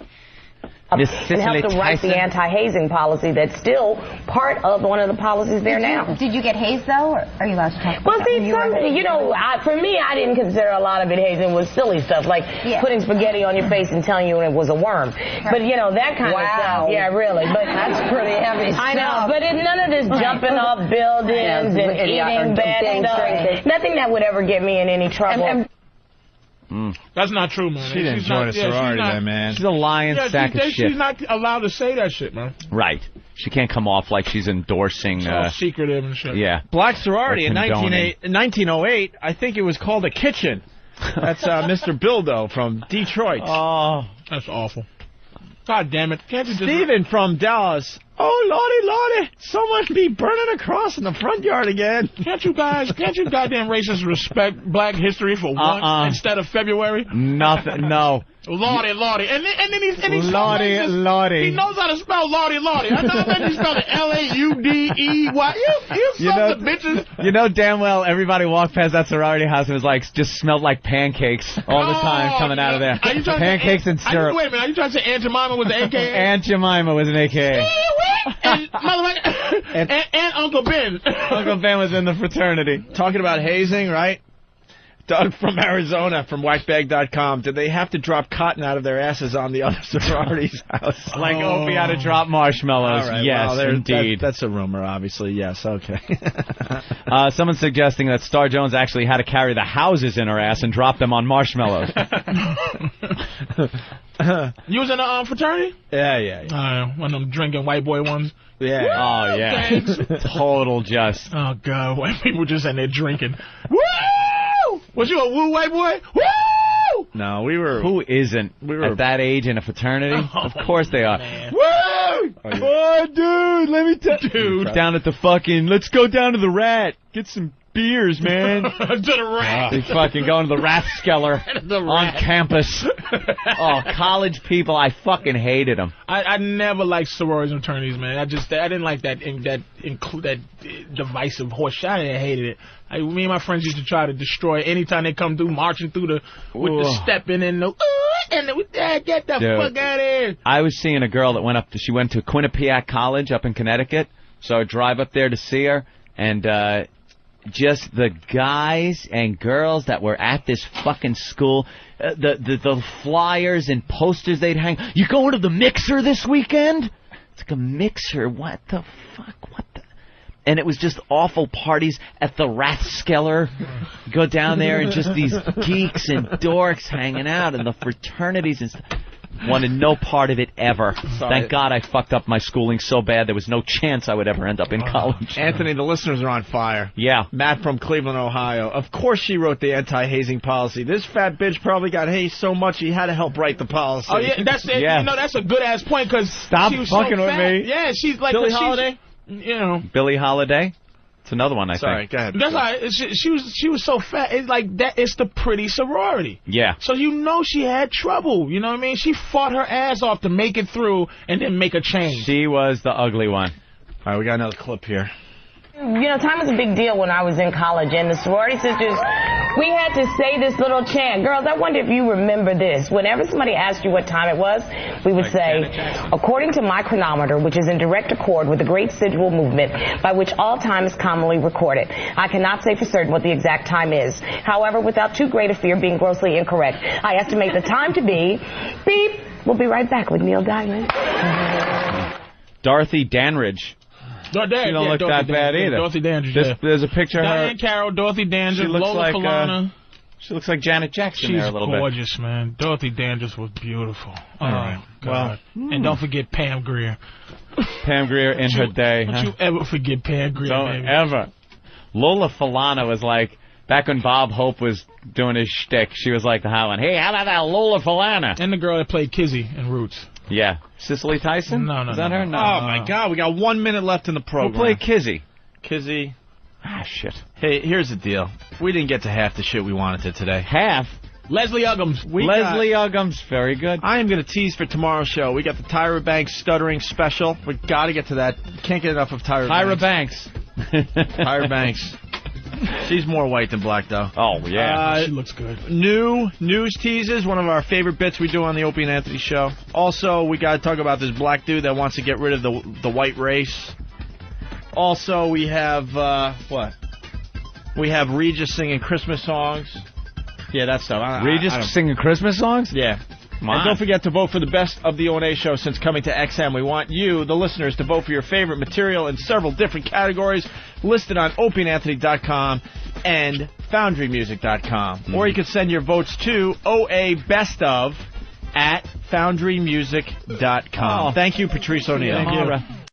Speaker 12: and helped to write the anti-hazing policy that's still part of one of the policies there now.
Speaker 18: Did you get hazed, though, or are you allowed to talk
Speaker 12: well,
Speaker 18: about
Speaker 12: see, for me, I didn't consider a lot of it hazing. It was silly stuff, like putting spaghetti on your face and telling you it was a worm. But, that kind of stuff. Yeah, really. But
Speaker 18: that's pretty heavy stuff.
Speaker 12: I know, but none of this jumping off buildings and eating bad stuff. Nothing that would ever get me in any trouble.
Speaker 3: That's not true, man.
Speaker 1: She didn't join a sorority, man.
Speaker 2: She's a lying sack of shit.
Speaker 3: She's not allowed to say that shit, man.
Speaker 2: Right. She can't come off like she's endorsing...
Speaker 3: It's all secretive and shit.
Speaker 2: Yeah.
Speaker 1: Black sorority in 1908, I think it was called a kitchen. That's Mr. Bildo from Detroit.
Speaker 3: Oh, that's awful. God damn it. Can't you just...
Speaker 1: Steven from Dallas. Oh, Lordy, someone be burning a cross in the front yard again.
Speaker 3: Can't you goddamn racists respect black history for once instead of February?
Speaker 2: Nothing, no.
Speaker 3: Lordy. And then he's
Speaker 1: Lordy.
Speaker 3: He knows how to spell Lordy. I know that he spelled it Laudey. You sons of bitches.
Speaker 2: You know damn well everybody walked past that sorority house and was like, just smelled like pancakes all the time coming out of there. Pancakes and syrup.
Speaker 3: Wait a minute, are you trying to say Aunt Jemima was an AKA?
Speaker 2: Aunt Jemima was an AKA.
Speaker 3: And Uncle Ben.
Speaker 2: Uncle Ben was in the fraternity.
Speaker 1: Talking about hazing, right? Doug from Arizona from whackbag.com. Did they have to drop cotton out of their asses on the other sorority's house?
Speaker 2: Like Opie had to drop marshmallows.
Speaker 1: Right,
Speaker 2: yes,
Speaker 1: well,
Speaker 2: indeed.
Speaker 1: That's a rumor, obviously. Yes, okay.
Speaker 2: Someone's suggesting that Star Jones actually had to carry the houses in her ass and drop them on marshmallows.
Speaker 3: You was in a fraternity?
Speaker 1: Yeah.
Speaker 3: One of them drinking white boy ones?
Speaker 2: Yeah.
Speaker 3: Woo!
Speaker 2: Oh, yeah.
Speaker 3: Thanks.
Speaker 2: Total just.
Speaker 3: Oh, God. White people just in there drinking. Woo! Was you a woo white boy? Woo!
Speaker 1: No, we were...
Speaker 2: Who isn't at that age in a fraternity? Of course they are.
Speaker 3: Man.
Speaker 2: Woo! Oh, dude, let me tell you. Down at the fucking... Let's go down to the Rat. Get some beers, man.
Speaker 3: To the Rat.
Speaker 2: They fucking going to the Rathskeller on campus. Oh, college people, I fucking hated them.
Speaker 3: I never liked sororities and fraternities, man. I didn't like that divisive horse shit. I hated it. Me and my friends used to try to destroy anytime they come through, marching through with the stepping and get the fuck out of here.
Speaker 2: I was seeing a girl that she went to Quinnipiac College up in Connecticut, so I drive up there to see her, and just the guys and girls that were at this fucking school, the flyers and posters they'd hang. You going to the Mixer this weekend? It's like a Mixer. What the fuck? What the? And it was just awful parties at the Rathskeller. Go down there and just these geeks and dorks hanging out in the fraternities and stuff. Wanted no part of it ever.
Speaker 1: Sorry.
Speaker 2: Thank God I fucked up my schooling so bad there was no chance I would ever end up in college.
Speaker 1: Anthony, the listeners are on fire.
Speaker 2: Yeah.
Speaker 1: Matt from Cleveland, Ohio. Of course she wrote the anti-hazing policy. This fat bitch probably got hazed so much he had to help write the policy.
Speaker 3: Oh, yeah, that's it.
Speaker 2: Yeah.
Speaker 3: You know, that's a good-ass point, because
Speaker 2: Stop
Speaker 3: she was
Speaker 2: fucking
Speaker 3: so
Speaker 2: with
Speaker 3: fat.
Speaker 2: me.
Speaker 3: Yeah, she's like...
Speaker 1: Billie Holiday?
Speaker 3: You know.
Speaker 2: Billie Holiday? It's another one, I think.
Speaker 1: Sorry, go ahead.
Speaker 3: That's right. She was so fat. It's like that. It's the pretty sorority.
Speaker 2: Yeah.
Speaker 3: So you know she had trouble. You know what I mean? She fought her ass off to make it through and then make a change.
Speaker 2: She was the ugly one.
Speaker 1: All right, we got another clip here.
Speaker 12: You know, time was a big deal when I was in college, and the sorority sisters, we had to say this little chant. Girls, I wonder if you remember this. Whenever somebody asked you what time it was, we would say, according to my chronometer, which is in direct accord with the great sigil movement by which all time is commonly recorded. I cannot say for certain what the exact time is. However, without too great a fear of being grossly incorrect, I estimate the time to be, beep, we'll be right back with Neil Diamond.
Speaker 2: Dorothy Dandridge. She don't look that bad either.
Speaker 3: Dorothy Dandridge,
Speaker 2: There's a picture of her.
Speaker 3: Diane Carroll, Dorothy Dandridge,
Speaker 2: She looks
Speaker 3: Lola
Speaker 2: like
Speaker 3: Falana.
Speaker 2: She looks like Janet Jackson there a little
Speaker 3: bit. She's gorgeous, man. Dorothy Dandridge was beautiful.
Speaker 2: All right.
Speaker 3: God. And don't forget Pam Grier.
Speaker 2: Pam Grier in her day.
Speaker 3: Don't you ever forget Pam Grier,
Speaker 2: Don't
Speaker 3: baby.
Speaker 2: ever. Lola Falana was like, back when Bob Hope was doing his shtick, she was like the hot one. Hey, how about that Lola Falana?
Speaker 3: And the girl that played Kizzy in Roots.
Speaker 2: Yeah. Cicely Tyson?
Speaker 3: No.
Speaker 2: Is that her? No.
Speaker 1: Oh, my God. We got 1 minute left in the program.
Speaker 2: Who played Kizzy?
Speaker 1: Kizzy.
Speaker 2: Ah, shit.
Speaker 1: Hey, here's the deal. We didn't get to half the shit we wanted to today.
Speaker 2: Half?
Speaker 3: Leslie Uggams.
Speaker 2: Leslie Uggams. Very good.
Speaker 1: I am going to tease for tomorrow's show. We got the Tyra Banks stuttering special. We got to get to that. Can't get enough of Tyra
Speaker 2: Banks.
Speaker 1: Tyra Banks. She's more white than black, though.
Speaker 2: Oh, yeah.
Speaker 3: She looks good.
Speaker 1: New news teases, one of our favorite bits we do on the Opie and Anthony show. Also, we got to talk about this black dude that wants to get rid of the white race. Also, we have, what? We have Regis singing Christmas songs. Yeah, that stuff.
Speaker 2: Regis singing Christmas songs?
Speaker 1: Yeah. And don't forget to vote for the best of the O&A show since coming to XM. We want you, the listeners, to vote for your favorite material in several different categories listed on opieandanthony.com and foundrymusic.com. Or you can send your votes to OABestOf at foundrymusic.com. Thank you, Patrice O'Neill.
Speaker 2: Thank you.